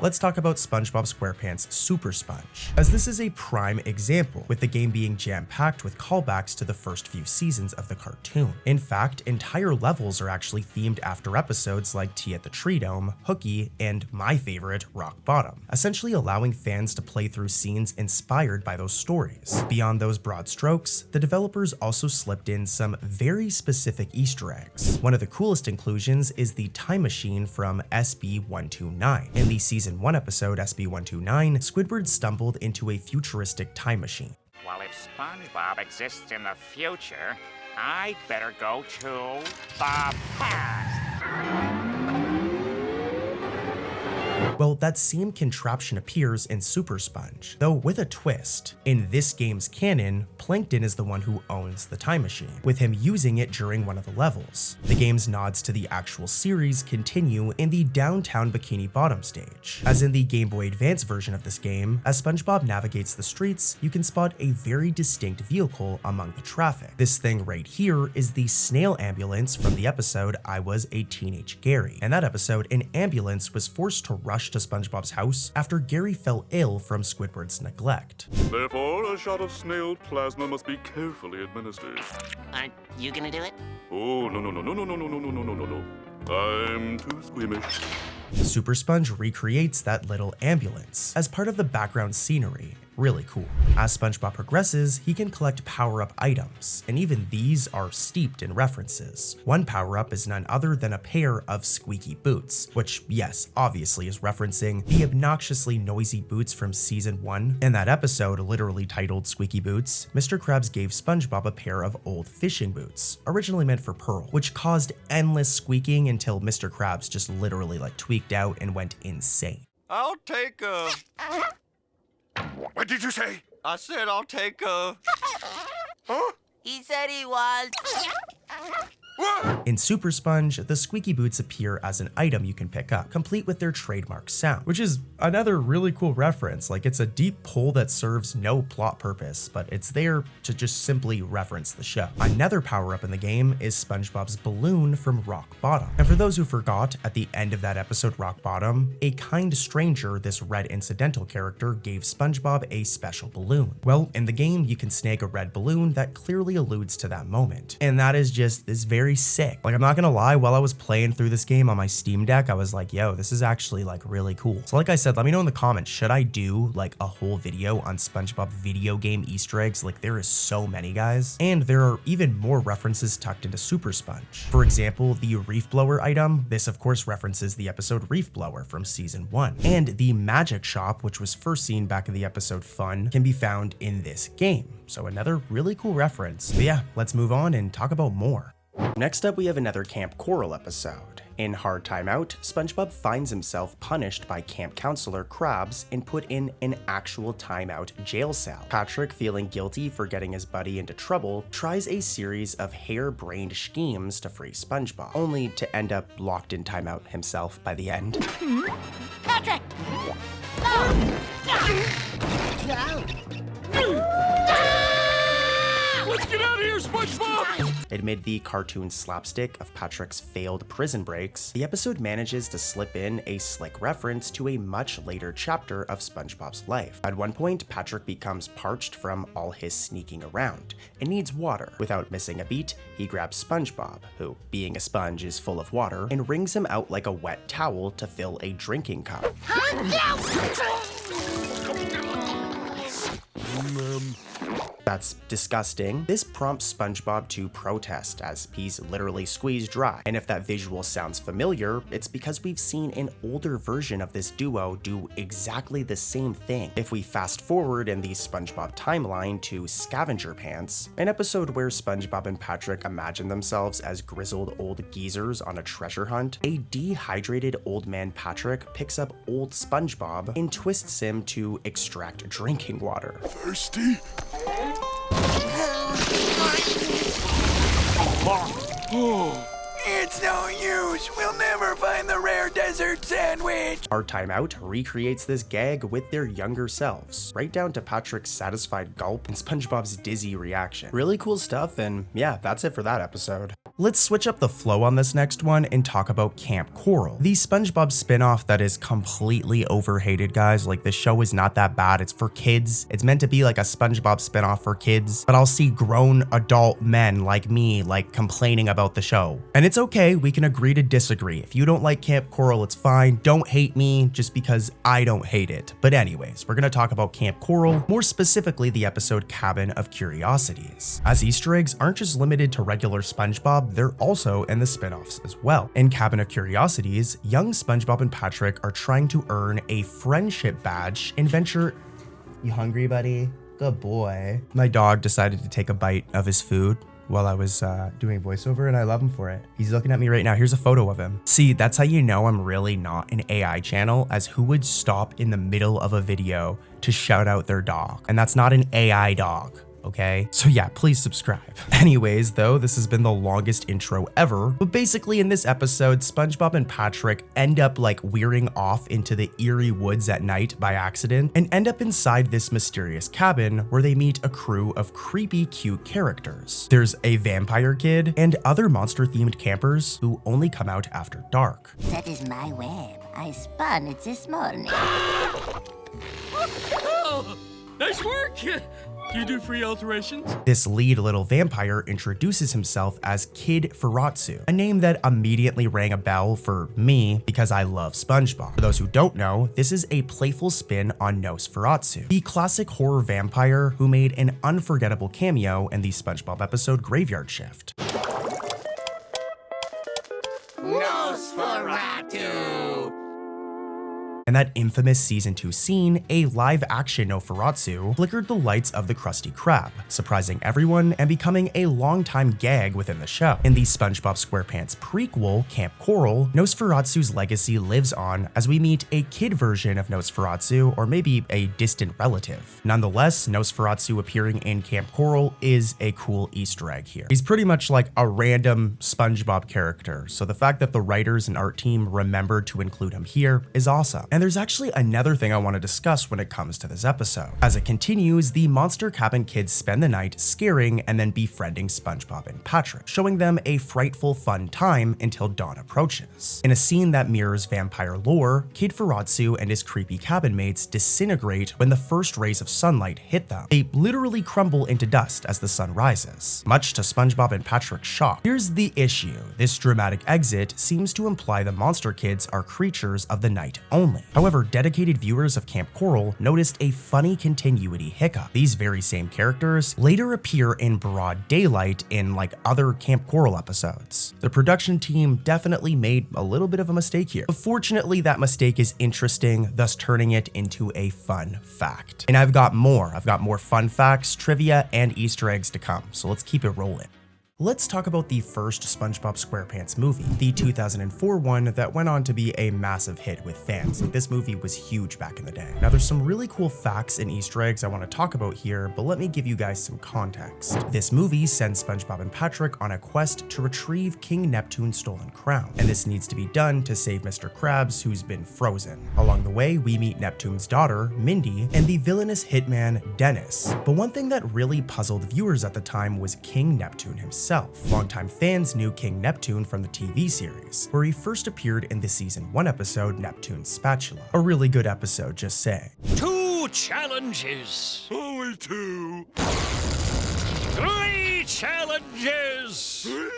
Let's talk about SpongeBob SquarePants Super Sponge, as this is a prime example, with the game being jam-packed with callbacks to the first few seasons of the cartoon. In fact, entire levels are actually themed after episodes like Tea at the Tree Dome, Hooky, and my favorite, Rock Bottom, essentially allowing fans to play through scenes inspired by those stories. Beyond those broad strokes, the developers also slipped in some very specific Easter eggs. One of the coolest inclusions is the time machine from SB129. In the Season 1 episode SB129, Squidward stumbled into a futuristic time machine. Well, if SpongeBob exists in the future, I'd better go to the past. Well, that same contraption appears in Super Sponge, though with a twist. In this game's canon, Plankton is the one who owns the time machine, with him using it during one of the levels. The game's nods to the actual series continue in the downtown Bikini Bottom stage. As in the Game Boy Advance version of this game, as SpongeBob navigates the streets, you can spot a very distinct vehicle among the traffic. This thing right here is the snail ambulance from the episode I Was a Teenage Gary. In that episode, an ambulance was forced to rush to SpongeBob's house after Gary fell ill from Squidward's neglect. Therefore, a shot of snail plasma must be carefully administered. Aren't you gonna do it? Oh, no. I'm too squeamish. Super Sponge recreates that little ambulance as part of the background scenery. Really cool. As SpongeBob progresses, he can collect power-up items, and even these are steeped in references. One power-up is none other than a pair of squeaky boots, which, yes, obviously is referencing the obnoxiously noisy boots from Season 1. In that episode, literally titled Squeaky Boots, Mr. Krabs gave SpongeBob a pair of old fishing boots, originally meant for Pearl, which caused endless squeaking until Mr. Krabs just literally tweaked out and went insane. I'll take a... What did you say? I said I'll take a... Huh? He said he was. What? In Super Sponge, the squeaky boots appear as an item you can pick up, complete with their trademark sound, which is another really cool reference. It's a deep pull that serves no plot purpose, but it's there to just simply reference the show. Another power-up in the game is SpongeBob's balloon from Rock Bottom. And for those who forgot, at the end of that episode Rock Bottom, a kind stranger, this red incidental character, gave SpongeBob a special balloon. Well, in the game, you can snag a red balloon that clearly alludes to that moment. And that is just this very sick. I'm not gonna lie, while I was playing through this game on my Steam Deck, I was like, yo, this is actually really cool. So like I said, let me know in the comments, should I do a whole video on SpongeBob video game Easter eggs? There is so many, guys. And there are even more references tucked into Super Sponge. For example, the Reef Blower item. This of course references the episode Reef Blower from Season 1. And the Magic Shop, which was first seen back in the episode Fun, can be found in this game. So another really cool reference. But yeah, let's move on and talk about more. Next up, we have another Camp Coral episode. In Hard Time Out, SpongeBob finds himself punished by camp counselor Krabs and put in an actual timeout jail cell. Patrick, feeling guilty for getting his buddy into trouble, tries a series of hair-brained schemes to free SpongeBob, only to end up locked in timeout himself by the end. Patrick! Let's get out of here, SpongeBob! Amid the cartoon slapstick of Patrick's failed prison breaks, the episode manages to slip in a slick reference to a much later chapter of SpongeBob's life. At one point, Patrick becomes parched from all his sneaking around and needs water. Without missing a beat, he grabs SpongeBob, who, being a sponge, is full of water, and wrings him out like a wet towel to fill a drinking cup. That's disgusting. This prompts SpongeBob to protest as he's literally squeezed dry. And if that visual sounds familiar, it's because we've seen an older version of this duo do exactly the same thing. If we fast forward in the SpongeBob timeline to Scavenger Pants, an episode where SpongeBob and Patrick imagine themselves as grizzled old geezers on a treasure hunt, a dehydrated old man Patrick picks up old SpongeBob and twists him to extract drinking water. Thirsty? It's no use. We'll never find the rare desert sandwich. Hard Time Out recreates this gag with their younger selves, right down to Patrick's satisfied gulp and SpongeBob's dizzy reaction. Really cool stuff, and yeah, that's it for that episode. Let's switch up the flow on this next one and talk about Camp Coral, the SpongeBob spinoff that is completely overhated, guys. Like, this show is not that bad. It's for kids. It's meant to be like a SpongeBob spinoff for kids, but I'll see grown adult men like me like complaining about the show. And it's okay, we can agree to disagree. If you don't like Camp Coral, it's fine. Don't hate me just because I don't hate it. But anyways, we're gonna talk about Camp Coral, more specifically the episode Cabin of Curiosities. As Easter eggs aren't just limited to regular SpongeBob, they're also in the spin-offs as well. In Cabin of Curiosities, young SpongeBob and Patrick are trying to earn a friendship badge in venture. You hungry, buddy? Good boy. My dog decided to take a bite of his food while I was doing voiceover, and I love him for it. He's looking at me right now. Here's a photo of him. See, that's how you know I'm really not an AI channel, as who would stop in the middle of a video to shout out their dog? And that's not an AI dog. Okay, so yeah, please subscribe. Anyways, though, this has been the longest intro ever, but basically in this episode, SpongeBob and Patrick end up like veering off into the eerie woods at night by accident and end up inside this mysterious cabin where they meet a crew of creepy, cute characters. There's a vampire kid and other monster-themed campers who only come out after dark. That is my web. I spun it this morning. Oh, nice work! Do you do free alterations? This lead little vampire introduces himself as Kid Furatsu, a name that immediately rang a bell for me because I love SpongeBob. For those who don't know, this is a playful spin on Nosferatu, the classic horror vampire who made an unforgettable cameo in the SpongeBob episode Graveyard Shift. Nosferatu! In that infamous season 2 scene, a live-action Nosferatu flickered the lights of the Krusty Krab, surprising everyone and becoming a long-time gag within the show. In the SpongeBob SquarePants prequel, Camp Coral, Nosferatu's legacy lives on as we meet a kid version of Nosferatu, or maybe a distant relative. Nonetheless, Nosferatu appearing in Camp Coral is a cool Easter egg here. He's pretty much like a random SpongeBob character, so the fact that the writers and art team remembered to include him here is awesome. And there's actually another thing I want to discuss when it comes to this episode. As it continues, the Monster Cabin kids spend the night scaring and then befriending SpongeBob and Patrick, showing them a frightful fun time until dawn approaches. In a scene that mirrors vampire lore, Kid Furatsu and his creepy cabin mates disintegrate when the first rays of sunlight hit them. They literally crumble into dust as the sun rises, much to SpongeBob and Patrick's shock. Here's the issue. This dramatic exit seems to imply the monster kids are creatures of the night only. However, dedicated viewers of Camp Coral noticed a funny continuity hiccup. These very same characters later appear in broad daylight in like other Camp Coral episodes. The production team definitely made a little bit of a mistake here. But fortunately, that mistake is interesting, thus turning it into a fun fact. And I've got more fun facts, trivia, and Easter eggs to come, so let's keep it rolling. Let's talk about the first SpongeBob SquarePants movie, the 2004 one that went on to be a massive hit with fans. Like, this movie was huge back in the day. Now, there's some really cool facts and Easter eggs I want to talk about here, but let me give you guys some context. This movie sends SpongeBob and Patrick on a quest to retrieve King Neptune's stolen crown, and this needs to be done to save Mr. Krabs, who's been frozen. Along the way, we meet Neptune's daughter, Mindy, and the villainous hitman, Dennis. But one thing that really puzzled viewers at the time was King Neptune himself. Longtime fans knew King Neptune from the TV series, where he first appeared in the season 1 episode Neptune's Spatula. A really good episode, just say. 2 challenges. Only 2. 3 challenges. 3?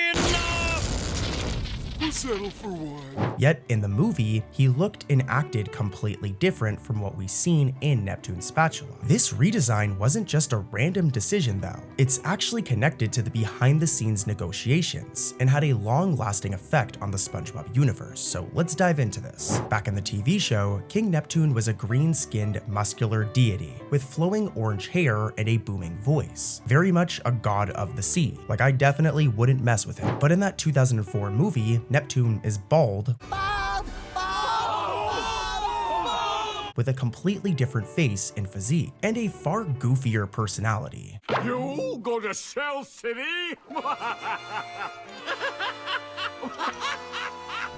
Enough. We'll settle for 1. Yet in the movie, he looked and acted completely different from what we've seen in Neptune's Spatula. This redesign wasn't just a random decision though. It's actually connected to the behind-the-scenes negotiations and had a long-lasting effect on the SpongeBob universe, so let's dive into this. Back in the TV show, King Neptune was a green-skinned, muscular deity with flowing orange hair and a booming voice. Very much a god of the sea. Like, I definitely wouldn't mess with him. But in that 2004 movie, Neptune is bald, with a completely different face and physique, and a far goofier personality. You go to Shell City?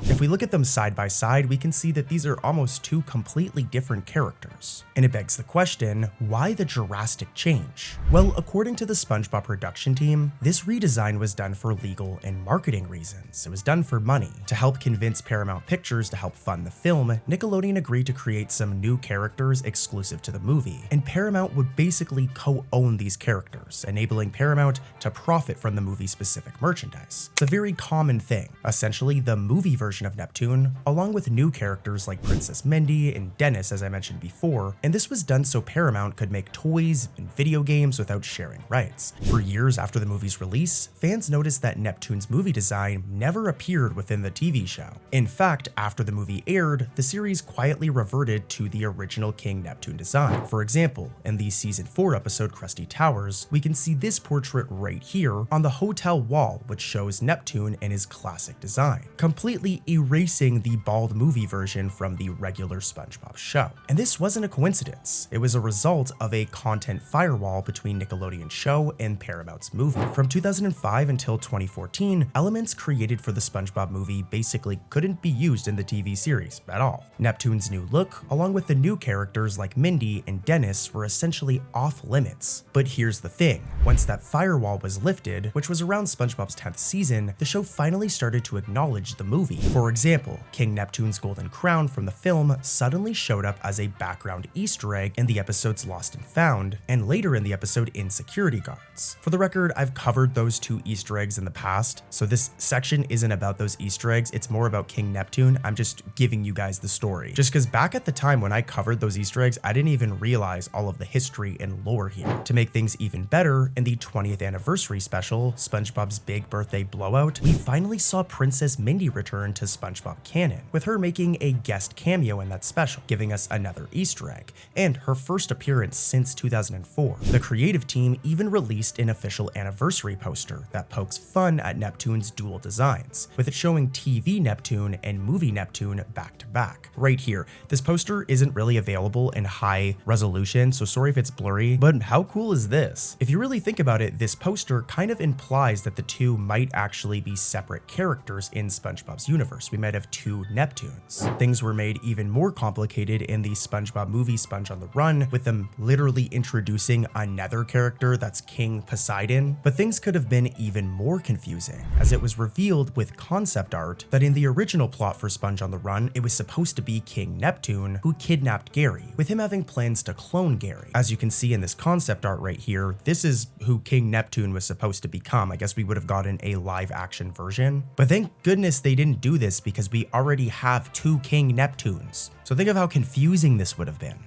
If we look at them side by side, we can see that these are almost two completely different characters. And it begs the question, why the drastic change? Well, according to the SpongeBob production team, this redesign was done for legal and marketing reasons. It was done for money. To help convince Paramount Pictures to help fund the film, Nickelodeon agreed to create some new characters exclusive to the movie, and Paramount would basically co-own these characters, enabling Paramount to profit from the movie-specific merchandise. It's a very common thing. Essentially, the movie version of Neptune, along with new characters like Princess Mindy and Dennis, as I mentioned before, and this was done so Paramount could make toys and video games without sharing rights. For years after the movie's release, fans noticed that Neptune's movie design never appeared within the TV show. In fact, after the movie aired, the series quietly reverted to the original King Neptune design. For example, in the season 4 episode Krusty Towers, we can see this portrait right here on the hotel wall, which shows Neptune in his classic design, completely erasing the bald movie version from the regular SpongeBob show. And this wasn't a coincidence. It was a result of a content firewall between Nickelodeon's show and Paramount's movie. From 2005 until 2014, elements created for the SpongeBob movie basically couldn't be used in the TV series at all. Neptune's new look, along with the new characters like Mindy and Dennis, were essentially off limits. But here's the thing, once that firewall was lifted, which was around SpongeBob's 10th season, the show finally started to acknowledge the movie. For example, King Neptune's golden crown from the film suddenly showed up as a background Easter egg in the episodes Lost and Found, and later in the episode Insecurity Guards. For the record, I've covered those two Easter eggs in the past, so this section isn't about those Easter eggs, it's more about King Neptune. I'm just giving you guys the story. Just because back at the time when I covered those Easter eggs, I didn't even realize all of the history and lore here. To make things even better, in the 20th anniversary special, SpongeBob's Big Birthday Blowout, we finally saw Princess Mindy return to SpongeBob canon, with her making a guest cameo in that special, giving us another Easter egg, and her first appearance since 2004. The creative team even released an official anniversary poster that pokes fun at Neptune's dual designs, with it showing TV Neptune and movie Neptune back to back. Right here, this poster isn't really available in high resolution, so sorry if it's blurry, but how cool is this? If you really think about it, this poster kind of implies that the two might actually be separate characters in SpongeBob's universe. We might have two Neptunes. Things were made even more complicated in the SpongeBob movie Sponge on the Run, with them literally introducing another character that's King Poseidon, but things could have been even more confusing, as it was revealed with concept art that in the original plot for Sponge on the Run, it was supposed to be King Neptune who kidnapped Gary, with him having plans to clone Gary. As you can see in this concept art right here, this is who King Neptune was supposed to become. I guess we would have gotten a live action version, but thank goodness they didn't do this because we already have two King Neptunes. So think of how confusing this would have been.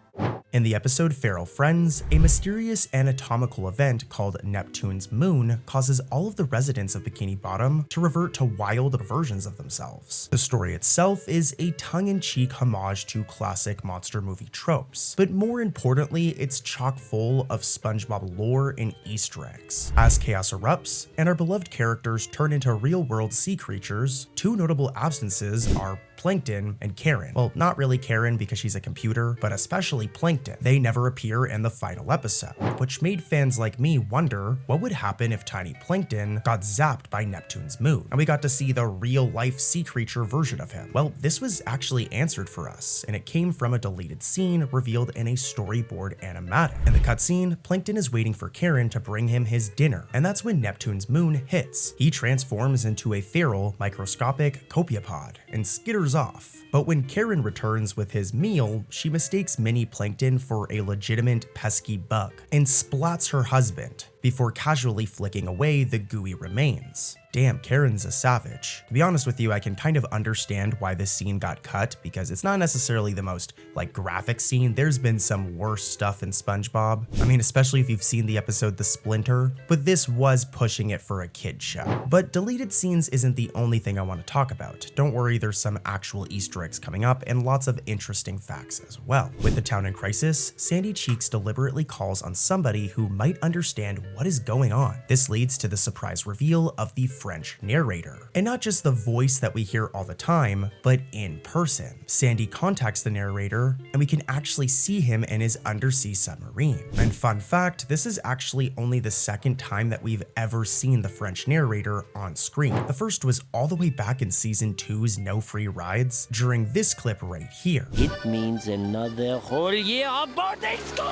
In the episode Feral Friends, a mysterious anatomical event called Neptune's Moon causes all of the residents of Bikini Bottom to revert to wild versions of themselves. The story itself is a tongue-in-cheek homage to classic monster movie tropes, but more importantly, it's chock full of SpongeBob lore and Easter eggs. As chaos erupts and our beloved characters turn into real-world sea creatures, two notable absences are Plankton and Karen. Well, not really Karen because she's a computer, but especially Plankton. They never appear in the final episode, which made fans like me wonder what would happen if Tiny Plankton got zapped by Neptune's moon, and we got to see the real-life sea creature version of him. Well, this was actually answered for us, and it came from a deleted scene revealed in a storyboard animatic. In the cutscene, Plankton is waiting for Karen to bring him his dinner, and that's when Neptune's moon hits. He transforms into a feral, microscopic copiapod and skitters off. But when Karen returns with his meal, she mistakes Mini Plankton for a legitimate pesky bug and splats her husband before casually flicking away the gooey remains. Damn, Karen's a savage. To be honest with you, I can kind of understand why this scene got cut because it's not necessarily the most graphic scene. There's been some worse stuff in SpongeBob. I mean, especially if you've seen the episode The Splinter, but this was pushing it for a kid show. But deleted scenes isn't the only thing I want to talk about. Don't worry, there's some actual Easter eggs coming up and lots of interesting facts as well. With the town in crisis, Sandy Cheeks deliberately calls on somebody who might understand what is going on? This leads to the surprise reveal of the French narrator. And not just the voice that we hear all the time, but in person. Sandy contacts the narrator, and we can actually see him in his undersea submarine. And fun fact, this is actually only the second time that we've ever seen the French narrator on screen. The first was all the way back in season 2's No Free Rides, during this clip right here. It means another whole year of boarding school!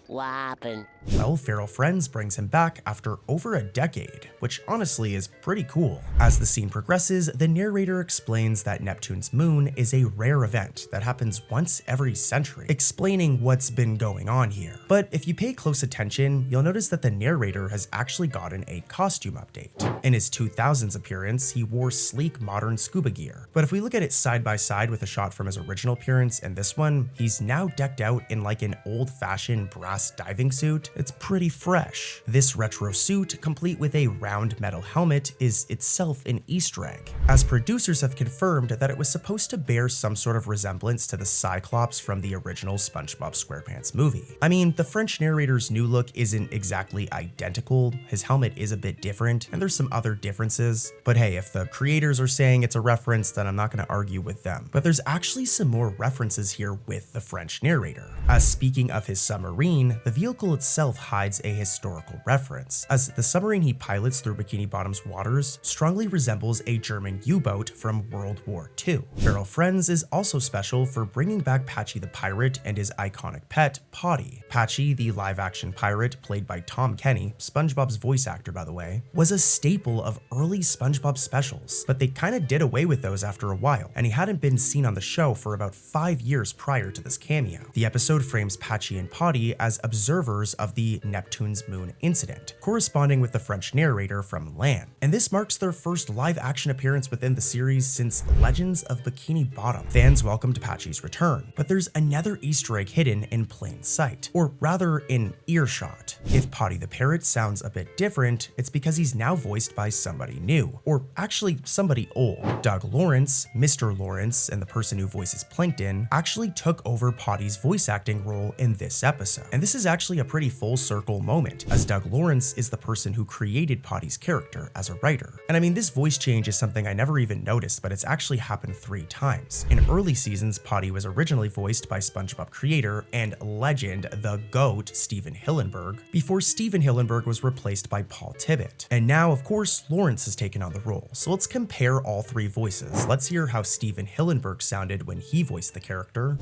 What happened? Well, Feral Friends brings him back after over a decade, which honestly is pretty cool. As the scene progresses, the narrator explains that Neptune's moon is a rare event that happens once every century, explaining what's been going on here. But if you pay close attention, you'll notice that the narrator has actually gotten a costume update. In his 2000s appearance, he wore sleek modern scuba gear. But if we look at it side by side with a shot from his original appearance and this one, he's now decked out in like an old-fashioned brass diving suit. It's pretty fresh. This retro suit, complete with a round metal helmet, is itself an Easter egg, as producers have confirmed that it was supposed to bear some sort of resemblance to the Cyclops from the original SpongeBob SquarePants movie. I mean, the French narrator's new look isn't exactly identical, his helmet is a bit different, and there's some other differences, but hey, if the creators are saying it's a reference, then I'm not going to argue with them. But there's actually some more references here with the French narrator. As speaking of his submarine, the vehicle itself hides a historical reference, as the submarine he pilots through Bikini Bottom's waters strongly resembles a German U-boat from World War II. Feral Friends is also special for bringing back Patchy the Pirate and his iconic pet, Potty. Patchy, the live-action pirate played by Tom Kenny, SpongeBob's voice actor by the way, was a staple of early SpongeBob specials, but they kinda did away with those after a while, and he hadn't been seen on the show for about 5 years prior to this cameo. The episode frames Patchy and Potty as observers of the Neptune's moon incident, corresponding with the French narrator from land. And this marks their first live-action appearance within the series since Legends of Bikini Bottom. Fans welcomed Patchy's return, but there's another Easter egg hidden in plain sight, or rather in earshot. If Patchy the Parrot sounds a bit different, it's because he's now voiced by somebody new, or actually somebody old. Doug Lawrence, Mr. Lawrence, and the person who voices Plankton actually took over Patty's voice acting role in this episode. And this is actually a pretty full circle moment, as Doug Lawrence is the person who created Potty's character as a writer. And I mean, this voice change is something I never even noticed, but it's actually happened 3 times. In early seasons, Potty was originally voiced by SpongeBob creator and legend, the GOAT, Steven Hillenburg, before Steven Hillenburg was replaced by Paul Tibbitt. And now, of course, Lawrence has taken on the role. So let's compare all 3 voices. Let's hear how Steven Hillenburg sounded when he voiced the character.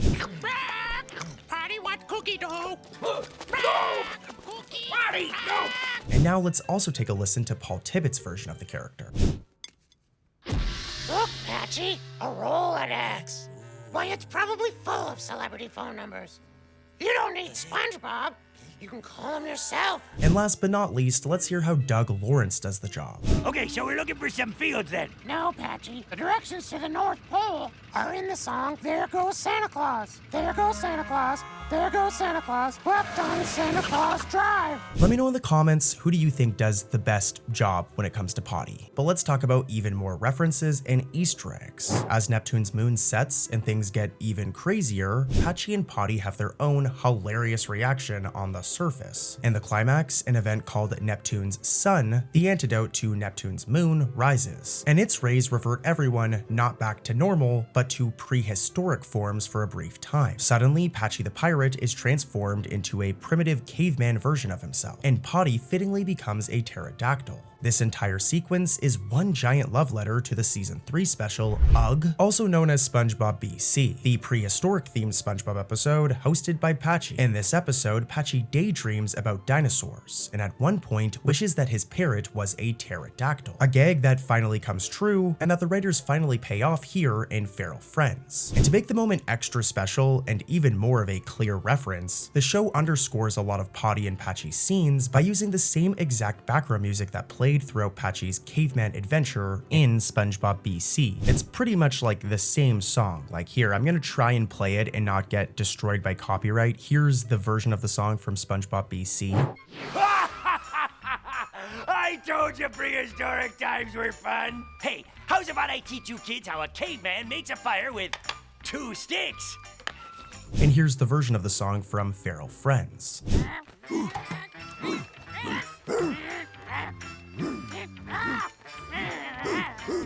Patty, what cookie dough? Cookie. Patty, no! And now let's also take a listen to Paul Tibbitt's version of the character. Look, Patchy, a Rolodex. Why, it's probably full of celebrity phone numbers. You don't need SpongeBob. You can call him yourself. And last but not least, let's hear how Doug Lawrence does the job. Okay, so we're looking for some fields then. No, Patchy. The directions to the North Pole are in the song There Goes Santa Claus. There goes Santa Claus. There goes Santa Claus. Left on Santa Claus Drive. Let me know in the comments, who do you think does the best job when it comes to Potty? But let's talk about even more references and Easter eggs. As Neptune's moon sets and things get even crazier, Patchy and Potty have their own hilarious reaction on the surface. In the climax, an event called Neptune's Sun, the antidote to Neptune's moon, rises, and its rays revert everyone not back to normal, but to prehistoric forms for a brief time. Suddenly, Patchy the Pirate is transformed into a primitive caveman version of himself, and Potty fittingly becomes a pterodactyl. This entire sequence is one giant love letter to the season 3 special UGG, also known as SpongeBob BC, the prehistoric themed SpongeBob episode hosted by Patchy. In this episode, Patchy daydreams about dinosaurs, and at one point wishes that his parrot was a pterodactyl, a gag that finally comes true and that the writers finally pay off here in Feral Friends. And to make the moment extra special and even more of a clear reference, the show underscores a lot of Potty and Patchy's scenes by using the same exact background music that played throughout Patchy's caveman adventure in SpongeBob BC. It's pretty much like the same song. Like here, I'm gonna try and play it and not get destroyed by copyright. Here's the version of the song from SpongeBob BC. I told you prehistoric times were fun. Hey, how's about I teach you kids how a caveman makes a fire with 2 sticks? And here's the version of the song from Feral Friends.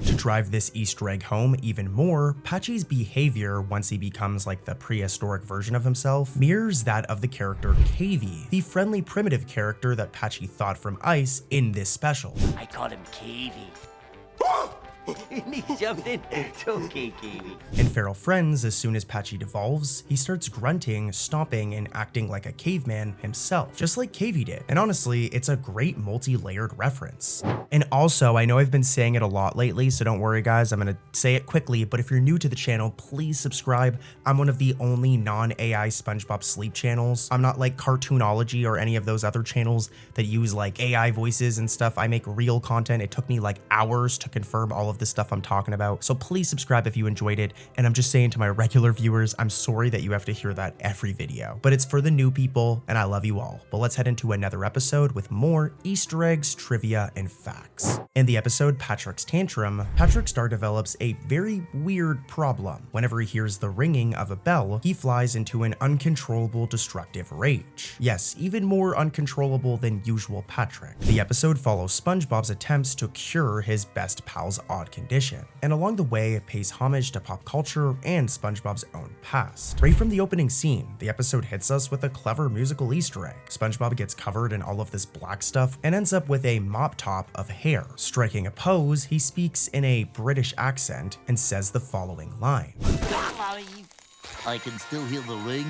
To drive this Easter egg home even more, Patchy's behavior once he becomes like the prehistoric version of himself mirrors that of the character Cavey, the friendly primitive character that Patchy thought from Ice in this special. I call him Cavey. And he jumped in. It's okay, Cavey. In Feral Friends, as soon as Patchy devolves, he starts grunting, stomping, and acting like a caveman himself, just like Cavey did. And honestly, it's a great multi-layered reference. And also, I know I've been saying it a lot lately, so don't worry guys, I'm gonna say it quickly, but if you're new to the channel, please subscribe. I'm one of the only non-AI SpongeBob sleep channels. I'm not like Cartoonology or any of those other channels that use like AI voices and stuff. I make real content. It took me like hours to confirm all of the stuff I'm talking about, so please subscribe if you enjoyed it. And I'm just saying to my regular viewers, I'm sorry that you have to hear that every video, but it's for the new people and I love you all. But let's head into another episode with more Easter eggs, trivia, and facts. In the episode Patrick's Tantrum, Patrick Star develops a very weird problem. Whenever he hears the ringing of a bell, he flies into an uncontrollable destructive rage. Yes, even more uncontrollable than usual Patrick. The episode follows SpongeBob's attempts to cure his best pal's odd condition, and along the way it pays homage to pop culture and SpongeBob's own past. Right from the opening scene, the episode hits us with a clever musical Easter egg. SpongeBob gets covered in all of this black stuff and ends up with a mop top of hair. Striking a pose, he speaks in a British accent and says the following line. I can still hear the ring.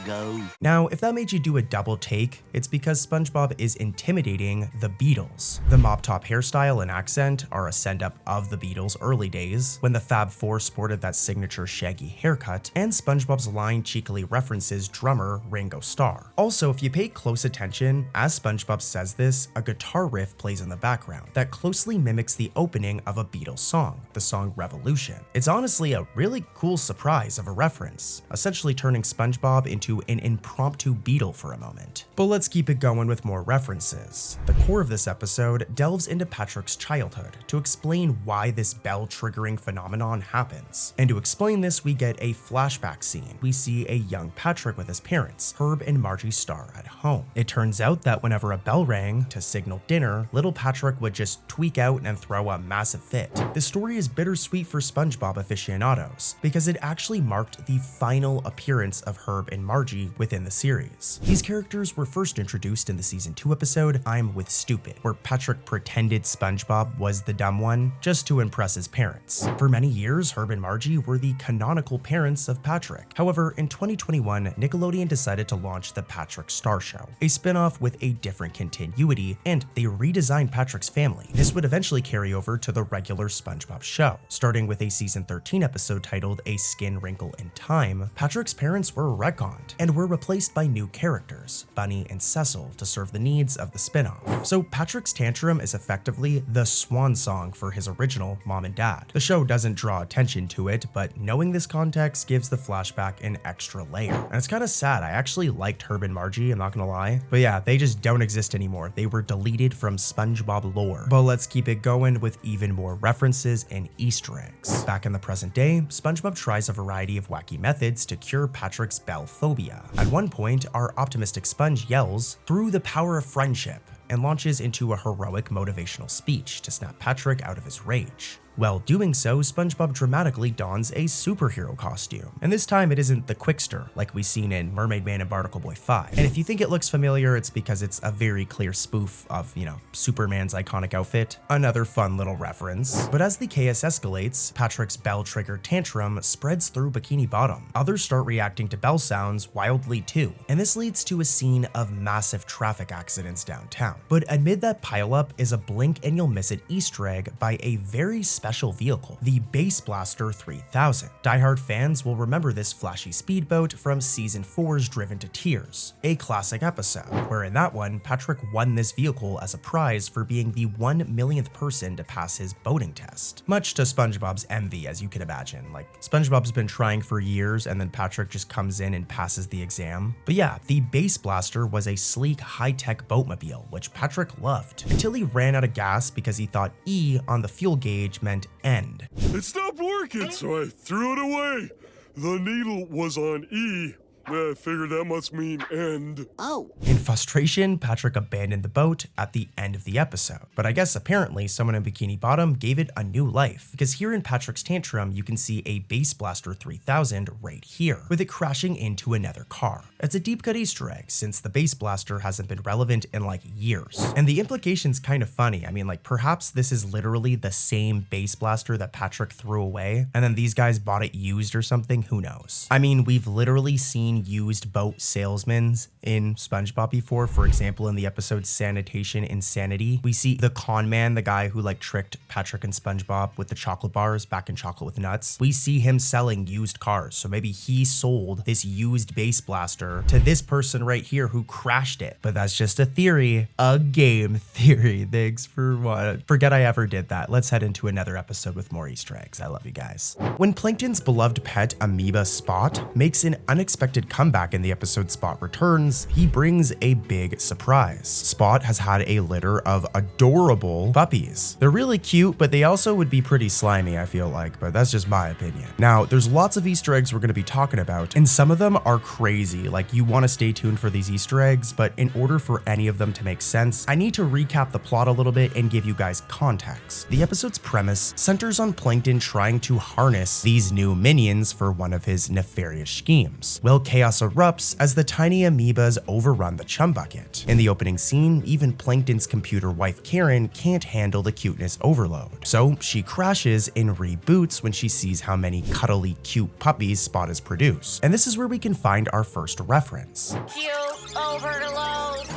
Go. Now, if that made you do a double take, it's because SpongeBob is intimidating the Beatles. The mop top hairstyle and accent are a send-up of the Beatles' early days, when the Fab Four sported that signature shaggy haircut, and SpongeBob's line cheekily references drummer Ringo Starr. Also, if you pay close attention, as SpongeBob says this, a guitar riff plays in the background that closely mimics the opening of a Beatles song, the song Revolution. It's honestly a really cool surprise of a reference, essentially turning SpongeBob into an impromptu Beatle for a moment. But let's keep it going with more references. The core of this episode delves into Patrick's childhood to explain why this bell-triggering phenomenon happens. And to explain this, we get a flashback scene. We see a young Patrick with his parents, Herb and Margie Starr, at home. It turns out that whenever a bell rang to signal dinner, little Patrick would just tweak out and throw a massive fit. This story is bittersweet for SpongeBob aficionados, because it actually marked the final appearance of Herb and Margie within the series. These characters were first introduced in the season 2 episode I'm With Stupid, where Patrick pretended SpongeBob was the dumb one just to impress his parents. For many years, Herb and Margie were the canonical parents of Patrick. However, in 2021, Nickelodeon decided to launch the Patrick Star Show, a spin-off with a different continuity, and they redesigned Patrick's family. This would eventually carry over to the regular SpongeBob show. Starting with a season 13 episode titled A Skin Wrinkle in Time, Patrick's parents were retconned and were replaced by new characters, Bunny and Cecil, to serve the needs of the spin-off. So Patrick's Tantrum is effectively the swan song for his original mom and dad. The show doesn't draw attention to it, but knowing this context gives the flashback an extra layer. And it's kind of sad. I actually liked Herb and Margie, I'm not gonna lie. But yeah, they just don't exist anymore. They were deleted from SpongeBob lore. But let's keep it going with even more references and Easter eggs. Back in the present day, SpongeBob tries a variety of wacky methods to cure Patrick's bell phobia. At one point, our optimistic Sponge yells, "Through the power of friendship," and launches into a heroic motivational speech to snap Patrick out of his rage. While doing so, SpongeBob dramatically dons a superhero costume. And this time it isn't the Quickster like we've seen in Mermaid Man and Barnacle Boy 5. And if you think it looks familiar, it's because it's a very clear spoof of, Superman's iconic outfit. Another fun little reference. But as the chaos escalates, Patrick's bell-triggered tantrum spreads through Bikini Bottom. Others start reacting to bell sounds wildly too. And this leads to a scene of massive traffic accidents downtown. But amid that pileup is a blink and you'll miss it Easter egg by a very special vehicle, the Bass Blaster 3000. Die-hard fans will remember this flashy speedboat from season 4's Driven to Tears, a classic episode, where in that one, Patrick won this vehicle as a prize for being the 1 millionth person to pass his boating test. Much to SpongeBob's envy, as you can imagine. Like, SpongeBob's been trying for years and then Patrick just comes in and passes the exam. But yeah, the Bass Blaster was a sleek, high-tech boatmobile, which Patrick loved, until he ran out of gas because he thought E on the fuel gauge meant end. It stopped working, so I threw it away. The needle was on E, I figure that must mean end. Oh. In frustration, Patrick abandoned the boat at the end of the episode. But I guess apparently someone in Bikini Bottom gave it a new life, because here in Patrick's Tantrum, you can see a Base Blaster 3000 right here, with it crashing into another car. It's a deep cut Easter egg, since the Base Blaster hasn't been relevant in like years. And the implication's kind of funny. I mean, like, perhaps this is literally the same Base Blaster that Patrick threw away, and then these guys bought it used or something, who knows? I mean, we've literally seen used boat salesmen in SpongeBob before. For example, in the episode Sanitation Insanity, we see the con man, the guy who like tricked Patrick and SpongeBob with the chocolate bars back in Chocolate with Nuts. We see him selling used cars. So maybe he sold this used Base Blaster to this person right here who crashed it. But that's just a theory, a game theory. Thanks for what? Forget I ever did that. Let's head into another episode with more Easter eggs. I love you guys. When Plankton's beloved pet amoeba Spot makes an unexpected comeback in the episode Spot Returns, he brings a big surprise. Spot has had a litter of adorable puppies. They're really cute, but they also would be pretty slimy, I feel like, but that's just my opinion. Now, there's lots of Easter eggs we're going to be talking about, and some of them are crazy. Like, you want to stay tuned for these Easter eggs, but in order for any of them to make sense, I need to recap the plot a little bit and give you guys context. The episode's premise centers on Plankton trying to harness these new minions for one of his nefarious schemes. Well, chaos erupts as the tiny amoebas overrun the Chum bucket. In the opening scene, even Plankton's computer wife Karen can't handle the cuteness overload. So she crashes and reboots when she sees how many cuddly cute puppies Spot has produced. And this is where we can find our first reference. Cute overload.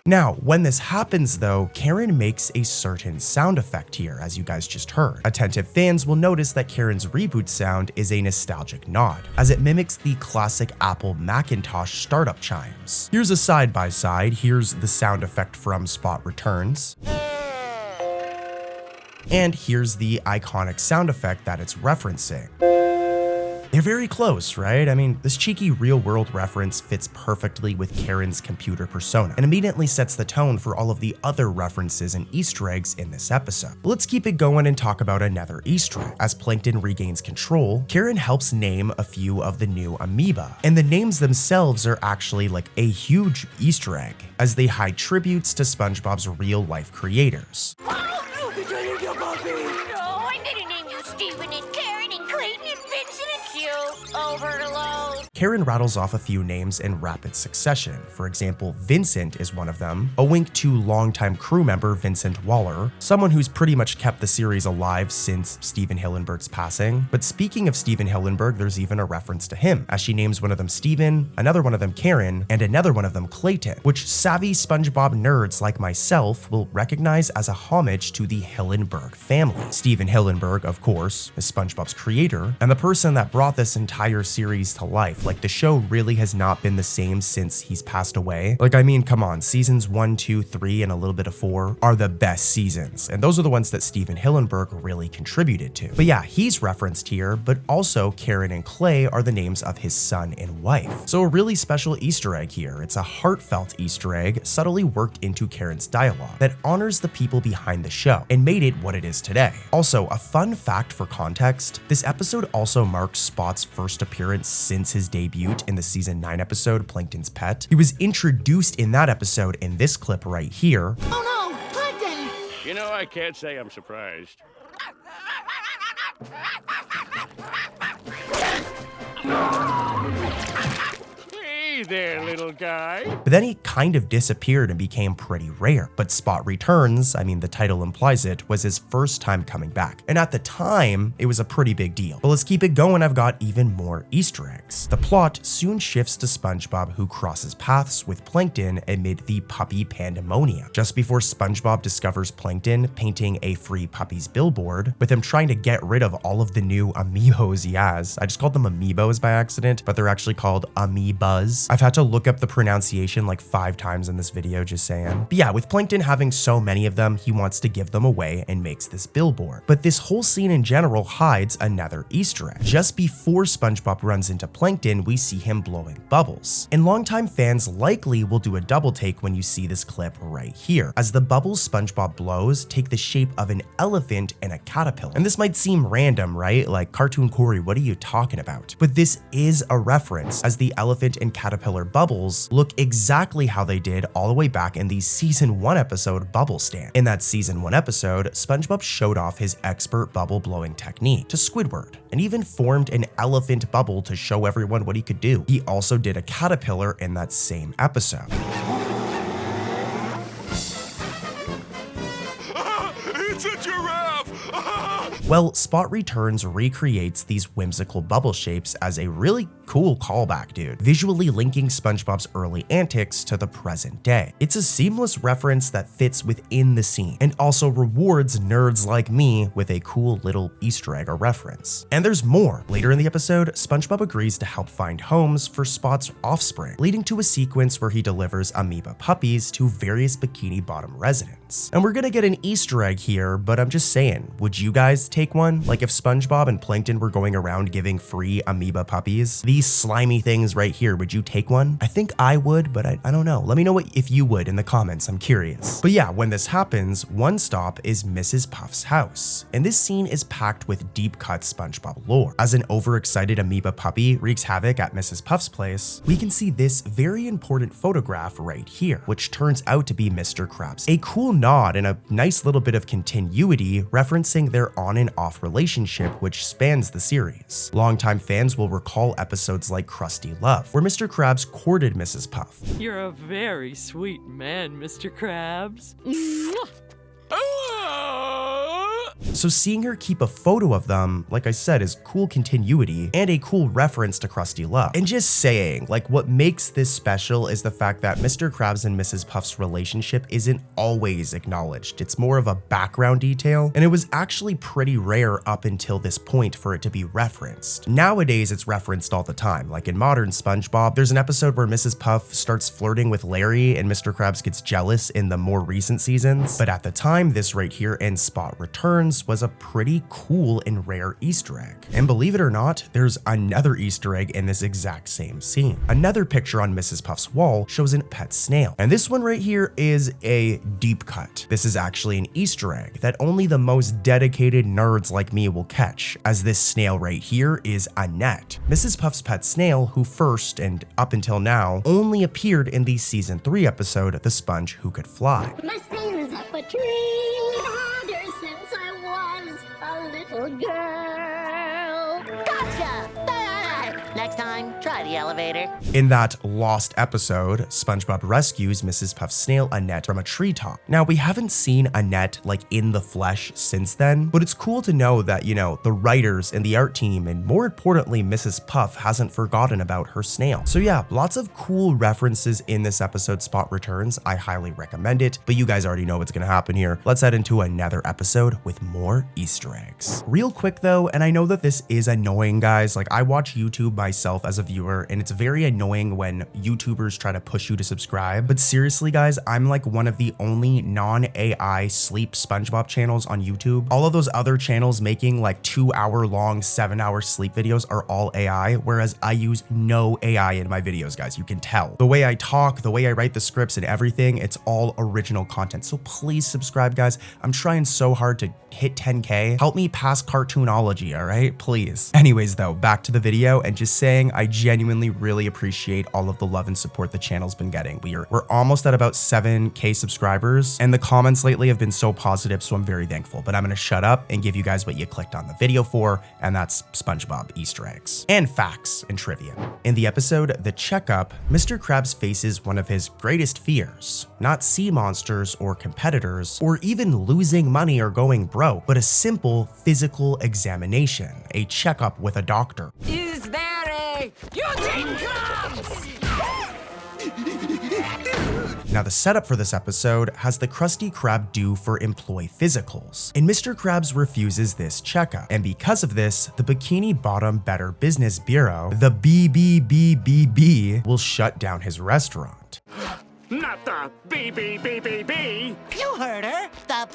Now, when this happens though, Karen makes a certain sound effect here, as you guys just heard. Attentive fans will notice that Karen's reboot sound is a nostalgic nod, as it mimics the classic Apple Macintosh startup chimes. Here's a side-by-side, here's the sound effect from Spot Returns. And here's the iconic sound effect that it's referencing. They're very close, right? I mean, this cheeky real-world reference fits perfectly with Karen's computer persona and immediately sets the tone for all of the other references and Easter eggs in this episode. But let's keep it going and talk about another Easter egg. As Plankton regains control, Karen helps name a few of the new amoeba, and the names themselves are actually like a huge Easter egg, as they hide tributes to SpongeBob's real-life creators. Karen rattles off a few names in rapid succession. For example, Vincent is one of them, a wink to longtime crew member Vincent Waller, someone who's pretty much kept the series alive since Stephen Hillenburg's passing. But speaking of Stephen Hillenburg, there's even a reference to him, as she names one of them Stephen, another one of them Karen, and another one of them Clayton, which savvy SpongeBob nerds like myself will recognize as a homage to the Hillenburg family. Stephen Hillenburg, of course, is SpongeBob's creator, and the person that brought this entire series to life. Like, the show really has not been the same since he's passed away. Like, I mean, come on, seasons 1, 2, 3, and a little bit of 4 are the best seasons, and those are the ones that Stephen Hillenburg really contributed to. But yeah, he's referenced here, but also Karen and Clay are the names of his son and wife. So a really special Easter egg here. It's a heartfelt Easter egg subtly worked into Karen's dialogue that honors the people behind the show and made it what it is today. Also, a fun fact for context, this episode also marks Spot's first appearance since his debut in the season 9 episode Plankton's Pet. He was introduced in that episode in this clip right here. Oh no, Plankton! You know, I can't say I'm surprised. Hey there, little guy. But then he kind of disappeared and became pretty rare. But Spot Returns, I mean, the title implies it, was his first time coming back. And at the time, it was a pretty big deal. But let's keep it going, I've got even more Easter eggs. The plot soon shifts to SpongeBob, who crosses paths with Plankton amid the puppy pandemonium. Just before SpongeBob discovers Plankton painting a free puppies billboard, with him trying to get rid of all of the new amiibos he has. I just called them amiibos by accident, but they're actually called amoebas. I've had to look up the pronunciation like 5 times in this video, just saying. But yeah, with Plankton having so many of them, he wants to give them away and makes this billboard. But this whole scene in general hides another Easter egg. Just before SpongeBob runs into Plankton, we see him blowing bubbles. And longtime fans likely will do a double take when you see this clip right here, as the bubbles SpongeBob blows take the shape of an elephant and a caterpillar. And this might seem random, right? Like, Cartoon Corey, what are you talking about? But this is a reference, as the elephant and caterpillar bubbles look exactly how they did all the way back in the season 1 episode Bubble Stand. In that season 1 episode, SpongeBob showed off his expert bubble blowing technique to Squidward, and even formed an elephant bubble to show everyone what he could do. He also did a caterpillar in that same episode. It's a giraffe! Well, Spot Returns recreates these whimsical bubble shapes as a really cool callback, dude, visually linking SpongeBob's early antics to the present day. It's a seamless reference that fits within the scene, and also rewards nerds like me with a cool little Easter egg or reference. And there's more. Later in the episode, SpongeBob agrees to help find homes for Spot's offspring, leading to a sequence where he delivers amoeba puppies to various Bikini Bottom residents. And we're gonna get an Easter egg here, but I'm just saying, would you guys take one? Like, if SpongeBob and Plankton were going around giving free amoeba puppies, these slimy things right here, would you take one? I think I would, but I don't know. Let me know if you would in the comments. I'm curious. But yeah, when this happens, one stop is Mrs. Puff's house. And this scene is packed with deep cut SpongeBob lore. As an overexcited amoeba puppy wreaks havoc at Mrs. Puff's place, we can see this very important photograph right here, which turns out to be Mr. Krabs. A cool nod and a nice little bit of continuity referencing their on and off relationship which spans the series. Longtime fans will recall episodes like Krusty Love, where Mr. Krabs courted Mrs. Puff. You're a very sweet man, Mr. Krabs. So seeing her keep a photo of them, like I said, is cool continuity and a cool reference to Krusty Love. And just saying, like, what makes this special is the fact that Mr. Krabs and Mrs. Puff's relationship isn't always acknowledged. It's more of a background detail, and it was actually pretty rare up until this point for it to be referenced. Nowadays, it's referenced all the time. Like in modern SpongeBob, there's an episode where Mrs. Puff starts flirting with Larry and Mr. Krabs gets jealous in the more recent seasons. But at the time, this right here in Spot Returns was a pretty cool and rare Easter egg. And believe it or not, there's another Easter egg in this exact same scene. Another picture on Mrs. Puff's wall shows a pet snail. And this one right here is a deep cut. This is actually an Easter egg that only the most dedicated nerds like me will catch, as this snail right here is Annette, Mrs. Puff's pet snail, who first and up until now only appeared in the season 3 episode, The Sponge Who Could Fly. My snail is up a tree longer since I was a little girl. Gotcha! Next time, try the elevator. In that lost episode, SpongeBob rescues Mrs. Puff's snail Annette from a treetop. Now, we haven't seen Annette like in the flesh since then, but it's cool to know that, you know, the writers and the art team, and more importantly, Mrs. Puff, hasn't forgotten about her snail. So yeah, lots of cool references in this episode, Spot Returns. I highly recommend it, but you guys already know what's gonna happen here. Let's head into another episode with more Easter eggs. Real quick though, and I know that this is annoying, guys, like I watch YouTube myself as a viewer, and it's very annoying when YouTubers try to push you to subscribe. But seriously, guys, I'm like one of the only non-AI sleep SpongeBob channels on YouTube. All of those other channels making like 2-hour long, 7-hour sleep videos are all AI, whereas I use no AI in my videos, guys. You can tell. The way I talk, the way I write the scripts and everything, it's all original content. So please subscribe, guys. I'm trying so hard to hit 10K. Help me pass cartoonology, all right? Please. Anyways, though, back to the video, and just saying, I genuinely really appreciate all of the love and support the channel's been getting. We're almost at about 7K subscribers, and the comments lately have been so positive, so I'm very thankful. But I'm gonna shut up and give you guys what you clicked on the video for, and that's SpongeBob Easter eggs and facts and trivia. In the episode The Checkup, Mr. Krabs faces one of his greatest fears, not sea monsters or competitors, or even losing money or going broke, but a simple physical examination, a checkup with a doctor. Is there a... You take Krabs! Now, the setup for this episode has the Krusty Krab due for employee physicals, and Mr. Krabs refuses this checkup. And because of this, the Bikini Bottom Better Business Bureau, the BBBBB, will shut down his restaurant. Not the BBBBB. You heard her. The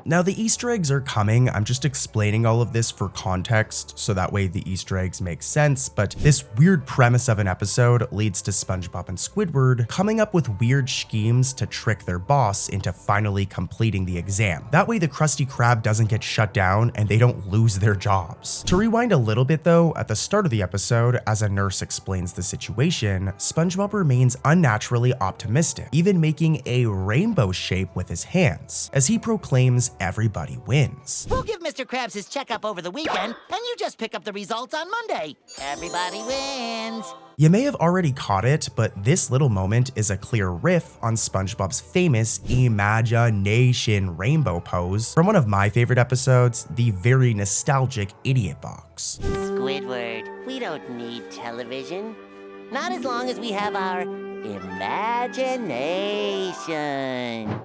Now, the Easter eggs are coming. I'm just explaining all of this for context, so that way the Easter eggs make sense, but this weird premise of an episode leads to SpongeBob and Squidward coming up with weird schemes to trick their boss into finally completing the exam. That way the Krusty Krab doesn't get shut down and they don't lose their jobs. To rewind a little bit though, at the start of the episode, as a nurse explains the situation, SpongeBob remains unnaturally optimistic, even making a rainbow shape with his hands, as he proclaims everybody wins. We'll give Mr. Krabs his checkup over the weekend, and you just pick up the results on Monday. Everybody wins. You may have already caught it, but this little moment is a clear riff on SpongeBob's famous imagination rainbow pose from one of my favorite episodes, the very nostalgic Idiot Box. Squidward, we don't need television. Not as long as we have our imagination.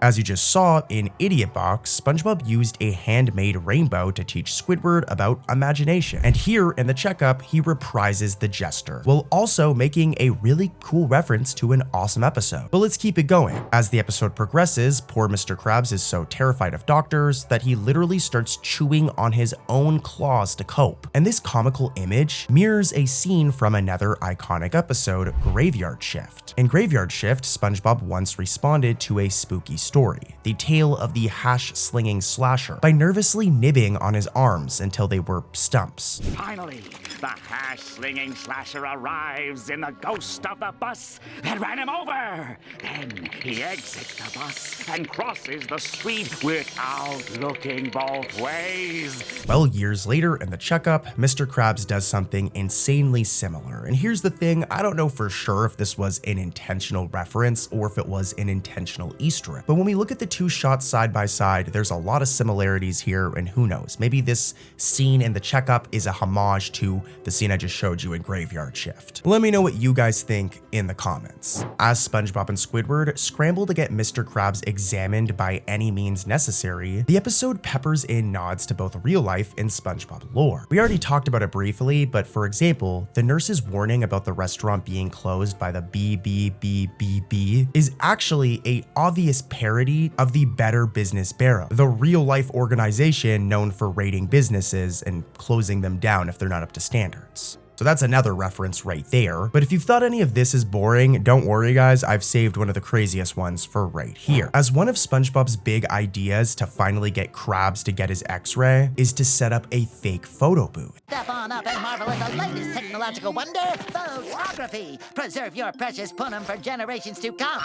As you just saw in Idiot Box, SpongeBob used a handmade rainbow to teach Squidward about imagination. And here in the checkup, he reprises the jester, while also making a really cool reference to an awesome episode. But let's keep it going. As the episode progresses, poor Mr. Krabs is so terrified of doctors that he literally starts chewing on his own claws to cope. And this comical image mirrors a scene from another iconic episode, Graveyard Shift. In Graveyard Shift, SpongeBob once responded to a spooky story, the tale of the hash-slinging slasher, by nervously nibbing on his arms until they were stumps. Finally, the hash-slinging slasher arrives in the ghost of the bus that ran him over. Then he exits the bus and crosses the street without looking both ways. Well, years later in the checkup, Mr. Krabs does something insanely similar. And here's the thing, I don't know for sure if this was an intentional reference or if it was an intentional Easter egg. But when we look at the two shots side by side, there's a lot of similarities here, and who knows, maybe this scene in the checkup is a homage to the scene I just showed you in Graveyard Shift. Let me know what you guys think in the comments. As SpongeBob and Squidward scramble to get Mr. Krabs examined by any means necessary, the episode peppers in nods to both real life and SpongeBob lore. We already talked about it briefly, but for example, the nurse's warning about the restaurant being closed by the BBBBB is actually a obvious parody of the Better Business Bureau, the real life organization known for raiding businesses and closing them down if they're not up to standards. So that's another reference right there. But if you've thought any of this is boring, don't worry guys, I've saved one of the craziest ones for right here. As one of SpongeBob's big ideas to finally get Krabs to get his x-ray is to set up a fake photo booth. Step on up and marvel at the latest technological wonder, photography. Preserve your precious punum for generations to come.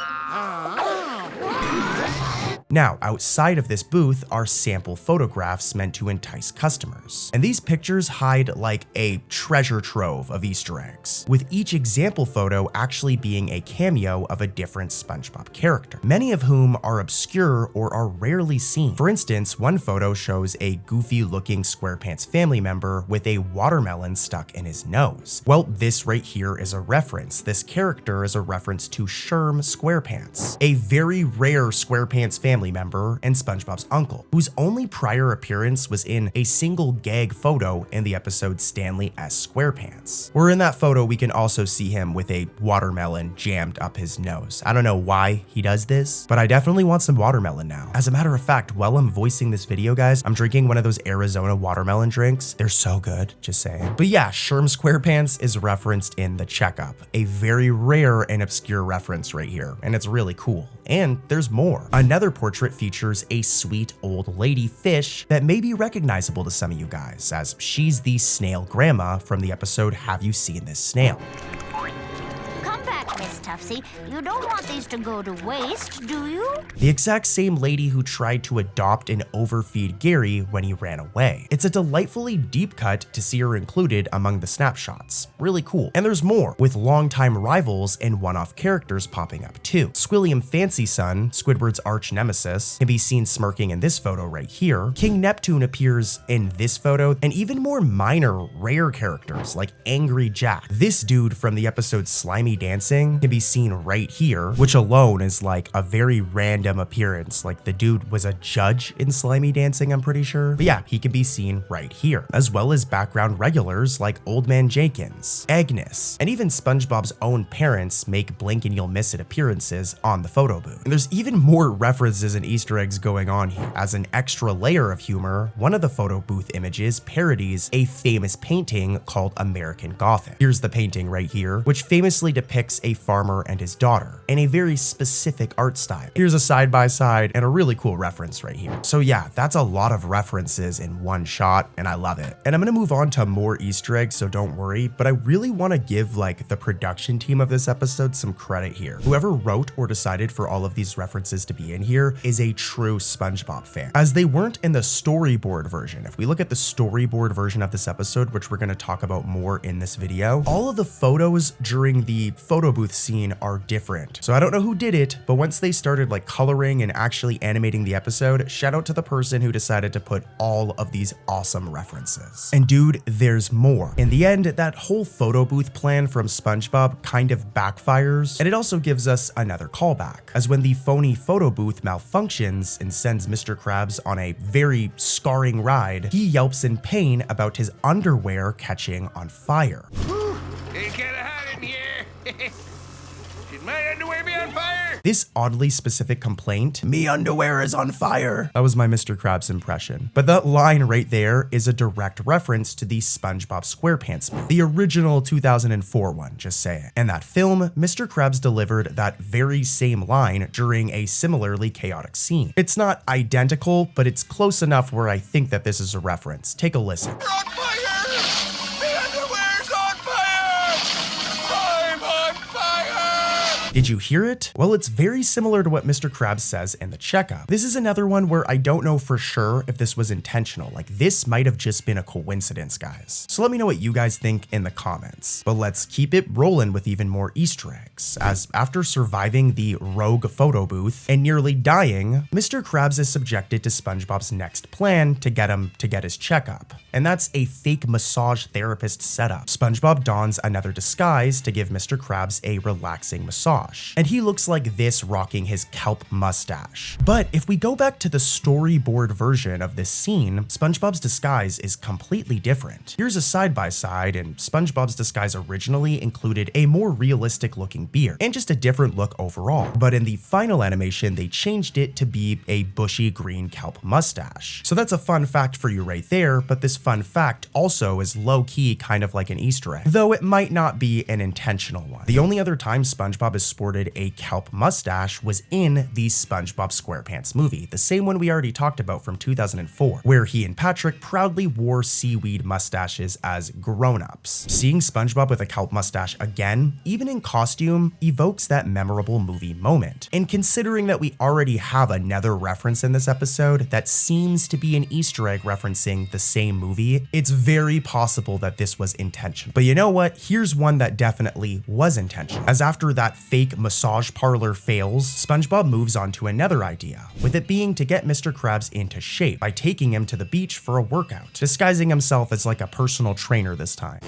Now, outside of this booth are sample photographs meant to entice customers. And these pictures hide like a treasure trove of Easter eggs, with each example photo actually being a cameo of a different SpongeBob character, many of whom are obscure or are rarely seen. For instance, one photo shows a goofy-looking SquarePants family member with a watermelon stuck in his nose. Well, this right here is a reference. This character is a reference to Sherm SquarePants, a very rare SquarePants family member and SpongeBob's uncle, whose only prior appearance was in a single gag photo in the episode Stanley S. SquarePants. Where in that photo we can also see him with a watermelon jammed up his nose. I don't know why he does this, but I definitely want some watermelon now. As a matter of fact, while I'm voicing this video, guys, I'm drinking one of those Arizona watermelon drinks. They're so good, just saying. But yeah, Sherm SquarePants is referenced in the checkup, a very rare and obscure reference right here, and it's really cool. And there's more. Another portrait features a sweet old lady fish that may be recognizable to some of you guys, as she's the snail grandma from the episode Have You Seen This Snail? Come back, Miss Tufsy. You don't want these to go to waste, do you? The exact same lady who tried to adopt and overfeed Gary when he ran away. It's a delightfully deep cut to see her included among the snapshots. Really cool. And there's more, with longtime rivals and one-off characters popping up too. Squilliam Fancy Son, Squidward's arch nemesis, can be seen smirking in this photo right here. King Neptune appears in this photo, and even more minor, rare characters like Angry Jack. This dude from the episode Slimy Dancing can be seen right here, which alone is like a very random appearance. Like the dude was a judge in Slimy Dancing, I'm pretty sure. But yeah, he can be seen right here, as well as background regulars like Old Man Jenkins, Agnes, and even SpongeBob's own parents make blink and you'll miss it appearances on the photo booth. And there's even more references and Easter eggs going on here. As an extra layer of humor, one of the photo booth images parodies a famous painting called American Gothic. Here's the painting right here, which famously depicts a farmer and his daughter in a very specific art style. Here's a side-by-side and a really cool reference right here. So yeah, that's a lot of references in one shot, and I love it. And I'm gonna move on to more Easter eggs, so don't worry, but I really want to give like the production team of this episode some credit here. Whoever wrote or decided for all of these references to be in here is a true SpongeBob fan, as they weren't in the storyboard version. If we look at the storyboard version of this episode, which we're going to talk about more in this video, all of the photos during the photo booth scene are different. So I don't know who did it, but once they started like coloring and actually animating the episode, shout out to the person who decided to put all of these awesome references. And dude, there's more. In the end, that whole photo booth plan from SpongeBob kind of backfires, and it also gives us another callback, as when the phony photo booth malfunctions and sends Mr. Krabs on a very scarring ride, he yelps in pain about his underwear catching on fire. It's kinda hot in here. Should my underwear be on fire? This oddly specific complaint, "Me underwear is on fire," that was my Mr. Krabs impression. But that line right there is a direct reference to the SpongeBob SquarePants movie, the original 2004 one, just saying. In that film, Mr. Krabs delivered that very same line during a similarly chaotic scene. It's not identical, but it's close enough where I think that this is a reference. Take a listen. We're on fire! The underwear's on fire! I'm on fire! Did you hear it? Well, it's very similar to what Mr. Krabs says in the Checkup. This is another one where I don't know for sure if this was intentional. Like, this might have just been a coincidence, guys. So let me know what you guys think in the comments. But let's keep it rolling with even more Easter eggs, as after surviving the rogue photo booth and nearly dying, Mr. Krabs is subjected to SpongeBob's next plan to get him to get his checkup. And that's a fake massage therapist setup. SpongeBob dons another disguise to give Mr. Krabs a relaxing massage, and he looks like this rocking his kelp mustache. But if we go back to the storyboard version of this scene, SpongeBob's disguise is completely different. Here's a side-by-side, and SpongeBob's disguise originally included a more realistic looking beard and just a different look overall. But in the final animation, they changed it to be a bushy green kelp mustache. So that's a fun fact for you right there, but this fun fact also is low-key kind of like an Easter egg, though it might not be an intentional one. The only other time SpongeBob has sported a kelp mustache was in the SpongeBob SquarePants movie, the same one we already talked about from 2004, where he and Patrick proudly wore seaweed mustaches as grown-ups. Seeing SpongeBob with a kelp mustache again, even in costume, evokes that memorable movie moment. And considering that we already have another reference in this episode that seems to be an Easter egg referencing the same movie, it's very possible that this was intentional. But you know what? Here's one that definitely was intentional, as after that fake massage parlor fails, SpongeBob moves on to another idea, with it being to get Mr. Krabs into shape by taking him to the beach for a workout, disguising himself as like a personal trainer this time.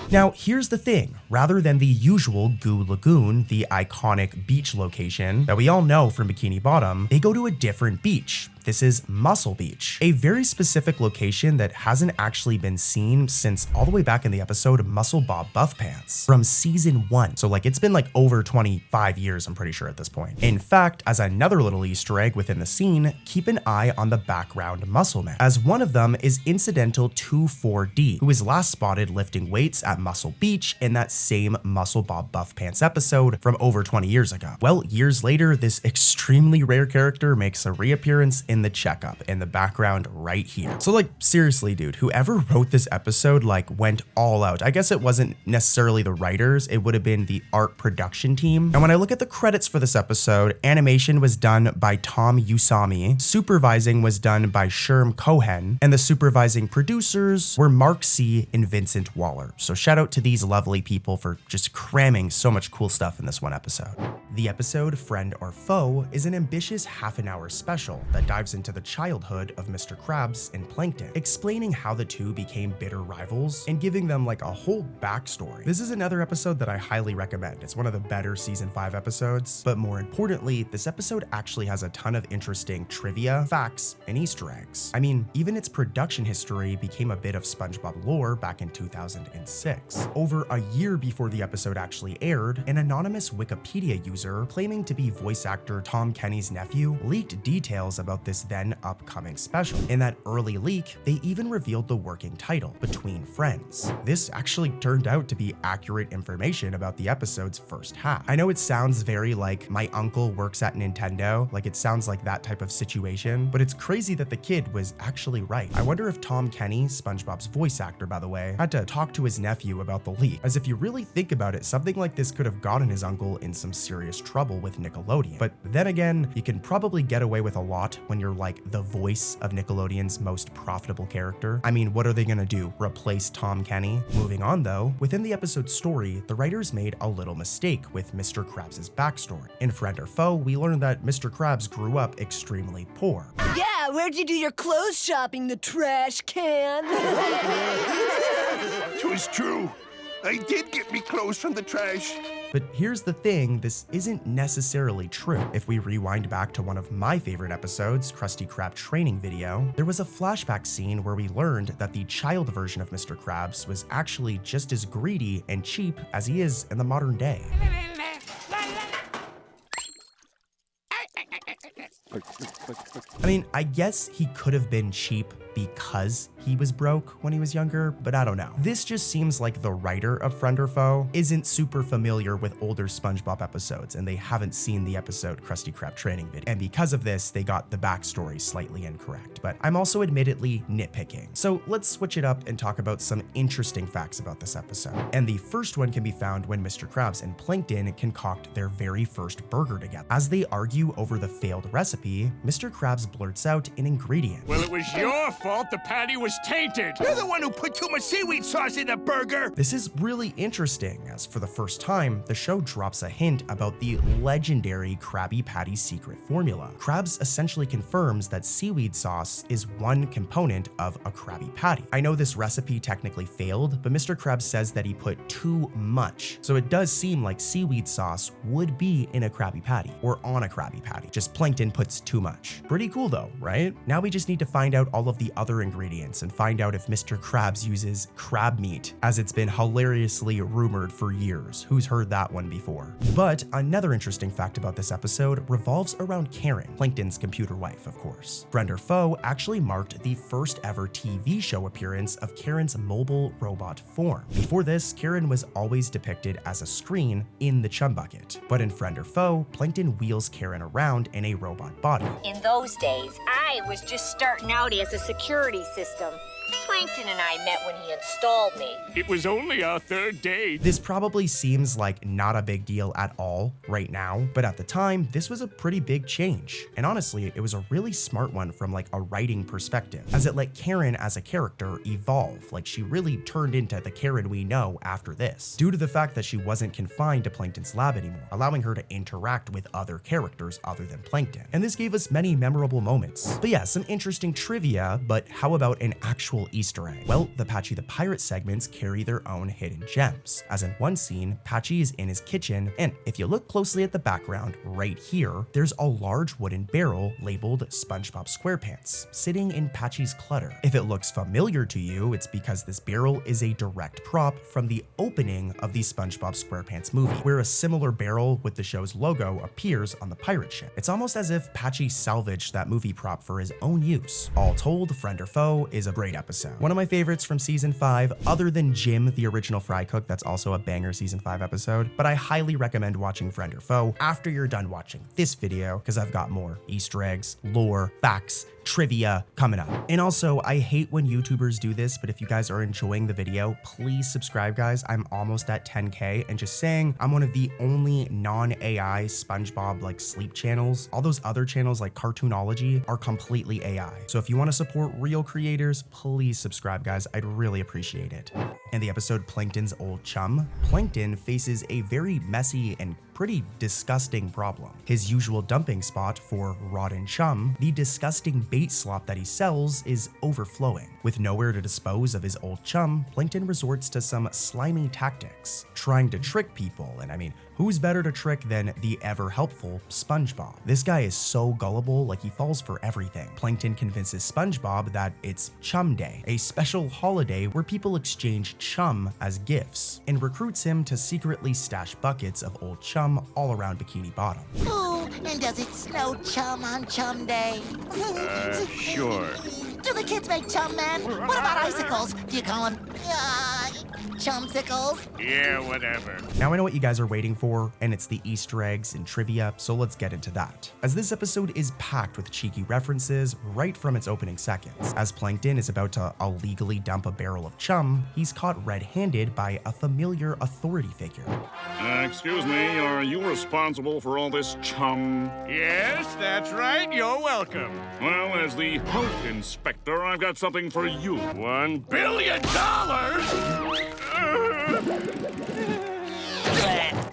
Now, here's the thing. Rather than the usual Goo Lagoon, the iconic beach location that we all know from Bikini Bottom, they go to a different beach, This is Muscle Beach, a very specific location that hasn't actually been seen since all the way back in the episode Muscle Bob Buff Pants from season 1. So like it's been like over 25 years, I'm pretty sure at this point. In fact, as another little Easter egg within the scene, keep an eye on the background muscle men, as one of them is incidental to 4D, who is last spotted lifting weights at Muscle Beach in that same Muscle Bob Buff Pants episode from over 20 years ago. Well, years later, this extremely rare character makes a reappearance in the Checkup in the background right here. So like seriously, dude, whoever wrote this episode like went all out. I guess it wasn't necessarily the writers, it would have been the art production team. And when I look at the credits for this episode, animation was done by Tom Usami, supervising was done by Sherm Cohen, and the supervising producers were Mark C. and Vincent Waller. So shout out to these lovely people for just cramming so much cool stuff in this one episode. The episode Friend or Foe is an ambitious half-an-hour special that dives into the childhood of Mr. Krabs and Plankton, explaining how the two became bitter rivals and giving them like a whole backstory. This is another episode that I highly recommend. It's one of the better season 5 episodes, but more importantly, this episode actually has a ton of interesting trivia, facts, and Easter eggs. I mean, even its production history became a bit of SpongeBob lore back in 2006. Over a year before the episode actually aired, an anonymous Wikipedia user claiming to be voice actor Tom Kenny's nephew leaked details about this then upcoming special. In that early leak, they even revealed the working title, Between Friends. This actually turned out to be accurate information about the episode's first half. I know it sounds very like my uncle works at Nintendo, like it sounds like that type of situation, but it's crazy that the kid was actually right. I wonder if Tom Kenny, SpongeBob's voice actor by the way, had to talk to his nephew about the leak, as if you really think about it, something like this could have gotten his uncle in some serious trouble with Nickelodeon. But then again, you can probably get away with a lot when you're like the voice of Nickelodeon's most profitable character. I mean, what are they gonna do? Replace Tom Kenny? Moving on though, within the episode's story, the writers made a little mistake with Mr. Krabs' backstory. In Friend or Foe, we learned that Mr. Krabs grew up extremely poor. Yeah, where'd you do your clothes shopping, the trash can? 'Twas true. I did get me clothes from the trash. But here's the thing, this isn't necessarily true. If we rewind back to one of my favorite episodes, Krusty Krab training video, there was a flashback scene where we learned that the child version of Mr. Krabs was actually just as greedy and cheap as he is in the modern day. I mean, I guess he could have been cheap because he was broke when he was younger, but I don't know. This just seems like the writer of Friend or Foe isn't super familiar with older SpongeBob episodes and they haven't seen the episode Krusty Krab training video. And because of this, they got the backstory slightly incorrect, but I'm also admittedly nitpicking. So let's switch it up and talk about some interesting facts about this episode. And the first one can be found when Mr. Krabs and Plankton concoct their very first burger together. As they argue over the failed recipe, Mr. Krabs blurts out an ingredient. Well, it was your fault the patty was tainted. You're the one who put too much seaweed sauce in the burger. This is really interesting, as for the first time, the show drops a hint about the legendary Krabby Patty secret formula. Krabs essentially confirms that seaweed sauce is one component of a Krabby Patty. I know this recipe technically failed, but Mr. Krabs says that he put too much. So it does seem like seaweed sauce would be in a Krabby Patty, or on a Krabby Patty. Just Plankton puts too much. Pretty cool though, right? Now we just need to find out all of the other ingredients and find out if Mr. Krabs uses crab meat, as it's been hilariously rumored for years. Who's heard that one before? But another interesting fact about this episode revolves around Karen, Plankton's computer wife, of course. Friend or Foe actually marked the first ever TV show appearance of Karen's mobile robot form. Before this, Karen was always depicted as a screen in the Chum bucket. But in Friend or Foe, Plankton wheels Karen around in a robot body. In those days, I was just starting out as a security system. Plankton and I met when he installed me. It was only our third day. This probably seems like not a big deal at all right now, but at the time, this was a pretty big change. And honestly, it was a really smart one from like a writing perspective, as it let Karen as a character evolve. Like she really turned into the Karen we know after this, due to the fact that she wasn't confined to Plankton's lab anymore, allowing her to interact with other characters other than Plankton. And this gave us many memorable moments. But yeah, some interesting trivia, but how about an actual actual Easter egg? Well, the Patchy the Pirate segments carry their own hidden gems. As in one scene, Patchy is in his kitchen, and if you look closely at the background right here, there's a large wooden barrel labeled SpongeBob SquarePants sitting in Patchy's clutter. If it looks familiar to you, it's because this barrel is a direct prop from the opening of the SpongeBob SquarePants movie, where a similar barrel with the show's logo appears on the pirate ship. It's almost as if Patchy salvaged that movie prop for his own use. All told, Friend or Foe is a great episode. One of my favorites from season 5, other than Jim, the original fry cook, that's also a banger season 5 episode, but I highly recommend watching Friend or Foe after you're done watching this video, because I've got more Easter eggs, lore, facts, trivia coming up. And also, I hate when YouTubers do this, but if you guys are enjoying the video, please subscribe, guys. I'm almost at 10K, and just saying, I'm one of the only non-AI SpongeBob like sleep channels. All those other channels like Cartoonology are completely AI. So if you want to support real creators, please subscribe, guys. I'd really appreciate it. In the episode Plankton's Old Chum, Plankton faces a very messy and pretty disgusting problem. His usual dumping spot for rotten chum, the disgusting bait slop that he sells, is overflowing. With nowhere to dispose of his old chum, Plankton resorts to some slimy tactics, trying to trick people, and I mean, who's better to trick than the ever-helpful SpongeBob? This guy is so gullible, like he falls for everything. Plankton convinces SpongeBob that it's Chum Day, a special holiday where people exchange chum as gifts, and recruits him to secretly stash buckets of old chum all around Bikini Bottom. Ooh, and does it snow chum on Chum Day? Sure. Do the kids make chum, man? What about icicles? Do you call them chumsicles? Yeah, whatever. Now I know what you guys are waiting for, and it's the Easter eggs and trivia, so let's get into that. As this episode is packed with cheeky references right from its opening seconds. As Plankton is about to illegally dump a barrel of chum, he's caught red-handed by a familiar authority figure. Excuse me, are you responsible for all this chum? Yes, that's right. You're welcome. Well, as the health inspector, I've got something for you. $1 billion?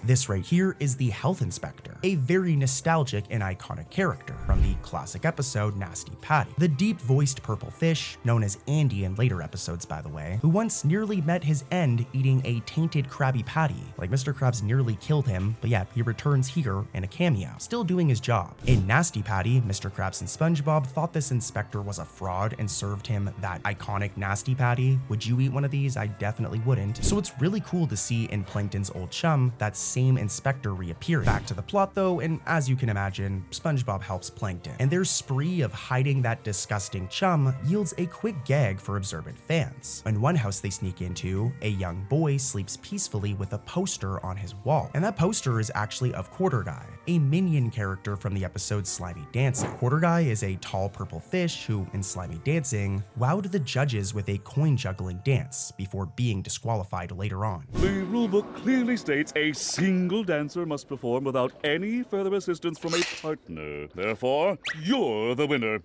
This right here is the health inspector, a very nostalgic and iconic character from the classic episode Nasty Patty. The deep-voiced purple fish, known as Andy in later episodes by the way, who once nearly met his end eating a tainted Krabby Patty. Like Mr. Krabs nearly killed him, but yeah, he returns here in a cameo, still doing his job. In Nasty Patty, Mr. Krabs and SpongeBob thought this inspector was a fraud and served him that iconic Nasty Patty. Would you eat one of these? I definitely wouldn't. So it's really cool to see in Plankton's Old Chum that same inspector reappearing. Back to the plot though, and as you can imagine, SpongeBob helps Plankton, and their spree of hiding that disgusting chum yields a quick gag for observant fans. In one house they sneak into, a young boy sleeps peacefully with a poster on his wall, and that poster is actually of Quarter Guy, a minion character from the episode Slimy Dancing. Quarter Guy is a tall purple fish who, in Slimy Dancing, wowed the judges with a coin juggling dance before being disqualified later on. The rulebook clearly states a single dancer must perform without any further assistance from a partner. Therefore, you're the winner.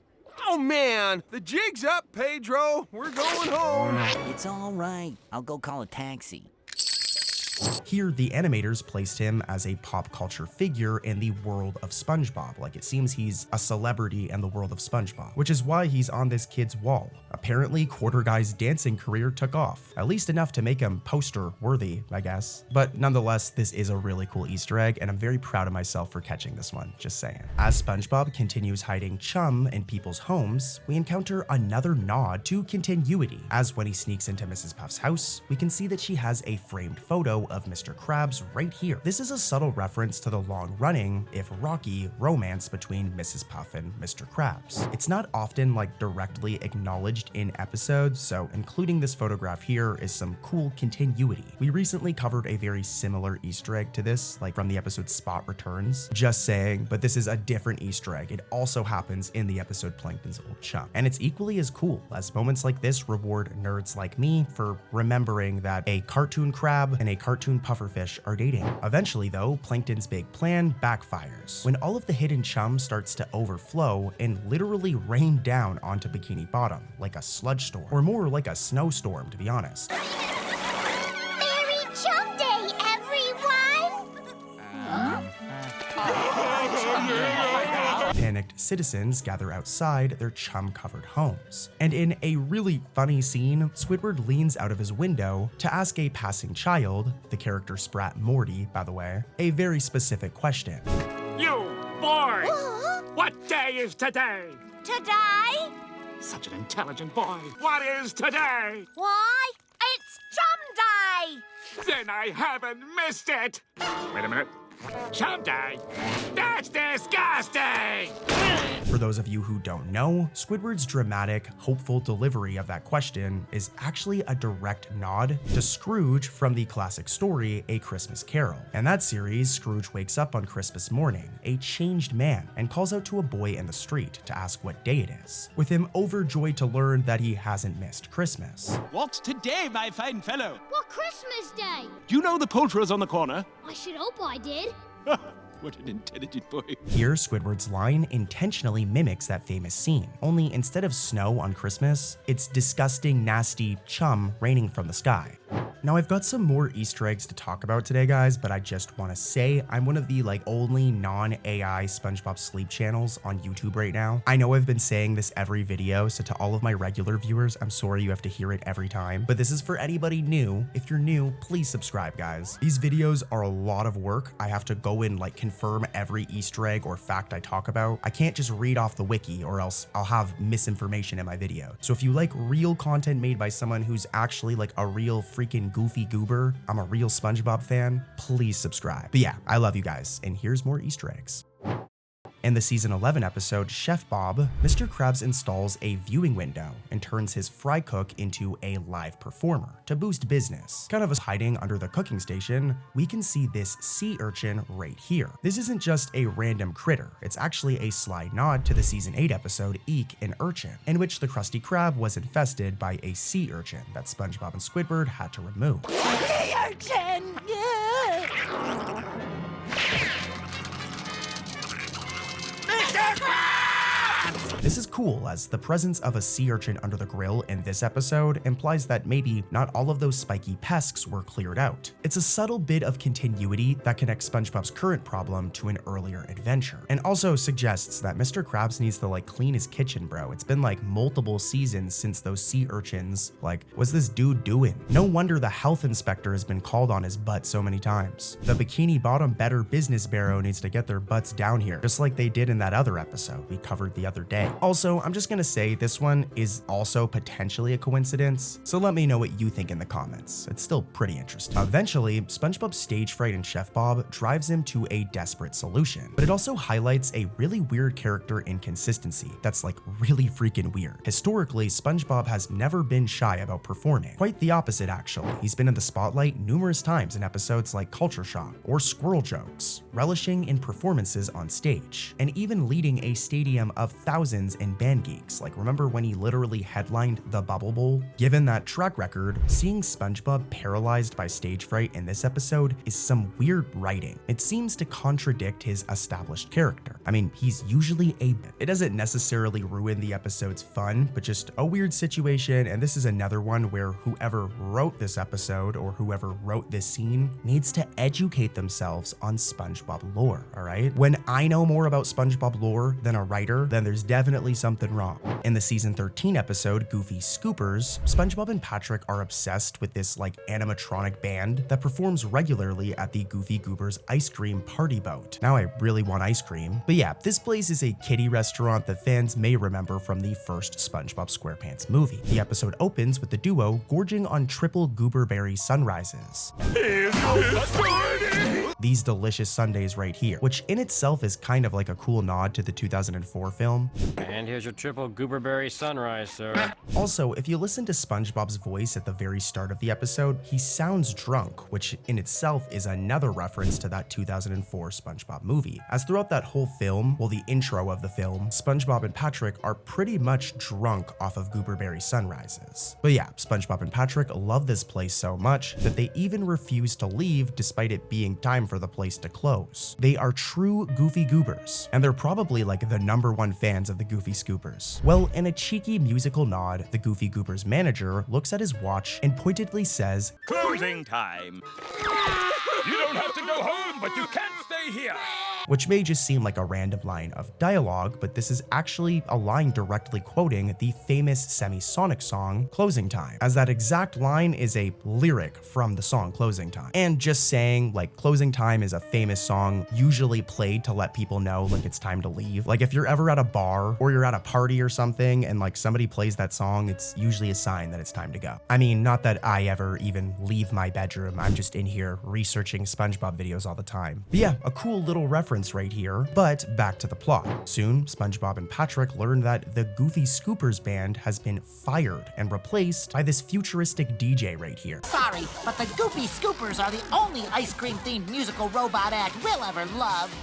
Oh, man. The jig's up, Pedro. We're going home. It's all right. I'll go call a taxi. Here, the animators placed him as a pop culture figure in the world of SpongeBob. Like, it seems he's a celebrity in the world of SpongeBob, which is why he's on this kid's wall. Apparently, Quarter Guy's dancing career took off, at least enough to make him poster worthy, I guess. But nonetheless, this is a really cool Easter egg, and I'm very proud of myself for catching this one, just saying. As SpongeBob continues hiding chum in people's homes, we encounter another nod to continuity, as when he sneaks into Mrs. Puff's house, we can see that she has a framed photo of Mr. Krabs right here. This is a subtle reference to the long-running, if rocky, romance between Mrs. Puff and Mr. Krabs. It's not often like directly acknowledged in episodes, so including this photograph here is some cool continuity. We recently covered a very similar Easter egg to this, like from the episode Spot Returns. Just saying, but this is a different Easter egg. It also happens in the episode Plankton's Old Chum, and it's equally as cool, as moments like this reward nerds like me for remembering that a cartoon crab and a cartoon pufferfish are dating. Eventually though, Plankton's big plan backfires when all of the hidden chum starts to overflow and literally rain down onto Bikini Bottom like a sludge storm, or more like a snowstorm to be honest. Merry Chum Day, everyone! Panicked citizens gather outside their chum-covered homes. And in a really funny scene, Squidward leans out of his window to ask a passing child, the character Sprat Morty, by the way, a very specific question. You boy! What day is today? Today? Such an intelligent boy. What is today? Why, it's Chum Day! Then I haven't missed it. Wait a minute. Chum Day? That's disgusting! For those of you who don't know, Squidward's dramatic, hopeful delivery of that question is actually a direct nod to Scrooge from the classic story A Christmas Carol. In that series, Scrooge wakes up on Christmas morning, a changed man, and calls out to a boy in the street to ask what day it is, with him overjoyed to learn that he hasn't missed Christmas. What's today, my fine fellow? What Christmas Day? Do you know the poulterers on the corner? I should hope I did. What an intelligent boy. Here, Squidward's line intentionally mimics that famous scene, only instead of snow on Christmas, it's disgusting, nasty chum raining from the sky. Now, I've got some more Easter eggs to talk about today, guys, but I just want to say I'm one of the only non-AI SpongeBob sleep channels on YouTube right now. I know I've been saying this every video, so to all of my regular viewers, I'm sorry you have to hear it every time, but this is for anybody new. If you're new, please subscribe, guys. These videos are a lot of work. I have to go in, confirm every Easter egg or fact I talk about. I can't just read off the wiki or else I'll have misinformation in my video. So if you like real content made by someone who's actually a real freaking goofy goober, I'm a real SpongeBob fan, please subscribe. But yeah, I love you guys, and here's more Easter eggs. In the season 11 episode, Chef Bob, Mr. Krabs installs a viewing window and turns his fry cook into a live performer to boost business. Kind of as hiding under the cooking station, we can see this sea urchin right here. This isn't just a random critter, it's actually a sly nod to the season 8 episode Eek an Urchin, in which the Krusty Krab was infested by a sea urchin that SpongeBob and Squidward had to remove. Sea urchin! This is cool, as the presence of a sea urchin under the grill in this episode implies that maybe not all of those spiky pests were cleared out. It's a subtle bit of continuity that connects SpongeBob's current problem to an earlier adventure, and also suggests that Mr. Krabs needs to clean his kitchen, bro. It's been multiple seasons since those sea urchins. What's this dude doing? No wonder the health inspector has been called on his butt so many times. The Bikini Bottom Better Business Bureau needs to get their butts down here, just like they did in that other episode we covered the other day. Also, I'm just gonna say this one is also potentially a coincidence, so let me know what you think in the comments. It's still pretty interesting. Eventually, SpongeBob's stage fright in Chef Bob drives him to a desperate solution, but it also highlights a really weird character inconsistency that's really freaking weird. Historically, SpongeBob has never been shy about performing. Quite the opposite, actually. He's been in the spotlight numerous times in episodes like Culture Shock or Squirrel Jokes, relishing in performances on stage, and even leading a stadium of thousands in band geeks. Remember when he literally headlined the Bubble Bowl? Given that track record, seeing SpongeBob paralyzed by stage fright in this episode is some weird writing. It seems to contradict his established character. I mean, he's usually it doesn't necessarily ruin the episode's fun, but just a weird situation, and this is another one where whoever wrote this episode or whoever wrote this scene needs to educate themselves on SpongeBob lore, alright? When I know more about SpongeBob lore than a writer, then there's definitely something wrong. In the season 13 episode Goofy Scoopers, SpongeBob and Patrick are obsessed with this animatronic band that performs regularly at the Goofy Goobers ice cream party boat. Now I really want ice cream. But yeah, this place is a kiddie restaurant that fans may remember from the first SpongeBob SquarePants movie. The episode opens with the duo gorging on triple gooberberry sunrises. These delicious sundaes right here, which in itself is kind of a cool nod to the 2004 film. And here's your triple gooberberry sunrise, sir. Also, if you listen to SpongeBob's voice at the very start of the episode, he sounds drunk, which in itself is another reference to that 2004 SpongeBob movie. As throughout that whole film, the intro of the film, SpongeBob and Patrick are pretty much drunk off of gooberberry sunrises. But yeah, SpongeBob and Patrick love this place so much that they even refuse to leave despite it being time for the place to close. They are true Goofy Goobers, and they're probably the #1 fans of the Goofy Scoopers. Well, in a cheeky musical nod, the Goofy Goobers manager looks at his watch and pointedly says, "Closing time. You don't have to go home, but you can't stay here." which may just seem like a random line of dialogue, but this is actually a line directly quoting the famous Semisonic song Closing Time, as that exact line is a lyric from the song Closing Time. And just saying, like, Closing Time is a famous song usually played to let people know like it's time to leave. Like if you're ever at a bar or you're at a party or something and like somebody plays that song, it's usually a sign that it's time to go. I mean, not that I ever even leave my bedroom. I'm just in here researching SpongeBob videos all the time. But yeah, a cool little reference right here. But back to the plot. Soon, SpongeBob and Patrick learn that the Goofy Scoopers band has been fired and replaced by this futuristic DJ right here. Sorry, but the Goofy Scoopers are the only ice cream-themed musical robot act we'll ever love.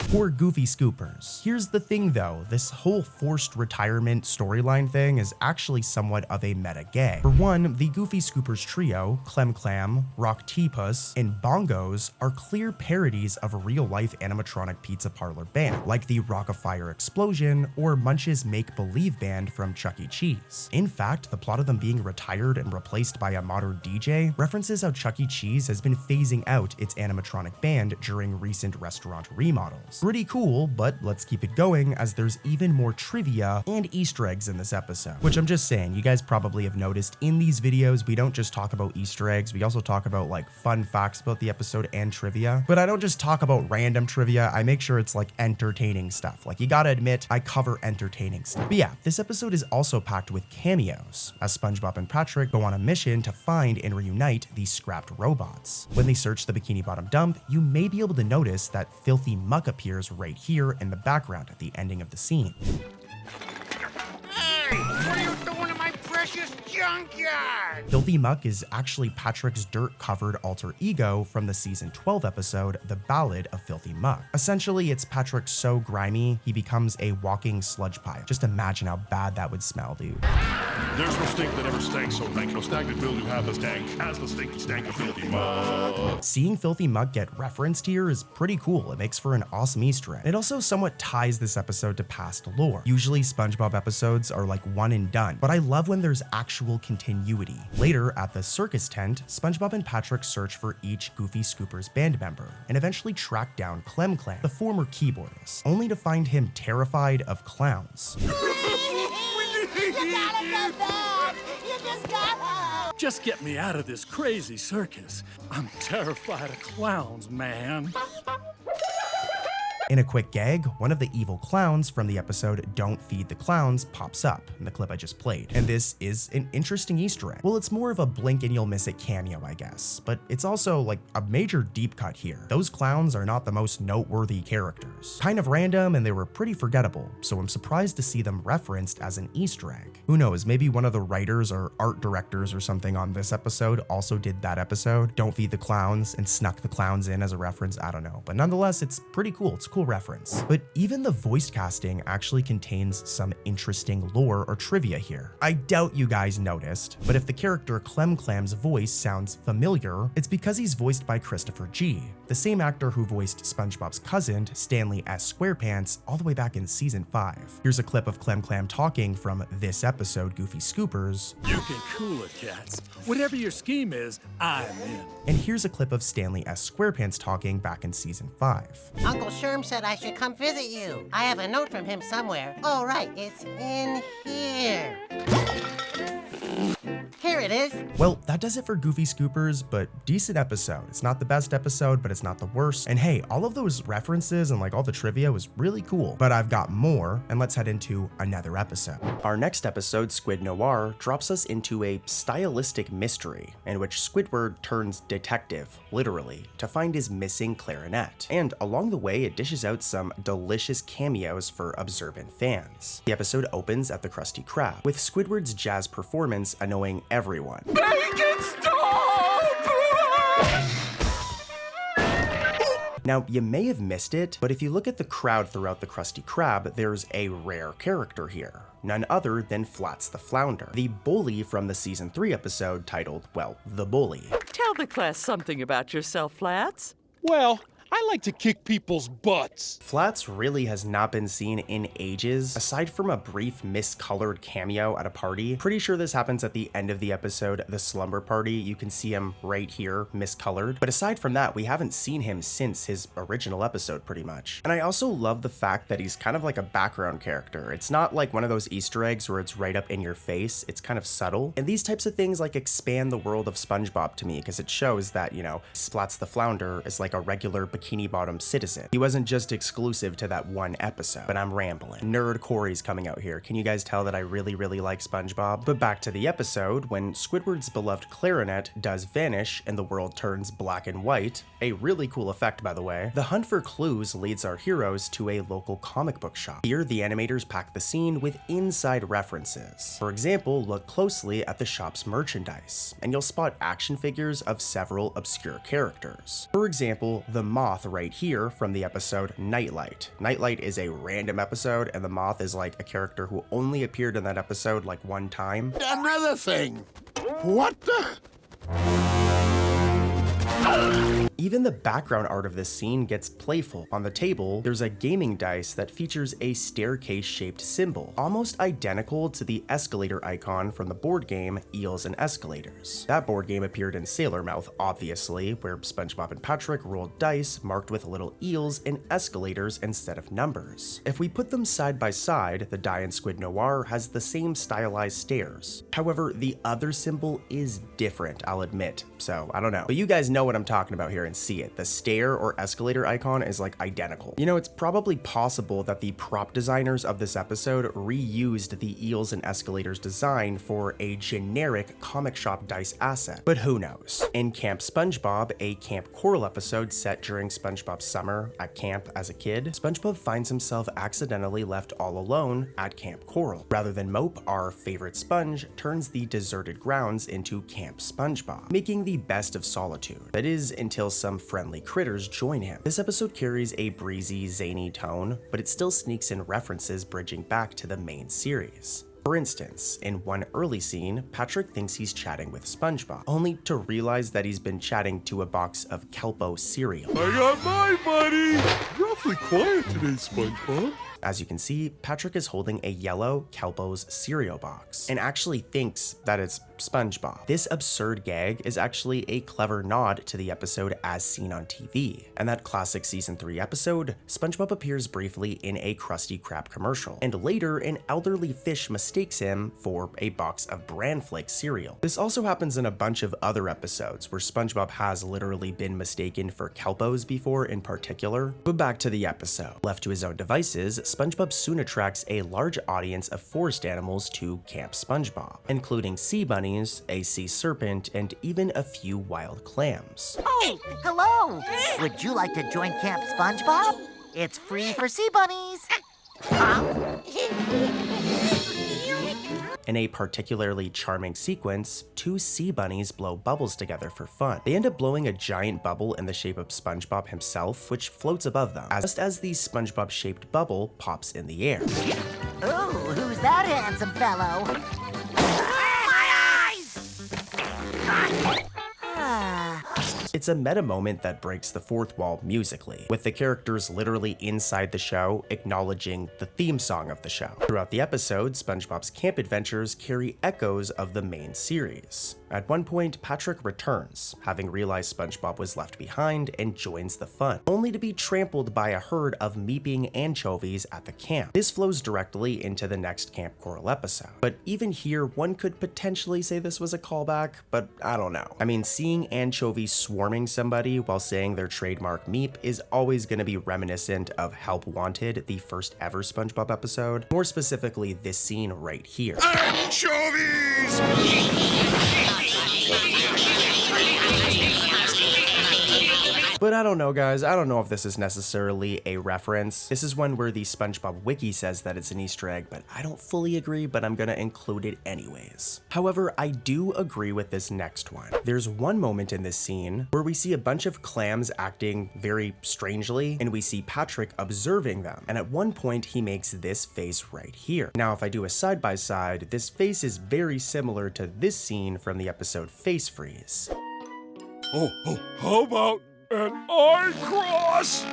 Poor Goofy Scoopers. Here's the thing though, this whole forced retirement storyline thing is actually somewhat of a meta gag. For one, the Goofy Scoopers trio, Clem Clam, Rock T-Puss, and Bongos are clear parodies of a real-life animatronic pizza parlor band, like the Rock-a-Fire Explosion or Munch's Make-Believe band from Chuck E. Cheese. In fact, the plot of them being retired and replaced by a modern DJ references how Chuck E. Cheese has been phasing out its animatronic band during recent restaurant remodels. Pretty cool, but let's keep it going as there's even more trivia and Easter eggs in this episode. Which I'm just saying, you guys probably have noticed in these videos, we don't just talk about Easter eggs, we also talk about like fun facts about the episode and trivia. But I don't just talk about random trivia, I make sure it's like entertaining stuff. Like you gotta admit, I cover entertaining stuff. But yeah, this episode is also packed with cameos, as SpongeBob and Patrick go on a mission to find and reunite these scrapped robots. When they search the Bikini Bottom dump, you may be able to notice that Filthy Muck appears right here in the background at the ending of the scene. Hey, what are you doing in my precious junkyard? Filthy Muck is actually Patrick's dirt-covered alter ego from the season 12 episode, The Ballad of Filthy Muck. Essentially, it's Patrick so grimy, he becomes a walking sludge pile. Just imagine how bad that would smell, dude. There's no stink that ever stank so rank, no stagnant mildew have the stank as the stinky stank of Filthy Muck. Seeing Filthy Muck get referenced here is pretty cool. It makes for an awesome Easter egg. It also somewhat ties this episode to past lore. Usually SpongeBob episodes are like one and done, but I love when there's actual continuity. Later, at the circus tent, SpongeBob and Patrick search for each Goofy Scoopers band member and eventually track down Clem Clam, the former keyboardist, only to find him terrified of clowns. Just get me out of this crazy circus. I'm terrified of clowns, man. In a quick gag, one of the evil clowns from the episode Don't Feed the Clowns pops up in the clip I just played. And this is an interesting Easter egg. Well, it's more of a blink and you'll miss it cameo, I guess, but it's also like a major deep cut here. Those clowns are not the most noteworthy characters. Kind of random and they were pretty forgettable, so I'm surprised to see them referenced as an Easter egg. Who knows, maybe one of the writers or art directors or something on this episode also did that episode, Don't Feed the Clowns, and snuck the clowns in as a reference, I don't know. But nonetheless, it's pretty cool, it's a cool reference. But even the voice casting actually contains some interesting lore or trivia here. I doubt you guys noticed, but if the character Clem Clam's voice sounds familiar, it's because he's voiced by Christopher G., the same actor who voiced SpongeBob's cousin, Stanley S. Squarepants, all the way back in season 5. Here's a clip of Clem Clam talking from this episode, Goofy Scoopers. You can cool it, cats. Whatever your scheme is, I'm in. And here's a clip of Stanley S. Squarepants talking back in season 5. Uncle Sherm said I should come visit you. I have a note from him somewhere. Oh, right, it's in here. Here it is. Well, that does it for Goofy Scoopers, but decent episode. It's not the best episode, but it's not the worst. And hey, all of those references and like all the trivia was really cool, but I've got more, and let's head into another episode. Our next episode, Squid Noir, drops us into a stylistic mystery in which Squidward turns detective, literally, to find his missing clarinet. And along the way, it dishes out some delicious cameos for observant fans. The episode opens at the Krusty Krab, with Squidward's jazz performance annoying everyone. Make it stop! Now, you may have missed it, but if you look at the crowd throughout the Krusty Krab, there's a rare character here. None other than Flats the Flounder, the bully from the season 3 episode titled, well, The Bully. Tell the class something about yourself, Flats. Well, I like to kick people's butts. Flats really has not been seen in ages, aside from a brief miscolored cameo at a party. Pretty sure this happens at the end of the episode, The Slumber Party. You can see him right here, miscolored. But aside from that, we haven't seen him since his original episode, pretty much. And I also love the fact that he's kind of like a background character. It's not like one of those Easter eggs where it's right up in your face. It's kind of subtle. And these types of things like expand the world of SpongeBob to me, because it shows that, you know, Splats the Flounder is like a regular Bikini Bottom citizen. He wasn't just exclusive to that one episode. But I'm rambling. Nerd Corey's coming out here. Can you guys tell that I really like SpongeBob? But back to the episode, when Squidward's beloved clarinet does vanish and the world turns black and white, a really cool effect by the way, the hunt for clues leads our heroes to a local comic book shop. Here, the animators pack the scene with inside references. For example, look closely at the shop's merchandise, and you'll spot action figures of several obscure characters. For example, the Moth right here from the episode Nightlight. Nightlight is a random episode, and the Moth is like a character who only appeared in that episode like one time. Another thing. What the? Even the background art of this scene gets playful. On the table, there's a gaming dice that features a staircase-shaped symbol, almost identical to the escalator icon from the board game Eels and Escalators. That board game appeared in Sailor Mouth, obviously, where SpongeBob and Patrick rolled dice marked with little eels and escalators instead of numbers. If we put them side by side, the die in Squid Noir has the same stylized stairs. However, the other symbol is different, I'll admit, so I don't know. But you guys know what I'm talking about here and see it. The stair or escalator icon is like identical. You know, it's probably possible that the prop designers of this episode reused the Eels and Escalators design for a generic comic shop dice asset, but who knows? In Camp SpongeBob, a Camp Coral episode set during SpongeBob's summer at camp as a kid, SpongeBob finds himself accidentally left all alone at Camp Coral. Rather than mope, our favorite sponge turns the deserted grounds into Camp SpongeBob, making the best of solitude. That is, until some friendly critters join him. This episode carries a breezy, zany tone, but it still sneaks in references bridging back to the main series. For instance, in one early scene, Patrick thinks he's chatting with SpongeBob, only to realize that he's been chatting to a box of Kelpo cereal. I got mine, buddy! You're awfully quiet today, SpongeBob. As you can see, Patrick is holding a yellow Kelpo's cereal box and actually thinks that it's SpongeBob. This absurd gag is actually a clever nod to the episode as seen on TV. And that classic season 3 episode, SpongeBob appears briefly in a Krusty Krab commercial, and later an elderly fish mistakes him for a box of Bran Flake cereal. This also happens in a bunch of other episodes where SpongeBob has literally been mistaken for Kelpos before in particular. But back to the episode. Left to his own devices, SpongeBob soon attracts a large audience of forest animals to Camp SpongeBob, including sea bunnies, a sea serpent, and even a few wild clams. Oh, hello! Would you like to join Camp SpongeBob? It's free for sea bunnies. In a particularly charming sequence, two sea bunnies blow bubbles together for fun. They end up blowing a giant bubble in the shape of SpongeBob himself, which floats above them, just as the SpongeBob-shaped bubble pops in the air. Ooh, who's that handsome fellow? My eyes! It's a meta moment that breaks the fourth wall musically, with the characters literally inside the show acknowledging the theme song of the show. Throughout the episode, SpongeBob's camp adventures carry echoes of the main series. At one point, Patrick returns, having realized SpongeBob was left behind, and joins the fun, only to be trampled by a herd of meeping anchovies at the camp. This flows directly into the next Camp Coral episode. But even here, one could potentially say this was a callback, but I don't know. I mean, seeing anchovies swarming somebody while saying their trademark meep is always going to be reminiscent of Help Wanted, the first ever SpongeBob episode. More specifically, this scene right here. Anchovies! But I don't know, guys. I don't know if this is necessarily a reference. This is one where the SpongeBob wiki says that it's an Easter egg, but I don't fully agree, but I'm gonna include it anyways. However, I do agree with this next one. There's one moment in this scene where we see a bunch of clams acting very strangely, and we see Patrick observing them. And at one point, he makes this face right here. Now, if I do a side-by-side, this face is very similar to this scene from the episode Face Freeze. Oh, how about and I cross,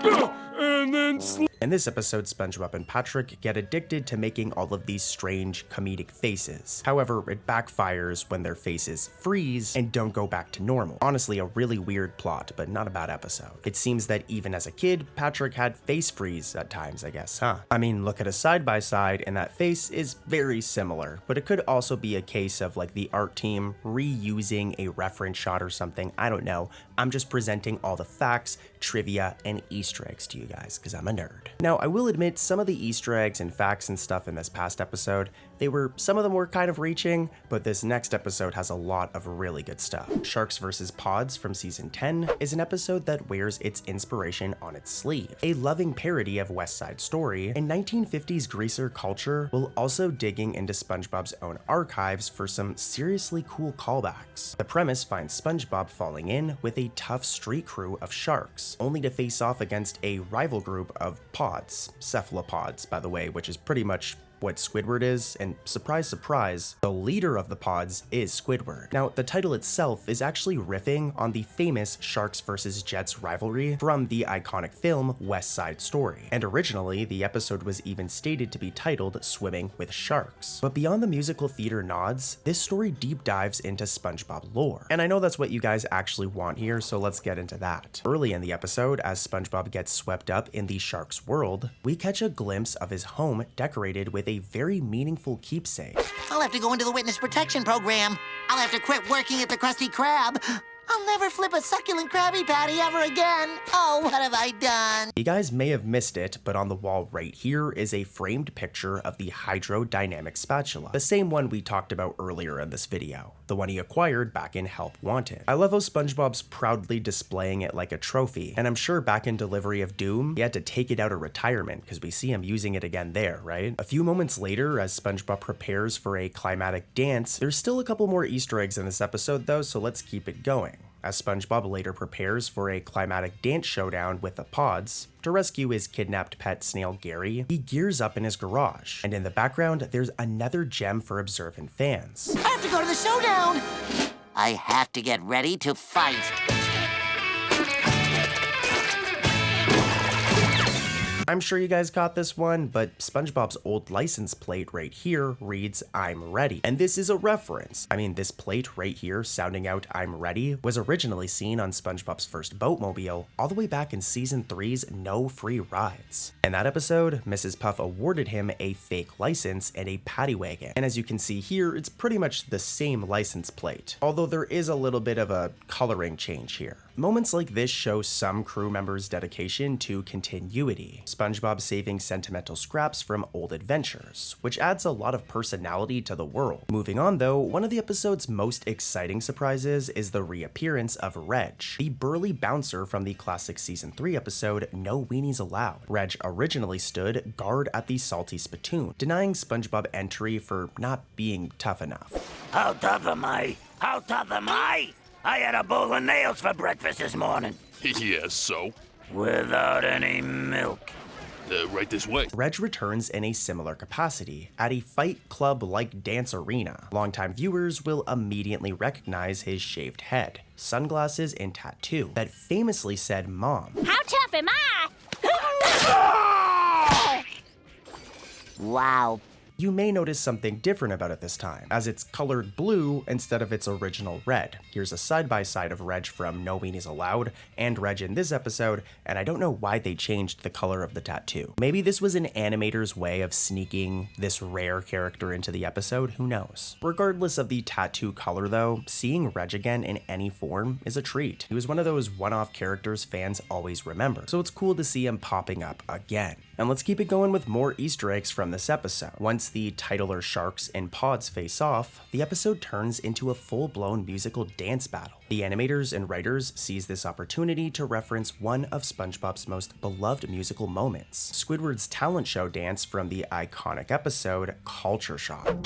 and then In this episode, SpongeBob and Patrick get addicted to making all of these strange comedic faces. However, it backfires when their faces freeze and don't go back to normal. Honestly, a really weird plot, but not a bad episode. It seems that even as a kid, Patrick had face freeze at times, I guess, huh? I mean, look at a side-by-side and that face is very similar, but it could also be a case of like the art team reusing a reference shot or something. I don't know. I'm just presenting all the facts, trivia, and Easter eggs to you guys, because I'm a nerd. Now, I will admit some of the Easter eggs and facts and stuff in this past episode, some of them were kind of reaching, but this next episode has a lot of really good stuff. Sharks vs. Pods from season 10 is an episode that wears its inspiration on its sleeve. A loving parody of West Side Story and 1950s greaser culture, while also digging into SpongeBob's own archives for some seriously cool callbacks. The premise finds SpongeBob falling in with a tough street crew of sharks, only to face off against a rival group of pods, cephalopods by the way, which is pretty much what Squidward is, and surprise, surprise, the leader of the pods is Squidward. Now, the title itself is actually riffing on the famous Sharks vs. Jets rivalry from the iconic film West Side Story, and originally, the episode was even stated to be titled Swimming with Sharks. But beyond the musical theater nods, this story deep dives into SpongeBob lore, and I know that's what you guys actually want here, so let's get into that. Early in the episode, as SpongeBob gets swept up in the shark's world, we catch a glimpse of his home decorated with a very meaningful keepsake. I'll have to go into the witness protection program. I'll have to quit working at the Krusty Krab. I'll never flip a succulent Krabby Patty ever again. Oh, what have I done? You guys may have missed it, but on the wall right here is a framed picture of the hydrodynamic spatula, the same one we talked about earlier in this video, the one he acquired back in Help Wanted. I love how SpongeBob's proudly displaying it like a trophy, and I'm sure back in Delivery of Doom, he had to take it out of retirement because we see him using it again there, right? A few moments later, as SpongeBob prepares for a climatic dance, there's still a couple more Easter eggs in this episode though, so let's keep it going. As SpongeBob later prepares for a climatic dance showdown with the pods to rescue his kidnapped pet snail Gary, he gears up in his garage, and in the background there's another gem for observant fans. I have to go to the showdown! I have to get ready to fight. I'm sure you guys caught this one, but SpongeBob's old license plate right here reads, "I'm ready." And this is a reference. I mean, this plate right here sounding out "I'm ready" was originally seen on SpongeBob's first boatmobile all the way back in season 3's No Free Rides. In that episode, Mrs. Puff awarded him a fake license and a paddy wagon. And as you can see here, it's pretty much the same license plate, although there is a little bit of a coloring change here. Moments like this show some crew members' dedication to continuity. SpongeBob saving sentimental scraps from old adventures, which adds a lot of personality to the world. Moving on though, one of the episode's most exciting surprises is the reappearance of Reg, the burly bouncer from the classic season 3 episode No Weenies Allowed. Reg originally stood guard at the Salty Spittoon, denying SpongeBob entry for not being tough enough. How tough am I? How tough am I? I had a bowl of nails for breakfast this morning. Yes, so? Without any milk. Right this way. Reg returns in a similar capacity, at a Fight Club-like dance arena. Longtime viewers will immediately recognize his shaved head, sunglasses, and tattoo that famously said "Mom." How tough am I? Wow. You may notice something different about it this time, as it's colored blue instead of its original red. Here's a side-by-side of Reg from No Weenies Allowed and Reg in this episode, and I don't know why they changed the color of the tattoo. Maybe this was an animator's way of sneaking this rare character into the episode, who knows. Regardless of the tattoo color though, seeing Reg again in any form is a treat. He was one of those one-off characters fans always remember, so it's cool to see him popping up again. And let's keep it going with more Easter eggs from this episode. Once the titular sharks and pods face off, the episode turns into a full-blown musical dance battle. The animators and writers seize this opportunity to reference one of SpongeBob's most beloved musical moments, Squidward's talent show dance from the iconic episode Culture Shock.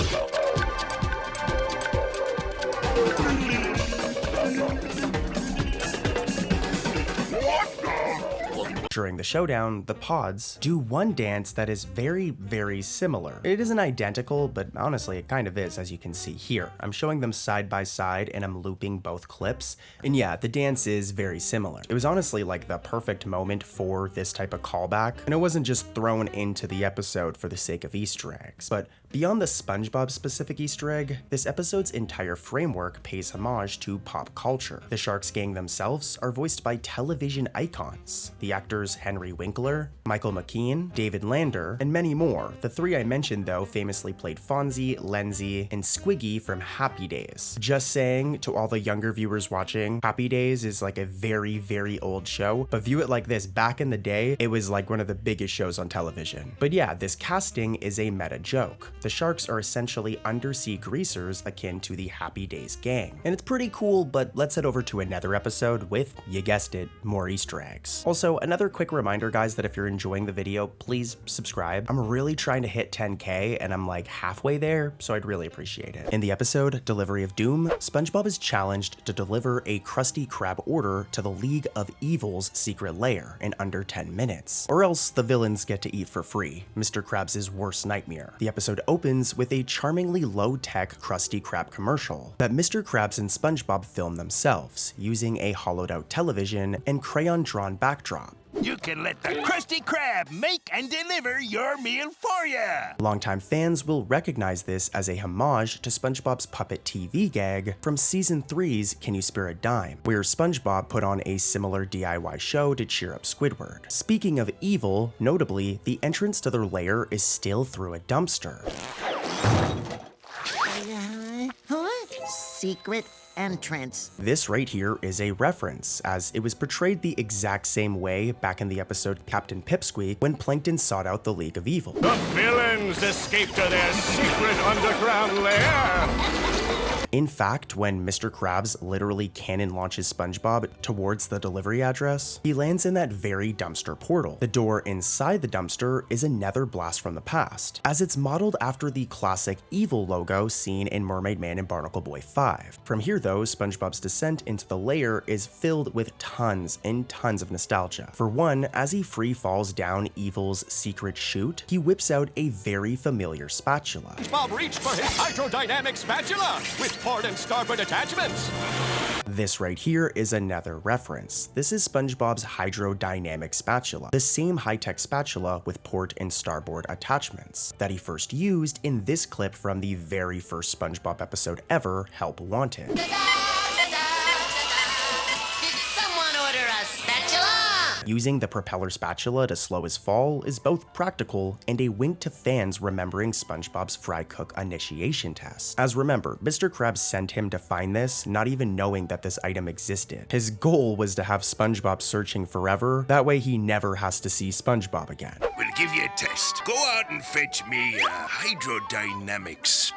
During the showdown, the pods do one dance that is very, very similar. It isn't identical, but honestly it kind of is, as you can see here. I'm showing them side by side and I'm looping both clips, and yeah, the dance is very similar. It was honestly like the perfect moment for this type of callback, and it wasn't just thrown into the episode for the sake of Easter eggs. But beyond the SpongeBob specific Easter egg, this episode's entire framework pays homage to pop culture. The Sharks gang themselves are voiced by television icons. The actors Henry Winkler, Michael McKean, David Lander, and many more. The three I mentioned though famously played Fonzie, Lenzie, and Squiggy from Happy Days. Just saying to all the younger viewers watching, Happy Days is like a very, very old show, but view it like this, back in the day, it was like one of the biggest shows on television. But yeah, this casting is a meta joke. The Sharks are essentially undersea greasers akin to the Happy Days gang. And it's pretty cool, but let's head over to another episode with, you guessed it, more Easter eggs. Also, another quick reminder guys that if you're enjoying the video, please subscribe. I'm really trying to hit 10K and I'm like halfway there, so I'd really appreciate it. In the episode, Delivery of Doom, SpongeBob is challenged to deliver a Krusty Krab order to the League of Evil's secret lair in under 10 minutes, or else the villains get to eat for free, Mr. Krabs' worst nightmare. The episode opens with a charmingly low-tech Krusty Krab commercial that Mr. Krabs and SpongeBob film themselves, using a hollowed-out television and crayon-drawn backdrop. You can let the Krusty Krab make and deliver your meal for you. Longtime fans will recognize this as a homage to SpongeBob's puppet TV gag from Season 3's Can You Spare a Dime, where SpongeBob put on a similar DIY show to cheer up Squidward. Speaking of evil, notably, the entrance to their lair is still through a dumpster. Secret entrance. This right here is a reference, as it was portrayed the exact same way back in the episode Captain Pipsqueak when Plankton sought out the League of Evil. The villains escape to their secret underground lair. In fact, when Mr. Krabs literally cannon launches SpongeBob towards the delivery address, he lands in that very dumpster portal. The door inside the dumpster is a nether blast from the past, as it's modeled after the classic evil logo seen in Mermaid Man and Barnacle Boy 5. From here though, SpongeBob's descent into the lair is filled with tons and tons of nostalgia. For one, as he free falls down Evil's secret chute, he whips out a very familiar spatula. Bob reached for his hydrodynamic spatula with port and starboard attachments. This right here is another reference. This is SpongeBob's hydrodynamic spatula, the same high-tech spatula with port and starboard attachments that he first used in this clip from the very first SpongeBob episode ever, Help Wanted. Did someone order a spatula? Using the propeller spatula to slow his fall is both practical and a wink to fans remembering SpongeBob's fry cook initiation test. As remember, Mr. Krabs sent him to find this, not even knowing that this item existed. His goal was to have SpongeBob searching forever, that way he never has to see SpongeBob again. We'll give you a test. Go out and fetch me a hydrodynamic spatula.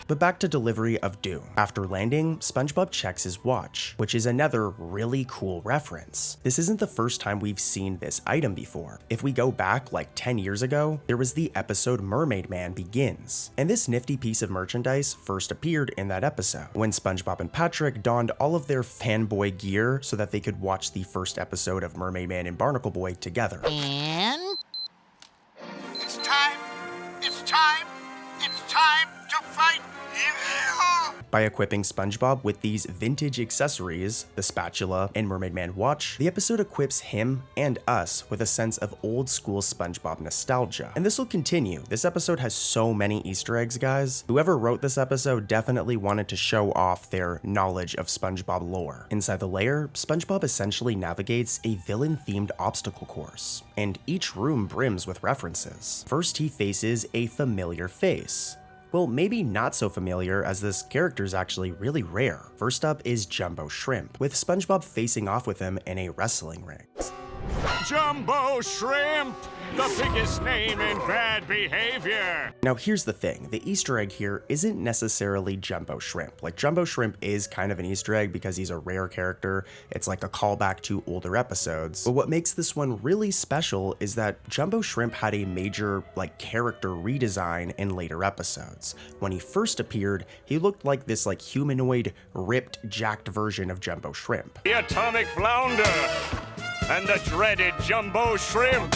But back to Delivery of Doom. After landing, SpongeBob checks his watch, which is another really cool reference. This isn't the first time we've seen this item before. If we go back like 10 years ago, there was the episode Mermaid Man Begins, and this nifty piece of merchandise first appeared in that episode, when SpongeBob and Patrick donned all of their fanboy gear so that they could watch the first episode of Mermaid Man and Barnacle Boy together. And? It's time. It's time. It's time to fight evil. By equipping SpongeBob with these vintage accessories, the spatula and Mermaid Man watch, the episode equips him and us with a sense of old school SpongeBob nostalgia. And this will continue. This episode has so many Easter eggs, guys. Whoever wrote this episode definitely wanted to show off their knowledge of SpongeBob lore. Inside the lair, SpongeBob essentially navigates a villain-themed obstacle course, and each room brims with references. First, he faces a familiar face. Well, maybe not so familiar, as this character is actually really rare. First up is Jumbo Shrimp, with SpongeBob facing off with him in a wrestling ring. Jumbo Shrimp, the biggest name in bad behavior. Now here's the thing, the Easter egg here isn't necessarily Jumbo Shrimp. Like, Jumbo Shrimp is kind of an Easter egg because he's a rare character. It's like a callback to older episodes. But what makes this one really special is that Jumbo Shrimp had a major character redesign in later episodes. When he first appeared, he looked like this humanoid, ripped, jacked version of Jumbo Shrimp. The atomic Flounder. and the dreaded jumbo shrimp.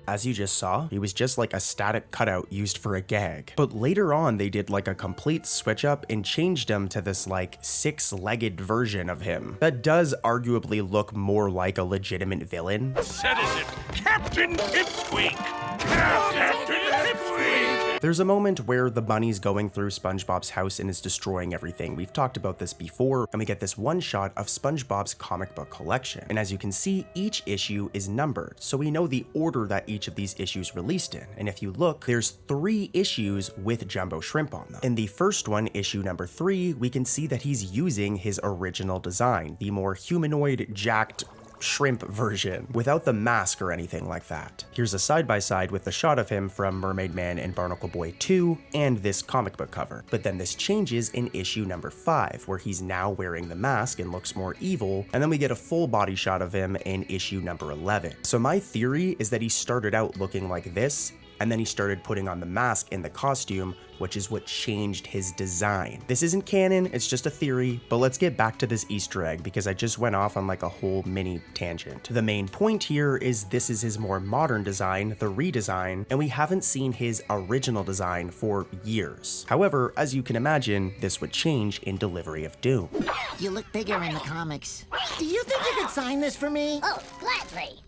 As you just saw, he was just like a static cutout used for a gag. But later on, they did like a complete switch up and changed him to this like six-legged version of him that does arguably look more like a legitimate villain. Settles it, Captain Pipsqueak! Captain Pipsqueak! There's a moment where the bunny's going through SpongeBob's house and is destroying everything. We've talked about this before, and we get this one shot of SpongeBob's comic book collection. And as you can see, each issue is numbered, so we know the order that each of these issues released in. And if you look, there's 3 issues with Jumbo Shrimp on them. In the first one, issue number 3, we can see that he's using his original design, the more humanoid, jacked, shrimp version without the mask or anything like that. Here's a side-by-side with the shot of him from Mermaid Man and Barnacle Boy 2 and this comic book cover. But then this changes in issue number 5 where he's now wearing the mask and looks more evil, and then we get a full body shot of him in issue number 11. So my theory is that he started out looking like this, and then he started putting on the mask in the costume, which is what changed his design. This isn't canon, it's just a theory, but let's get back to this Easter egg because I just went off on like a whole mini tangent. The main point here is this is his more modern design, the redesign, and we haven't seen his original design for years. However, as you can imagine, this would change in Delivery of Doom. You look bigger in the comics. Do you think you could sign this for me? Oh, gladly.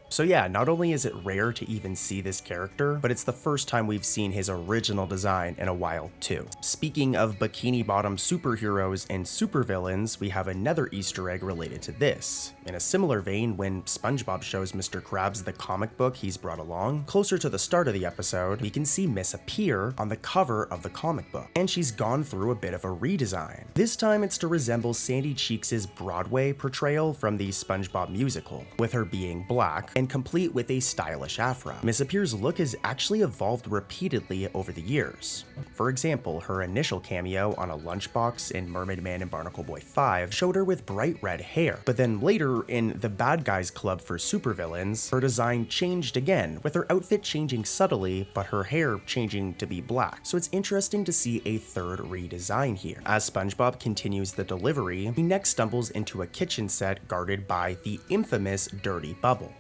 So yeah, not only is it rare to even see this character, but it's the first time we've seen his original design in a while too. Speaking of bikini bottom superheroes and supervillains, we have another Easter egg related to this. In a similar vein, when SpongeBob shows Mr. Krabs the comic book he's brought along, closer to the start of the episode, we can see Miss appear on the cover of the comic book, and she's gone through a bit of a redesign. This time it's to resemble Sandy Cheeks' Broadway portrayal from the SpongeBob musical, with her being black, and complete with a stylish afro. Miss Appear's look has actually evolved repeatedly over the years. For example, her initial cameo on a lunchbox in Mermaid Man and Barnacle Boy 5 showed her with bright red hair, but then later in the Bad Guys Club for Supervillains, her design changed again, with her outfit changing subtly, but her hair changing to be black. So it's interesting to see a third redesign here. As SpongeBob continues the delivery, he next stumbles into a kitchen set guarded by the infamous Dirty Bubble.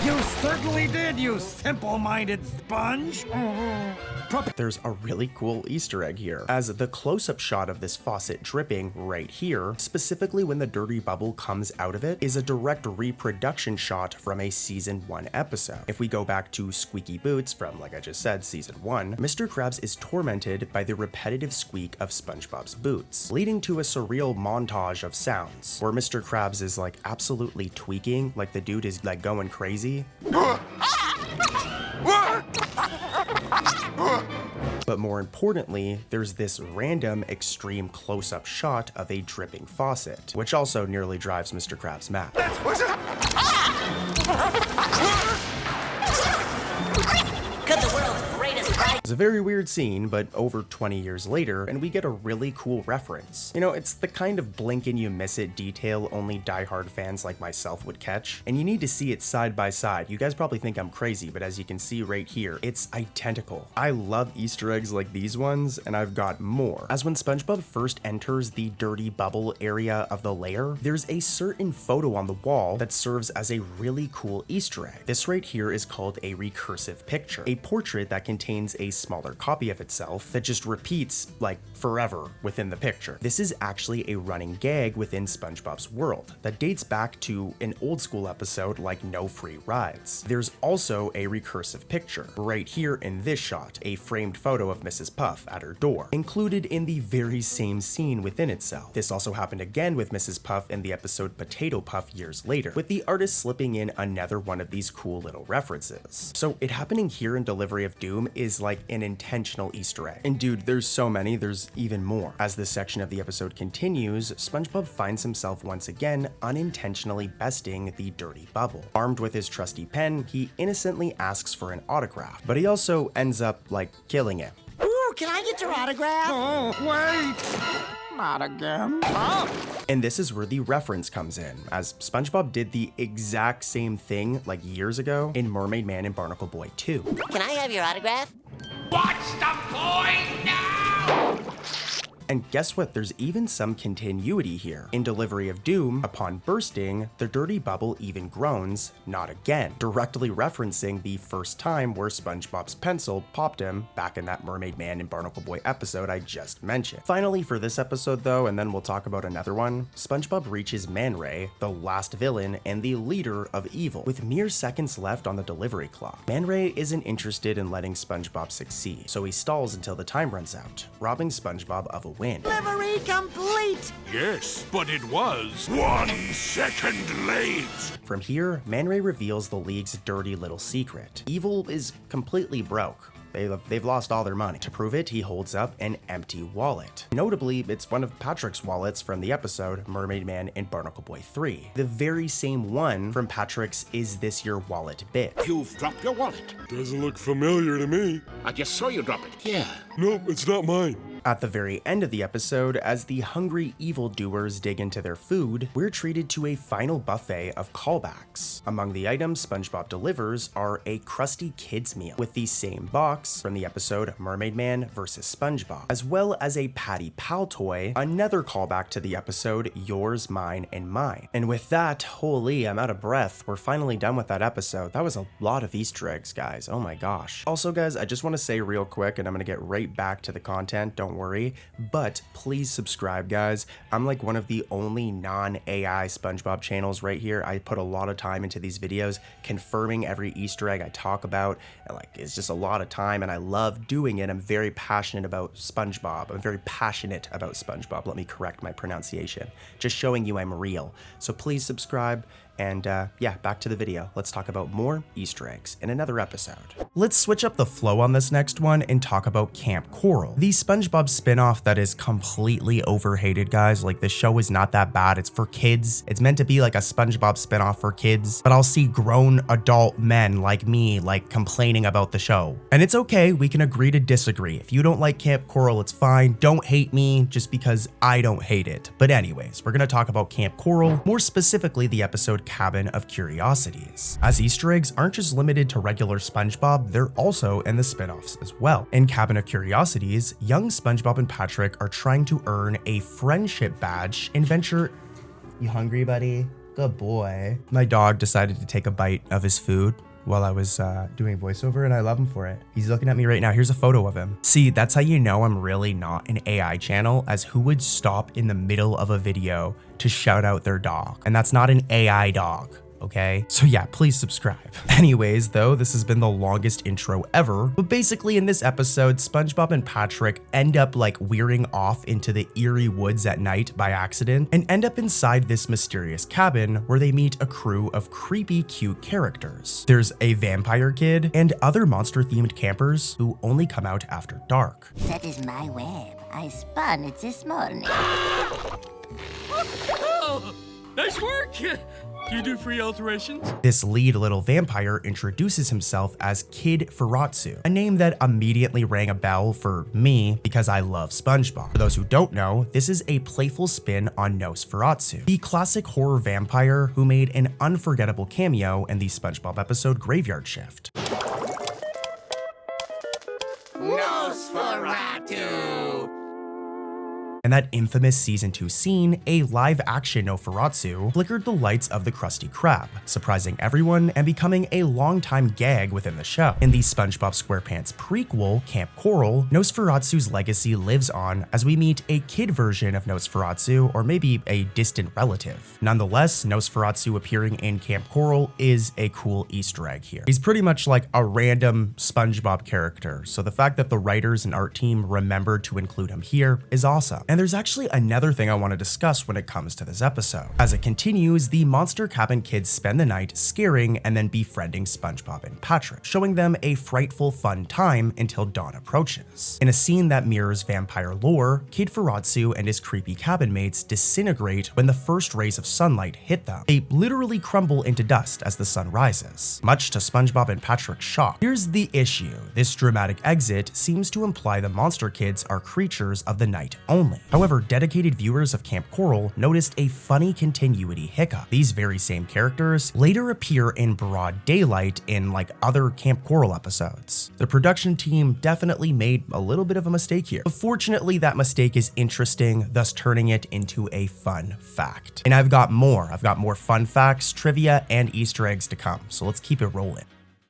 You certainly did, you simple-minded sponge! There's a really cool Easter egg here, as the close-up shot of this faucet dripping right here, specifically when the Dirty Bubble comes out of it, is a direct reproduction shot from a season 1 episode. If we go back to Squeaky Boots from, like I just said, season 1, Mr. Krabs is tormented by the repetitive squeak of SpongeBob's boots, leading to a surreal montage of sounds, where Mr. Krabs is like absolutely tweaking, like the dude is like going crazy. But more importantly, there's this random extreme close-up shot of a dripping faucet, which also nearly drives Mr. Krabs mad. Could the world's greatest fight? It's a very weird scene, but over 20 years later, and we get a really cool reference. You know, it's the kind of blink and you miss it detail only diehard fans like myself would catch, and you need to see it side by side. You guys probably think I'm crazy, but as you can see right here, it's identical. I love Easter eggs like these ones, and I've got more. As when SpongeBob first enters the Dirty Bubble area of the lair, there's a certain photo on the wall that serves as a really cool Easter egg. This right here is called a recursive picture, a portrait that contains a smaller copy of itself that just repeats like forever within the picture. This is actually a running gag within SpongeBob's world that dates back to an old school episode like No Free Rides. There's also a recursive picture right here in this shot, a framed photo of Mrs. Puff at her door, included in the very same scene within itself. This also happened again with Mrs. Puff in the episode Potato Puff years later, with the artist slipping in another one of these cool little references. So it happening here in Delivery of Doom is like an intentional Easter egg. And dude, there's so many, there's even more. As this section of the episode continues, SpongeBob finds himself once again unintentionally besting the Dirty Bubble. Armed with his trusty pen, he innocently asks for an autograph, but he also ends up like killing him. Ooh, can I get your autograph? Oh, wait! Not again. And this is where the reference comes in, as SpongeBob did the exact same thing like years ago in Mermaid Man and Barnacle Boy 2. Can I have your autograph? Watch the boy now! And guess what? There's even some continuity here. In Delivery of Doom, upon bursting, the dirty bubble even groans, not again, directly referencing the first time where SpongeBob's pencil popped him back in that Mermaid Man and Barnacle Boy episode I just mentioned. Finally, for this episode though, and then we'll talk about another one, SpongeBob reaches Man Ray, the last villain and the leader of evil. With mere seconds left on the delivery clock, Man Ray isn't interested in letting SpongeBob succeed, so he stalls until the time runs out, robbing SpongeBob of a win. Delivery complete! Yes, but it was 1 second late. From here, Man Ray reveals the League's dirty little secret. Evil is completely broke. They've lost all their money. To prove it, he holds up an empty wallet. Notably, it's one of Patrick's wallets from the episode Mermaid Man and Barnacle Boy 3. The very same one from Patrick's Is This Your Wallet bit. You've dropped your wallet. Doesn't look familiar to me. I just saw you drop it. Yeah. Nope, it's not mine. At the very end of the episode, as the hungry evildoers dig into their food, we're treated to a final buffet of callbacks. Among the items SpongeBob delivers are a crusty kids meal with the same box from the episode Mermaid Man vs. SpongeBob, as well as a Patty Pal toy, another callback to the episode Yours, Mine, and Mine. And with that, holy, I'm out of breath. We're finally done with that episode. That was a lot of Easter eggs, guys. Oh my gosh. Also, guys, I just want to say real quick, and I'm going to get right back to the content, don't worry, but please subscribe, guys. I'm like one of the only non-AI SpongeBob channels right here. I put a lot of time into these videos confirming every Easter egg I talk about, and like it's just a lot of time and I love doing it. I'm very passionate about SpongeBob. Let me correct my pronunciation. Just showing you I'm real. So please subscribe. And yeah, back to the video. Let's talk about more Easter eggs in another episode. Let's switch up the flow on this next one and talk about Camp Coral, the SpongeBob spinoff that is completely overhated, guys. Like, the show is not that bad. It's for kids. It's meant to be like a SpongeBob spinoff for kids, but I'll see grown adult men like me like complaining about the show. And it's okay, we can agree to disagree. If you don't like Camp Coral, it's fine. Don't hate me just because I don't hate it. But anyways, we're gonna talk about Camp Coral, more specifically the episode Cabin of Curiosities. As Easter eggs aren't just limited to regular SpongeBob, they're also in the spin-offs as well. In Cabin of Curiosities, young SpongeBob and Patrick are trying to earn a friendship badge in venture. You hungry, buddy? Good boy. My dog decided to take a bite of his food while I was doing voiceover, and I love him for it. He's looking at me right now. Here's a photo of him. See, that's how you know I'm really not an AI channel, as who would stop in the middle of a video to shout out their dog? And that's not an AI dog. Okay? So yeah, please subscribe. Anyways, though, this has been the longest intro ever, but basically in this episode, SpongeBob and Patrick end up like veering off into the eerie woods at night by accident and end up inside this mysterious cabin where they meet a crew of creepy, cute characters. There's a vampire kid and other monster-themed campers who only come out after dark. That is my web. I spun it this morning. Oh, nice work! Do you do free alterations? This lead little vampire introduces himself as Kid Furatsu, a name that immediately rang a bell for me because I love SpongeBob. For those who don't know, this is a playful spin on Nosferatu, the classic horror vampire who made an unforgettable cameo in the SpongeBob episode Graveyard Shift. Nosferatu! In that infamous season 2 scene, a live-action Nosferatu flickered the lights of the Krusty Krab, surprising everyone and becoming a long-time gag within the show. In the SpongeBob SquarePants prequel, Camp Coral, Nosferatu's legacy lives on as we meet a kid version of Nosferatu, or maybe a distant relative. Nonetheless, Nosferatu appearing in Camp Coral is a cool Easter egg here. He's pretty much like a random SpongeBob character, so the fact that the writers and art team remembered to include him here is awesome. And there's actually another thing I want to discuss when it comes to this episode. As it continues, the Monster Cabin kids spend the night scaring and then befriending SpongeBob and Patrick, showing them a frightful fun time until dawn approaches. In a scene that mirrors vampire lore, Kid Furatsu and his creepy cabin mates disintegrate when the first rays of sunlight hit them. They literally crumble into dust as the sun rises, much to SpongeBob and Patrick's shock. Here's the issue. This dramatic exit seems to imply the monster kids are creatures of the night only. However, dedicated viewers of Camp Coral noticed a funny continuity hiccup. These very same characters later appear in broad daylight in like other Camp Coral episodes. The production team definitely made a little bit of a mistake here. But fortunately, that mistake is interesting, thus turning it into a fun fact. And I've got more fun facts, trivia, and Easter eggs to come, so let's keep it rolling.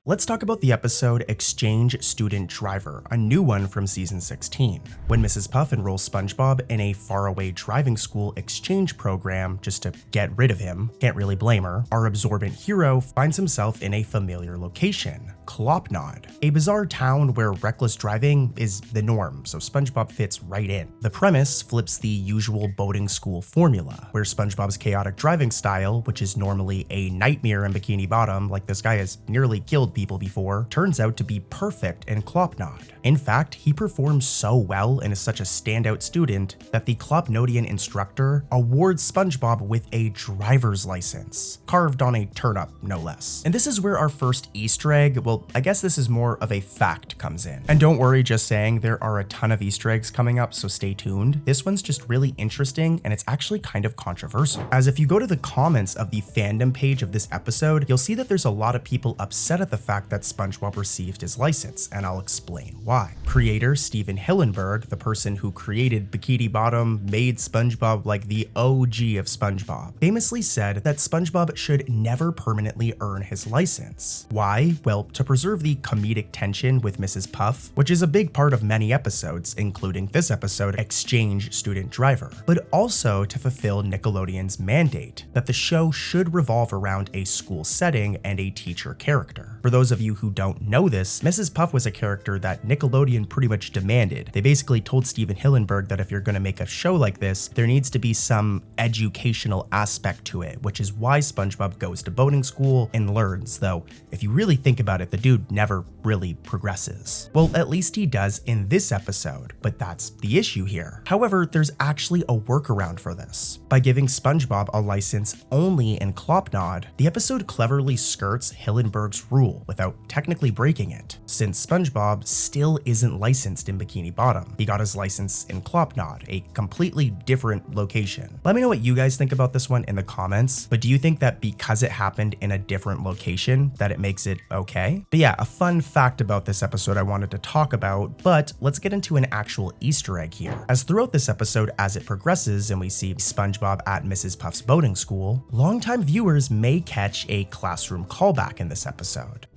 Let's talk about the episode Exchange Student Driver, a new one from season 16. When Mrs. Puff enrolls SpongeBob in a faraway driving school exchange program just to get rid of him, can't really blame her, our absorbent hero finds himself in a familiar location, Clopnod, a bizarre town where reckless driving is the norm, so SpongeBob fits right in. The premise flips the usual boating school formula, where SpongeBob's chaotic driving style, which is normally a nightmare in Bikini Bottom, like this guy has nearly killed people before, turns out to be perfect in Clopnod. In fact, he performs so well and is such a standout student that the Clopnodian instructor awards SpongeBob with a driver's license, carved on a turnip no less. And this is where our first Easter egg, well, I guess this is more of a fact, comes in. And don't worry, just saying, there are a ton of Easter eggs coming up, so stay tuned. This one's just really interesting, and it's actually kind of controversial. As if you go to the comments of the fandom page of this episode, you'll see that there's a lot of people upset at the fact that SpongeBob received his license, and I'll explain why. Creator Steven Hillenburg, the person who created Bikini Bottom, made SpongeBob like the OG of SpongeBob, famously said that SpongeBob should never permanently earn his license. Why? Well, to preserve the comedic tension with Mrs. Puff, which is a big part of many episodes, including this episode, Exchange Student Driver, but also to fulfill Nickelodeon's mandate that the show should revolve around a school setting and a teacher character. For those of you who don't know this, Mrs. Puff was a character that Nickelodeon pretty much demanded. They basically told Steven Hillenburg that if you're going to make a show like this, there needs to be some educational aspect to it, which is why SpongeBob goes to boating school and learns, though if you really think about it, the dude never really progresses. Well, at least he does in this episode, but that's the issue here. However, there's actually a workaround for this. By giving SpongeBob a license only in Clopnod, the episode cleverly skirts Hillenburg's rule without technically breaking it, since SpongeBob still isn't licensed in Bikini Bottom. He got his license in Clopnod, a completely different location. Let me know what you guys think about this one in the comments, but do you think that because it happened in a different location that it makes it okay? But yeah, a fun fact about this episode I wanted to talk about, but let's get into an actual Easter egg here. As throughout this episode, as it progresses and we see SpongeBob at Mrs. Puff's boating school, longtime viewers may catch a classroom callback in this episode.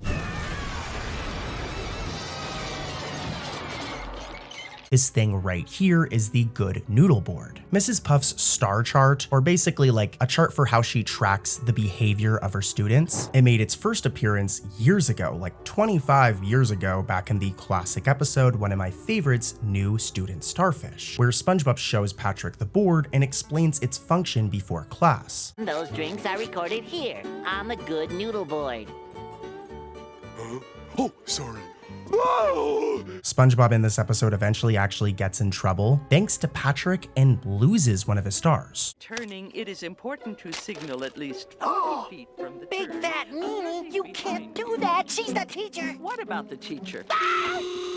This thing right here is the Good Noodle board. Mrs. Puff's star chart, or basically like a chart for how she tracks the behavior of her students. It made its first appearance years ago, like 25 years ago, back in the classic episode, one of my favorites, New Student Starfish, where SpongeBob shows Patrick the board and explains its function before class. Those drinks are recorded here on the Good Noodle board. Huh? Oh, sorry. Whoa! SpongeBob in this episode eventually actually gets in trouble thanks to Patrick and loses one of his stars. Turning, it is important to signal at least 40 feet from the Big turn. fat meanie, you can't do that. She's the teacher. What about the teacher?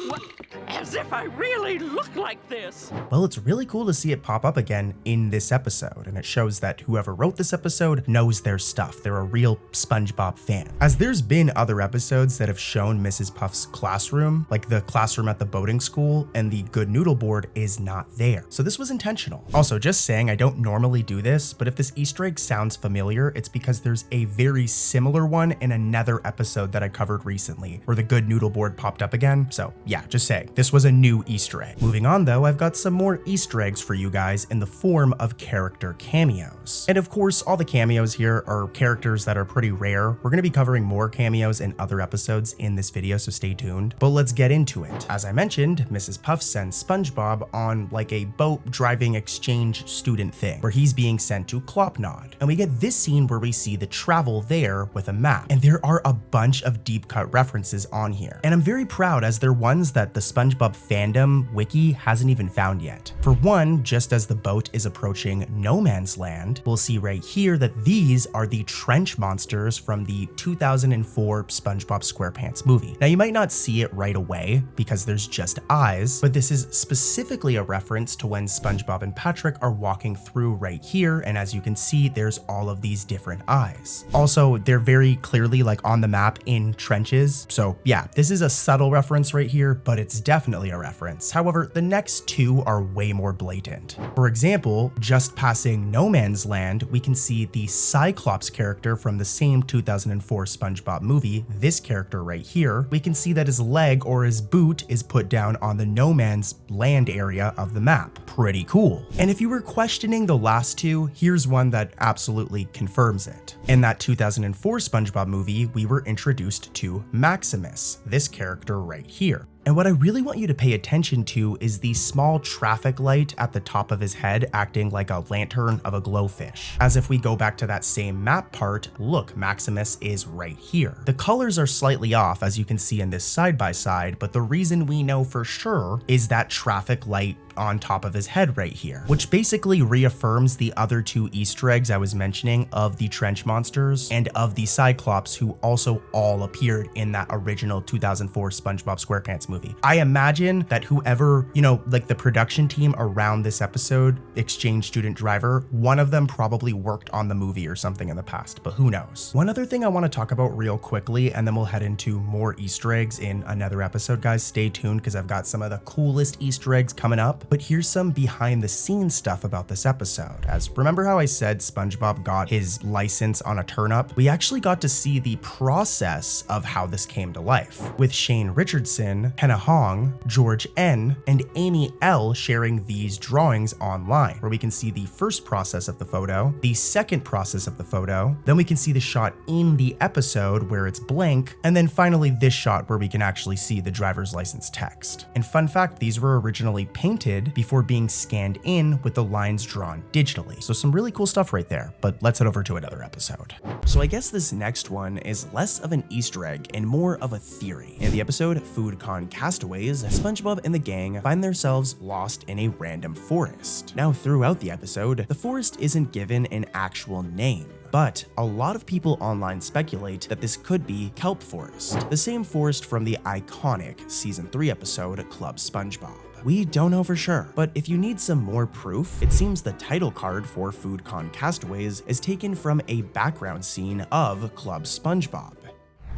What? As if I really look like this. Well, it's really cool to see it pop up again in this episode, and it shows that whoever wrote this episode knows their stuff. They're a real SpongeBob fan. As there's been other episodes that have shown Mrs. Puff's classroom, like the classroom at the boating school, and the Good Noodle board is not there. So this was intentional. Also, just saying, I don't normally do this, but if this Easter egg sounds familiar, it's because there's a very similar one in another episode that I covered recently, where the Good Noodle board popped up again. So yeah, just saying, this was a new Easter egg. Moving on though, I've got some more Easter eggs for you guys in the form of character cameos. And of course, all the cameos here are characters that are pretty rare. We're gonna be covering more cameos in other episodes in this video, so stay tuned. But let's get into it. As I mentioned, Mrs. Puff sends SpongeBob on like a boat driving exchange student thing, where he's being sent to Clopnod. And we get this scene where we see the travel there with a map. And there are a bunch of deep cut references on here. And I'm very proud, as they're ones that the SpongeBob fandom wiki hasn't even found yet. For one, just as the boat is approaching no man's land, we'll see right here that these are the trench monsters from the 2004 SpongeBob SquarePants movie. Now you might not see see it right away because there's just eyes, but this is specifically a reference to when SpongeBob and Patrick are walking through right here, and as you can see, there's all of these different eyes. Also, they're very clearly like on the map in trenches, so yeah, this is a subtle reference right here, but it's definitely a reference. However, the next two are way more blatant. For example, just passing No Man's Land, we can see the Cyclops character from the same 2004 SpongeBob movie, this character right here. We can see that his leg or his boot is put down on the No Man's Land area of the map. Pretty cool. And if you were questioning the last two, here's one that absolutely confirms it. In that 2004 SpongeBob movie, we were introduced to Maximus, this character right here. And what I really want you to pay attention to is the small traffic light at the top of his head acting like a lantern of a glowfish. As if we go back to that same map part, look, Maximus is right here. The colors are slightly off as you can see in this side by side, but the reason we know for sure is that traffic light on top of his head right here, which basically reaffirms the other two Easter eggs I was mentioning of the trench monsters and of the Cyclops, who also all appeared in that original 2004 SpongeBob SquarePants movie. I imagine that whoever, like the production team around this episode, exchange student driver, one of them probably worked on the movie or something in the past, but who knows. One other thing I want to talk about real quickly, and then we'll head into more Easter eggs in another episode, guys. Stay tuned because I've got some of the coolest Easter eggs coming up. But here's some behind the scenes stuff about this episode. As remember how I said SpongeBob got his license on a turnip? We actually got to see the process of how this came to life, with Shane Richardson, Hannah Hong, George N, and Amy L sharing these drawings online, where we can see the first process of the photo, the second process of the photo, then we can see the shot in the episode where it's blank, and then finally this shot where we can actually see the driver's license text. And fun fact, these were originally painted before being scanned in with the lines drawn digitally. So some really cool stuff right there, but let's head over to another episode. So I guess this next one is less of an Easter egg and more of a theory. In the episode Food Con Castaways, SpongeBob and the gang find themselves lost in a random forest. Now throughout the episode, the forest isn't given an actual name, but a lot of people online speculate that this could be Kelp Forest, the same forest from the iconic Season 3 episode Club SpongeBob. We don't know for sure, but if you need some more proof, it seems the title card for Food Con Castaways is taken from a background scene of Club SpongeBob.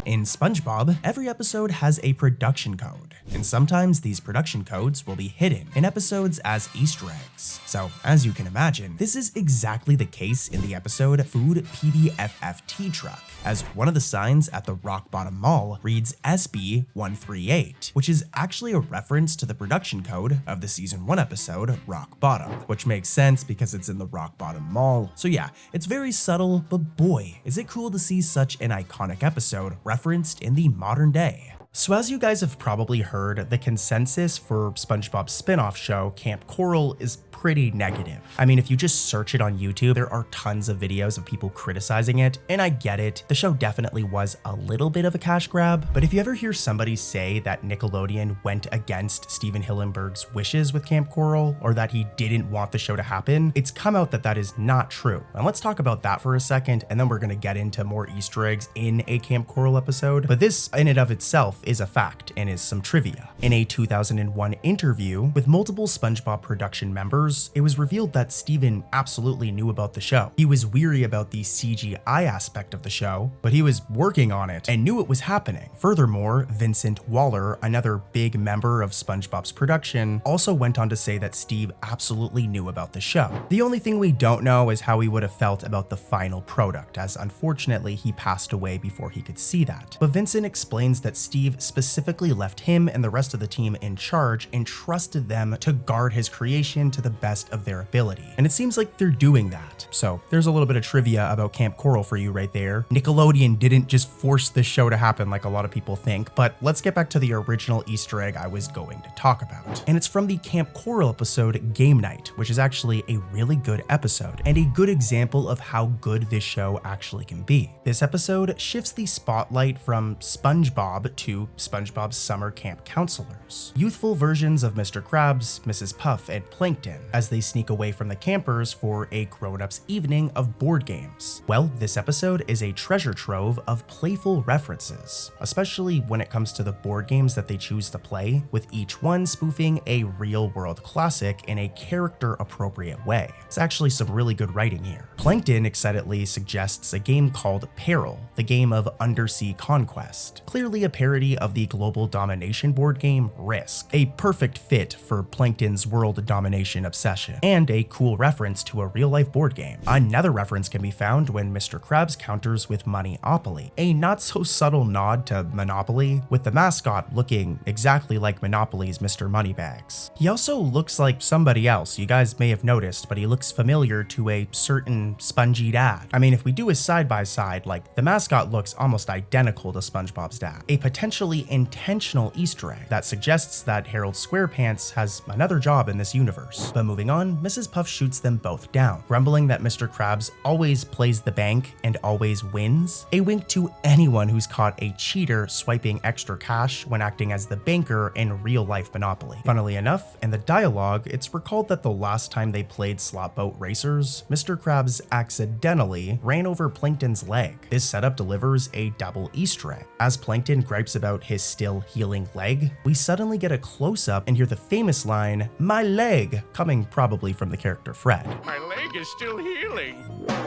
In SpongeBob, every episode has a production code, and sometimes these production codes will be hidden in episodes as Easter eggs. So, as you can imagine, this is exactly the case in the episode Food PBFFT Truck, as one of the signs at the Rock Bottom Mall reads SB138, which is actually a reference to the production code of the Season 1 episode Rock Bottom, which makes sense because it's in the Rock Bottom Mall. So yeah, it's very subtle, but boy, is it cool to see such an iconic episode referenced in the modern day. So as you guys have probably heard, the consensus for SpongeBob's spin-off show, Camp Coral, is pretty negative. I mean, if you just search it on YouTube, there are tons of videos of people criticizing it, and I get it. The show definitely was a little bit of a cash grab, but if you ever hear somebody say that Nickelodeon went against Steven Hillenburg's wishes with Camp Coral, or that he didn't want the show to happen, it's come out that that is not true. And let's talk about that for a second, and then we're gonna get into more Easter eggs in a Camp Coral episode. But this, in and of itself, is a fact and is some trivia. In a 2001 interview with multiple SpongeBob production members, it was revealed that Steven absolutely knew about the show. He was weary about the CGI aspect of the show, but he was working on it and knew it was happening. Furthermore, Vincent Waller, another big member of SpongeBob's production, also went on to say that Steve absolutely knew about the show. The only thing we don't know is how he would have felt about the final product, as unfortunately he passed away before he could see that. But Vincent explains that Steve specifically left him and the rest of the team in charge and trusted them to guard his creation to the best of their ability. And it seems like they're doing that. So there's a little bit of trivia about Camp Coral for you right there. Nickelodeon didn't just force this show to happen like a lot of people think, but let's get back to the original Easter egg I was going to talk about. And it's from the Camp Coral episode Game Night, which is actually a really good episode and a good example of how good this show actually can be. This episode shifts the spotlight from SpongeBob to SpongeBob's summer camp counselors, youthful versions of Mr. Krabs, Mrs. Puff, and Plankton, as they sneak away from the campers for a grown-ups evening of board games. Well, this episode is a treasure trove of playful references, especially when it comes to the board games that they choose to play, with each one spoofing a real-world classic in a character-appropriate way. It's actually some really good writing here. Plankton excitedly suggests a game called Peril, the game of undersea conquest, clearly a parody of the global domination board game Risk, a perfect fit for Plankton's world domination obsession, and a cool reference to a real-life board game. Another reference can be found when Mr. Krabs counters with Money-opoly, a not-so-subtle nod to Monopoly, with the mascot looking exactly like Monopoly's Mr. Moneybags. He also looks like somebody else you guys may have noticed, but he looks familiar to a certain Spongy dad. I mean, if we do a side-by-side, like, the mascot looks almost identical to SpongeBob's dad. A potentially intentional Easter egg that suggests that Harold Squarepants has another job in this universe. But moving on, Mrs. Puff shoots them both down, grumbling that Mr. Krabs always plays the bank and always wins, a wink to anyone who's caught a cheater swiping extra cash when acting as the banker in real-life Monopoly. Funnily enough, in the dialogue, it's recalled that the last time they played Slot Boat Racers, Mr. Krabs accidentally ran over Plankton's leg. This setup delivers a double Easter egg. As Plankton gripes about his still healing leg, we suddenly get a close-up and hear the famous line, "My leg," coming probably from the character Fred. My leg is still healing.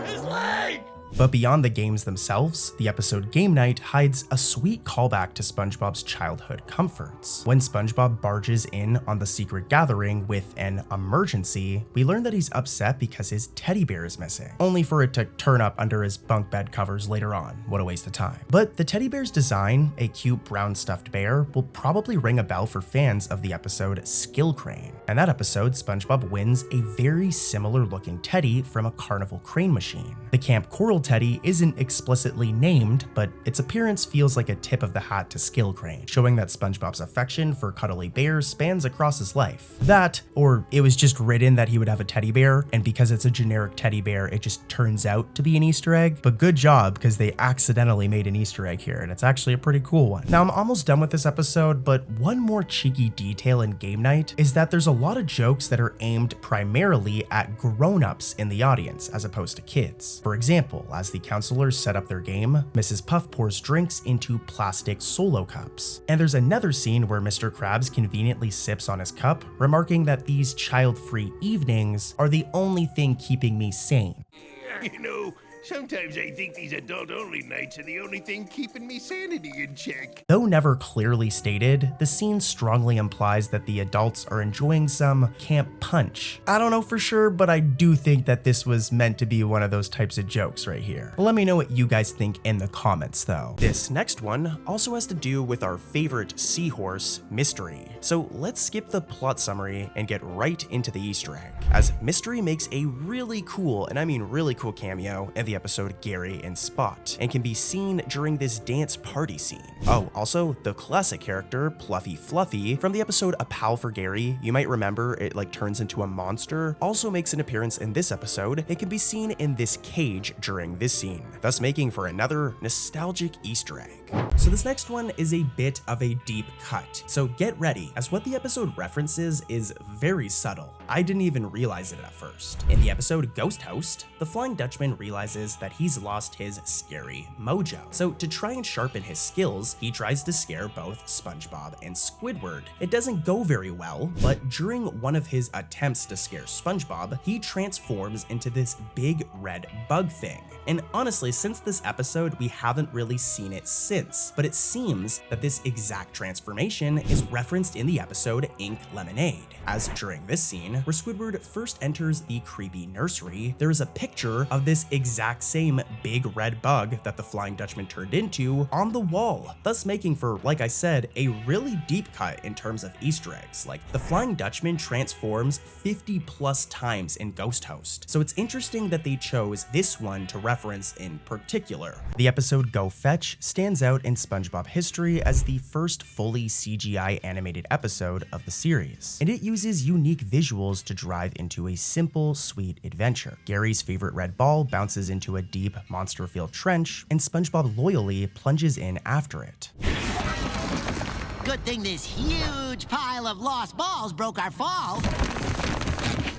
His leg! But beyond the games themselves, the episode Game Night hides a sweet callback to SpongeBob's childhood comforts. When SpongeBob barges in on the secret gathering with an emergency, we learn that he's upset because his teddy bear is missing, only for it to turn up under his bunk bed covers later on. What a waste of time. But the teddy bear's design, a cute brown stuffed bear, will probably ring a bell for fans of the episode Skill Crane. In that episode, SpongeBob wins a very similar looking teddy from a carnival crane machine. The Camp Coral teddy isn't explicitly named, but its appearance feels like a tip of the hat to Skill Crane, showing that SpongeBob's affection for cuddly bears spans across his life. That, or it was just written that he would have a teddy bear, and because it's a generic teddy bear, it just turns out to be an Easter egg. But good job, because they accidentally made an Easter egg here, and it's actually a pretty cool one. Now, I'm almost done with this episode, but one more cheeky detail in Game Night is that there's a lot of jokes that are aimed primarily at grown-ups in the audience, as opposed to kids. For example, as the counselors set up their game, Mrs. Puff pours drinks into plastic solo cups. And there's another scene where Mr. Krabs conveniently sips on his cup, remarking that these child-free evenings are the only thing keeping me sane. You know, sometimes I think these adult-only nights are the only thing keeping me sanity in check. Though never clearly stated, the scene strongly implies that the adults are enjoying some camp punch. I don't know for sure, but I do think that this was meant to be one of those types of jokes right here. Let me know what you guys think in the comments though. This next one also has to do with our favorite seahorse, Mystery. So let's skip the plot summary and get right into the Easter egg, as Mystery makes a really cool, and I mean really cool, cameo in the episode Gary and Spot, and can be seen during this dance party scene. Oh, also, the classic character, Pluffy Fluffy, from the episode A Pal for Gary, you might remember it like turns into a monster, also makes an appearance in this episode. It can be seen in this cage during this scene, thus making for another nostalgic Easter egg. So this next one is a bit of a deep cut, so get ready, as what the episode references is very subtle. I didn't even realize it at first. In the episode Ghost Host, the Flying Dutchman realizes that he's lost his scary mojo. So to try and sharpen his skills, he tries to scare both SpongeBob and Squidward. It doesn't go very well, but during one of his attempts to scare SpongeBob, he transforms into this big red bug thing. And honestly, since this episode, we haven't really seen it since, but it seems that this exact transformation is referenced in the episode Ink Lemonade, as during this scene, where Squidward first enters the creepy nursery, there is a picture of this exact same big red bug that the Flying Dutchman turned into on the wall, thus making for, like I said, a really deep cut in terms of Easter eggs. Like, the Flying Dutchman transforms 50 plus times in Ghost Host, so it's interesting that they chose this one to reference in particular. The episode Go Fetch stands out in SpongeBob history as the first fully CGI animated episode of the series, and it uses unique visuals to drive into a simple, sweet adventure. Gary's favorite red ball bounces into a deep, monster-filled trench, and SpongeBob loyally plunges in after it. Good thing this huge pile of lost balls broke our fall.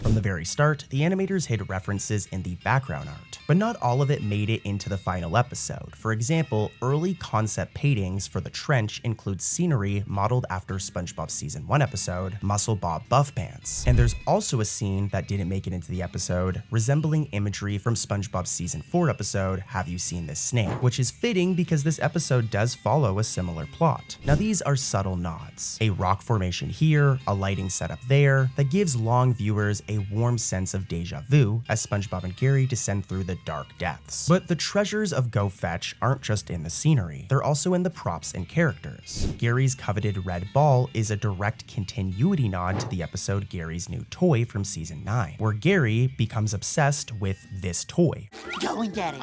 From the very start, the animators hid references in the background art, but not all of it made it into the final episode. For example, early concept paintings for the trench include scenery modeled after SpongeBob Season 1 episode, Muscle Bob Buff Pants. And there's also a scene that didn't make it into the episode, resembling imagery from SpongeBob's Season 4 episode, Have You Seen This Snail? Which is fitting because this episode does follow a similar plot. Now these are subtle nods. A rock formation here, a lighting setup there, that gives long viewers a warm sense of deja vu as SpongeBob and Gary descend through the dark depths. But the treasures of Go Fetch aren't just in the scenery, they're also in the props and characters. Gary's coveted red ball is a direct continuity nod to the episode Gary's New Toy from Season 9, where Gary becomes obsessed with this toy. Go and get it.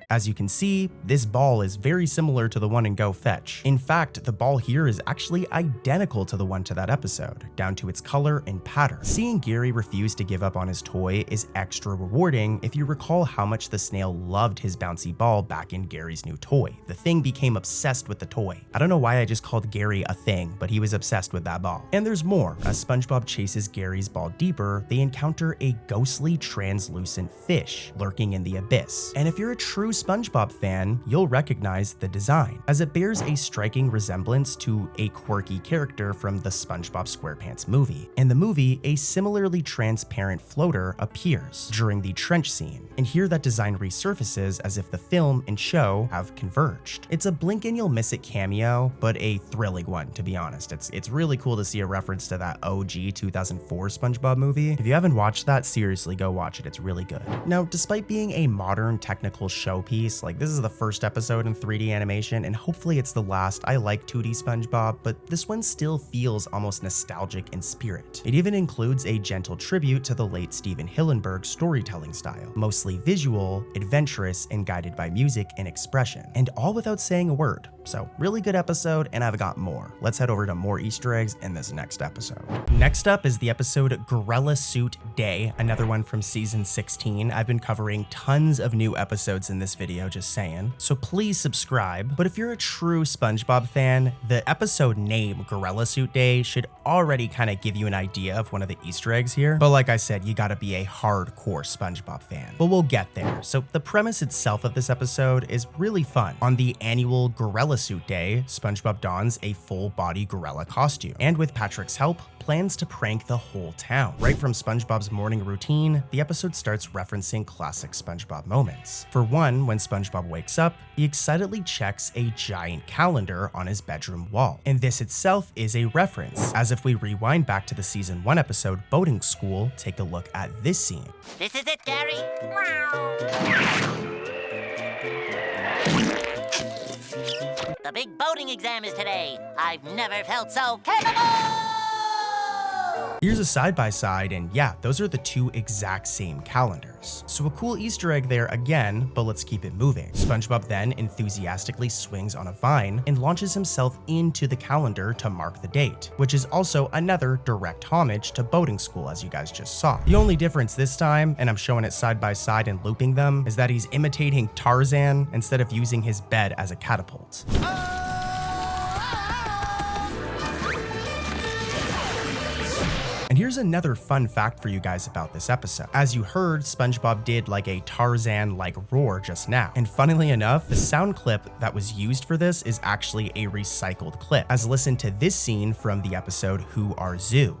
As you can see, this ball is very similar to the one in Go Fetch. In fact, the ball here is actually identical to the one to that episode, down to its color and pattern. Seeing Gary refuse to give up on his toy is extra rewarding if you recall how much the snail loved his bouncy ball back in Gary's New Toy. The thing became obsessed with the toy. I don't know why I just called Gary a thing, but he was obsessed with that ball. And there's more. As SpongeBob chases Gary's ball deeper, they encounter a ghostly translucent fish lurking in the abyss. And if you're a true SpongeBob fan, you'll recognize the design, as it bears a striking resemblance to a quirky character from the SpongeBob SquarePants movie. In the movie, a similarly transparent floater appears during the trench scene, and here that design resurfaces as if the film and show have converged. It's a blink and you'll miss it cameo, but a thrilling one, to be honest. It's really cool to see a reference to that OG 2004 SpongeBob movie. If you haven't watched that, seriously go watch it, it's really good. Now, despite being a modern technical showpiece, like this is the first episode in 3D animation and hopefully it's the last. I like 2D SpongeBob, but this one still feels almost nostalgic in spirit. It even includes a gentle tribute to the late Steven Hillenburg's storytelling style, mostly visual, adventurous, and guided by music and expression, and all without saying a word. So really good episode, and I've got more. Let's head over to more Easter eggs in this next episode. Next up is the episode Gorilla Suit Day, another one from season 16. I've been covering tons of new episodes in this video, just saying, so please subscribe. But if you're a true SpongeBob fan, the episode name Gorilla Suit Day should already kind of give you an idea of one of the Easter eggs here. But like I said, you gotta be a hardcore SpongeBob fan. But we'll get there. So the premise itself of this episode is really fun. On the annual Gorilla Suit Day, SpongeBob dons a full-body gorilla costume, and with Patrick's help, plans to prank the whole town. Right from SpongeBob's morning routine, the episode starts referencing classic SpongeBob moments. For one, when SpongeBob wakes up, he excitedly checks a giant calendar on his bedroom wall. And this itself is a reference, as if we rewind back to the season 1 episode Boating School, take a look at this scene. This is it, Gary. The big boating exam is today. I've never felt so capable! Here's a side-by-side, and yeah, those are the two exact same calendars. So a cool Easter egg there again, but let's keep it moving. SpongeBob then enthusiastically swings on a vine and launches himself into the calendar to mark the date, which is also another direct homage to Boating School, as you guys just saw. The only difference this time, and I'm showing it side-by-side and looping them, is that he's imitating Tarzan instead of using his bed as a catapult. And here's another fun fact for you guys about this episode. As you heard, SpongeBob did like a Tarzan-like roar just now. And funnily enough, the sound clip that was used for this is actually a recycled clip, as listen to this scene from the episode Who Are Zoo.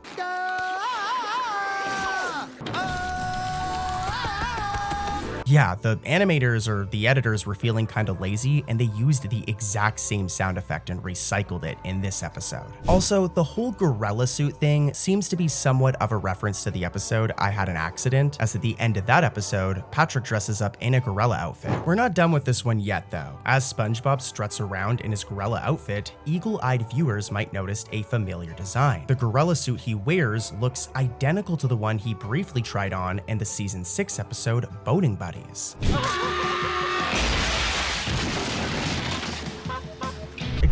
Yeah, the animators or the editors were feeling kind of lazy and they used the exact same sound effect and recycled it in this episode. Also, the whole gorilla suit thing seems to be somewhat of a reference to the episode I Had an Accident, as at the end of that episode, Patrick dresses up in a gorilla outfit. We're not done with this one yet though. As SpongeBob struts around in his gorilla outfit, eagle-eyed viewers might notice a familiar design. The gorilla suit he wears looks identical to the one he briefly tried on in the season 6 episode Boating Buddies.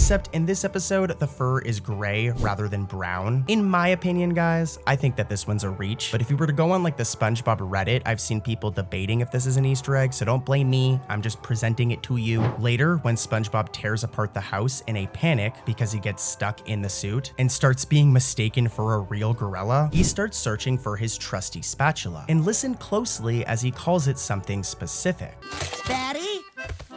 Except in this episode, the fur is gray rather than brown. In my opinion, guys, I think that this one's a reach, but if you were to go on like the SpongeBob Reddit, I've seen people debating if this is an Easter egg, so don't blame me, I'm just presenting it to you. Later, when SpongeBob tears apart the house in a panic because he gets stuck in the suit and starts being mistaken for a real gorilla, he starts searching for his trusty spatula. And listen closely as he calls it something specific. Spatty?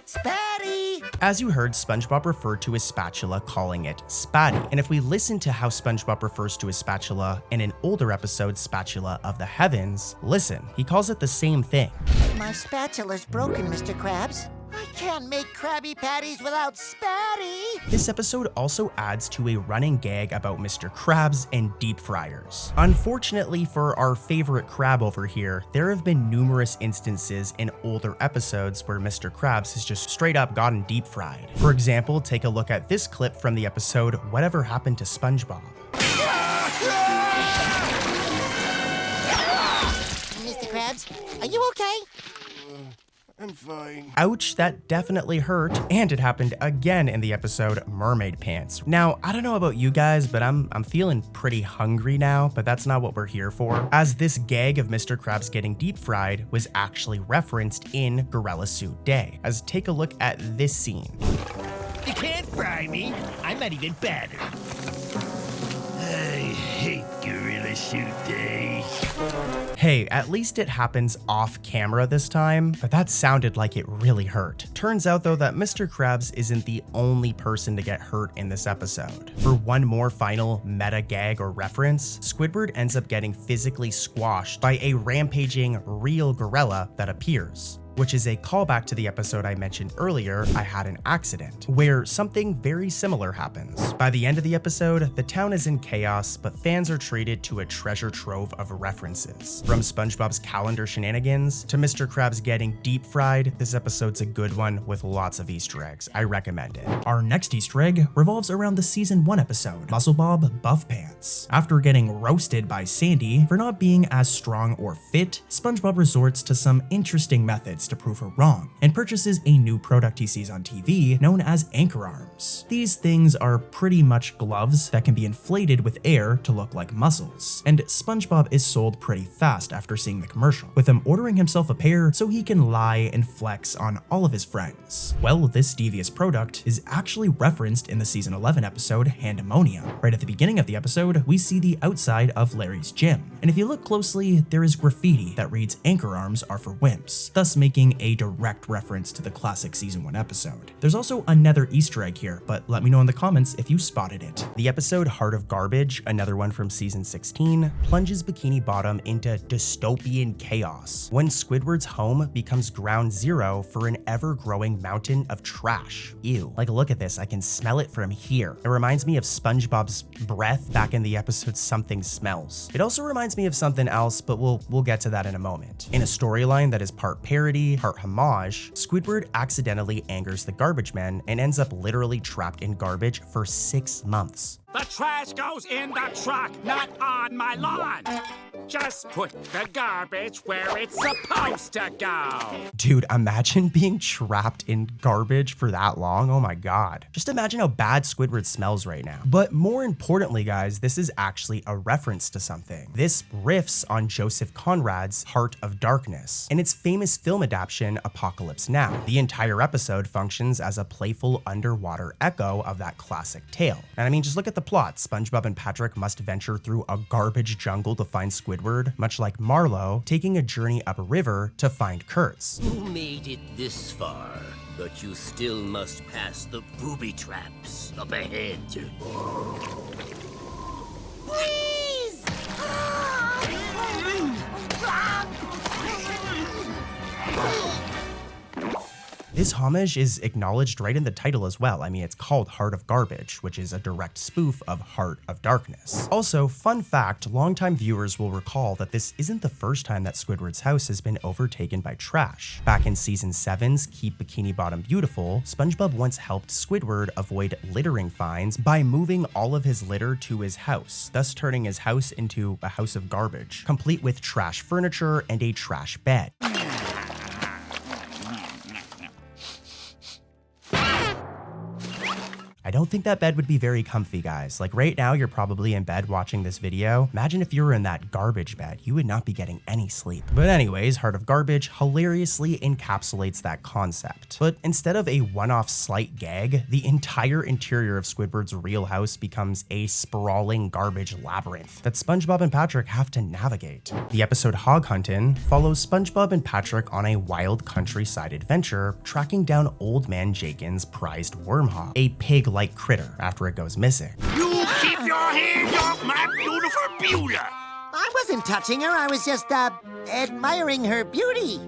Spatty! As you heard, SpongeBob referred to his spatula calling it Spatty. And if we listen to how SpongeBob refers to his spatula in an older episode, Spatula of the Heavens, listen, he calls it the same thing. My spatula's broken, Mr. Krabs. I can't make Krabby Patties without Spatty. This episode also adds to a running gag about Mr. Krabs and deep fryers. Unfortunately for our favorite crab over here, there have been numerous instances in older episodes where Mr. Krabs has just straight up gotten deep fried. For example, take a look at this clip from the episode Whatever Happened to SpongeBob. Mr. Krabs, are you okay? I'm fine. Ouch, that definitely hurt. And it happened again in the episode Mermaid Pants. Now, I don't know about you guys, but I'm feeling pretty hungry now, but that's not what we're here for, as this gag of Mr. Krabs getting deep fried was actually referenced in Gorilla Suit Day. As take a look at this scene. You can't fry me. I'm not even better. I hate Gorilla Suit Day. Hey, at least it happens off camera this time, but that sounded like it really hurt. Turns out though that Mr. Krabs isn't the only person to get hurt in this episode. For one more final meta gag or reference, Squidward ends up getting physically squashed by a rampaging real gorilla that appears, which is a callback to the episode I mentioned earlier, I Had an Accident, where something very similar happens. By the end of the episode, the town is in chaos, but fans are treated to a treasure trove of references. From SpongeBob's calendar shenanigans to Mr. Krabs getting deep fried, this episode's a good one with lots of Easter eggs. I recommend it. Our next Easter egg revolves around the season 1 episode, Muscle Bob Buff Pants. After getting roasted by Sandy for not being as strong or fit, SpongeBob resorts to some interesting methods to prove her wrong and purchases a new product he sees on TV known as anchor arms. These things are pretty much gloves that can be inflated with air to look like muscles, and SpongeBob is sold pretty fast after seeing the commercial, with him ordering himself a pair so he can lie and flex on all of his friends. Well, this devious product is actually referenced in the season 11 episode Handemonium. Right at the beginning of the episode, we see the outside of Larry's gym, and if you look closely, there is graffiti that reads "Anchor arms are for wimps," thus making a direct reference to the classic season 1 episode. There's also another Easter egg here, but let me know in the comments if you spotted it. The episode Heart of Garbage, another one from season 16, plunges Bikini Bottom into dystopian chaos when Squidward's home becomes ground zero for an ever-growing mountain of trash. Ew. Like, look at this, I can smell it from here. It reminds me of SpongeBob's breath back in the episode Something Smells. It also reminds me of something else, but we'll get to that in a moment. In a storyline that is part parody, part homage, Squidward accidentally angers the garbage men and ends up literally trapped in garbage for 6 months. The trash goes in the truck, not on my lawn. Just put the garbage where it's supposed to go. Dude, imagine being trapped in garbage for that long. Oh my god. Just imagine how bad Squidward smells right now. But more importantly, guys, this is actually a reference to something. This riffs on Joseph Conrad's Heart of Darkness and its famous film adaptation, Apocalypse Now. The entire episode functions as a playful underwater echo of that classic tale. And I mean, just look at the plot. SpongeBob and Patrick must venture through a garbage jungle to find Squidward, much like Marlowe taking a journey up a river to find Kurtz. You made it this far, but you still must pass the booby traps up ahead. Please! This homage is acknowledged right in the title as well. I mean, it's called Heart of Garbage, which is a direct spoof of Heart of Darkness. Also, fun fact, longtime viewers will recall that this isn't the first time that Squidward's house has been overtaken by trash. Back in season 7's Keep Bikini Bottom Beautiful, SpongeBob once helped Squidward avoid littering fines by moving all of his litter to his house, thus turning his house into a house of garbage, complete with trash furniture and a trash bed. I don't think that bed would be very comfy, guys. Like right now, you're probably in bed watching this video. Imagine if you were in that garbage bed, you would not be getting any sleep. But anyways, Heart of Garbage hilariously encapsulates that concept. But instead of a one-off slight gag, the entire interior of Squidward's real house becomes a sprawling garbage labyrinth that SpongeBob and Patrick have to navigate. The episode Hog Hunting follows SpongeBob and Patrick on a wild countryside adventure, tracking down Old Man Jakin's prized worm hog, a pig-like critter, after it goes missing. You keep your hands off my beautiful Beulah! I wasn't touching her, I was just, admiring her beauty.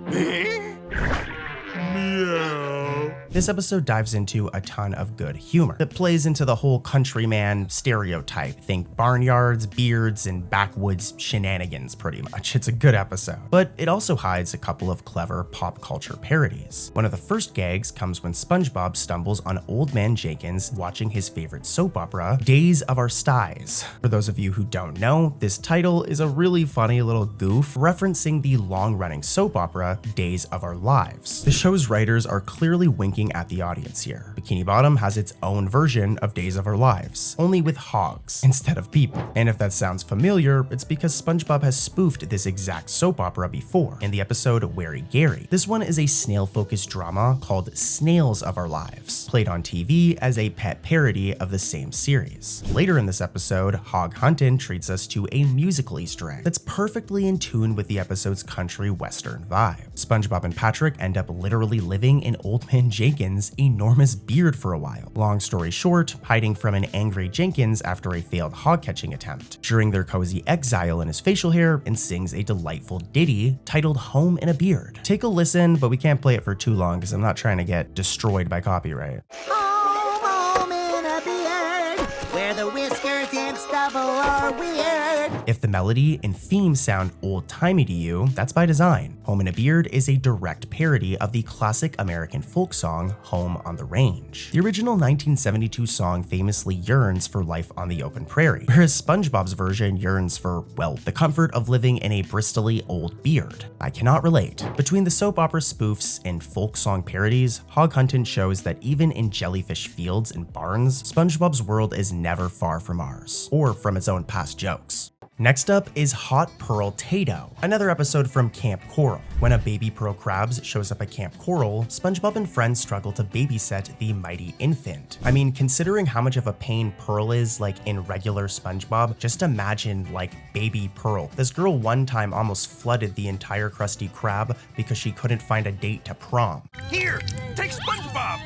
This episode dives into a ton of good humor. It plays into the whole countryman stereotype. Think barnyards, beards, and backwoods shenanigans pretty much. It's a good episode. But it also hides a couple of clever pop culture parodies. One of the first gags comes when SpongeBob stumbles on Old Man Jenkins watching his favorite soap opera, Days of Our Styes. For those of you who don't know, this title is a really funny little goof referencing the long-running soap opera, Days of Our Lives. The show's writers are clearly winking at the audience here. Bikini Bottom has its own version of Days of Our Lives, only with hogs instead of people. And if that sounds familiar, it's because SpongeBob has spoofed this exact soap opera before in the episode Wary Gary. This one is a snail-focused drama called Snails of Our Lives, played on TV as a pet parody of the same series. Later in this episode, Hog Hunting treats us to a musical Easter egg that's perfectly in tune with the episode's country western vibe. SpongeBob and Patrick end up literally living in Old Man Jenkins' enormous beard for a while. Long story short, hiding from an angry Jenkins after a failed hog catching attempt. During their cozy exile in his facial hair, and sings a delightful ditty titled Home in a Beard. Take a listen, but we can't play it for too long because I'm not trying to get destroyed by copyright. Home in a beard, where the whiskers and stubble are weird. If the melody and theme sound old-timey to you, that's by design. Home in a Beard is a direct parody of the classic American folk song Home on the Range. The original 1972 song famously yearns for life on the open prairie, whereas SpongeBob's version yearns for, well, the comfort of living in a bristly old beard. I cannot relate. Between the soap opera spoofs and folk song parodies, Hog Hunting shows that even in jellyfish fields and barns, SpongeBob's world is never far from ours, or from its own past jokes. Next up is Hot Pearl Tato, another episode from Camp Coral. When a baby pearl crabs shows up at Camp Coral, SpongeBob and friends struggle to babysit the mighty infant. I mean, considering how much of a pain Pearl is like in regular SpongeBob, just imagine like baby Pearl. This girl one time almost flooded the entire Krusty Krab because she couldn't find a date to prom. Here, take SpongeBob!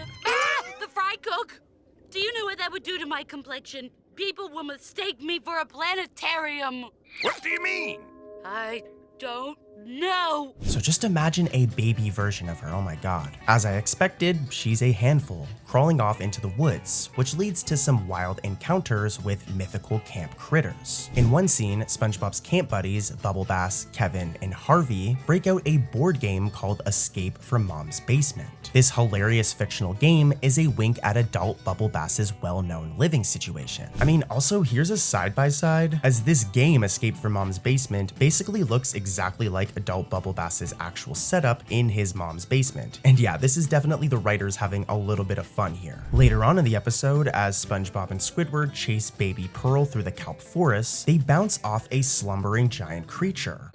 The fry cook? Do you know what that would do to my complexion? People will mistake me for a planetarium. What do you mean? I don't know. So just imagine a baby version of her, oh my god. As I expected, she's a handful, crawling off into the woods, which leads to some wild encounters with mythical camp critters. In one scene, SpongeBob's camp buddies, Bubble Bass, Kevin, and Harvey, break out a board game called Escape from Mom's Basement. This hilarious fictional game is a wink at adult Bubble Bass's well-known living situation. I mean, also here's a side-by-side, as this game, Escape from Mom's Basement, basically looks exactly like adult Bubble Bass's actual setup in his mom's basement. And yeah, this is definitely the writers having a little bit of fun here. Later on in the episode, as SpongeBob and Squidward chase baby Pearl through the kelp forest, they bounce off a slumbering giant creature.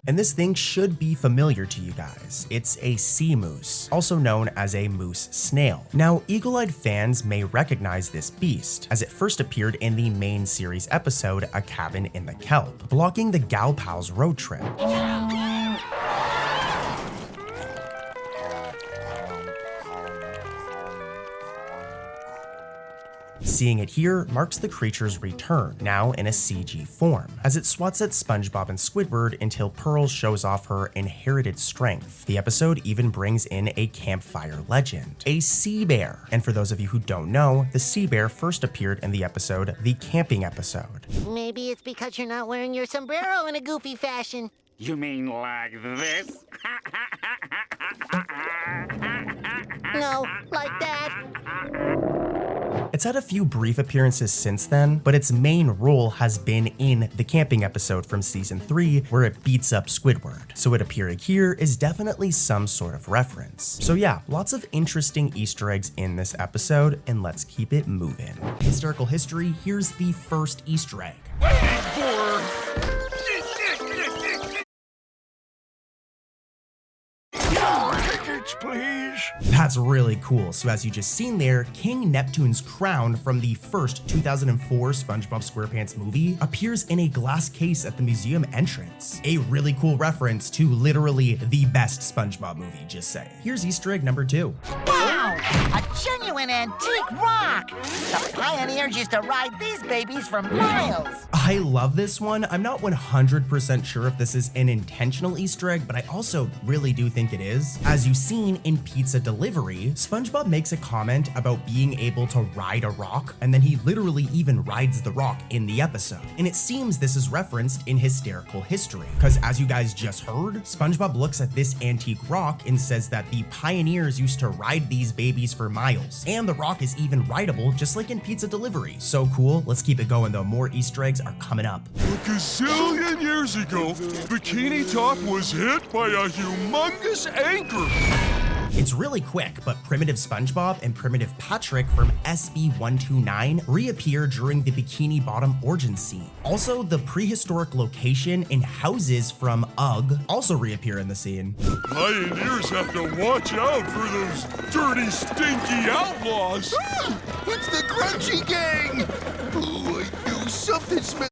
And this thing should be familiar to you guys. It's a sea moose, also known as a moose snail. Now, eagle-eyed fans may recognize this beast, as it first appeared in the main series episode, A Cabin in the Kelp, blocking the Gal Pals road trip. Seeing it here marks the creature's return, now in a CG form, as it swats at SpongeBob and Squidward until Pearl shows off her inherited strength. The episode even brings in a campfire legend, a sea bear. And for those of you who don't know, the sea bear first appeared in the episode The Camping Episode. Maybe it's because you're not wearing your sombrero in a goofy fashion. You mean like this? No, like that. It's had a few brief appearances since then, but its main role has been in the camping episode from season 3 where it beats up Squidward. So it appearing here is definitely some sort of reference. So yeah, lots of interesting Easter eggs in this episode, and let's keep it moving. Historical history, here's the first Easter egg. Waiting for... Tickets, please. That's really cool. So as you just seen there, King Neptune's crown from the first 2004 SpongeBob SquarePants movie appears in a glass case at the museum entrance. A really cool reference to literally the best SpongeBob movie, just saying. Here's Easter egg number 2. Wow! A genuine antique rock! The pioneers used to ride these babies for miles! I love this one. I'm not 100% sure if this is an intentional Easter egg, but I also really do think it is. As you've seen in Pizza Delivery, SpongeBob makes a comment about being able to ride a rock, and then he literally even rides the rock in the episode. And it seems this is referenced in Hysterical History, because as you guys just heard, SpongeBob looks at this antique rock and says that the pioneers used to ride these babies for miles, and the rock is even rideable just like in Pizza Delivery. So cool. Let's keep it going though. More Easter eggs are coming up. A gazillion years ago, Bikini Top was hit by a humongous anchor. It's really quick, but Primitive SpongeBob and Primitive Patrick from SB129 reappear during the Bikini Bottom origin scene. Also, the prehistoric location and houses from UGG also reappear in the scene. Pioneers have to watch out for those dirty, stinky outlaws. It's the Grungy Gang! Ooh, I knew something smelled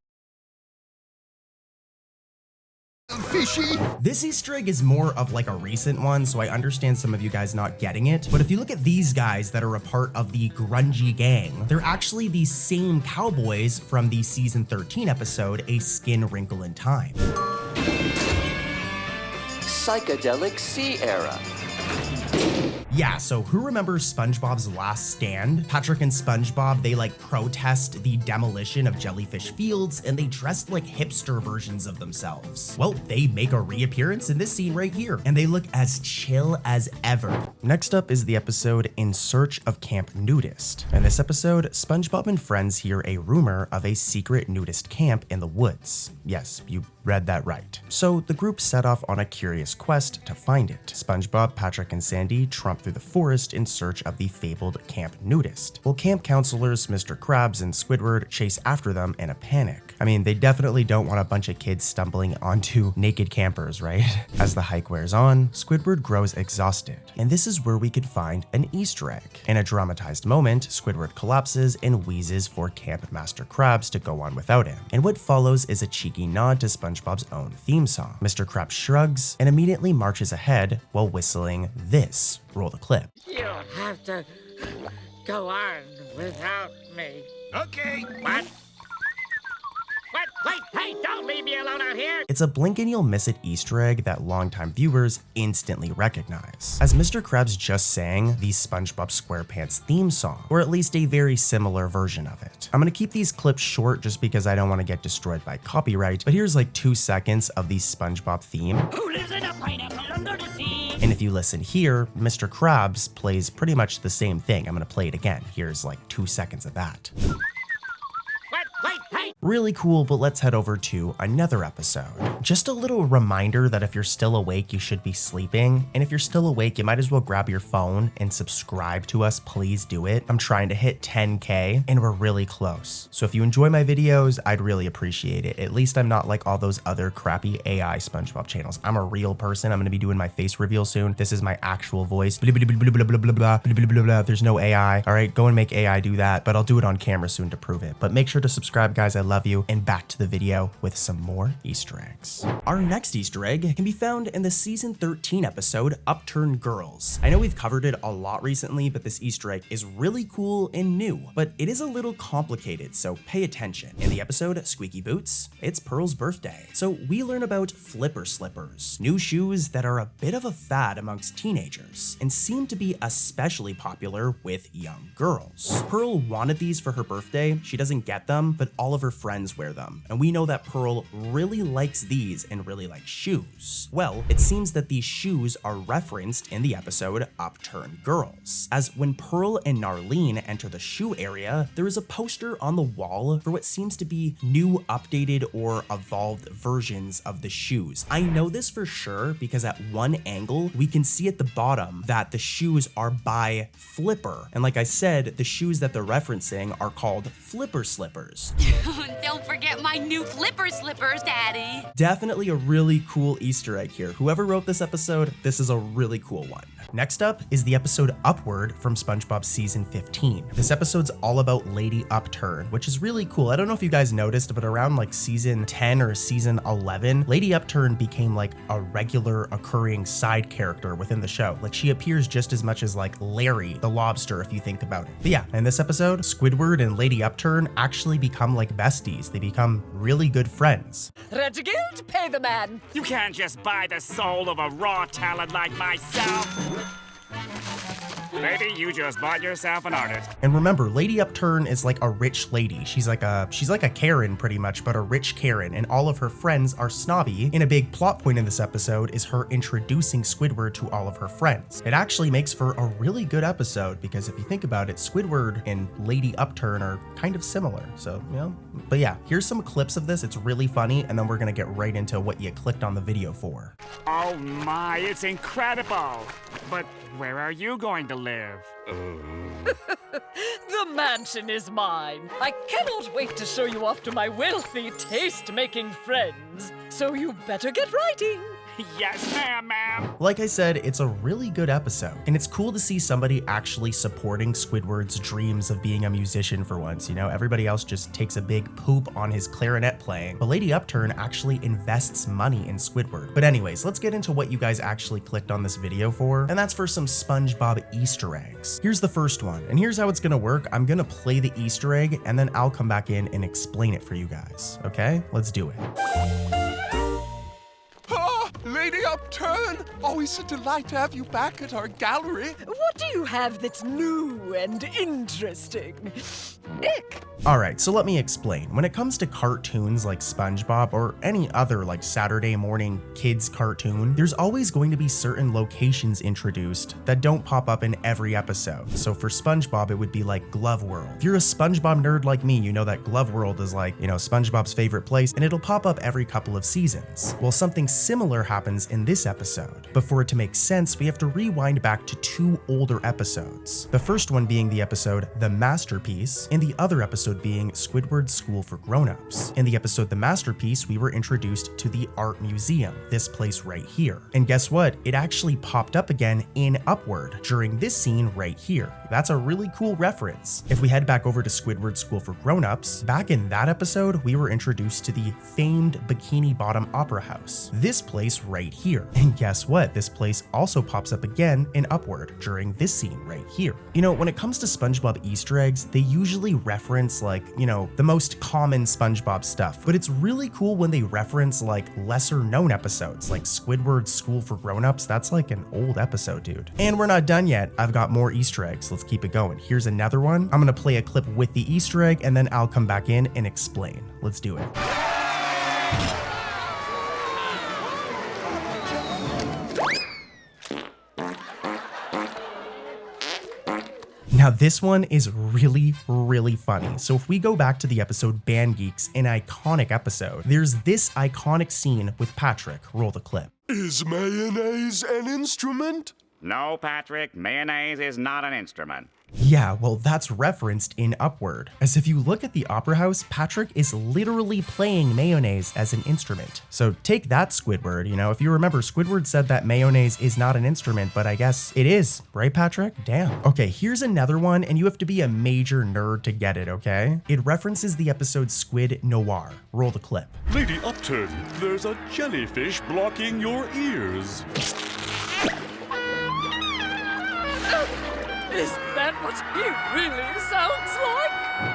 fishy. This Easter egg is more of like a recent one, so I understand some of you guys not getting it, but if you look at these guys that are a part of the Grungy Gang, they're actually the same cowboys from the season 13 episode, A Skin Wrinkle in Time. Psychedelic Sea Era. Yeah, so who remembers SpongeBob's Last Stand? Patrick and SpongeBob, they like protest the demolition of Jellyfish Fields, and they dressed like hipster versions of themselves. Well, they make a reappearance in this scene right here, and they look as chill as ever. Next up is the episode In Search of Camp Nudist. In this episode, SpongeBob and friends hear a rumor of a secret nudist camp in the woods. Yes, you read that right. So the group set off on a curious quest to find it. SpongeBob, Patrick, and Sandy tromp through the forest in search of the fabled Camp Nudist, while camp counselors Mr. Krabs and Squidward chase after them in a panic. I mean, they definitely don't want a bunch of kids stumbling onto naked campers, right? As the hike wears on, Squidward grows exhausted, and this is where we could find an Easter egg. In a dramatized moment, Squidward collapses and wheezes for Camp Master Krabs to go on without him, and what follows is a cheeky nod to SpongeBob's own theme song. Mr. Krabs shrugs and immediately marches ahead while whistling this. Roll the clip. You'll have to go on without me. Okay. What? Wait, hey, don't leave me alone out here! It's a blink and you'll miss it Easter egg that longtime viewers instantly recognize, as Mr. Krabs just sang the SpongeBob SquarePants theme song, or at least a very similar version of it. I'm gonna keep these clips short just because I don't want to get destroyed by copyright, but here's like 2 seconds of the SpongeBob theme. Who lives in a pineapple under the sea? And if you listen here, Mr. Krabs plays pretty much the same thing. I'm gonna play it again. Here's like 2 seconds of that. Wait, hey! Really cool, but let's head over to another episode. Just a little reminder that if you're still awake, you should be sleeping. And if you're still awake, you might as well grab your phone and subscribe to us. Please do it. I'm trying to hit 10K and we're really close. So if you enjoy my videos, I'd really appreciate it. At least I'm not like all those other crappy AI SpongeBob channels. I'm a real person. I'm gonna be doing my face reveal soon. This is my actual voice. Blah, blah, blah, blah, blah, blah, blah, blah, blah, blah, blah. There's no AI. All right, go and make AI do that, but I'll do it on camera soon to prove it. But make sure to subscribe, guys. I love you. And back to the video with some more Easter eggs. Our next Easter egg can be found in the season 13 episode Upturned Girls. I know we've covered it a lot recently, but this Easter egg is really cool and new, but it is a little complicated, so pay attention. In the episode Squeaky Boots, it's Pearl's birthday. So we learn about flipper slippers, new shoes that are a bit of a fad amongst teenagers and seem to be especially popular with young girls. Pearl wanted these for her birthday. She doesn't get them, but all of her friends wear them, and we know that Pearl really likes these and really likes shoes. Well, it seems that these shoes are referenced in the episode Upturned Girls, as when Pearl and Narlene enter the shoe area, there is a poster on the wall for what seems to be new, updated, or evolved versions of the shoes. I know this for sure because at one angle, we can see at the bottom that the shoes are by Flipper. And like I said, the shoes that they're referencing are called Flipper Slippers. Don't forget my new Flipper Slippers, Daddy. Definitely a really cool Easter egg here. Whoever wrote this episode, this is a really cool one. Next up is the episode Upward from SpongeBob Season 15. This episode's all about Lady Upturn, which is really cool. I don't know if you guys noticed, but around like Season 10 or Season 11, Lady Upturn became like a regular occurring side character within the show. Like she appears just as much as like Larry the lobster, if you think about it. But yeah, in this episode, Squidward and Lady Upturn actually become like besties. They become really good friends. Reginald, pay the man. You can't just buy the soul of a raw talent like myself. Maybe you just bought yourself an artist. And remember, Lady Upturn is like a rich lady. She's like a Karen pretty much, but a rich Karen, and all of her friends are snobby. And a big plot point in this episode is her introducing Squidward to all of her friends. It actually makes for a really good episode because if you think about it, Squidward and Lady Upturn are kind of similar. So, you know, but yeah, here's some clips of this. It's really funny, and then we're gonna get right into what you clicked on the video for. Oh my, it's incredible. But where are you going to live? The mansion is mine. I cannot wait to show you off to my wealthy, taste-making friends. So you better get writing. Yes, ma'am. Like I said, it's a really good episode, and it's cool to see somebody actually supporting Squidward's dreams of being a musician for once. You know, everybody else just takes a big poop on his clarinet playing, but Lady Upturn actually invests money in Squidward. But anyways, let's get into what you guys actually clicked on this video for, and that's for some SpongeBob Easter eggs. Here's the first one, and here's how it's gonna work. I'm gonna play the Easter egg, and then I'll come back in and explain it for you guys, okay? Let's do it. Lady Upturn! Always a delight to have you back at our gallery. What do you have that's new and interesting? Ick. Alright, so let me explain. When it comes to cartoons like SpongeBob or any other like Saturday morning kids cartoon, there's always going to be certain locations introduced that don't pop up in every episode. So for SpongeBob, it would be like Glove World. If you're a SpongeBob nerd like me, you know that Glove World is like, you know, SpongeBob's favorite place, and it'll pop up every couple of seasons. Well, something similar happens in this episode. But for it to make sense, we have to rewind back to two older episodes. The first one being the episode The Masterpiece, and the other episode being Squidward's School for Grown-Ups. In the episode The Masterpiece, we were introduced to the art museum, this place right here. And guess what? It actually popped up again in Upward during this scene right here. That's a really cool reference. If we head back over to Squidward's School for Grown-Ups, back in that episode, we were introduced to the famed Bikini Bottom Opera House, this place right here. And guess what? This place also pops up again in Upward during this scene right here. You know, when it comes to SpongeBob Easter eggs, they usually reference like, you know, the most common SpongeBob stuff, but it's really cool when they reference like lesser known episodes like Squidward's School for Grown-Ups. That's like an old episode, dude. And we're not done yet. I've got more Easter eggs. Let's keep it going. Here's another one. I'm gonna play a clip with the Easter egg and then I'll come back in and explain. Let's do it. Now this one is really, really funny. So if we go back to the episode Band Geeks, an iconic episode, there's this iconic scene with Patrick. Roll the clip. Is mayonnaise an instrument? No, Patrick, mayonnaise is not an instrument. Yeah, well, that's referenced in Upward. As if you look at the Opera House, Patrick is literally playing mayonnaise as an instrument. So take that, Squidward. You know, if you remember, Squidward said that mayonnaise is not an instrument, but I guess it is, right, Patrick? Damn. Okay, here's another one, and you have to be a major nerd to get it, okay? It references the episode Squid Noir. Roll the clip. Lady Upturn, there's a jellyfish blocking your ears. Is that what he really sounds like?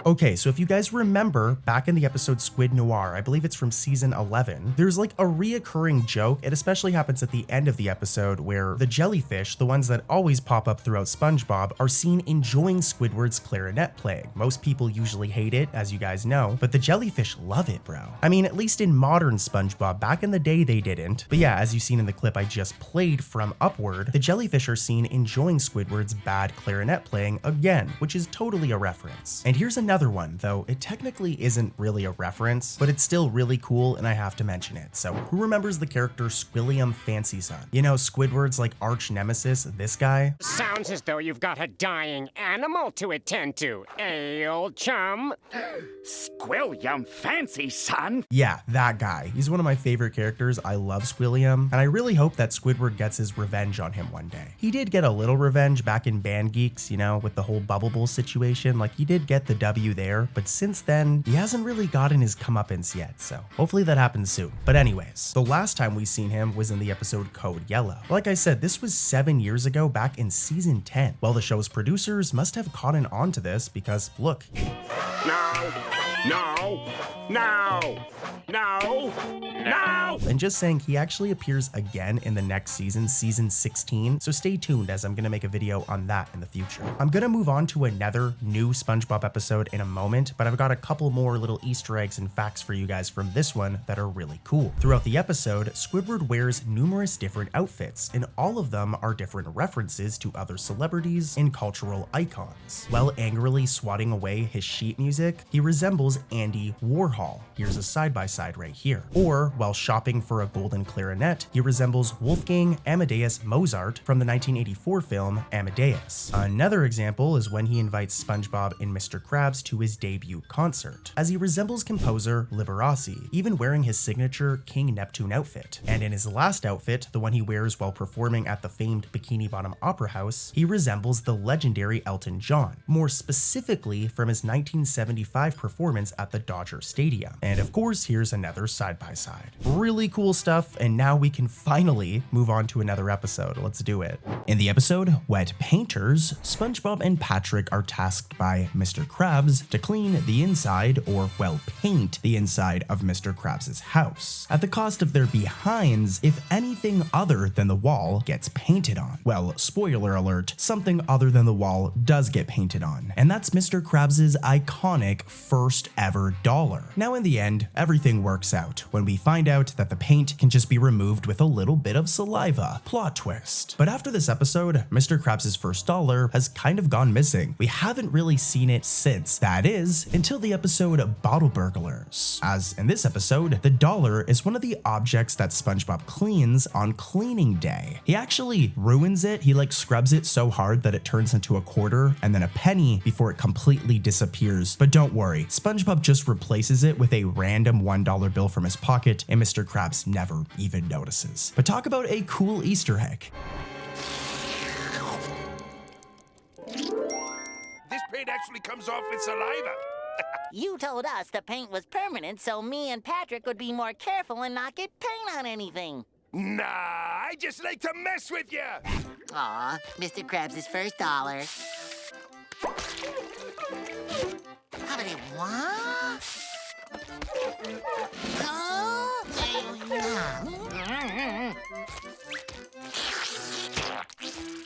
Okay, so if you guys remember back in the episode Squid Noir, I believe it's from season 11, there's like a reoccurring joke. It especially happens at the end of the episode where the jellyfish, the ones that always pop up throughout SpongeBob, are seen enjoying Squidward's clarinet playing. Most people usually hate it, as you guys know, but the jellyfish love it, bro. I mean, at least in modern SpongeBob, back in the day they didn't. But yeah, as you've seen in the clip I just played from Upward, the jellyfish are seen enjoying Squidward's bad clarinet playing again, which is totally a reference. And here's another one, though it technically isn't really a reference, but it's still really cool and I have to mention it. So who remembers the character Squilliam Fancy Son? You know, Squidward's like arch nemesis, this guy? Sounds as though you've got a dying animal to attend to, eh, old chum? Squilliam Fancy Son? Yeah, that guy. He's one of my favorite characters. I love Squilliam, and I really hope that Squidward gets his revenge on him one day. He did get a little revenge back in Band Geeks, you know, with the whole Bubble Bowl situation. Like, he did get the W there, but since then, he hasn't really gotten his comeuppance yet, so hopefully that happens soon. But anyways, the last time we seen him was in the episode Code Yellow. Like I said, this was 7 years ago, back in season 10. Well, the show's producers must have caught on to this because, look. No, no, no, no, no! And just saying, he actually appears again in the next season, season 16, so stay tuned as I'm gonna make a video on that in the future. I'm gonna move on to another new SpongeBob episode in a moment, but I've got a couple more little Easter eggs and facts for you guys from this one that are really cool. Throughout the episode, Squidward wears numerous different outfits, and all of them are different references to other celebrities and cultural icons. While angrily swatting away his sheet music, he resembles Andy Warhol. Here's a side-by-side right here. Or while shopping for a golden clarinet, he resembles Wolfgang Amadeus Mozart from the 1984 film Amadeus. Another example is when he invites SpongeBob and Mr. Krabs to his debut concert, as he resembles composer Liberace, even wearing his signature King Neptune outfit. And in his last outfit, the one he wears while performing at the famed Bikini Bottom Opera House, he resembles the legendary Elton John, more specifically from his 1975 performance at the Dodger Stadium. And of course, here's another side-by-side. Really cool stuff, and now we can finally move on to another episode. Let's do it. In the episode Wet Painters, SpongeBob and Patrick are tasked by Mr. Krabs to clean the inside, or well, paint the inside of Mr. Krabs' house, at the cost of their behinds if anything other than the wall gets painted on. Well, spoiler alert, something other than the wall does get painted on, and that's Mr. Krabs' iconic first ever dollar. Now in the end, everything works out when we find out that the paint can just be removed with a little bit of saliva. Plot twist. But after this episode, Mr. Krabs' first dollar has kind of gone missing. We haven't really seen it since. That is, until the episode Bottle Burglars. As in this episode, the dollar is one of the objects that SpongeBob cleans on cleaning day. He actually ruins it. He like scrubs it so hard that it turns into a quarter and then a penny before it completely disappears. But don't worry, SpongeBob just replaces it with a random $1 bill from his pocket, and Mr. Krabs never even notices. But talk about a cool Easter egg. This paint actually comes off with saliva. You told us the paint was permanent, so me and Patrick would be more careful and not get paint on anything. Nah, I just like to mess with you. Aw, Mr. Krabs' first dollar. How about it? What?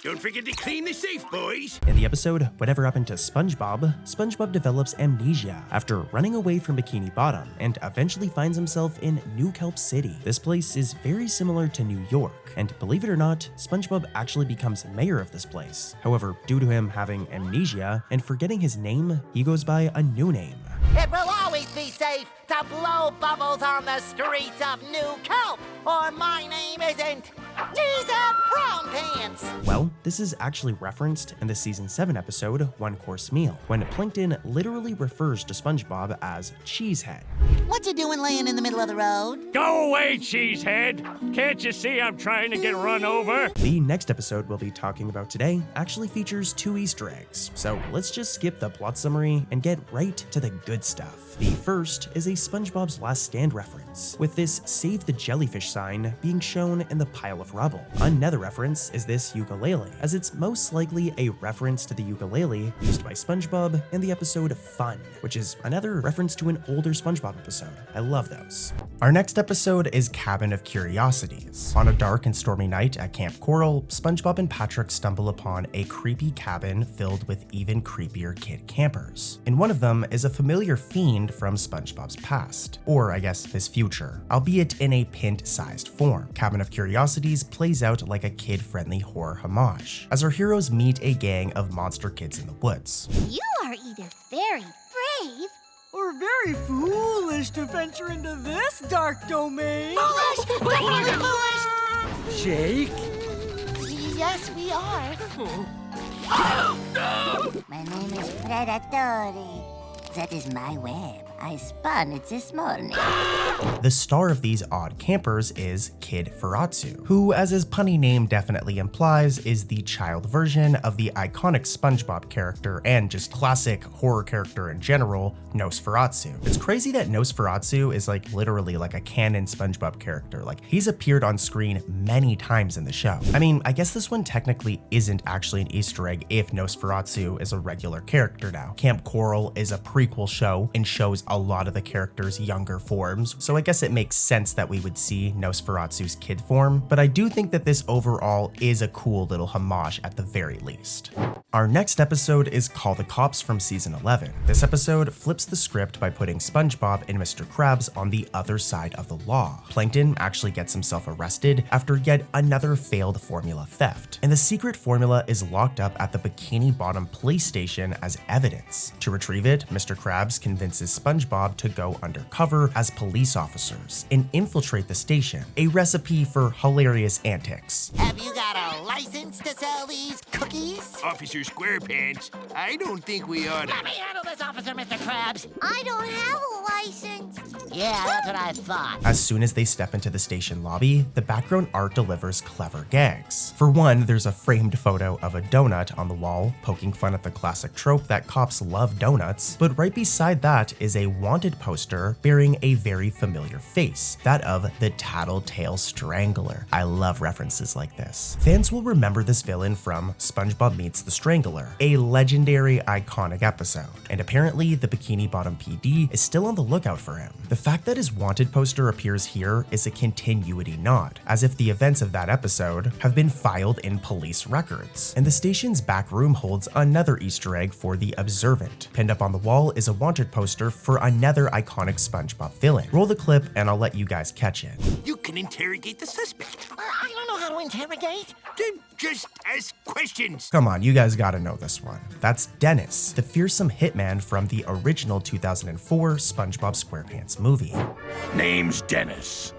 Don't forget to clean the safe, boys. In the episode Whatever Happened to SpongeBob, SpongeBob develops amnesia after running away from Bikini Bottom and eventually finds himself in New Kelp City. This place is very similar to New York, and believe it or not, SpongeBob actually becomes mayor of this place. However, due to him having amnesia and forgetting his name, he goes by a new name. It will always be safe to blow bubbles on the streets of New Kelp, or my name isn't Jesus Brown Pants. Well, this is actually referenced in the season 7 episode One Course Meal, when Plankton literally refers to SpongeBob as Cheesehead. What you doing laying in the middle of the road? Go away, cheesehead! Can't you see I'm trying to get run over? The next episode we'll be talking about today actually features 2 Easter eggs, so let's just skip the plot summary and get right to the good stuff. The first is a SpongeBob's Last Stand reference, with this Save the Jellyfish sign being shown in the pile of of rubble. Another reference is this ukulele, as it's most likely a reference to the ukulele used by SpongeBob in the episode Fun, which is another reference to an older SpongeBob episode. I love those. Our next episode is Cabin of Curiosities. On a dark and stormy night at Camp Coral, SpongeBob and Patrick stumble upon a creepy cabin filled with even creepier kid campers. In one of them is a familiar fiend from SpongeBob's past, or I guess his future, albeit in a pint-sized form. Cabin of Curiosities plays out like a kid-friendly horror homage, as our heroes meet a gang of monster kids in the woods. You are either very brave or very foolish to venture into this dark domain. Foolish! Definitely foolish! Jake? Yes, we are. My name is Predatori. That is my web. I spun it this morning. The star of these odd campers is Kid Furatsu, who, as his punny name definitely implies, is the child version of the iconic SpongeBob character and just classic horror character in general, Nosferatu. It's crazy that Nosferatu is like literally like a canon SpongeBob character. Like, he's appeared on screen many times in the show. I mean, I guess this one technically isn't actually an Easter egg if Nosferatu is a regular character now. Camp Coral is a prequel show and shows a lot of the characters' younger forms, so I guess it makes sense that we would see Nosferatu's kid form, but I do think that this overall is a cool little homage at the very least. Our next episode is Call the Cops from season 11. This episode flips the script by putting SpongeBob and Mr. Krabs on the other side of the law. Plankton actually gets himself arrested after yet another failed formula theft, and the secret formula is locked up at the Bikini Bottom police station as evidence. To retrieve it, Mr. Krabs convinces SpongeBob to go undercover as police officers and infiltrate the station, a recipe for hilarious antics. Have you got a license to sell these cookies? Officer SquarePants, I don't think we ought to. Let me handle this, Officer Mr. Krabs. I don't have a license. Yeah, that's what I thought. As soon as they step into the station lobby, the background art delivers clever gags. For one, there's a framed photo of a donut on the wall, poking fun at the classic trope that cops love donuts, but right beside that is a wanted poster bearing a very familiar face, that of the Tattletale Strangler. I love references like this. Fans will remember this villain from SpongeBob Meets the Strangler, a legendary iconic episode, and apparently the Bikini Bottom PD is still on the lookout for him. The fact that his wanted poster appears here is a continuity nod, as if the events of that episode have been filed in police records. And the station's back room holds another Easter egg for the Observant. Pinned up on the wall is a wanted poster for another iconic SpongeBob villain. Roll the clip and I'll let you guys catch it. You can interrogate the suspect. I don't know how to interrogate. Then just ask questions. Come on, you guys gotta know this one. That's Dennis, the fearsome hitman from the original 2004 SpongeBob SquarePants movie. Name's Dennis.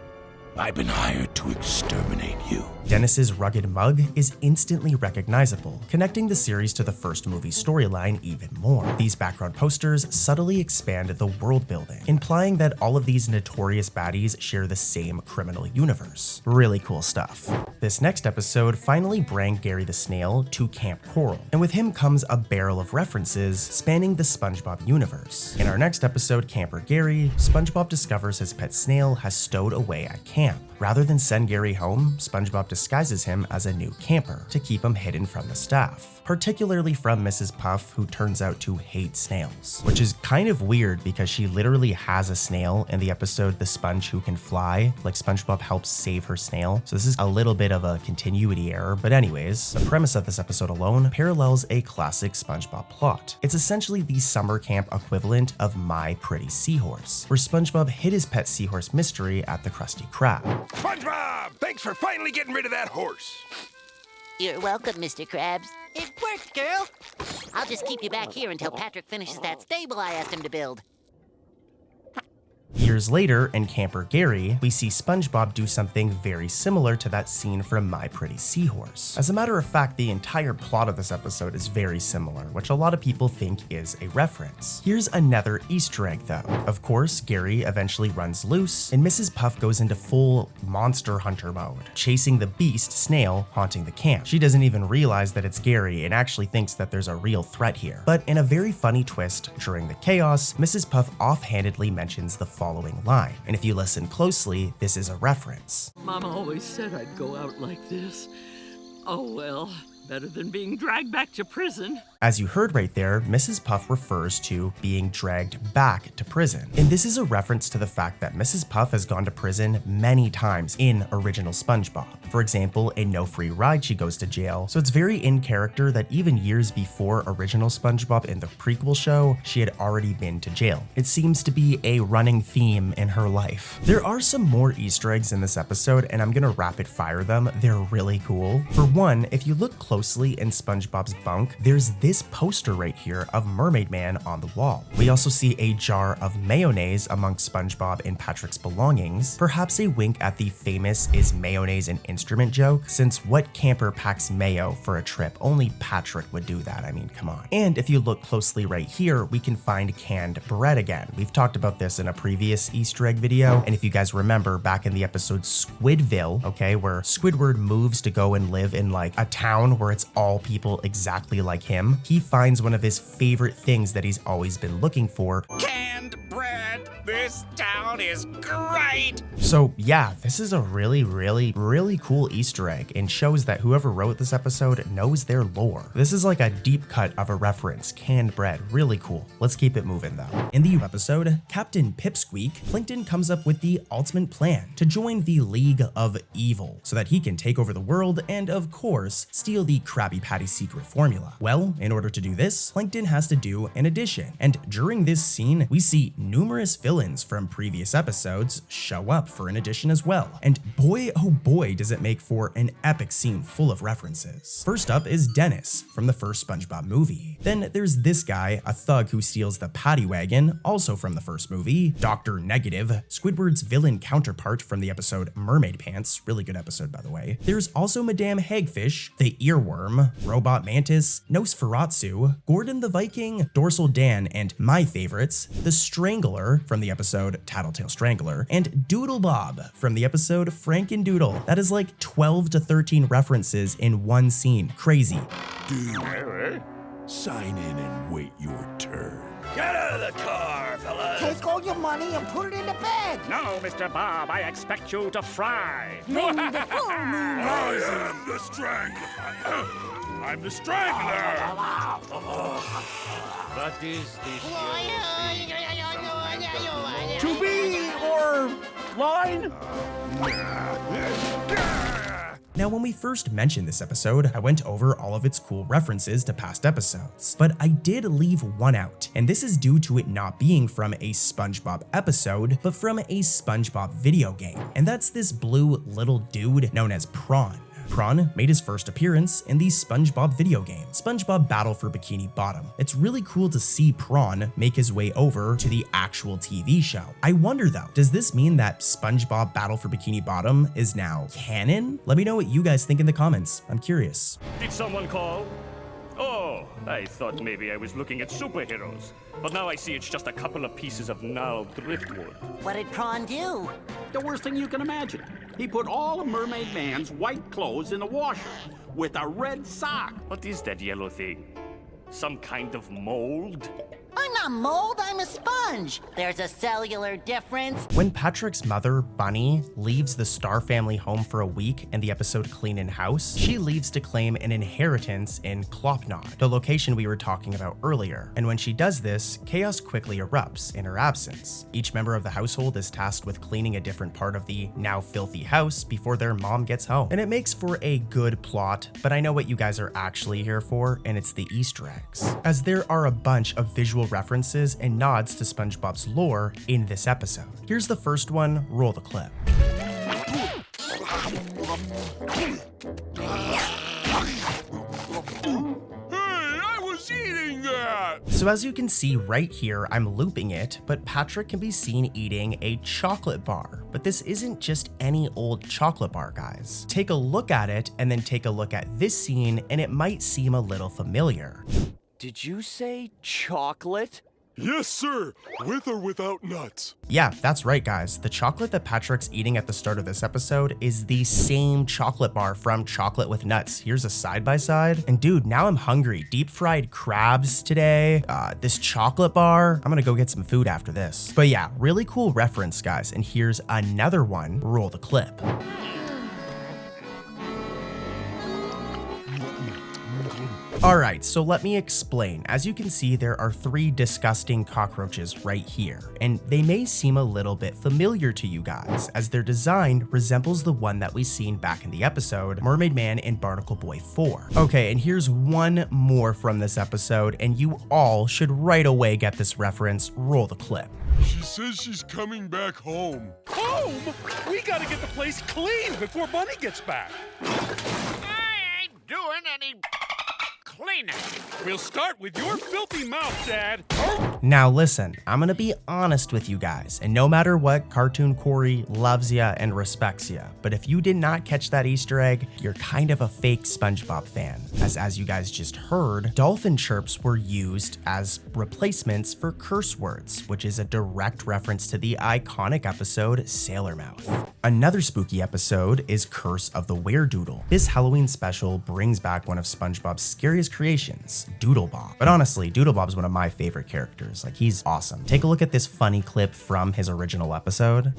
I've been hired to exterminate you. Dennis's rugged mug is instantly recognizable, connecting the series to the first movie storyline even more. These background posters subtly expand the world building, implying that all of these notorious baddies share the same criminal universe. Really cool stuff. This next episode finally brought Gary the Snail to Camp Coral, and with him comes a barrel of references spanning the SpongeBob universe. In our next episode, Camper Gary, SpongeBob discovers his pet snail has stowed away at camp. Rather than send Gary home, SpongeBob disguises him as a new camper to keep him hidden from the staff, particularly from Mrs. Puff, who turns out to hate snails, which is kind of weird because she literally has a snail in the episode The Sponge Who Can Fly. Like, SpongeBob helps save her snail, so this is a little bit of a continuity error, but anyways, the premise of this episode alone parallels a classic SpongeBob plot. It's essentially the summer camp equivalent of My Pretty Seahorse, where SpongeBob hid his pet seahorse mystery at the Krusty Krab. SpongeBob, thanks for finally getting rid of that horse. You're welcome, Mr. Krabs. It worked, girl. I'll just keep you back here until Patrick finishes that stable I asked him to build. Years later, in Camper Gary, we see SpongeBob do something very similar to that scene from My Pretty Seahorse. As a matter of fact, the entire plot of this episode is very similar, which a lot of people think is a reference. Here's another Easter egg though. Of course, Gary eventually runs loose, and Mrs. Puff goes into full monster hunter mode, chasing the beast snail haunting the camp. She doesn't even realize that it's Gary and actually thinks that there's a real threat here. But in a very funny twist, during the chaos, Mrs. Puff offhandedly mentions the following line. And if you listen closely, this is a reference. Mama always said I'd go out like this. Oh well, better than being dragged back to prison. As you heard right there, Mrs. Puff refers to being dragged back to prison. And this is a reference to the fact that Mrs. Puff has gone to prison many times in original SpongeBob. For example, in No Free Ride, she goes to jail. So it's very in character that even years before original SpongeBob in the prequel show, she had already been to jail. It seems to be a running theme in her life. There are some more Easter eggs in this episode, and I'm gonna rapid fire them. They're really cool. For one, if you look closely in SpongeBob's bunk, there's this poster right here of Mermaid Man on the wall. We also see a jar of mayonnaise amongst SpongeBob and Patrick's belongings, perhaps a wink at the famous "is mayonnaise an instrument" joke, since what camper packs mayo for a trip? Only Patrick would do that, I mean, come on. And if you look closely right here, we can find canned bread again. We've talked about this in a previous Easter egg video, and if you guys remember back in the episode Squidville, okay, where Squidward moves to go and live in like a town where it's all people exactly like him, he finds one of his favorite things that he's always been looking for. Canned bread! This town is great! So yeah, this is a really cool Easter egg and shows that whoever wrote this episode knows their lore. This is like a deep cut of a reference, canned bread, really cool. Let's keep it moving though. In the episode, Captain Pipsqueak, Plankton comes up with the ultimate plan to join the League of Evil so that he can take over the world and of course, steal the Krabby Patty secret formula. Well, in order to do this, Plankton has to do an addition, and during this scene, we see numerous villains from previous episodes show up for an addition as well. And boy, oh boy, does it make for an epic scene full of references. First up is Dennis from the first SpongeBob movie. Then there's this guy, a thug who steals the paddy wagon, also from the first movie. Dr. Negative, Squidward's villain counterpart from the episode Mermaid Pants, really good episode by the way. There's also Madame Hagfish, the Earworm, Robot Mantis, Nosferatu, Gordon the Viking, Dorsal Dan, and my favorites, the Strangler from the episode Tattletale Strangler, and Doodle Bob from the episode Frankendoodle. That is like 12 to 13 references in one scene. Crazy. Dude, sign in and wait your turn. Get out of the car, fellas! Take all your money and put it in the bag. No, Mr. Bob, I expect you to fry. Maybe the full moon I am the Strangler. I'm the Strangler. What is this? To be or line? Now, when we first mentioned this episode, I went over all of its cool references to past episodes, but I did leave one out, and this is due to it not being from a SpongeBob episode, but from a SpongeBob video game, and that's this blue little dude known as Prawn. Prawn made his first appearance in the SpongeBob video game, SpongeBob Battle for Bikini Bottom. It's really cool to see Prawn make his way over to the actual TV show. I wonder though, does this mean that SpongeBob Battle for Bikini Bottom is now canon? Let me know what you guys think in the comments. I'm curious. Did someone call? Oh, I thought maybe I was looking at superheroes. But now I see it's just a couple of pieces of gnarled driftwood. What did Prawn do? The worst thing you can imagine. He put all of Mermaid Man's white clothes in the washer with a red sock. What is that yellow thing? Some kind of mold? I'm not mold, I'm a sponge. There's a cellular difference. When Patrick's mother, Bunny, leaves the Star family home for a week in the episode Cleanin' House, she leaves to claim an inheritance in Clopnod, the location we were talking about earlier. And when she does this, chaos quickly erupts in her absence. Each member of the household is tasked with cleaning a different part of the now filthy house before their mom gets home. And it makes for a good plot, but I know what you guys are actually here for, and it's the Easter eggs, as there are a bunch of visual references and nods to SpongeBob's lore in this episode. Here's the first one, roll the clip. I was eating that! So as you can see right here, I'm looping it, but Patrick can be seen eating a chocolate bar. But this isn't just any old chocolate bar, guys. Take a look at it and then take a look at this scene and it might seem a little familiar. Did you say chocolate? Yes, sir. With or without nuts? Yeah, that's right, guys. The chocolate that Patrick's eating at the start of this episode is the same chocolate bar from Chocolate with Nuts. Here's a side-by-side. And dude, now I'm hungry. Deep fried crabs today. This chocolate bar. I'm gonna go get some food after this. But yeah, really cool reference, guys. And here's another one. Roll the clip. Alright, so let me explain. As you can see, there are 3 disgusting cockroaches right here, and they may seem a little bit familiar to you guys, as their design resembles the one that we seen back in the episode, Mermaid Man and Barnacle Boy 4. Okay, and here's one more from this episode, and you all should right away get this reference. Roll the clip. She says she's coming back home. Home? We gotta get the place clean before Bunny gets back. I ain't doing any cleaning. We'll start with your filthy mouth, Dad. Now listen, I'm gonna be honest with you guys, and no matter what, Cartoon Corey loves ya and respects ya, but if you did not catch that Easter egg, you're kind of a fake SpongeBob fan, as you guys just heard, dolphin chirps were used as replacements for curse words, which is a direct reference to the iconic episode Sailor Mouth. Another spooky episode is Curse of the Were-Doodle. This Halloween special brings back one of SpongeBob's scariest creations, Doodlebob. But honestly, Doodlebob's one of my favorite characters. Like, he's awesome. Take a look at this funny clip from his original episode.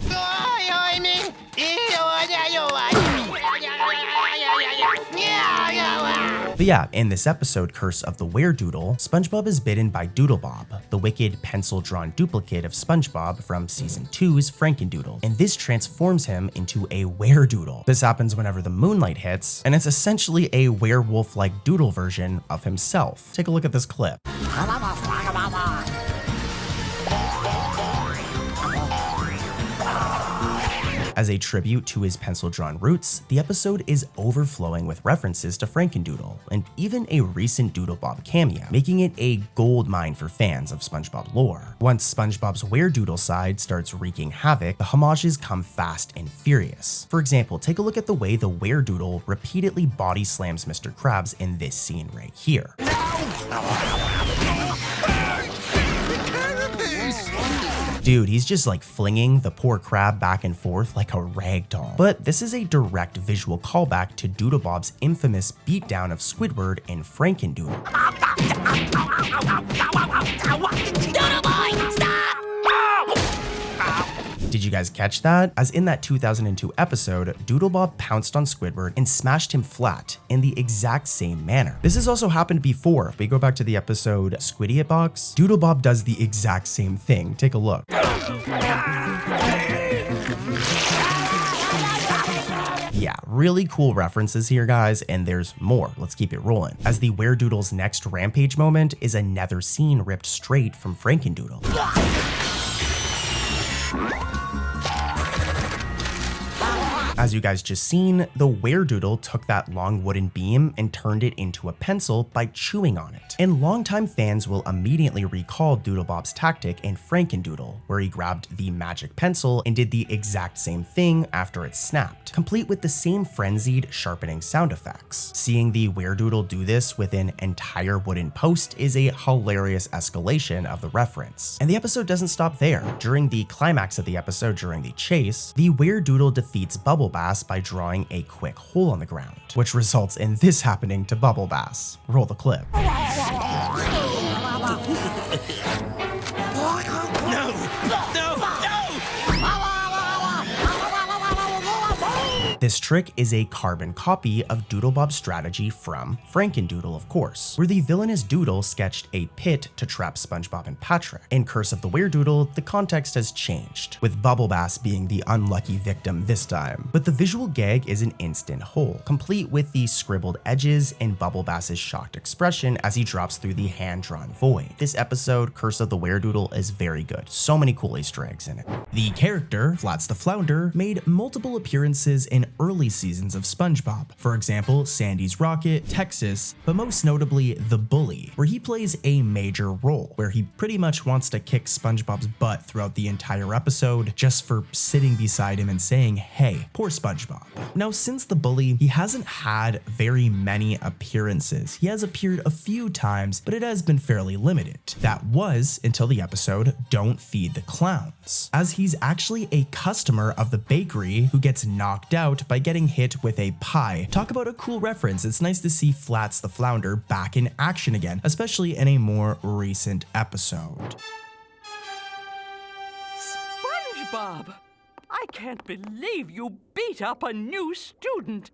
But yeah, in this episode, Curse of the Were-Doodle, SpongeBob is bitten by Doodlebob, the wicked pencil-drawn duplicate of SpongeBob from Season 2's Frankendoodle, and this transforms him into a were-doodle. This happens whenever the moonlight hits, and it's essentially a werewolf-like doodle version of himself. Take a look at this clip. As a tribute to his pencil-drawn roots, the episode is overflowing with references to Frankendoodle, and even a recent Doodlebob cameo, making it a goldmine for fans of SpongeBob lore. Once SpongeBob's were-doodle side starts wreaking havoc, the homages come fast and furious. For example, take a look at the way the were-doodle repeatedly body slams Mr. Krabs in this scene right here. Dude, he's just like flinging the poor crab back and forth like a rag doll. But this is a direct visual callback to Doodlebob's infamous beatdown of Squidward in Frankendoodle. Doodleboy, stop! Did you guys catch that? As in that 2002 episode, Doodlebob pounced on Squidward and smashed him flat in the exact same manner. This has also happened before. If we go back to the episode Squiddiot Box, Doodlebob does the exact same thing. Take a look. Yeah, really cool references here, guys, and there's more. Let's keep it rolling. As the Were-Doodle's next rampage moment is another scene ripped straight from Frankendoodle. As you guys just seen, the Were-Doodle took that long wooden beam and turned it into a pencil by chewing on it. And longtime fans will immediately recall Doodlebob's tactic in Frankendoodle, where he grabbed the magic pencil and did the exact same thing after it snapped, complete with the same frenzied sharpening sound effects. Seeing the Were-Doodle do this with an entire wooden post is a hilarious escalation of the reference. And the episode doesn't stop there. During the climax of the episode, during the chase, the Were-Doodle defeats Bubble Bass by drawing a quick hole on the ground, which results in this happening to Bubble Bass. Roll the clip. This trick is a carbon copy of Doodlebob's strategy from Frankendoodle, of course, where the villainous Doodle sketched a pit to trap SpongeBob and Patrick. In Curse of the Were-Doodle, the context has changed, with Bubble Bass being the unlucky victim this time. But the visual gag is an instant whole, complete with the scribbled edges and Bubble Bass's shocked expression as he drops through the hand-drawn void. This episode, Curse of the Were-Doodle, is very good. So many cool Easter eggs in it. The character, Flats the Flounder, made multiple appearances in early seasons of SpongeBob. For example, Sandy's Rocket, Texas, but most notably The Bully, where he plays a major role, where he pretty much wants to kick SpongeBob's butt throughout the entire episode just for sitting beside him and saying, "Hey, poor SpongeBob." Now, since The Bully, he hasn't had very many appearances. He has appeared a few times, but it has been fairly limited. That was until the episode Don't Feed the Clowns, as he's actually a customer of the bakery who gets knocked out by getting hit with a pie. Talk about a cool reference. It's nice to see Flats the Flounder back in action again, especially in a more recent episode. SpongeBob! I can't believe you beat up a new student.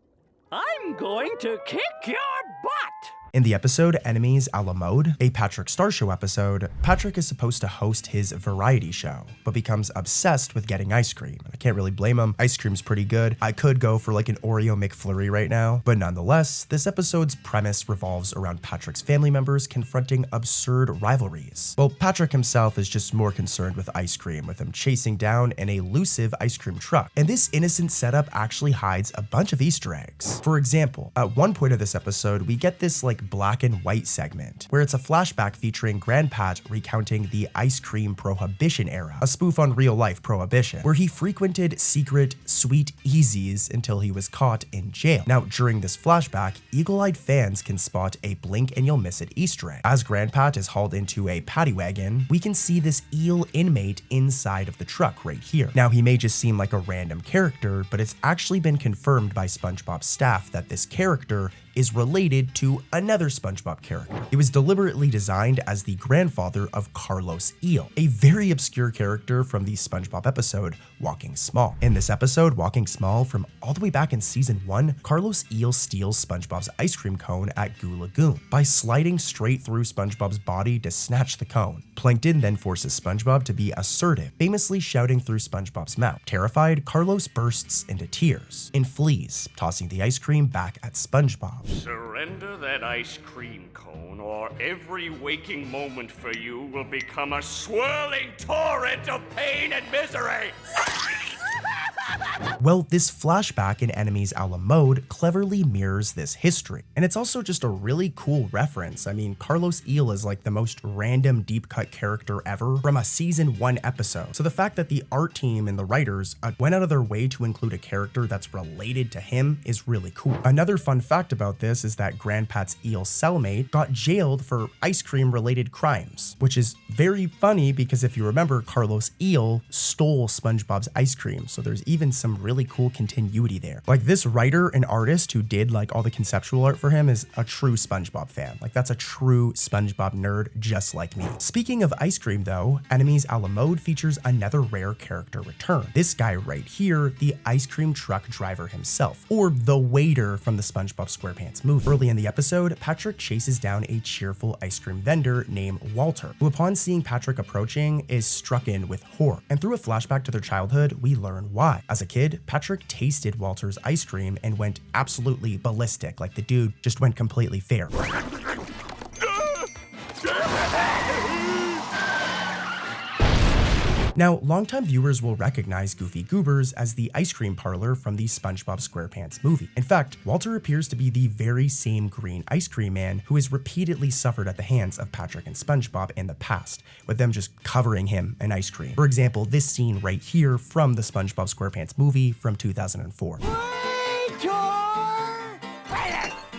I'm going to kick your butt! In the episode Enemies Alamode, a Patrick Star Show episode, Patrick is supposed to host his variety show, but becomes obsessed with getting ice cream. I can't really blame him. Ice cream's pretty good. I could go for like an Oreo McFlurry right now, but nonetheless, this episode's premise revolves around Patrick's family members confronting absurd rivalries. Well, Patrick himself is just more concerned with ice cream, with him chasing down an elusive ice cream truck. And this innocent setup actually hides a bunch of Easter eggs. For example, at one point of this episode, we get this like black and white segment, where it's a flashback featuring Grandpat recounting the ice cream prohibition era, a spoof on real life prohibition, where he frequented secret sweet easies until he was caught in jail. Now, during this flashback, eagle-eyed fans can spot a blink and you'll miss it Easter egg. As Grandpat is hauled into a paddy wagon, we can see this eel inmate inside of the truck right here. Now, he may just seem like a random character, but it's actually been confirmed by SpongeBob's staff that this character is related to another SpongeBob character. It was deliberately designed as the grandfather of Carlos Eel, a very obscure character from the SpongeBob episode Walking Small. In this episode, Walking Small, from all the way back in season 1, Carlos Eel steals SpongeBob's ice cream cone at Goo Lagoon by sliding straight through SpongeBob's body to snatch the cone. Plankton then forces SpongeBob to be assertive, famously shouting through SpongeBob's mouth. Terrified, Carlos bursts into tears and flees, tossing the ice cream back at SpongeBob. Surrender that ice cream cone, or every waking moment for you will become a swirling torrent of pain and misery! Well, this flashback in Enemies Alamode cleverly mirrors this history. And it's also just a really cool reference. I mean, Carlos Eel is like the most random deep cut character ever from a season 1 episode. So the fact that the art team and the writers went out of their way to include a character that's related to him is really cool. Another fun fact about this is that Grandpat's eel cellmate got jailed for ice cream related crimes, which is very funny because if you remember, Carlos Eel stole SpongeBob's ice cream. So there's even some really cool continuity there. Like, this writer and artist who did like all the conceptual art for him is a true SpongeBob fan. Like, that's a true SpongeBob nerd just like me. Speaking of ice cream though, Enemies Alamode features another rare character return. This guy right here, the ice cream truck driver himself, or the waiter from the SpongeBob SquarePants movie. Early in the episode, Patrick chases down a cheerful ice cream vendor named Walter, who upon seeing Patrick approaching is struck in with horror. And through a flashback to their childhood, we learn why. As a kid, Patrick tasted Walter's ice cream and went absolutely ballistic, like the dude just went completely fair. Now, longtime viewers will recognize Goofy Goobers as the ice cream parlor from the SpongeBob SquarePants movie. In fact, Walter appears to be the very same green ice cream man who has repeatedly suffered at the hands of Patrick and SpongeBob in the past, with them just covering him in ice cream. For example, this scene right here from the SpongeBob SquarePants movie from 2004.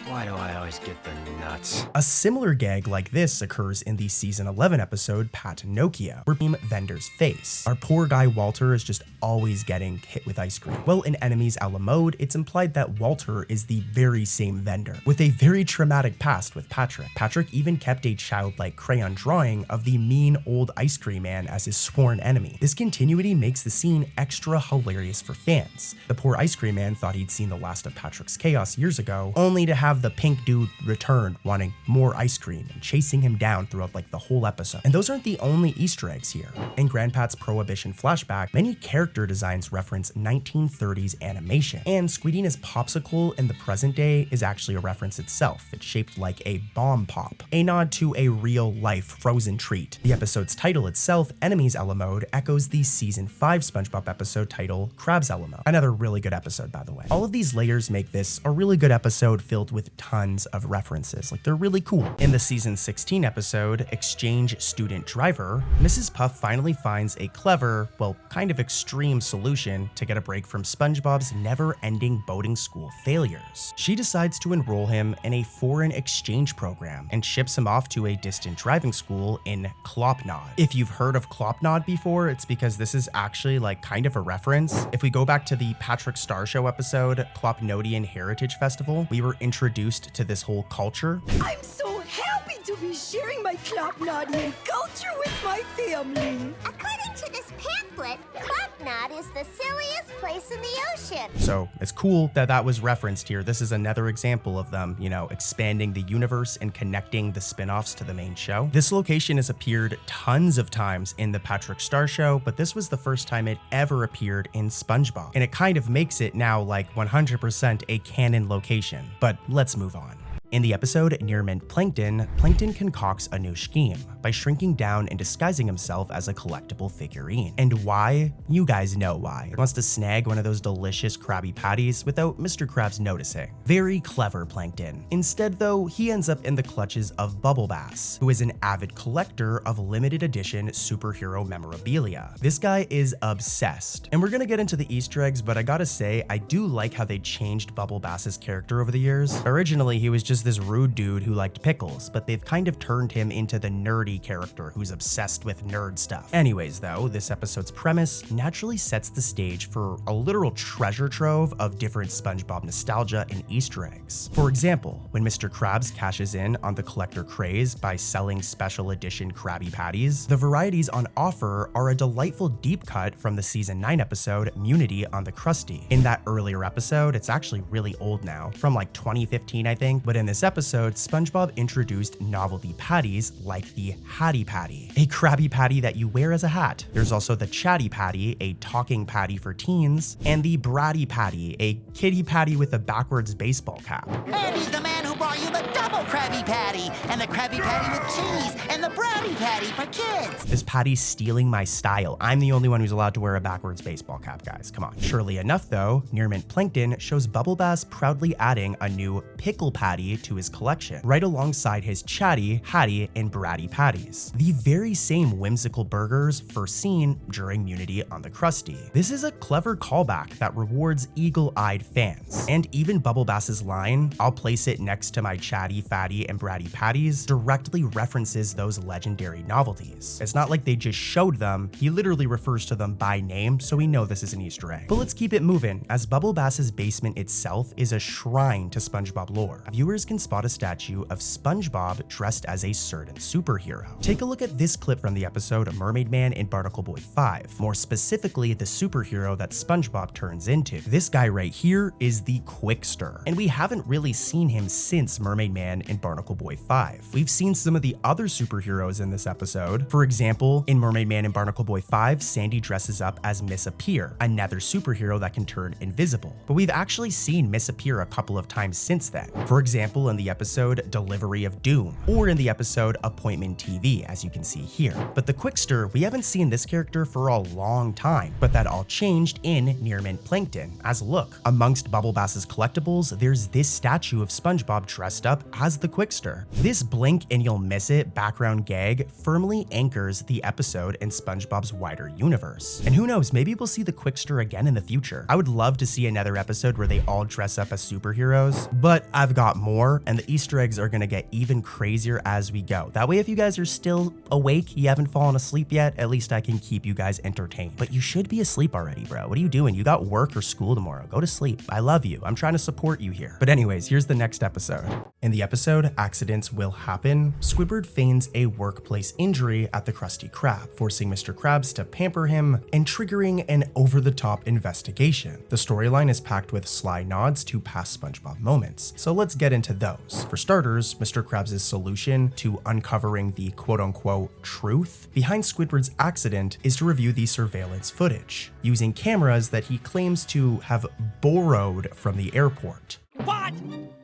Why do I always get the nuts? A similar gag like this occurs in the season 11 episode Pat Nokia, where Beam Vendor's face. Our poor guy Walter is just always getting hit with ice cream. Well, in Enemies Alamode, it's implied that Walter is the very same vendor, with a very traumatic past with Patrick. Patrick even kept a childlike crayon drawing of the mean old ice cream man as his sworn enemy. This continuity makes the scene extra hilarious for fans. The poor ice cream man thought he'd seen the last of Patrick's chaos years ago, only to have the pink dude dude returned wanting more ice cream and chasing him down throughout like the whole episode. And those aren't the only Easter eggs here. In Grandpat's Prohibition flashback, many character designs reference 1930s animation, and Squidina's popsicle in the present day is actually a reference itself. It's shaped like a bomb pop, a nod to a real-life frozen treat. The episode's title itself, Enemies Alamode, echoes the season 5 SpongeBob episode title, Crab's Alamode. Another really good episode, by the way. All of these layers make this a really good episode filled with tons of references. Like, they're really cool. In the season 16 episode, Exchange Student Driver, Mrs. Puff finally finds a clever, well, kind of extreme solution to get a break from SpongeBob's never-ending boating school failures. She decides to enroll him in a foreign exchange program and ships him off to a distant driving school in Clopnod. If you've heard of Clopnod before, it's because this is actually like kind of a reference. If we go back to the Patrick Star Show episode, Clopnodian Heritage Festival, we were introduced to this whole culture. I'm so happy to be sharing my Clopnodian culture with my family. According to this pamphlet, Clopnod is the silliest place in the ocean. So it's cool that that was referenced here. This is another example of them, you know, expanding the universe and connecting the spin-offs to the main show. This location has appeared tons of times in the Patrick Star Show, but this was the first time it ever appeared in SpongeBob. And it kind of makes it now like 100% a canon location. But let's move on. In the episode Near Mint Plankton, Plankton concocts a new scheme by shrinking down and disguising himself as a collectible figurine. And why? You guys know why. He wants to snag one of those delicious Krabby Patties without Mr. Krabs noticing. Very clever, Plankton. Instead, though, he ends up in the clutches of Bubble Bass, who is an avid collector of limited edition superhero memorabilia. This guy is obsessed. And we're gonna get into the Easter eggs, but I gotta say, I do like how they changed Bubble Bass's character over the years. Originally, he was just this rude dude who liked pickles, but they've kind of turned him into the nerdy character who's obsessed with nerd stuff. Anyways though, this episode's premise naturally sets the stage for a literal treasure trove of different SpongeBob nostalgia and Easter eggs. For example, when Mr. Krabs cashes in on the collector craze by selling special edition Krabby Patties, the varieties on offer are a delightful deep cut from the season 9 episode Munity on the Krusty. In that earlier episode, it's actually really old now, from like 2015 I think, but in this episode, SpongeBob introduced novelty patties like the Hattie Patty, a Krabby Patty that you wear as a hat. There's also the Chatty Patty, a talking patty for teens, and the Bratty Patty, a kitty patty with a backwards baseball cap. And he's the man who brought you the double Krabby Patty, and the Krabby Patty with cheese, and the Bratty Patty for kids. This patty's stealing my style. I'm the only one who's allowed to wear a backwards baseball cap, guys. Come on. Surely enough, though, Near Mint Plankton shows Bubble Bass proudly adding a new pickle patty to his collection, right alongside his Chatty, Hattie, and Bratty patties. The very same whimsical burgers first seen during Munity on the Krusty. This is a clever callback that rewards eagle-eyed fans. And even Bubble Bass's line, "I'll place it next to my Chatty, Fatty, and Bratty patties," directly references those legendary novelties. It's not like they just showed them, he literally refers to them by name, so we know this is an Easter egg. But let's keep it moving, as Bubble Bass's basement itself is a shrine to SpongeBob lore. Viewers can spot a statue of SpongeBob dressed as a certain superhero. Take a look at this clip from the episode Mermaid Man and Barnacle Boy 5, more specifically the superhero that SpongeBob turns into. This guy right here is the Quickster, and we haven't really seen him since Mermaid Man and Barnacle Boy 5. We've seen some of the other superheroes in this episode. For example, in Mermaid Man and Barnacle Boy 5, Sandy dresses up as Miss Appear, another superhero that can turn invisible. But we've actually seen Miss Appear a couple of times since then. For example, in the episode Delivery of Doom, or in the episode Appointment TV, as you can see here. But the Quickster, we haven't seen this character for a long time, but that all changed in Near Mint Plankton. As look, amongst Bubble Bass's collectibles, there's this statue of SpongeBob dressed up as the Quickster. This blink and you'll miss it background gag firmly anchors the episode in SpongeBob's wider universe. And who knows, maybe we'll see the Quickster again in the future. I would love to see another episode where they all dress up as superheroes, but I've got more, and the Easter eggs are gonna get even crazier as we go. That way, if you guys are still awake, you haven't fallen asleep yet, at least I can keep you guys entertained. But you should be asleep already, bro. What are you doing? You got work or school tomorrow. Go to sleep. I love you. I'm trying to support you here. But anyways, here's the next episode. episode. In the episode, Accidents Will Happen, Squidward feigns a workplace injury at the Krusty Krab, forcing Mr. Krabs to pamper him and triggering an over-the-top investigation. The storyline is packed with sly nods to past SpongeBob moments, so let's get into those. For starters, Mr. Krabs' solution to uncovering the quote-unquote truth behind Squidward's accident is to review the surveillance footage, using cameras that he claims to have borrowed from the airport. What?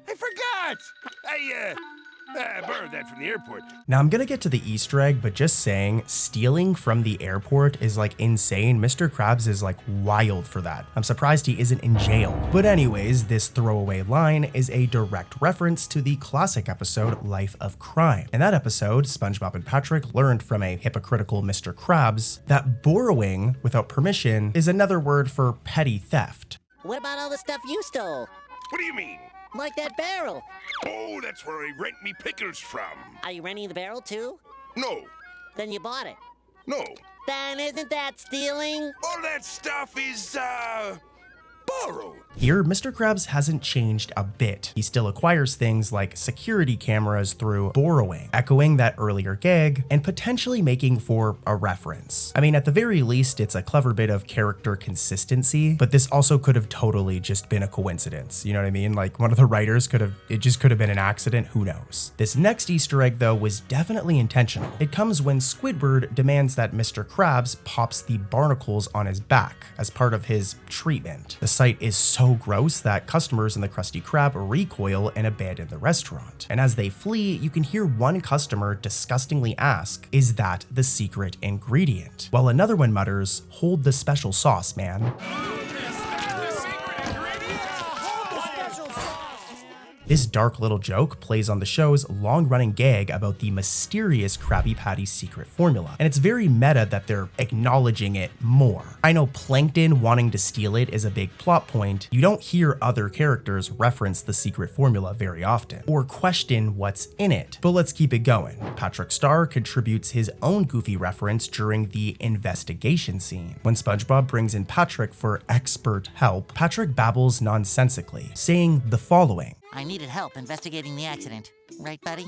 I forgot! I borrowed that from the airport. Now I'm gonna get to the Easter egg, but just saying, stealing from the airport is like insane. Mr. Krabs is like wild for that. I'm surprised he isn't in jail. But anyways, this throwaway line is a direct reference to the classic episode Life of Crime. In that episode, SpongeBob and Patrick learned from a hypocritical Mr. Krabs that borrowing without permission is another word for petty theft. What about all the stuff you stole? What do you mean? Like that barrel. Oh, that's where I rent me pickles from. Are you renting the barrel too? No. Then you bought it. No. Then isn't that stealing? All that stuff is, borrowed. Here, Mr. Krabs hasn't changed a bit. He still acquires things like security cameras through borrowing, echoing that earlier gag, and potentially making for a reference. I mean, at the very least, it's a clever bit of character consistency, but this also could have totally just been a coincidence. You know what I mean? Like, one of the writers it just could have been an accident, who knows? This next Easter egg, though, was definitely intentional. It comes when Squidward demands that Mr. Krabs pops the barnacles on his back as part of his treatment. The sight is so gross that customers in the Krusty Krab recoil and abandon the restaurant. And as they flee, you can hear one customer disgustingly ask, "Is that the secret ingredient?" While another one mutters, "Hold the special sauce, man." This dark little joke plays on the show's long-running gag about the mysterious Krabby Patty secret formula, and it's very meta that they're acknowledging it more. I know Plankton wanting to steal it is a big plot point. You don't hear other characters reference the secret formula very often, or question what's in it, but let's keep it going. Patrick Star contributes his own goofy reference during the investigation scene. When SpongeBob brings in Patrick for expert help, Patrick babbles nonsensically, saying the following. I needed help investigating the accident. Right, buddy?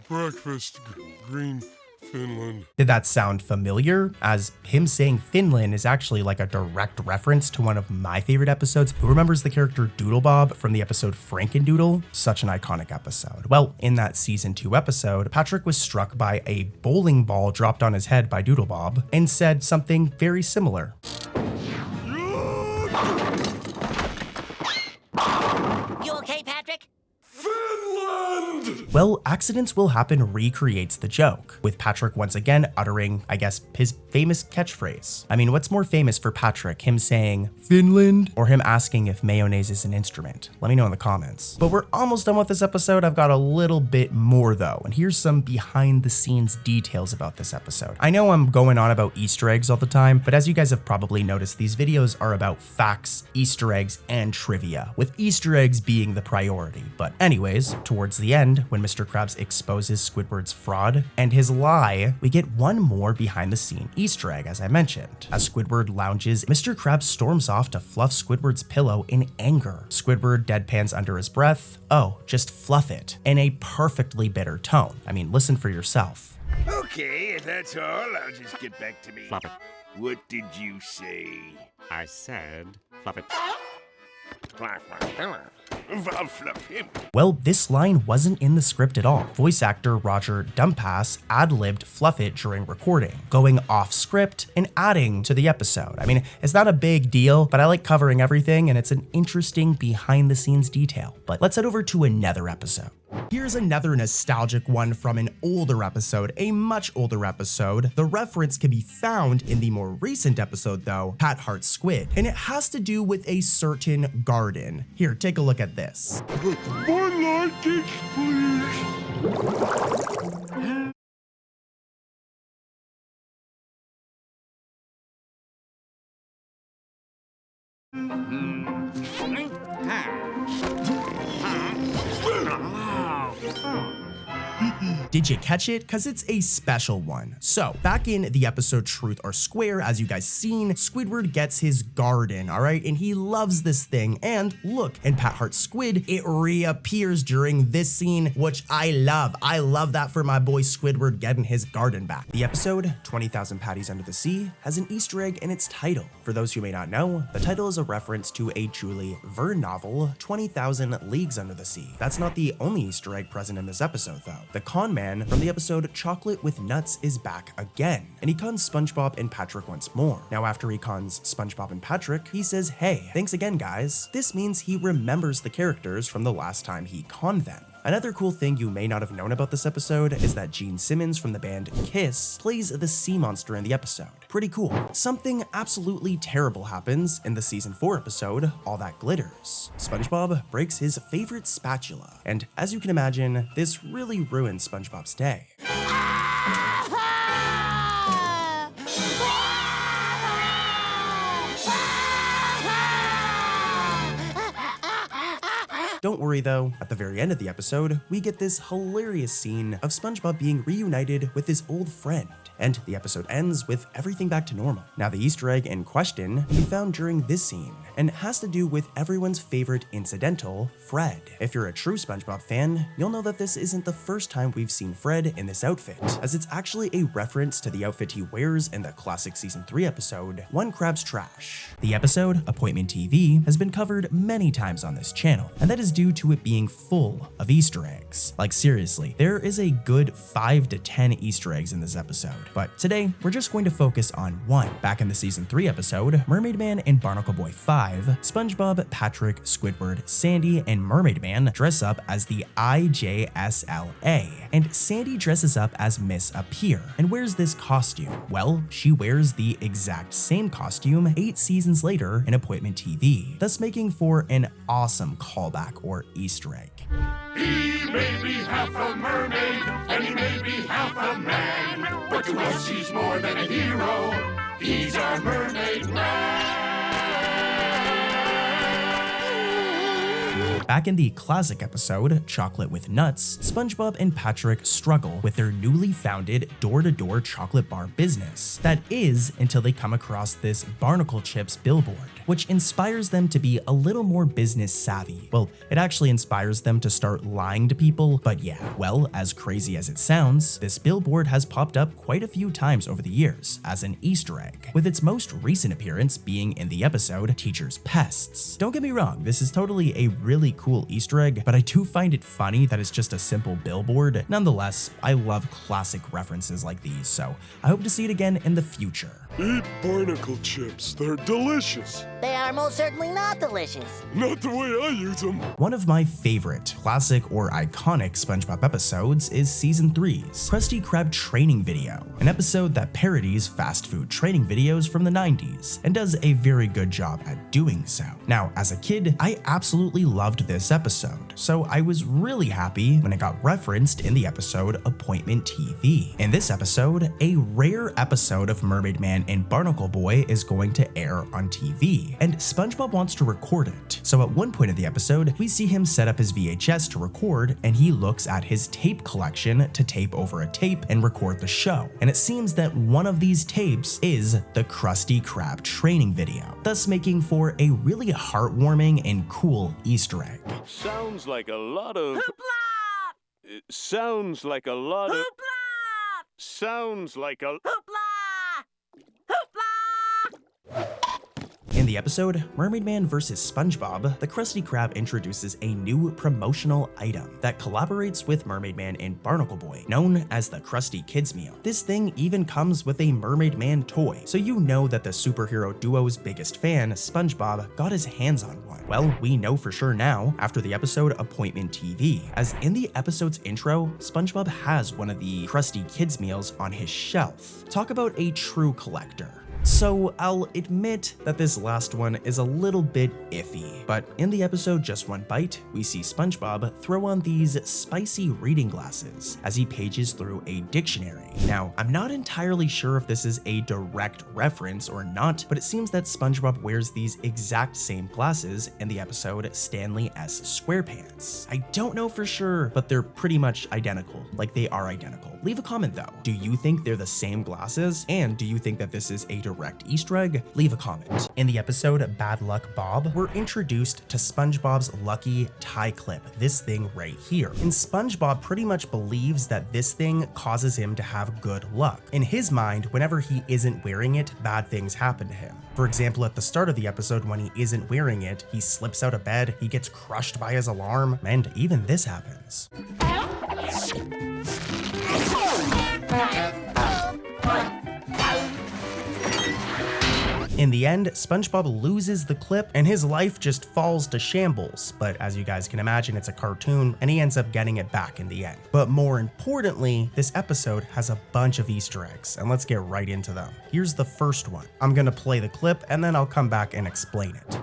Breakfast, green Finland. Did that sound familiar? As him saying Finland is actually like a direct reference to one of my favorite episodes. Who remembers the character Doodle Bob from the episode Frankendoodle? Such an iconic episode. Well, in that season 2 episode, Patrick was struck by a bowling ball dropped on his head by Doodle Bob and said something very similar. You okay, Patrick? Finland! Well, Accidents Will Happen recreates the joke, with Patrick once again uttering, I guess, his famous catchphrase. I mean, what's more famous for Patrick, him saying Finland or him asking if mayonnaise is an instrument? Let me know in the comments. But we're almost done with this episode. I've got a little bit more though, and here's some behind the scenes details about this episode. I know I'm going on about Easter eggs all the time, but as you guys have probably noticed, these videos are about facts, Easter eggs, and trivia, with Easter eggs being the priority. But anyways, towards the end, when Mr. Krabs exposes Squidward's fraud and his lie, we get one more behind the scene Easter egg, as I mentioned. As Squidward lounges, Mr. Krabs storms off to fluff Squidward's pillow in anger. Squidward deadpans under his breath, "Oh, just fluff it," in a perfectly bitter tone. I mean, listen for yourself. Okay, if that's all, I'll just get back to me. Fluff it. What did you say? I said, fluff it. I'll fluff him. Well, this line wasn't in the script at all. Voice actor Roger Dumpass ad-libbed fluff it during recording, going off script and adding to the episode. I mean, it's not a big deal, but I like covering everything and it's an interesting behind the scenes detail. But let's head over to another episode. Here's another nostalgic one from an older episode, a much older episode. The reference can be found in the more recent episode though, Pat Heart's Squid, and it has to do with a certain garden. Here, take a look at this. More luggage, please. Did you catch it? Cause it's a special one. So back in the episode Truth or Square, as you guys seen, Squidward gets his garden, all right? And he loves this thing. And look, in Pat Hart's Squid, it reappears during this scene, which I love. I love that for my boy Squidward getting his garden back. The episode, 20,000 Patties Under the Sea, has an Easter egg in its title. For those who may not know, the title is a reference to a Julie Verne novel, 20,000 Leagues Under the Sea. That's not the only Easter egg present in this episode, though. The con man from the episode Chocolate with Nuts is back again, and he cons SpongeBob and Patrick once more. Now, after he cons SpongeBob and Patrick, he says, "Hey, thanks again, guys." This means he remembers the characters from the last time he conned them. Another cool thing you may not have known about this episode is that Gene Simmons from the band Kiss plays the sea monster in the episode. Pretty cool. Something absolutely terrible happens in the season 4 episode, All That Glitters. SpongeBob breaks his favorite spatula, and as you can imagine, this really ruins SpongeBob's day. Don't worry though, at the very end of the episode, we get this hilarious scene of SpongeBob being reunited with his old friend, and the episode ends with everything back to normal. Now, the Easter egg in question can be found during this scene, and it has to do with everyone's favorite incidental, Fred. If you're a true SpongeBob fan, you'll know that this isn't the first time we've seen Fred in this outfit, as it's actually a reference to the outfit he wears in the classic season 3 episode, One Crab's Trash. The episode, Appointment TV, has been covered many times on this channel, and that is due to it being full of Easter eggs. Like seriously, there is a good 5 to 10 Easter eggs in this episode, but today we're just going to focus on one. Back in the season 3 episode, Mermaid Man and Barnacle Boy 5, SpongeBob, Patrick, Squidward, Sandy, and Mermaid Man dress up as the IJSLA, and Sandy dresses up as Miss Appear and wears this costume. Well, she wears the exact same costume 8 seasons later in Appointment TV, thus making for an awesome callback or Easter egg. He may be half a mermaid, and he may be half a man, but to us he's more than a hero. He's our mermaid man. Back in the classic episode, Chocolate with Nuts, SpongeBob and Patrick struggle with their newly founded door-to-door chocolate bar business. That is, until they come across this Barnacle Chips billboard, which inspires them to be a little more business savvy. Well, it actually inspires them to start lying to people, but yeah, well, as crazy as it sounds, this billboard has popped up quite a few times over the years as an Easter egg, with its most recent appearance being in the episode Teacher's Pests. Don't get me wrong, this is totally a really cool Easter egg, but I do find it funny that it's just a simple billboard. Nonetheless, I love classic references like these, so I hope to see it again in the future. Eat barnacle chips, they're delicious. They are most certainly not delicious. Not the way I use them. One of my favorite classic or iconic SpongeBob episodes is season 3's Krusty Krab training video, an episode that parodies fast food training videos from the 90s and does a very good job at doing so. Now, as a kid, I absolutely loved this episode, so I was really happy when it got referenced in the episode Appointment TV. In this episode, a rare episode of Mermaid Man and Barnacle Boy is going to air on TV, and SpongeBob wants to record it. So at one point of the episode, we see him set up his VHS to record, and he looks at his tape collection to tape over a tape and record the show. And it seems that one of these tapes is the Krusty Krab training video, thus making for a really heartwarming and cool Easter egg. Sounds like a lot of... Hoopla! Sounds like a lot of... Hoopla! Sounds like a... Hoopla! Hoopla! In the episode Mermaid Man vs. SpongeBob, the Krusty Krab introduces a new promotional item that collaborates with Mermaid Man and Barnacle Boy, known as the Krusty Kids Meal. This thing even comes with a Mermaid Man toy, so you know that the superhero duo's biggest fan, SpongeBob, got his hands on one. Well, we know for sure now after the episode Appointment TV, as in the episode's intro, SpongeBob has one of the Krusty Kids Meals on his shelf. Talk about a true collector. So I'll admit that this last one is a little bit iffy, but in the episode Just One Bite, we see SpongeBob throw on these spicy reading glasses as he pages through a dictionary. Now, I'm not entirely sure if this is a direct reference or not, but it seems that SpongeBob wears these exact same glasses in the episode Stanley S. SquarePants. I don't know for sure, but they're pretty much identical. Like, they are identical. Leave a comment though. Do you think they're the same glasses? And do you think that this is a direct Easter egg? Leave a comment. In the episode Bad Luck Bob, we're introduced to SpongeBob's lucky tie clip, this thing right here. And SpongeBob pretty much believes that this thing causes him to have good luck. In his mind, whenever he isn't wearing it, bad things happen to him. For example, at the start of the episode when he isn't wearing it, he slips out of bed, he gets crushed by his alarm, and even this happens. In the end, SpongeBob loses the clip and his life just falls to shambles, but as you guys can imagine, it's a cartoon and he ends up getting it back in the end. But more importantly, this episode has a bunch of Easter eggs, and let's get right into them. Here's the first one. I'm gonna play the clip and then I'll come back and explain it.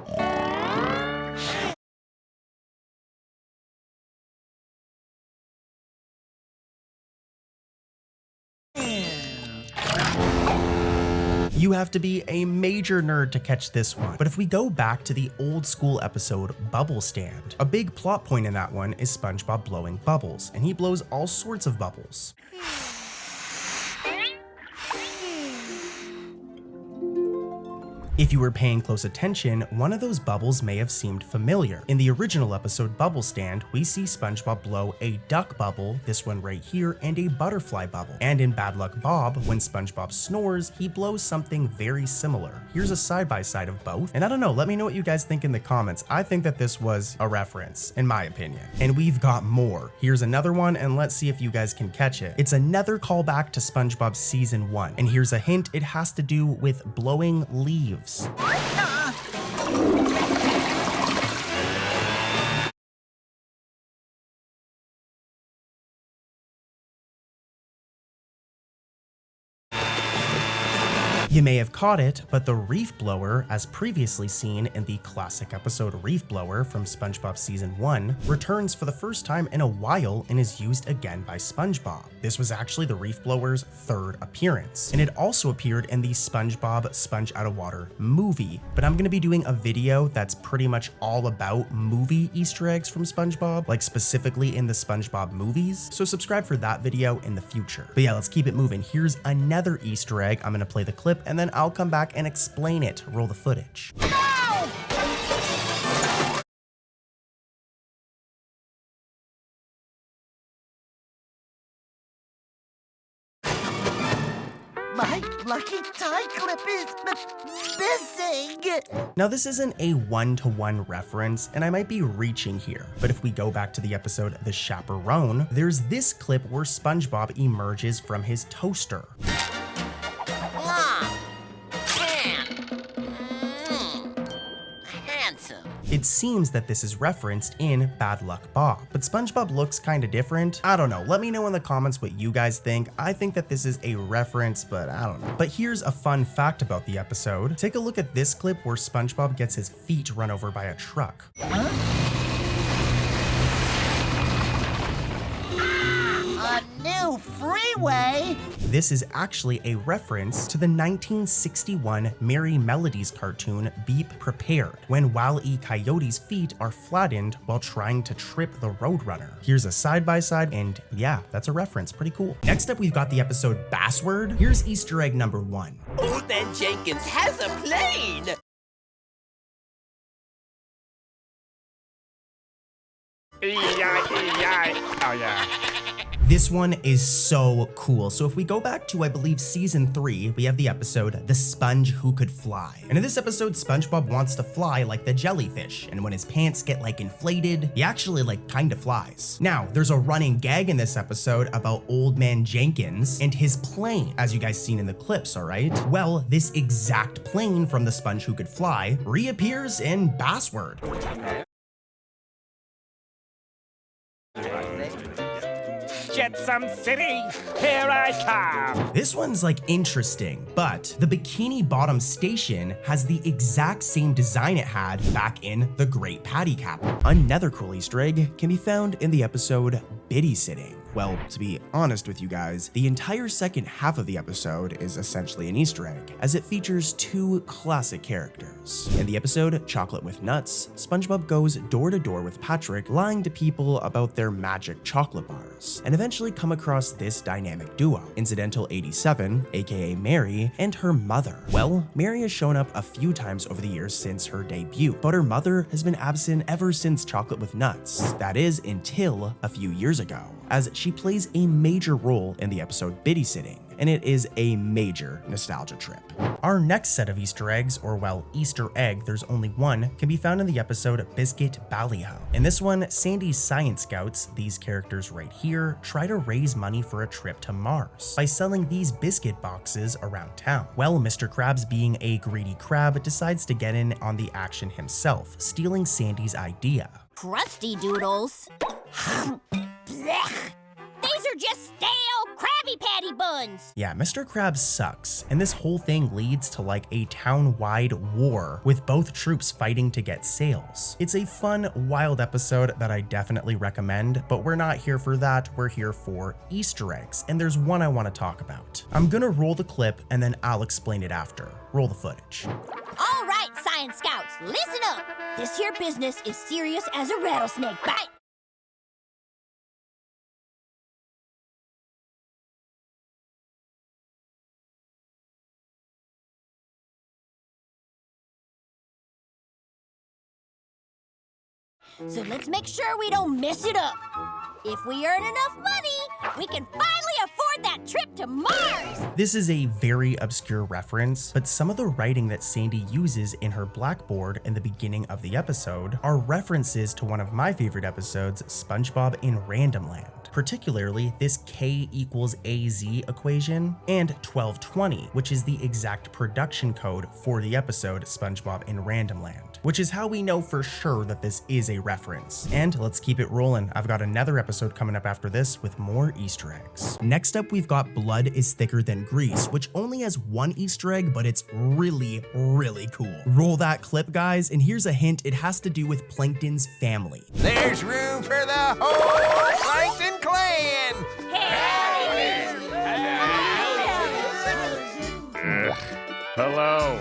You have to be a major nerd to catch this one. But if we go back to the old school episode Bubble Stand, a big plot point in that one is SpongeBob blowing bubbles, and he blows all sorts of bubbles. If you were paying close attention, one of those bubbles may have seemed familiar. In the original episode Bubble Stand, we see SpongeBob blow a duck bubble, this one right here, and a butterfly bubble. And in Bad Luck Bob, when SpongeBob snores, he blows something very similar. Here's a side-by-side of both, and I don't know, let me know what you guys think in the comments. I think that this was a reference, in my opinion. And we've got more. Here's another one, and let's see if you guys can catch it. It's another callback to SpongeBob Season 1, and here's a hint, it has to do with blowing leaves. You may have caught it, but the reef blower, as previously seen in the classic episode Reef Blower from SpongeBob Season 1, returns for the first time in a while and is used again by SpongeBob. This was actually the reef blower's third appearance, and it also appeared in the SpongeBob Sponge Out of Water movie. But I'm going to be doing a video that's pretty much all about movie Easter eggs from SpongeBob, like specifically in the SpongeBob movies, so subscribe for that video in the future. But yeah, let's keep it moving. Here's another Easter egg. I'm going to play the clip and then I'll come back and explain it. Roll the footage. My lucky tie clip is missing. Now this isn't a one-to-one reference, and I might be reaching here, but if we go back to the episode The Chaperone, there's this clip where SpongeBob emerges from his toaster. It seems that this is referenced in Bad Luck Bob, but SpongeBob looks kinda different. I don't know, let me know in the comments what you guys think. I think that this is a reference, but I don't know. But here's a fun fact about the episode. Take a look at this clip where SpongeBob gets his feet run over by a truck. A new freeway? This is actually a reference to the 1961 Merry Melodies cartoon Beep Prepared, when Wile E. Coyote's feet are flattened while trying to trip the Roadrunner. Here's a side-by-side, and yeah, that's a reference, pretty cool. Next up, we've got the episode Bassword. Here's Easter egg number 1. Old Man Jenkins has a plane! Oh yeah. This one is so cool. So if we go back to, I believe, season 3, we have the episode, The Sponge Who Could Fly. And in this episode, SpongeBob wants to fly like the jellyfish. And when his pants get like inflated, he actually like kind of flies. Now, there's a running gag in this episode about Old Man Jenkins and his plane, as you guys seen in the clips, all right? Well, this exact plane from The Sponge Who Could Fly reappears in Bassword. Flotsam City. Here I come. This one's like interesting, but the Bikini Bottom Station has the exact same design it had back in the Great Patty Capital. Another cool Easter egg can be found in the episode Biddy Sitting. Well, to be honest with you guys, the entire second half of the episode is essentially an Easter egg, as it features two classic characters. In the episode Chocolate with Nuts, SpongeBob goes door to door with Patrick, lying to people about their magic chocolate bars, and eventually come across this dynamic duo, Incidental 87, aka Mary, and her mother. Well, Mary has shown up a few times over the years since her debut, but her mother has been absent ever since Chocolate with Nuts. That is, until a few years ago, as she plays a major role in the episode Biddy Sitting, and it is a major nostalgia trip. Our next set of Easter eggs, or well, Easter egg, there's only one, can be found in the episode Biscuit Ballyho. In this one, Sandy's Science Scouts, these characters right here, try to raise money for a trip to Mars by selling these biscuit boxes around town. Well, Mr. Krabs, being a greedy crab, decides to get in on the action himself, stealing Sandy's idea. Crusty Doodles. Blech. These are just stale Krabby Patty buns. Yeah, Mr. Krabs sucks, and this whole thing leads to like a town-wide war with both troops fighting to get sales. It's a fun, wild episode that I definitely recommend, but we're not here for that, we're here for Easter eggs, and there's one I want to talk about. I'm gonna roll the clip and then I'll explain it after. Roll the footage. All right, Science Scouts, listen up. This here business is serious as a rattlesnake bite. So let's make sure we don't mess it up. If we earn enough money, we can finally afford that trip to Mars! This is a very obscure reference, but some of the writing that Sandy uses in her blackboard in the beginning of the episode are references to one of my favorite episodes, SpongeBob in Random Land. Particularly this K equals AZ equation and 1220, which is the exact production code for the episode SpongeBob in Random Land, which is how we know for sure that this is a reference. And let's keep it rolling. I've got another episode coming up after this with more Easter eggs. Next up, we've got Blood is Thicker Than Grease, which only has one Easter egg, but it's really, really cool. Roll that clip, guys, and here's a hint. It has to do with Plankton's family. There's room for the whole Plankton clan! Hello.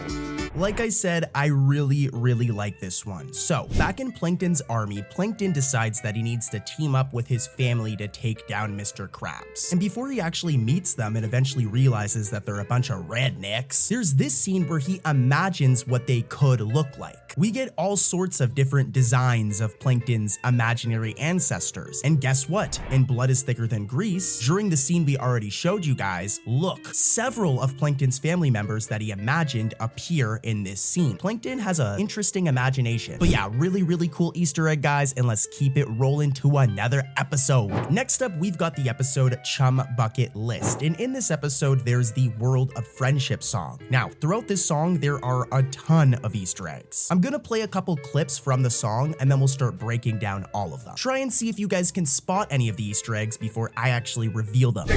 Like I said, I really, really like this one. So, back in Plankton's army, Plankton decides that he needs to team up with his family to take down Mr. Krabs. And before he actually meets them and eventually realizes that they're a bunch of rednecks, there's this scene where he imagines what they could look like. We get all sorts of different designs of Plankton's imaginary ancestors. And guess what? In Blood is Thicker Than Grease, during the scene we already showed you guys, look, several of Plankton's family members that he imagined appear in this scene. Plankton has an interesting imagination. But yeah, really, really cool Easter egg, guys, and let's keep it rolling to another episode. Next up, we've got the episode Chum Bucket List. And in this episode, there's the World of Friendship song. Now, throughout this song, there are a ton of Easter eggs. I'm gonna play a couple clips from the song, and then we'll start breaking down all of them. Try and see if you guys can spot any of the Easter eggs before I actually reveal them.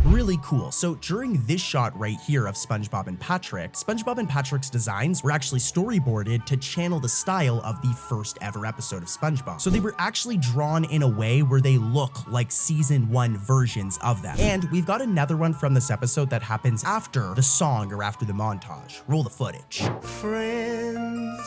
Really cool. So during this shot right here of SpongeBob and Patrick's designs were actually storyboarded to channel the style of the first ever episode of SpongeBob. So they were actually drawn in a way where they look like season 1 versions of them. And we've got another one from this episode that happens after the song or after the montage. Roll the footage. Friendship.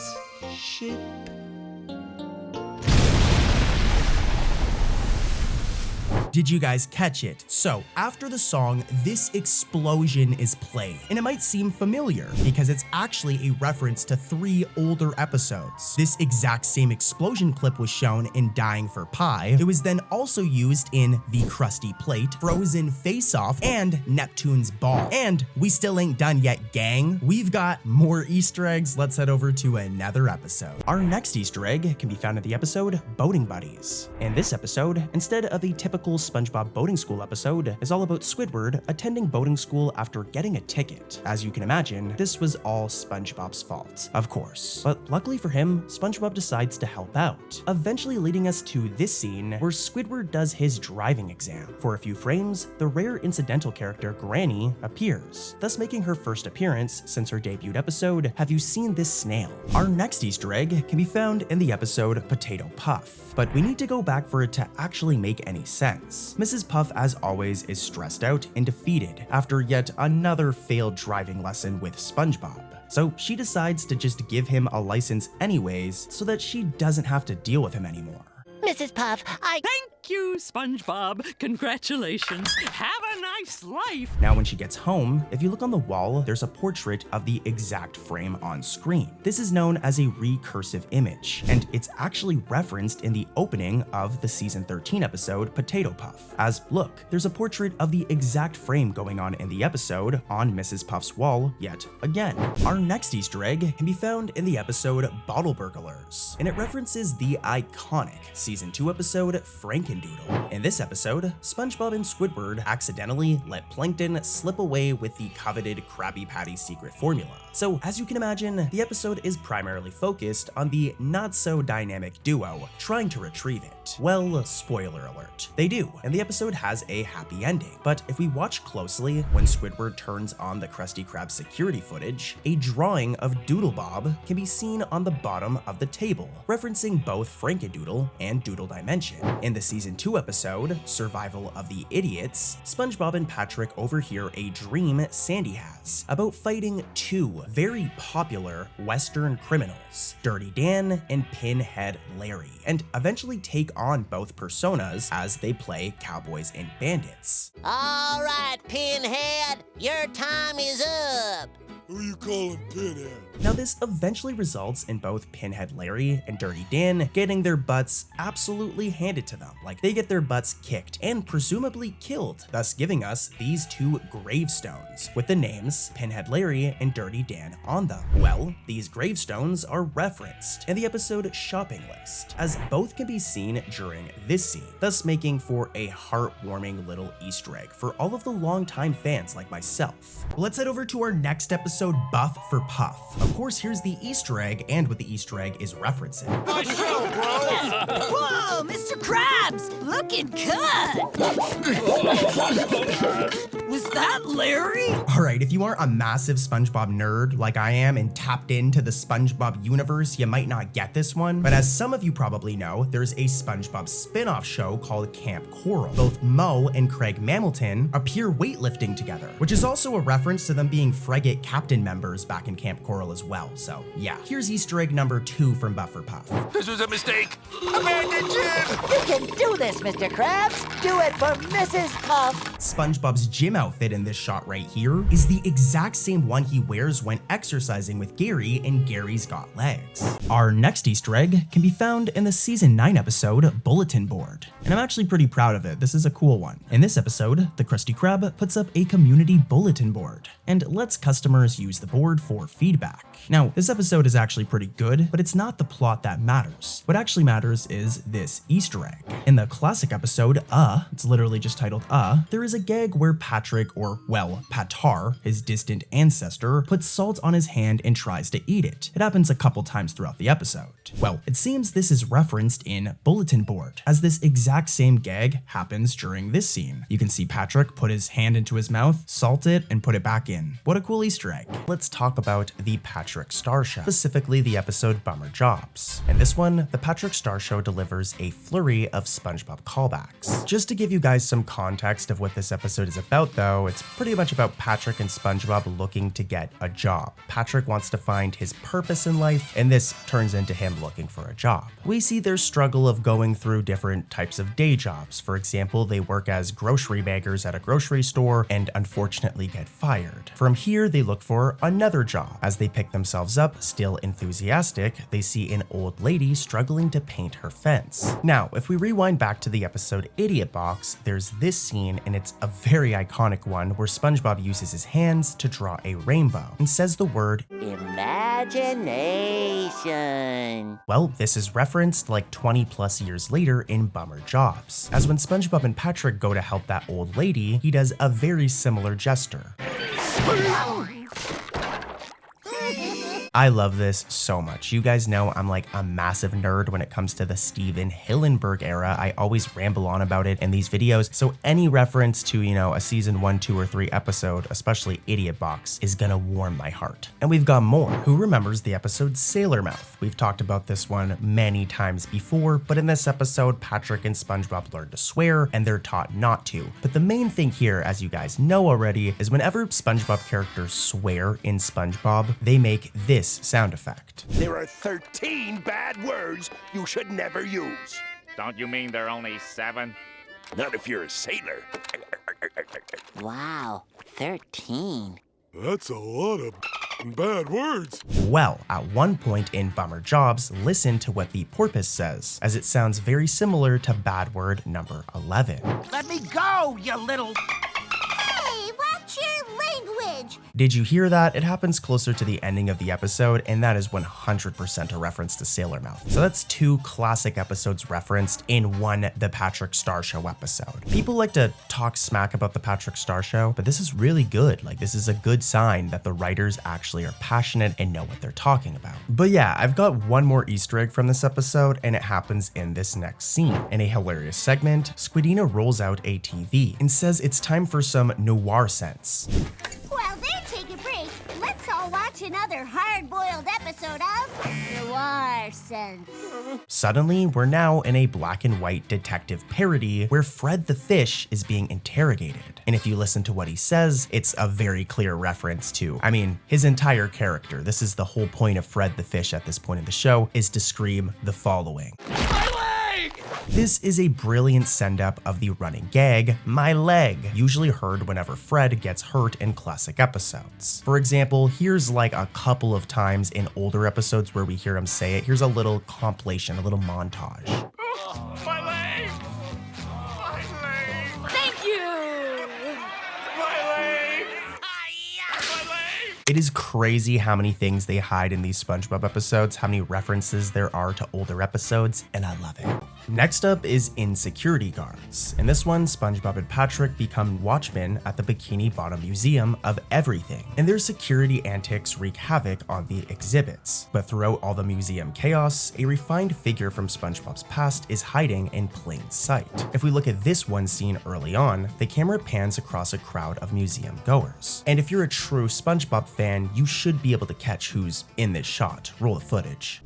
Did you guys catch it? So after the song, this explosion is played, and it might seem familiar because it's actually a reference to 3 older episodes. This exact same explosion clip was shown in Dying for Pie. It was then also used in The Krusty Plate, Frozen Face Off, and Neptune's Ball. And we still ain't done yet, gang. We've got more Easter eggs. Let's head over to another episode. Our next Easter egg can be found in the episode Boating Buddies. In this episode, instead of a typical SpongeBob boating school episode is all about Squidward attending boating school after getting a ticket. As you can imagine, this was all SpongeBob's fault, of course. But luckily for him, SpongeBob decides to help out, eventually leading us to this scene where Squidward does his driving exam. For a few frames, the rare incidental character Granny appears, thus making her first appearance since her debut episode, Have You Seen This Snail? Our next Easter egg can be found in the episode Potato Puff, but we need to go back for it to actually make any sense. Mrs. Puff, as always, is stressed out and defeated after yet another failed driving lesson with SpongeBob. So she decides to just give him a license anyways so that she doesn't have to deal with him anymore. Mrs. Puff, Thank you, SpongeBob. Congratulations. Have a nice life. Now when she gets home, if you look on the wall, there's a portrait of the exact frame on screen. This is known as a recursive image, and it's actually referenced in the opening of the season 13 episode Potato Puff. As look, there's a portrait of the exact frame going on in the episode on Mrs. Puff's wall yet again. Our next Easter egg can be found in the episode Bottle Burglars, and it references the iconic season 2 episode Frankendoodle. In this episode, SpongeBob and Squidward accidentally let Plankton slip away with the coveted Krabby Patty secret formula. So as you can imagine, the episode is primarily focused on the not-so-dynamic duo trying to retrieve it. Well, spoiler alert, they do, and the episode has a happy ending. But if we watch closely, when Squidward turns on the Krusty Krab security footage, a drawing of Doodle Bob can be seen on the bottom of the table, referencing both Frankendoodle and Doodle Dimension. In the season 2 episode, Survival of the Idiots, SpongeBob and Patrick overhear a dream Sandy has about fighting two very popular Western criminals, Dirty Dan and Pinhead Larry, and eventually take on both personas as they play cowboys and bandits. All right, Pinhead, your time is up. Who you calling Pinhead? Now this eventually results in both Pinhead Larry and Dirty Dan getting their butts absolutely handed to them. Like they get their butts kicked and presumably killed, thus giving us these two gravestones with the names Pinhead Larry and Dirty Dan on them. Well, these gravestones are referenced in the episode Shopping List, as both can be seen during this scene, thus making for a heartwarming little Easter egg for all of the longtime fans like myself. Let's head over to our next episode, Buff for Puff. Of course, here's the Easter egg and what the Easter egg is referencing. Nice show, bro! Whoa, Mr. Krabs, looking cut! Was that Larry? Alright, if you aren't a massive SpongeBob nerd like I am and tapped into the SpongeBob universe, you might not get this one. But as some of you probably know, there's a SpongeBob spin-off show called Camp Coral. Both Moe and Craig Mamelton appear weightlifting together, which is also a reference to them being Frigate Captain members back in Camp Coral as well. So yeah, here's Easter egg number 2 from Buff for Puff. This was a mistake. Abandon Jim! You can do this, Mr. Krabs. Do it for Mrs. Puff. SpongeBob's gym outfit in this shot right here is the exact same one he wears when exercising with Gary in Gary's Got Legs. Our next Easter egg can be found in the season 9 episode Bulletin Board, and I'm actually pretty proud of it. This is a cool one. In this episode, the Krusty Krab puts up a community bulletin board and lets customers use the board for feedback. Now, this episode is actually pretty good, but it's not the plot that matters. What actually matters is this Easter egg. In the classic episode, it's literally just titled there is a gag where Patrick, or well, Patar, his distant ancestor, puts salt on his hand and tries to eat it. It happens a couple times throughout the episode. Well, it seems this is referenced in Bulletin Board, as this exact same gag happens during this scene. You can see Patrick put his hand into his mouth, salt it, and put it back in. What a cool Easter egg. Let's talk about the Patrick Star Show, specifically the episode Bummer Jobs. In this one, the Patrick Star Show delivers a flurry of SpongeBob callbacks. Just to give you guys some context of what this episode is about though, it's pretty much about Patrick and SpongeBob looking to get a job. Patrick wants to find his purpose in life, and this turns into him looking for a job. We see their struggle of going through different types of day jobs. For example, they work as grocery baggers at a grocery store and unfortunately get fired. From here, they look for another job. As they pick themselves up, still enthusiastic, they see an old lady struggling to paint her fence. Now, if we rewind back to the episode Idiot Box, there's this scene, and it's a very iconic one where SpongeBob uses his hands to draw a rainbow and says the word Imagine imagination. Well, this is referenced like 20 plus years later in Bummer Jobs, as when SpongeBob and Patrick go to help that old lady, he does a very similar gesture. I love this so much. You guys know I'm like a massive nerd when it comes to the Steven Hillenburg era. I always ramble on about it in these videos, so any reference to, you know, a season 1, 2, or 3 episode, especially Idiot Box, is gonna warm my heart. And we've got more. Who remembers the episode Sailor Mouth? We've talked about this one many times before, but in this episode, Patrick and SpongeBob learn to swear, and they're taught not to. But the main thing here, as you guys know already, is whenever SpongeBob characters swear in SpongeBob, they make this sound effect. There are 13 bad words you should never use. Don't you mean there are only 7? Not if you're a sailor. Wow, 13. That's a lot of bad words. Well, at one point in Bummer Jobs, listen to what the porpoise says, as it sounds very similar to bad word number 11. Let me go, you little... Hey, watch your language! Did you hear that? It happens closer to the ending of the episode, and that is 100% a reference to Sailor Mouth. So that's 2 classic episodes referenced in one The Patrick Star Show episode. People like to talk smack about The Patrick Star Show, but this is really good. Like, this is a good sign that the writers actually are passionate and know what they're talking about. But yeah, I've got one more Easter egg from this episode, and it happens in this next scene. In a hilarious segment, Squidina rolls out a TV and says it's time for some noir sense. While they take a break, let's all watch another hard-boiled episode of Noir Sense. Suddenly, we're now in a black and white detective parody where Fred the Fish is being interrogated. And if you listen to what he says, it's a very clear reference to, I mean, his entire character. This is the whole point of Fred the Fish at this point in the show, is to scream the following. This is a brilliant send-up of the running gag, my leg, usually heard whenever Fred gets hurt in classic episodes. For example, here's like a couple of times in older episodes where we hear him say it. Here's a little compilation, a little montage. My leg! My leg! Thank you! My leg! My leg! It is crazy how many things they hide in these SpongeBob episodes, how many references there are to older episodes, and I love it. Next up is Insecurity Guards. In this one, SpongeBob and Patrick become watchmen at the Bikini Bottom Museum of Everything, and their security antics wreak havoc on the exhibits. But throughout all the museum chaos, a refined figure from SpongeBob's past is hiding in plain sight. If we look at this one scene early on, the camera pans across a crowd of museum goers. And if you're a true SpongeBob fan, you should be able to catch who's in this shot. Roll the footage.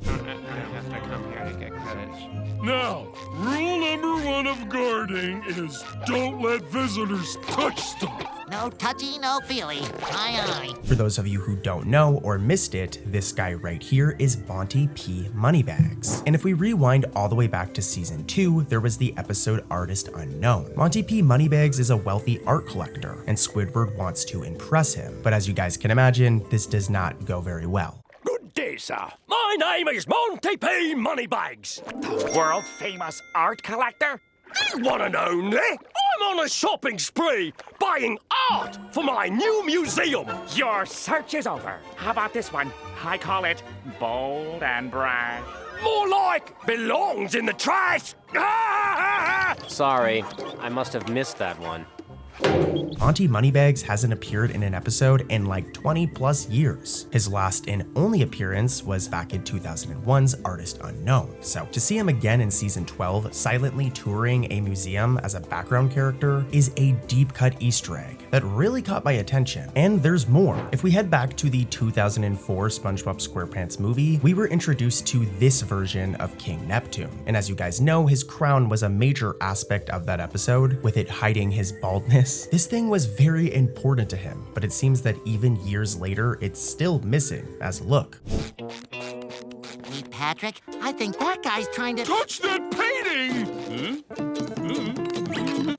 Now, rule number 1 of guarding is don't let visitors touch stuff. No touchy, no feely. Aye, aye. For those of you who don't know or missed it, this guy right here is Monty P. Moneybags. And if we rewind all the way back to season 2, there was the episode Artist Unknown. Monty P. Moneybags is a wealthy art collector, and Squidward wants to impress him. But as you guys can imagine, this does not go very well. Good day, sir. My name is Monty P. Moneybags. The world-famous art collector? You want to know me? I'm on a shopping spree, buying art for my new museum. Your search is over. How about this one? I call it bold and brash. More like belongs in the trash. Sorry, I must have missed that one. Monty Moneybags hasn't appeared in an episode in like 20 plus years. His last and only appearance was back in 2001's Artist Unknown. So to see him again in season 12, silently touring a museum as a background character is a deep cut Easter egg that really caught my attention. And there's more. If we head back to the 2004 SpongeBob SquarePants movie, we were introduced to this version of King Neptune. And as you guys know, his crown was a major aspect of that episode, with it hiding his baldness. This thing was very important to him, but it seems that even years later, it's still missing as a look. Hey, Patrick, I think that guy's trying to... Touch that painting!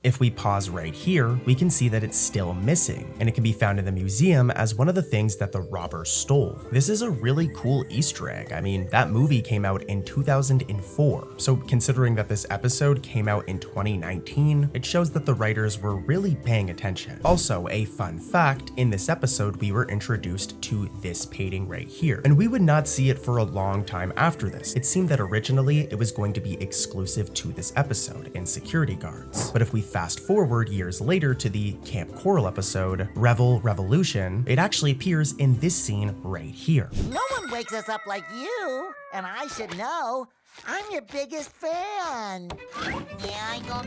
If we pause right here, we can see that it's still missing, and it can be found in the museum as one of the things that the robbers stole. This is a really cool Easter egg. I mean, that movie came out in 2004, so considering that this episode came out in 2019, it shows that the writers were really paying attention. Also, a fun fact, in this episode we were introduced to this painting right here, and we would not see it for a long time after this. It seemed that originally it was going to be exclusive to this episode and security guards. But if we fast forward years later to the Camp Coral episode, Revel Revolution, it actually appears in this scene right here. No one wakes us up like you, and I should know. I'm your biggest fan. Yeah, I go.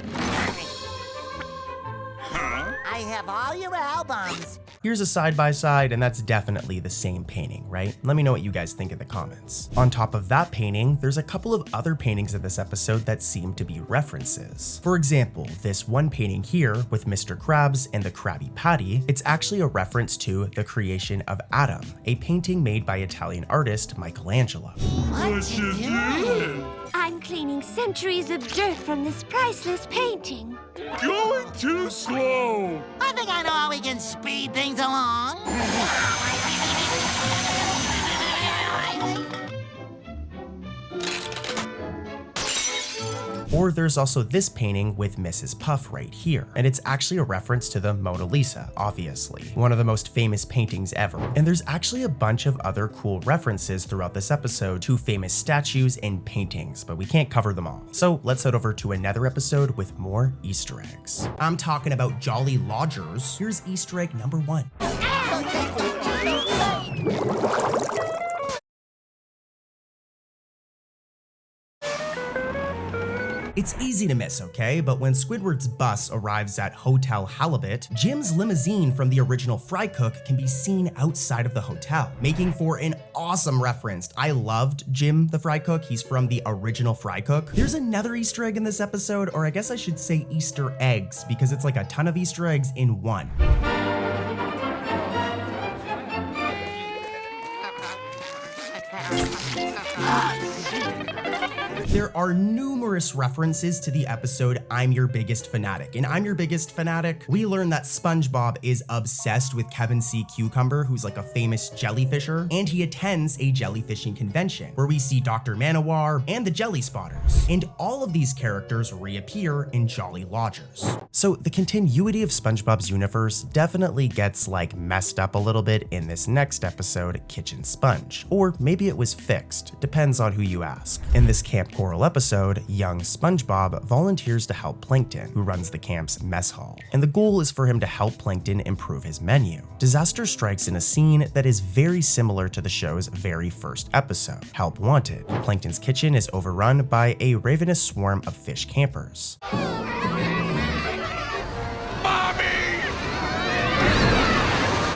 I have all your albums. Here's a side-by-side, and that's definitely the same painting, right? Let me know what you guys think in the comments. On top of that painting, there's a couple of other paintings in this episode that seem to be references. For example, this one painting here with Mr. Krabs and the Krabby Patty, it's actually a reference to the creation of Adam, a painting made by Italian artist Michelangelo. What you doing? I'm cleaning centuries of dirt from this priceless painting. Going too slow. I think I know how we can speed things along. Or there's also this painting with Mrs. Puff right here, and it's actually a reference to the Mona Lisa, obviously, one of the most famous paintings ever. And there's actually a bunch of other cool references throughout this episode to famous statues and paintings, but we can't cover them all. So let's head over to another episode with more Easter eggs. I'm talking about Jolly Lodgers. Here's Easter egg number 1. It's easy to miss, okay? But when Squidward's bus arrives at Hotel Halibut, Jim's limousine from the original Fry Cook can be seen outside of the hotel, making for an awesome reference. I loved Jim the Fry Cook. He's from the original Fry Cook. There's another Easter egg in this episode, or I guess I should say Easter eggs, because it's like a ton of Easter eggs in one. There are numerous references to the episode I'm Your Biggest Fanatic. In I'm Your Biggest Fanatic, we learn that SpongeBob is obsessed with Kevin C. Cucumber, who's like a famous jellyfisher, and he attends a jellyfishing convention where we see Dr. Manowar and the Jelly Spotters. And all of these characters reappear in Jolly Lodgers. So the continuity of SpongeBob's universe definitely gets like messed up a little bit in this next episode, Kitchen Sponge. Or maybe it was fixed, depends on who you ask. In this Camp Coral episode, young SpongeBob volunteers to help Plankton, who runs the camp's mess hall. And the goal is for him to help Plankton improve his menu. Disaster strikes in a scene that is very similar to the show's very first episode, Help Wanted. Plankton's kitchen is overrun by a ravenous swarm of fish campers.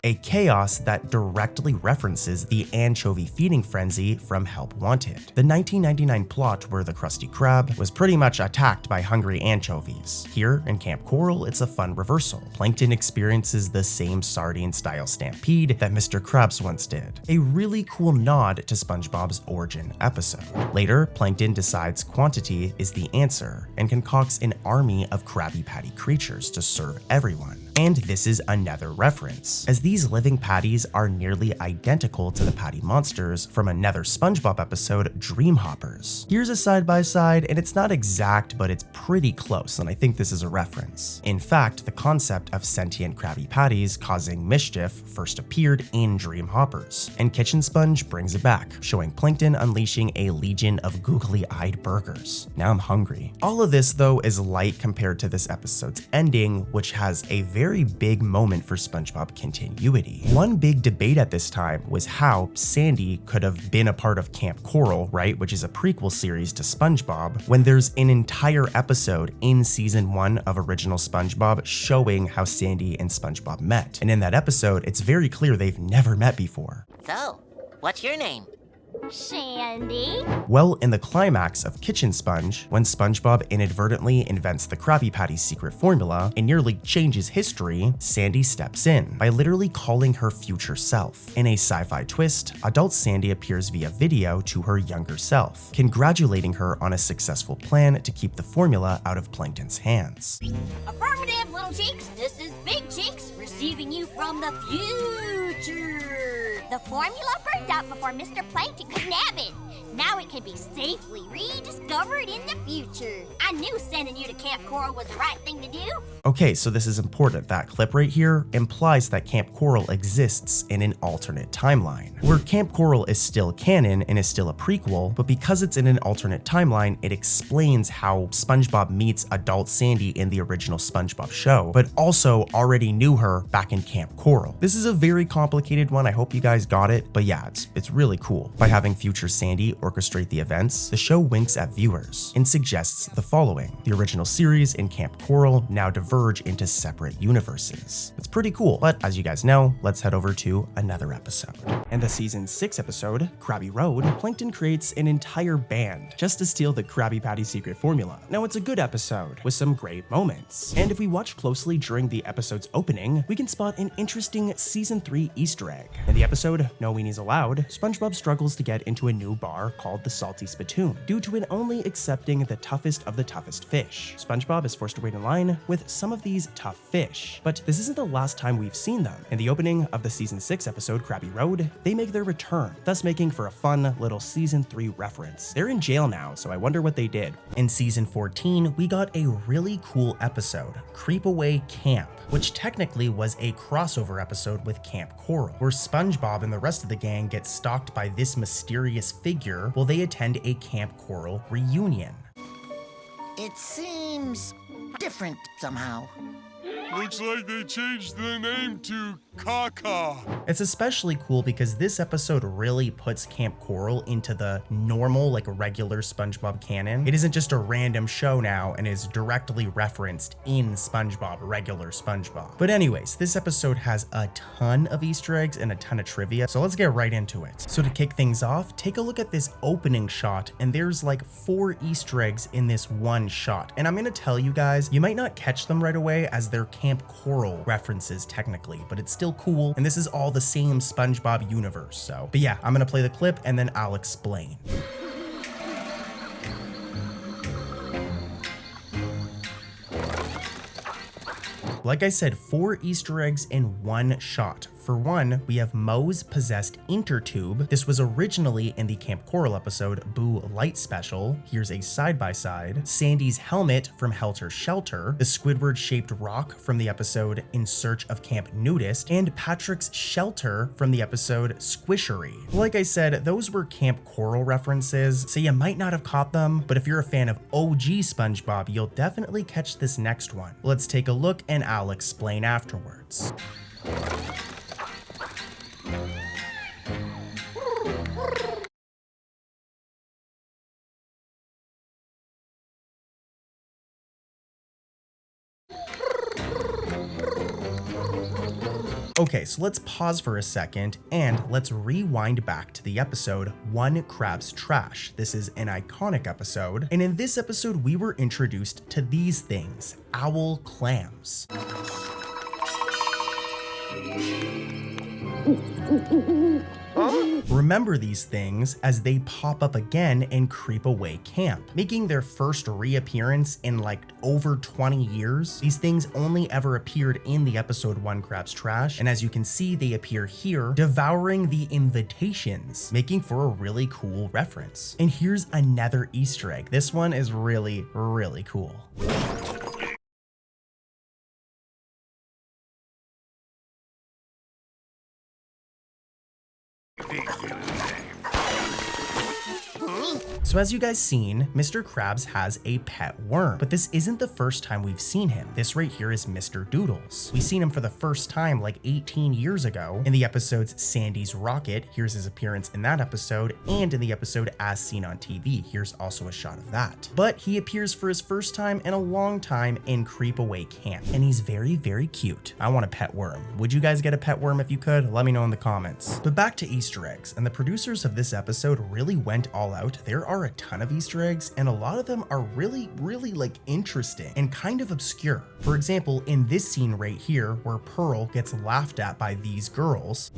A chaos that directly references the anchovy feeding frenzy from Help Wanted, the 1999 plot where the Krusty Krab was pretty much attacked by hungry anchovies. Here in Camp Coral, it's a fun reversal. Plankton experiences the same sardine-style stampede that Mr. Krabs once did, a really cool nod to SpongeBob's origin episode. Later, Plankton decides quantity is the answer and concocts an army of Krabby Patty creatures to serve everyone. And this is another reference, as these living patties are nearly identical to the patty monsters from another SpongeBob episode, Dream Hoppers. Here's a side-by-side, and it's not exact, but it's pretty close, and I think this is a reference. In fact, the concept of sentient Krabby Patties causing mischief first appeared in Dream Hoppers, and Kitchen Sponge brings it back, showing Plankton unleashing a legion of googly-eyed burgers. Now I'm hungry. All of this, though, is light compared to this episode's ending, which has a very big moment for SpongeBob continuity. One big debate at this time was how Sandy could have been a part of Camp Coral, right, which is a prequel series to SpongeBob, when there's an entire episode in season 1 of original SpongeBob showing how Sandy and SpongeBob met. And in that episode, it's very clear they've never met before. So, what's your name? Sandy? Well, in the climax of Kitchen Sponge, when SpongeBob inadvertently invents the Krabby Patty's secret formula and nearly changes history, Sandy steps in by literally calling her future self. In a sci-fi twist, adult Sandy appears via video to her younger self, congratulating her on a successful plan to keep the formula out of Plankton's hands. Affirmative, little cheeks. This is Big Cheeks, receiving you from the future. The formula burned out before Mr. Plankton could nab it. Now it can be safely rediscovered in the future. I knew sending you to Camp Coral was the right thing to do. Okay, so this is important. That clip right here implies that Camp Coral exists in an alternate timeline, where Camp Coral is still canon and is still a prequel, but because it's in an alternate timeline, it explains how SpongeBob meets adult Sandy in the original SpongeBob show, but also already knew her back in Camp Coral. This is a very complicated one. I hope you guys got it, but yeah, it's really cool. By having future Sandy orchestrate the events, the show winks at viewers and suggests the following. The original series and Camp Coral now diverge into separate universes. It's pretty cool, but as you guys know, let's head over to another episode. In the season 6 episode, Krabby Road, Plankton creates an entire band just to steal the Krabby Patty secret formula. Now it's a good episode with some great moments, and if we watch closely during the episode's opening, we can spot an interesting season 3 Easter egg. In the episode No Weenies Allowed, SpongeBob struggles to get into a new bar called the Salty Spittoon due to it only accepting the toughest of the toughest fish. SpongeBob is forced to wait in line with some of these tough fish, but this isn't the last time we've seen them. In the opening of the season 6 episode Krabby Road, they make their return, thus making for a fun little season 3 reference. They're in jail now, so I wonder what they did. In season 14, we got a really cool episode, Creep Away Camp, which technically was a crossover episode with Camp Coral, where SpongeBob and the rest of the gang get stalked by this mysterious figure while they attend a Camp Coral reunion. It seems different somehow. Looks like they changed the name to Caca. It's especially cool because this episode really puts Camp Coral into the normal, like regular SpongeBob canon. It isn't just a random show now and is directly referenced in SpongeBob, regular SpongeBob. But anyways, this episode has a ton of Easter eggs and a ton of trivia, so let's get right into it. So to kick things off, take a look at this opening shot, and there's like 4 Easter eggs in this one shot. And I'm gonna tell you guys, you might not catch them right away as they're Camp Coral references technically, but it's still cool, and this is all the same SpongeBob universe. So, but yeah, I'm gonna play the clip and then I'll explain. Like I said, 4 Easter eggs in one shot. For one, we have Moe's possessed intertube. This was originally in the Camp Coral episode Boo Light Special. Here's a side-by-side. Sandy's helmet from Helter Shelter. The Squidward-shaped rock from the episode In Search of Camp Nudist. And Patrick's shelter from the episode Squishery. Like I said, those were Camp Coral references, so you might not have caught them, but if you're a fan of OG SpongeBob, you'll definitely catch this next one. Let's take a look and I'll explain afterwards. Okay, so let's pause for a second and let's rewind back to the episode One Crab's Trash. This is an iconic episode, and in this episode we were introduced to these things, owl clams. Remember these things as they pop up again and Creep Away Camp, making their first reappearance in like over 20 years. These things only ever appeared in the episode One Crab's Trash, and as you can see, they appear here, devouring the invitations, making for a really cool reference. And here's another Easter egg. This one is really, really cool. So as you guys seen, Mr. Krabs has a pet worm, but this isn't the first time we've seen him. This right here is Mr. Doodles. We've seen him for the first time like 18 years ago in the episodes Sandy's Rocket. Here's his appearance in that episode, and in the episode As Seen on TV. Here's also a shot of that. But he appears for his first time in a long time in Creepaway Camp, and he's very, very cute. I want a pet worm. Would you guys get a pet worm if you could? Let me know in the comments. But back to Easter eggs, and the producers of this episode really went all out. There are a ton of Easter eggs, and a lot of them are really, really like interesting and kind of obscure. For example, in this scene right here, where Pearl gets laughed at by these girls.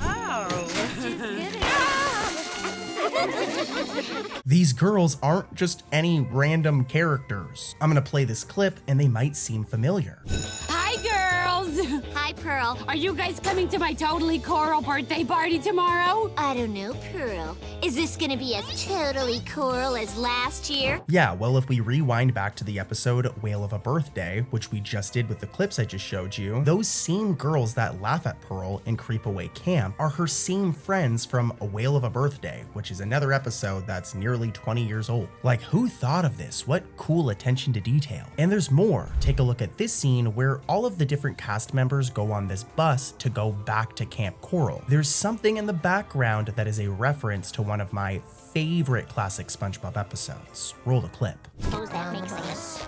These girls aren't just any random characters. I'm gonna play this clip and they might seem familiar. Hi, girls. Hi, Pearl. Are you guys coming to my totally coral birthday party tomorrow? I don't know, Pearl. Is this gonna be as totally coral as last year? Yeah, well, if we rewind back to the episode Whale of a Birthday, which we just did with the clips I just showed you, those same girls that laugh at Pearl in Creepaway Camp are her same friends from A Whale of a Birthday, which is another episode that's nearly 20 years old. Like, who thought of this? What cool attention to detail. And there's more. Take a look at this scene where all of the different cast members go on this bus to go back to Camp Coral. There's something in the background that is a reference to one of my favorite classic SpongeBob episodes. Roll the clip. Suppose that makes sense.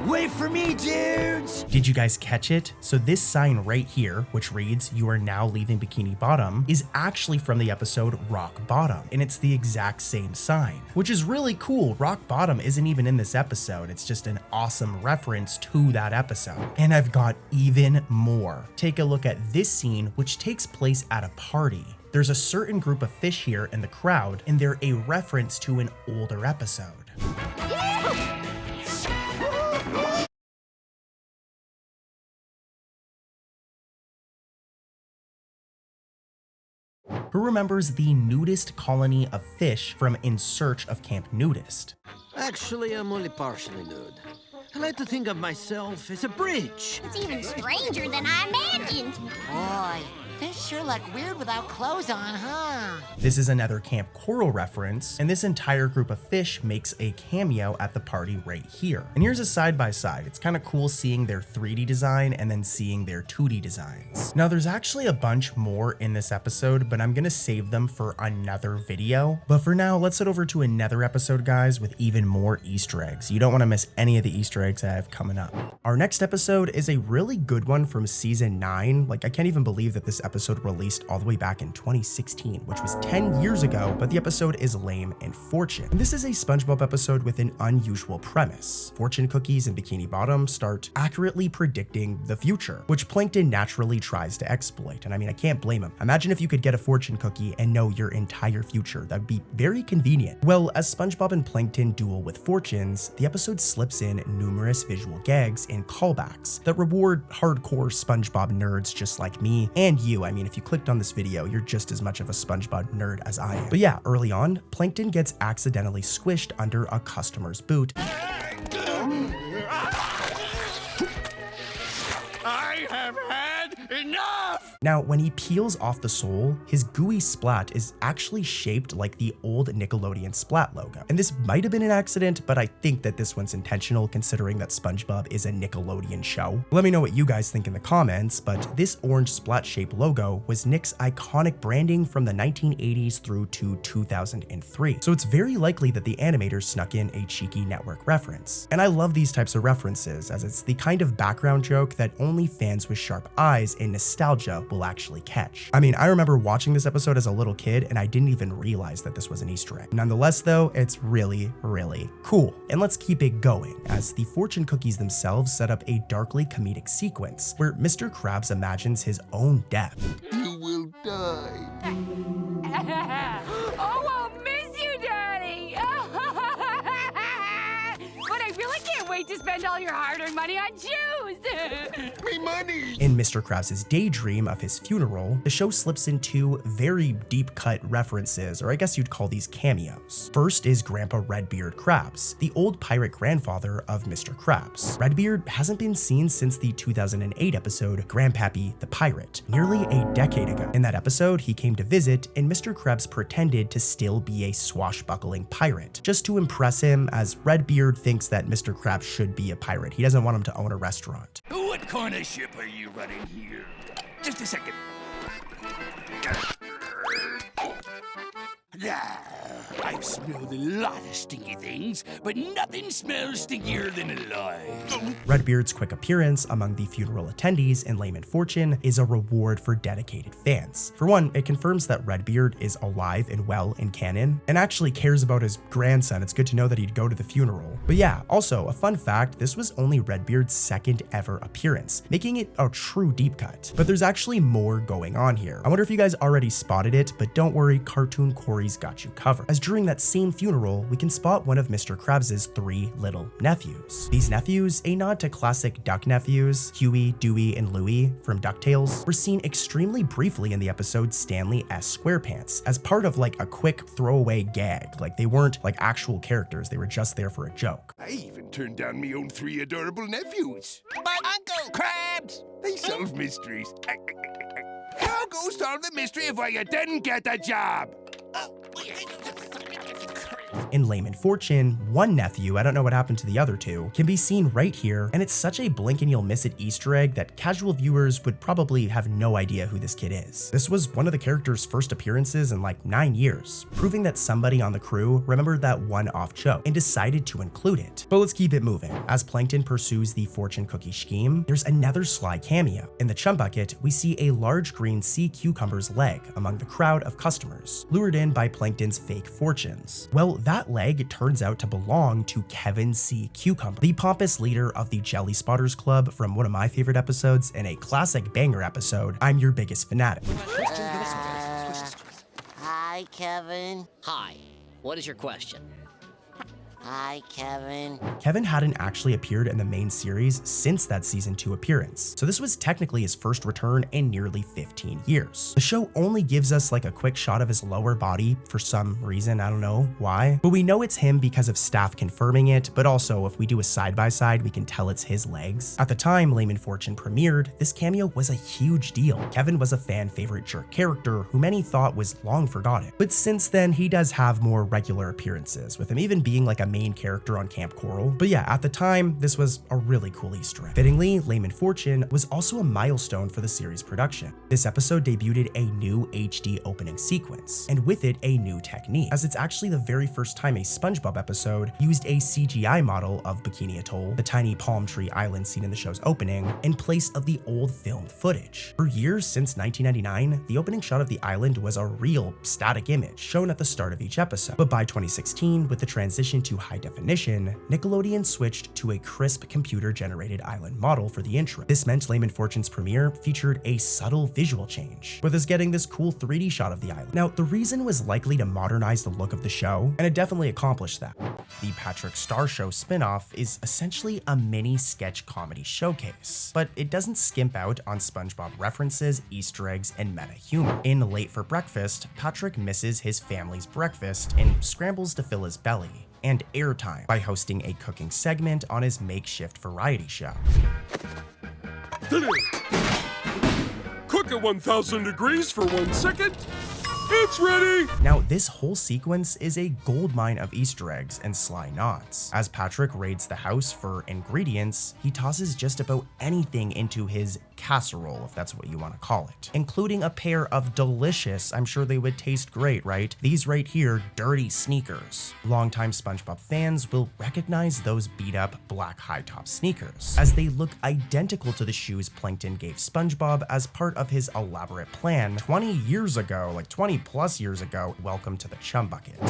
Wait for me, dudes! Did you guys catch it? So this sign right here, which reads, "You are now leaving Bikini Bottom," is actually from the episode Rock Bottom, and it's the exact same sign, which is really cool. Rock Bottom isn't even in this episode. It's just an awesome reference to that episode. And I've got even more. Take a look at this scene, which takes place at a party. There's a certain group of fish here in the crowd, and they're a reference to an older episode. Who remembers the nudist colony of fish from In Search of Camp Nudist? Actually, I'm only partially nude. I like to think of myself as a bridge. It's even stranger than I imagined. Boy, fish sure look weird without clothes on, huh? This is another Camp Coral reference, and this entire group of fish makes a cameo at the party right here. And here's a side-by-side. It's kind of cool seeing their 3D design and then seeing their 2D designs. Now, there's actually a bunch more in this episode, but I'm gonna save them for another video. But for now, let's head over to another episode, guys, with even more Easter eggs. You don't wanna miss any of the Easter eggs I have coming up. Our next episode is a really good one from season 9. Like, I can't even believe that this episode released all the way back in 2016, which was 10 years ago, but the episode is Lame and Fortune. And this is a SpongeBob episode with an unusual premise. Fortune cookies in Bikini Bottom start accurately predicting the future, which Plankton naturally tries to exploit. And I mean, I can't blame him. Imagine if you could get a fortune cookie and know your entire future. That'd be very convenient. Well, as SpongeBob and Plankton duel with fortunes, the episode slips in numerous visual gags and callbacks that reward hardcore SpongeBob nerds just like me and you. I mean, if you clicked on this video, you're just as much of a SpongeBob nerd as I am. But yeah, early on, Plankton gets accidentally squished under a customer's boot. I have had enough! Now, when he peels off the sole, his gooey splat is actually shaped like the old Nickelodeon Splat logo. And this might have been an accident, but I think that this one's intentional considering that SpongeBob is a Nickelodeon show. Let me know what you guys think in the comments, but this orange splat-shaped logo was Nick's iconic branding from the 1980s through to 2003. So it's very likely that the animators snuck in a cheeky network reference. And I love these types of references, as it's the kind of background joke that only fans with sharp eyes and nostalgia will actually catch. I mean, I remember watching this episode as a little kid and I didn't even realize that this was an Easter egg. Nonetheless though, it's really, really cool. And let's keep it going, as the fortune cookies themselves set up a darkly comedic sequence where Mr. Krabs imagines his own death. You will die. Oh, I'll miss you, Daddy. But I really can't wait to spend all your hard-earned money on shoes. Me money! In Mr. Krabs' daydream of his funeral, the show slips in two very deep-cut references, or I guess you'd call these cameos. First is Grandpa Redbeard Krabs, the old pirate grandfather of Mr. Krabs. Redbeard hasn't been seen since the 2008 episode Patchy the Pirate, nearly a decade ago. In that episode, he came to visit, and Mr. Krabs pretended to still be a swashbuckling pirate, just to impress him, as Redbeard thinks that Mr. Krabs should be a pirate. He doesn't want him to own a restaurant. What kind of ship are you running here? Just a second. I've smelled a lot of stinky things, but nothing smells stinkier than a lie. Redbeard's quick appearance among the funeral attendees in Layman Fortune is a reward for dedicated fans. For one, it confirms that Redbeard is alive and well in canon, and actually cares about his grandson. It's good to know that he'd go to the funeral. But yeah, also, a fun fact, this was only Redbeard's second ever appearance, making it a true deep cut. But there's actually more going on here. I wonder if you guys already spotted it, but don't worry, Cartoon Corey's got you covered. As during that same funeral, we can spot one of Mr. Krabs' three little nephews. These nephews, a nod to classic duck nephews, Huey, Dewey, and Louie from DuckTales, were seen extremely briefly in the episode Stanley S. SquarePants as part of like a quick throwaway gag. Like they weren't like actual characters, they were just there for a joke. I even turned down me own 3 adorable nephews. But Uncle Krabs! They solve mysteries. How go solve the mystery of why you didn't get the job? In Layman Fortune, one nephew, I don't know what happened to the other two, can be seen right here, and it's such a blink and you'll miss it Easter egg that casual viewers would probably have no idea who this kid is. This was one of the character's first appearances in like 9 years, proving that somebody on the crew remembered that one-off joke and decided to include it. But let's keep it moving. As Plankton pursues the fortune cookie scheme, there's another sly cameo. In the Chum bucket, we see a large green sea cucumber's leg among the crowd of customers, lured in by Plankton's fake fortunes. Well, that leg turns out to belong to Kevin C. Cucumber, the pompous leader of the Jelly Spotters Club from one of my favorite episodes and a classic banger episode, I'm Your Biggest Fanatic. Hi, Kevin. Hi. What is your question? Hi, Kevin. Kevin hadn't actually appeared in the main series since that season 2 appearance, so this was technically his first return in nearly 15 years. The show only gives us like a quick shot of his lower body for some reason, I don't know why, but we know it's him because of staff confirming it, but also if we do a side-by-side, we can tell it's his legs. At the time Layman Fortune premiered, this cameo was a huge deal. Kevin was a fan favorite jerk character who many thought was long forgotten, but since then he does have more regular appearances, with him even being like a main character on Camp Coral. But yeah, at the time, this was a really cool Easter egg. Fittingly, Layman Fortune was also a milestone for the series production. This episode debuted a new HD opening sequence, and with it, a new technique, as it's actually the very first time a SpongeBob episode used a CGI model of Bikini Atoll, the tiny palm tree island seen in the show's opening, in place of the old filmed footage. For years since 1999, the opening shot of the island was a real static image shown at the start of each episode. But by 2016, with the transition to high definition, Nickelodeon switched to a crisp computer-generated island model for the intro. This meant Layman Fortune's premiere featured a subtle visual change, with us getting this cool 3D shot of the island. Now, the reason was likely to modernize the look of the show, and it definitely accomplished that. The Patrick Star Show spin-off is essentially a mini sketch comedy showcase, but it doesn't skimp out on SpongeBob references, Easter eggs, and meta humor. In Late for Breakfast, Patrick misses his family's breakfast and scrambles to fill his belly and airtime by hosting a cooking segment on his makeshift variety show. Cook at 1,000 degrees for 1 second. It's ready! Now, this whole sequence is a goldmine of Easter eggs and sly nods. As Patrick raids the house for ingredients, he tosses just about anything into his casserole, if that's what you want to call it, including a pair of delicious, I'm sure they would taste great, right? These right here, dirty sneakers. Longtime SpongeBob fans will recognize those beat-up black high-top sneakers, as they look identical to the shoes Plankton gave SpongeBob as part of his elaborate plan 20 years ago, like 20 plus years ago. Welcome to the Chum bucket.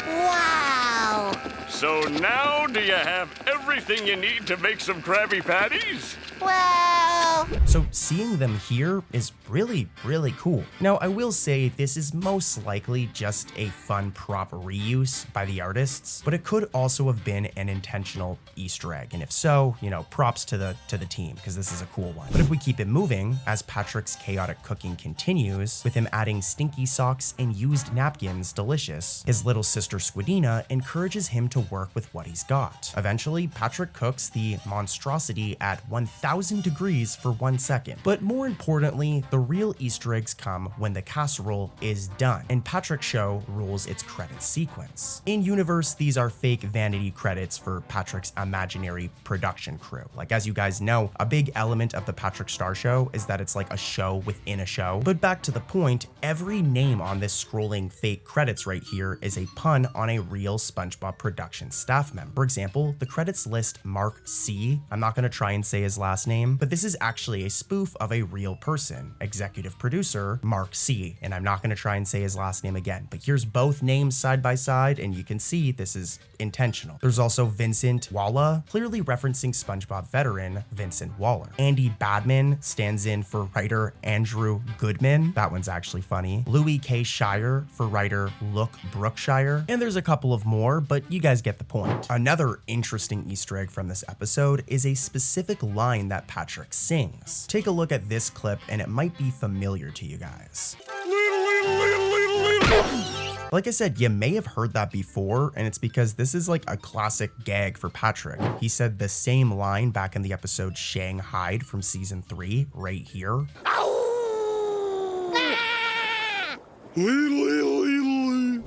Wow! So now do you have everything you need to make some Krabby Patties? Well... Hello. So seeing them here is really, really cool. Now, I will say this is most likely just a fun prop reuse by the artists, but it could also have been an intentional Easter egg. And if so, you know, props to the team, because this is a cool one. But if we keep it moving, as Patrick's chaotic cooking continues, with him adding stinky socks and used napkins, delicious, his little sister Squidina encourages him to work with what he's got. Eventually, Patrick cooks the monstrosity at 1000 degrees for 1 second. But more importantly, the real Easter eggs come when the casserole is done, and Patrick's show rules its credit sequence. In universe, these are fake vanity credits for Patrick's imaginary production crew. Like, as you guys know, a big element of the Patrick Star Show is that it's like a show within a show. But back to the point, every name on this scrolling fake credits right here is a pun on a real SpongeBob production staff member. For example, the credits list Mark C. I'm not gonna try and say his last name, but this is actually a spoof of a real person, executive producer Mark C. And I'm not gonna try and say his last name again, but here's both names side by side, and you can see this is intentional. There's also Vincent Walla, clearly referencing SpongeBob veteran Vincent Waller. Andy Badman stands in for writer Andrew Goodman. That one's actually funny. Louis K. Shire for writer Look Brookshire. And there's a couple of more, but you guys get the point. Another interesting Easter egg from this episode is a specific line that Patrick sings. Take a look at this clip and it might be familiar to you guys. Like I said, you may have heard that before, and it's because this is like a classic gag for Patrick. He said the same line back in the episode Shanghai from season 3, right here.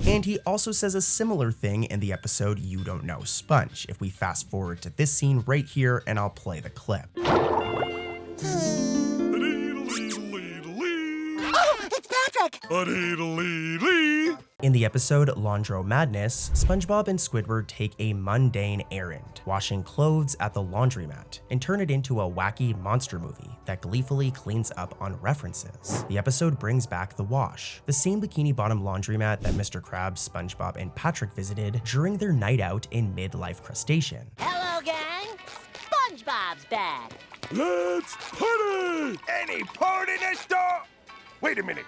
And he also says a similar thing in the episode You Don't Know Sponge. If we fast forward to this scene right here, and I'll play the clip. In the episode Laundro Madness, SpongeBob and Squidward take a mundane errand, washing clothes at the laundromat, and turn it into a wacky monster movie that gleefully cleans up on references. The episode brings back the wash, the same bikini bottom laundromat that Mr. Krabs, SpongeBob, and Patrick visited during their night out in Midlife Crustacean. Hello, gang. SpongeBob's back. Let's party! Any port in this door? Wait a minute.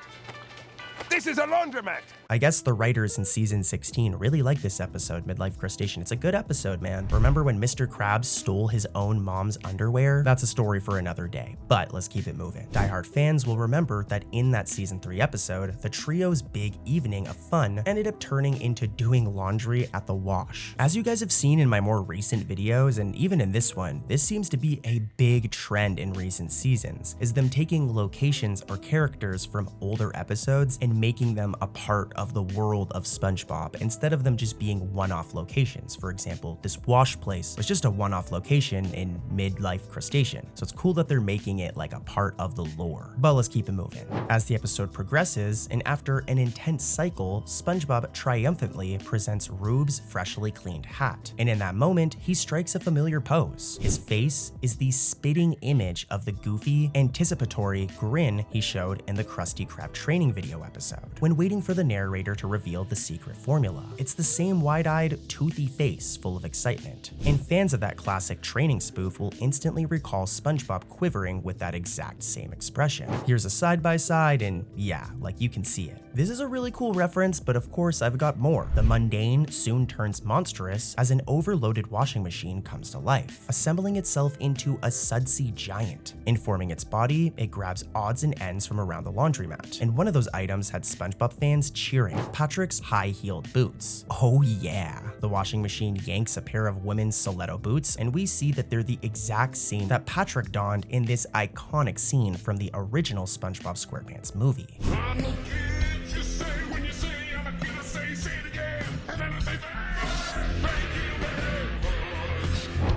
This is a laundromat. I guess the writers in season 16 really like this episode, Midlife Crustacean. It's a good episode, man. Remember when Mr. Krabs stole his own mom's underwear? That's a story for another day, but let's keep it moving. Die Hard fans will remember that in that season 3 episode, the trio's big evening of fun ended up turning into doing laundry at the wash. As you guys have seen in my more recent videos, and even in this one, this seems to be a big trend in recent seasons, is them taking locations or characters from older episodes and making them a part of the world of SpongeBob instead of them just being one-off locations. For example, this wash place was just a one-off location in Midlife Crustacean, so it's cool that they're making it like a part of the lore. But let's keep it moving. As the episode progresses, and after an intense cycle, SpongeBob triumphantly presents Rube's freshly cleaned hat, and in that moment, he strikes a familiar pose. His face is the spitting image of the goofy, anticipatory grin he showed in the Krusty Krab training video episode, when waiting for the narrator to reveal the secret formula. It's the same wide-eyed, toothy face full of excitement, and fans of that classic training spoof will instantly recall SpongeBob quivering with that exact same expression. Here's a side-by-side, and yeah, like you can see it. This is a really cool reference, but of course I've got more. The mundane soon turns monstrous as an overloaded washing machine comes to life, assembling itself into a sudsy giant. Informing its body, it grabs odds and ends from around the laundromat, and one of those items had SpongeBob fans cheering: Patrick's high-heeled boots. Oh yeah. The washing machine yanks a pair of women's stiletto boots, and we see that they're the exact same that Patrick donned in this iconic scene from the original SpongeBob SquarePants movie.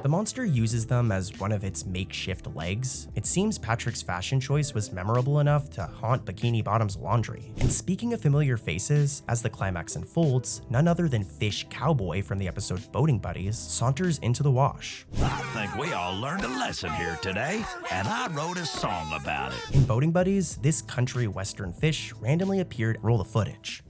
The monster uses them as one of its makeshift legs. It seems Patrick's fashion choice was memorable enough to haunt Bikini Bottom's laundry. And speaking of familiar faces, as the climax unfolds, none other than Fish Cowboy from the episode Boating Buddies saunters into the wash. I think we all learned a lesson here today, and I wrote a song about it. In Boating Buddies, this country western fish randomly appeared. Roll the footage.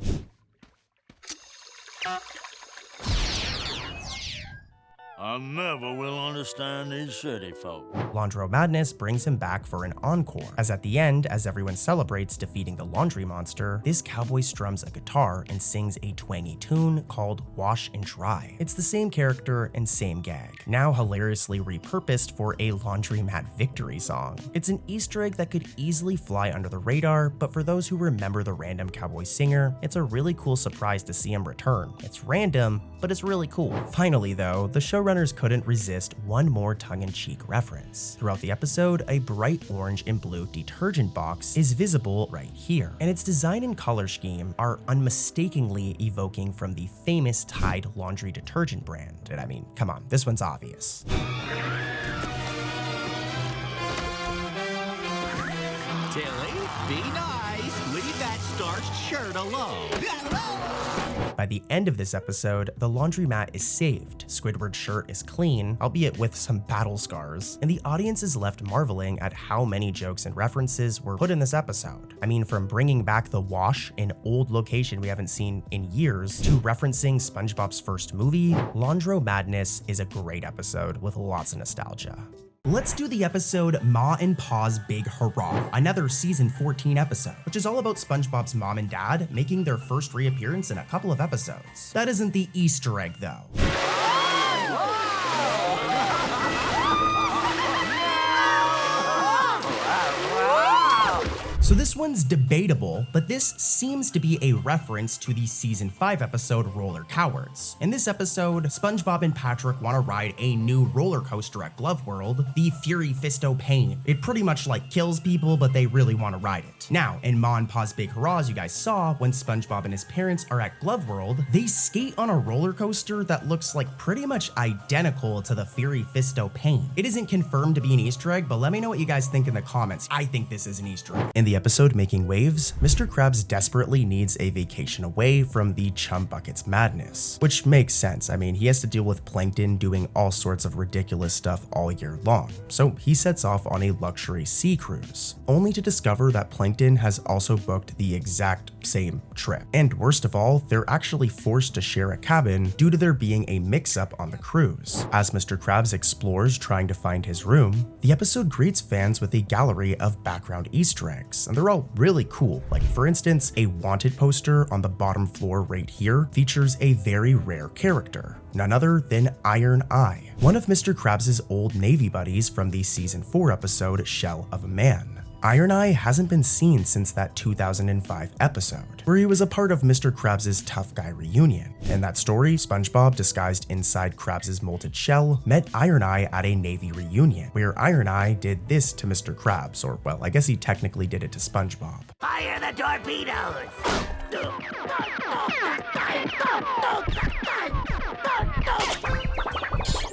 I never will understand these city folk. Laundro Madness brings him back for an encore, as at the end, as everyone celebrates defeating the laundry monster, this cowboy strums a guitar and sings a twangy tune called Wash and Dry. It's the same character and same gag, now hilariously repurposed for a laundromat victory song. It's an Easter egg that could easily fly under the radar, but for those who remember the random cowboy singer, it's a really cool surprise to see him return. It's random, but it's really cool. Finally though, the showrunners couldn't resist one more tongue-in-cheek reference. Throughout the episode, a bright orange and blue detergent box is visible right here, and its design and color scheme are unmistakably evoking from the famous Tide laundry detergent brand. And I mean, come on, this one's obvious. Tilly, be nice. Leave that starched shirt alone. By the end of this episode, the laundromat is saved, Squidward's shirt is clean, albeit with some battle scars, and the audience is left marveling at how many jokes and references were put in this episode. I mean, from bringing back the wash, an old location we haven't seen in years, to referencing SpongeBob's first movie, Laundro Madness is a great episode with lots of nostalgia. Let's do the episode Ma and Pa's Big Hurrah, another season 14 episode, which is all about SpongeBob's mom and dad making their first reappearance in a couple of episodes. That isn't the Easter egg though. So this one's debatable, but this seems to be a reference to the season 5 episode Roller Cowards. In this episode, SpongeBob and Patrick want to ride a new roller coaster at Glove World, the Fury Fisto Pain. It pretty much like kills people, but they really want to ride it. Now, in Ma and Pa's Big Hurrah, as you guys saw, when SpongeBob and his parents are at Glove World, they skate on a roller coaster that looks like pretty much identical to the Fury Fisto Pain. It isn't confirmed to be an Easter egg, but let me know what you guys think in the comments. I think this is an Easter egg. In the episode Making Waves, Mr. Krabs desperately needs a vacation away from the Chum Bucket's madness, which makes sense. I mean, he has to deal with Plankton doing all sorts of ridiculous stuff all year long. So he sets off on a luxury sea cruise, only to discover that Plankton has also booked the exact same trip. And worst of all, they're actually forced to share a cabin due to there being a mix-up on the cruise. As Mr. Krabs explores trying to find his room, the episode greets fans with a gallery of background Easter eggs, and they're all really cool. Like for instance, a wanted poster on the bottom floor right here features a very rare character, none other than Iron Eye, one of Mr. Krabs' old Navy buddies from the season 4 episode Shell of a Man. Iron Eye hasn't been seen since that 2005 episode, where he was a part of Mr. Krabs' Tough Guy reunion. In that story, SpongeBob, disguised inside Krabs' molted shell, met Iron Eye at a Navy reunion, where Iron Eye did this to Mr. Krabs, or well, I guess he technically did it to SpongeBob. Fire the torpedoes!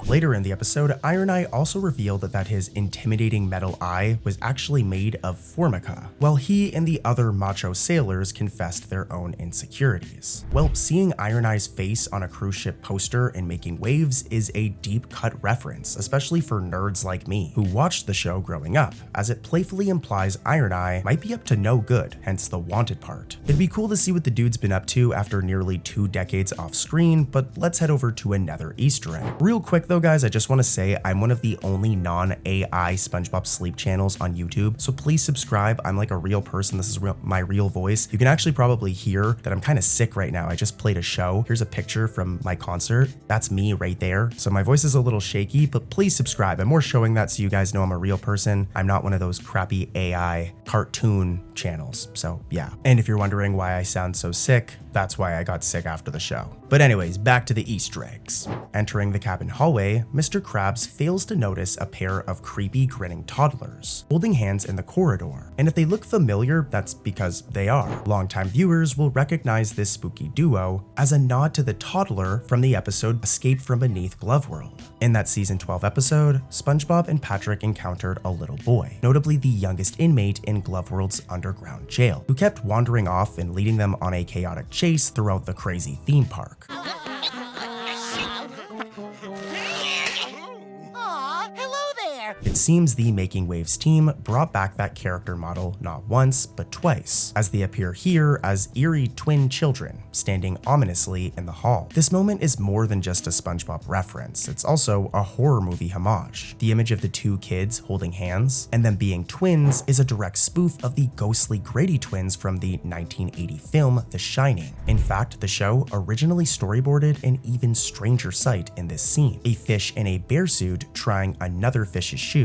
Later in the episode, Iron Eye also revealed that his intimidating metal eye was actually made of formica, while he and the other macho sailors confessed their own insecurities. Well, seeing Iron Eye's face on a cruise ship poster in Making Waves is a deep cut reference, especially for nerds like me, who watched the show growing up, as it playfully implies Iron Eye might be up to no good, hence the wanted part. It'd be cool to see what the dude's been up to after nearly 2 decades off screen, but let's head over to another Easter egg. Real quick though guys, I just want to say I'm one of the only non-AI SpongeBob sleep channels on YouTube, so please subscribe. I'm like a real person. This is my real voice. You can actually probably hear that I'm kind of sick right now. I just played a show. Here's a picture from my concert. That's me right there. So my voice is a little shaky, but please subscribe. I'm more showing that so you guys know I'm a real person. I'm not one of those crappy AI cartoon channels. So yeah. And if you're wondering why I sound so sick, that's why I got sick after the show. But anyways, back to the Easter eggs. Entering the cabin hallway, Mr. Krabs fails to notice a pair of creepy grinning toddlers holding hands in the corridor. And if they look familiar, that's because they are. Longtime viewers will recognize this spooky duo as a nod to the toddler from the episode Escape from Beneath Glove World. In that season 12 episode, SpongeBob and Patrick encountered a little boy, notably the youngest inmate in Glove World's underground jail, who kept wandering off and leading them on a chaotic chase throughout the crazy theme park. It seems the Making Waves team brought back that character model not once, but twice, as they appear here as eerie twin children, standing ominously in the hall. This moment is more than just a SpongeBob reference, it's also a horror movie homage. The image of the two kids holding hands, and them being twins, is a direct spoof of the ghostly Grady twins from the 1980 film The Shining. In fact, the show originally storyboarded an even stranger sight in this scene, a fish in a bear suit trying another fish's shoes.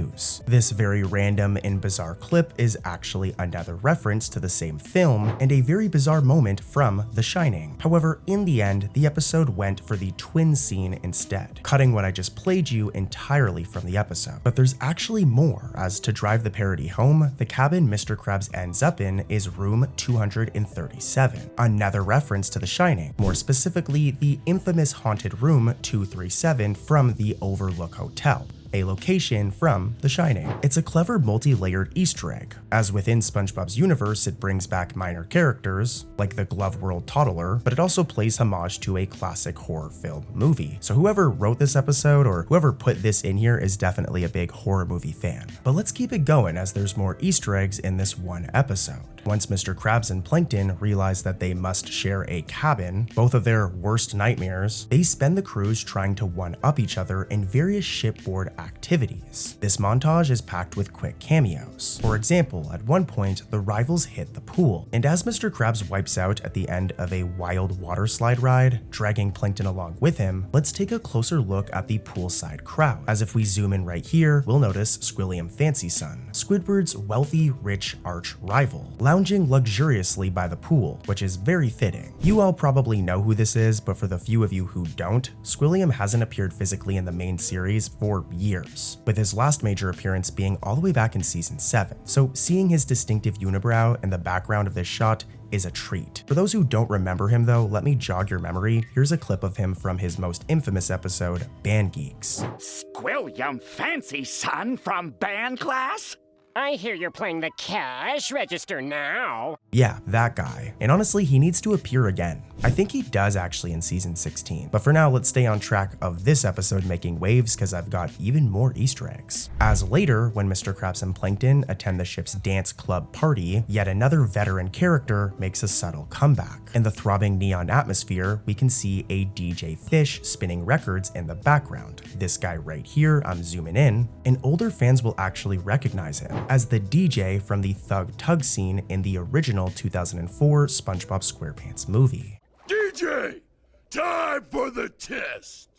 This very random and bizarre clip is actually another reference to the same film and a very bizarre moment from The Shining. However, in the end, the episode went for the twin scene instead, cutting what I just played you entirely from the episode. But there's actually more, as to drive the parody home, the cabin Mr. Krabs ends up in is room 237, another reference to The Shining, more specifically the infamous haunted room 237 from the Overlook Hotel, a location from The Shining. It's a clever multi-layered Easter egg, as within SpongeBob's universe it brings back minor characters, like the Glove World Toddler, but it also plays homage to a classic horror film movie. So whoever wrote this episode, or whoever put this in here, is definitely a big horror movie fan. But let's keep it going, as there's more Easter eggs in this one episode. Once Mr. Krabs and Plankton realize that they must share a cabin, both of their worst nightmares, they spend the cruise trying to one-up each other in various shipboard activities. This montage is packed with quick cameos. For example, at one point, the rivals hit the pool, and as Mr. Krabs wipes out at the end of a wild water slide ride, dragging Plankton along with him, let's take a closer look at the poolside crowd. As if we zoom in right here, we'll notice Squilliam Fancy Son, Squidward's wealthy, rich arch rival, lounging luxuriously by the pool, which is very fitting. You all probably know who this is, but for the few of you who don't, Squilliam hasn't appeared physically in the main series for years, with his last major appearance being all the way back in season 7. So seeing his distinctive unibrow in the background of this shot is a treat. For those who don't remember him though, let me jog your memory. Here's a clip of him from his most infamous episode, Band Geeks. Squilliam Fancy Son from band class? I hear you're playing the cash register now. Yeah, that guy. And honestly, he needs to appear again. I think he does actually in season 16. But for now, let's stay on track of this episode making waves, because I've got even more Easter eggs. As later, when Mr. Krabs and Plankton attend the ship's dance club party, yet another veteran character makes a subtle comeback. In the throbbing neon atmosphere, we can see a DJ Fish spinning records in the background. This guy right here, I'm zooming in, and older fans will actually recognize him as the DJ from the Thug Tug scene in the original 2004 SpongeBob SquarePants movie. DJ, time for the test.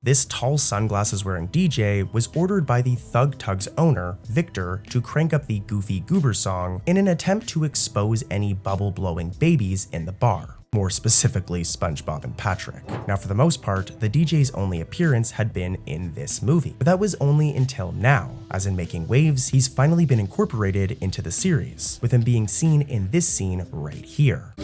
This tall sunglasses wearing DJ was ordered by the Thug Tug's owner, Victor, to crank up the Goofy Goober song in an attempt to expose any bubble-blowing babies in the bar, more specifically SpongeBob and Patrick. Now for the most part, the DJ's only appearance had been in this movie, but that was only until now, as in Making Waves, he's finally been incorporated into the series, with him being seen in this scene right here.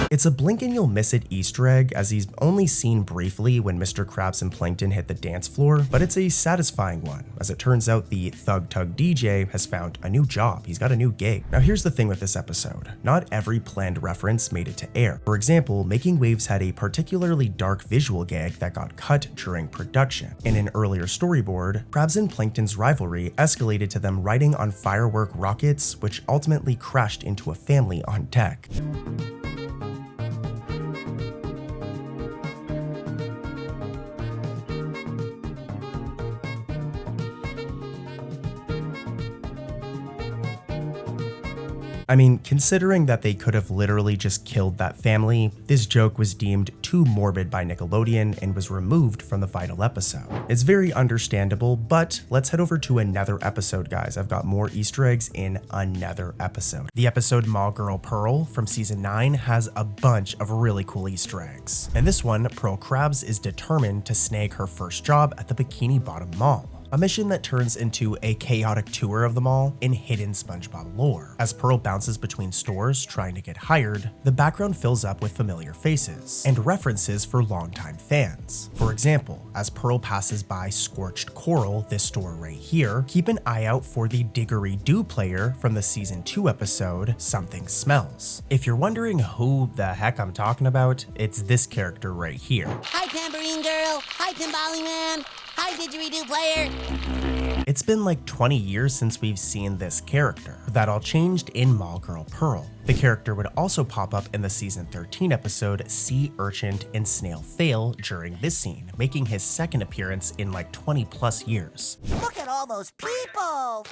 It's a blink and you'll miss it Easter egg, as he's only seen briefly when Mr. Krabs and Plankton hit the dance floor, but it's a satisfying one, as it turns out the Thug Tug DJ has found a new job. He's got a new gig. Now here's the thing with this episode. Not every planned reference made it to air. For example, Making Waves had a particularly dark visual gag that got cut during production. In an earlier storyboard, Krabs and Plankton's rivalry escalated to them riding on firework rockets, which ultimately crashed into a family on deck. I mean, considering that they could have literally just killed that family, this joke was deemed too morbid by Nickelodeon and was removed from the final episode. It's very understandable, but let's head over to another episode, guys. I've got more Easter eggs in another episode. The episode Mall Girl Pearl from season 9 has a bunch of really cool Easter eggs. In this one, Pearl Krabs is determined to snag her first job at the Bikini Bottom Mall. a mission that turns into a chaotic tour of the mall in hidden SpongeBob lore. As Pearl bounces between stores trying to get hired, the background fills up with familiar faces and references for longtime fans. For example, as Pearl passes by Scorched Coral, this store right here, keep an eye out for the Diggery-Doo player from the Season 2 episode, Something Smells. If you're wondering who the heck I'm talking about, it's this character right here. Hi, Tambourine Girl. Hi, Timbali Man. Hi, Didgeridoo Player. It's been like 20 years since we've seen this character. That all changed in Mall Girl Pearl. The character would also pop up in the Season 13 episode Sea Urchin and Snail Fail during this scene, making his second appearance in like 20 plus years. Look at all those people.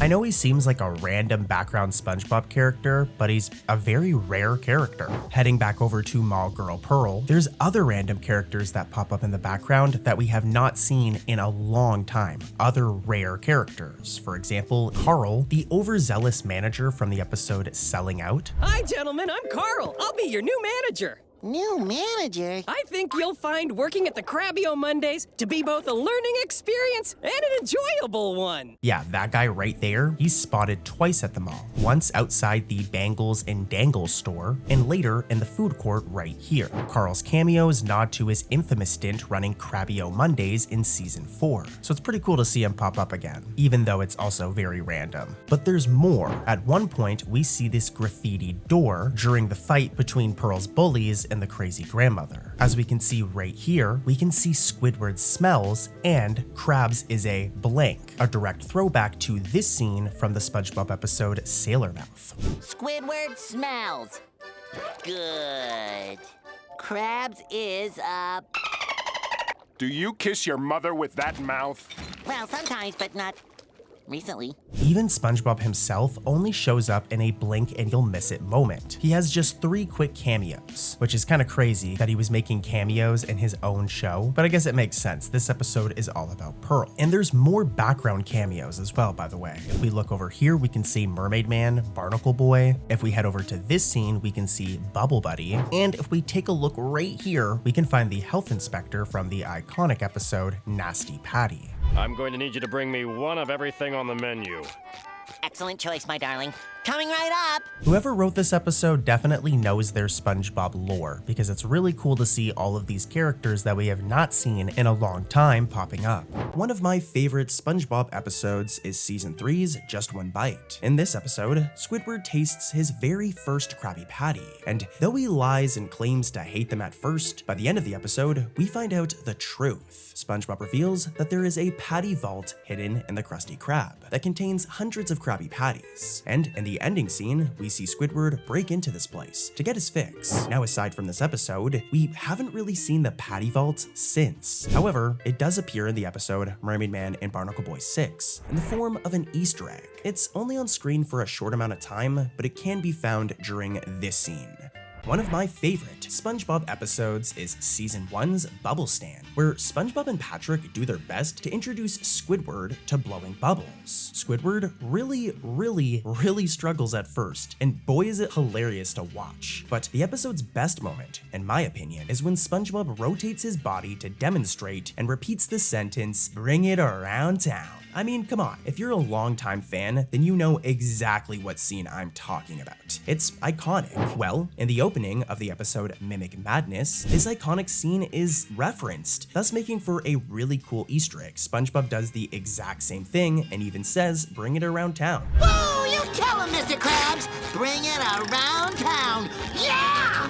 I know he seems like a random background SpongeBob character, but he's a very rare character. Heading back over to Mall Girl Pearl, there's other random characters that pop up in the background that we have not seen in a long time. Other rare characters. For example, Carl, the overzealous manager from the episode Selling Out. Hi, gentlemen, I'm Carl. I'll be your new manager. New manager? I think you'll find working at the Krabby-O Mondays to be both a learning experience and an enjoyable one. Yeah, that guy right there, he's spotted twice at the mall. Once outside the Bangles and Dangles store, and later in the food court right here. Carl's cameos nod to his infamous stint running Krabby-O Mondays in Season 4, so it's pretty cool to see him pop up again, even though it's also very random. But there's more. At one point, we see this graffiti door during the fight between Pearl's bullies and the crazy grandmother. As we can see right here, we can see Squidward smells and Krabs is a blank, a direct throwback to this scene from the SpongeBob episode Sailor Mouth. Squidward smells. Good. Krabs is Do you kiss your mother with that mouth? Well, sometimes, but not recently. Even SpongeBob himself only shows up in a blink and you'll miss it moment. He has just 3 quick cameos, which is kind of crazy that he was making cameos in his own show, but I guess it makes sense. This episode is all about Pearl. And there's more background cameos as well, by the way. If we look over here, we can see Mermaid Man, Barnacle Boy. If we head over to this scene, we can see Bubble Buddy. And if we take a look right here, we can find the health inspector from the iconic episode Nasty Patty. I'm going to need you to bring me one of everything on the menu. Excellent choice, my darling. Coming right up! Whoever wrote this episode definitely knows their SpongeBob lore, because it's really cool to see all of these characters that we have not seen in a long time popping up. One of my favorite SpongeBob episodes is Season 3's Just One Bite. In this episode, Squidward tastes his very first Krabby Patty, and though he lies and claims to hate them at first, by the end of the episode, we find out the truth. SpongeBob reveals that there is a patty vault hidden in the Krusty Krab that contains hundreds of Krabby Patties, and in the ending scene, we see Squidward break into this place to get his fix. Now, aside from this episode, we haven't really seen the Patty Vault since. However, it does appear in the episode Mermaid Man and Barnacle Boy 6 in the form of an Easter egg. It's only on screen for a short amount of time, but it can be found during this scene. One of my favorite SpongeBob episodes is Season 1's Bubble Stand, where SpongeBob and Patrick do their best to introduce Squidward to blowing bubbles. Squidward really struggles at first, and boy is it hilarious to watch. But the episode's best moment, in my opinion, is when SpongeBob rotates his body to demonstrate and repeats the sentence, "Bring it around town." I mean, come on, if you're a longtime fan, then you know exactly what scene I'm talking about. It's iconic. Well, in the opening of the episode Mimic Madness, this iconic scene is referenced, thus making for a really cool Easter egg. SpongeBob does the exact same thing and even says, "Bring it around town." Whoa, you tell him, Mr. Krabs! Bring it around town! Yeah!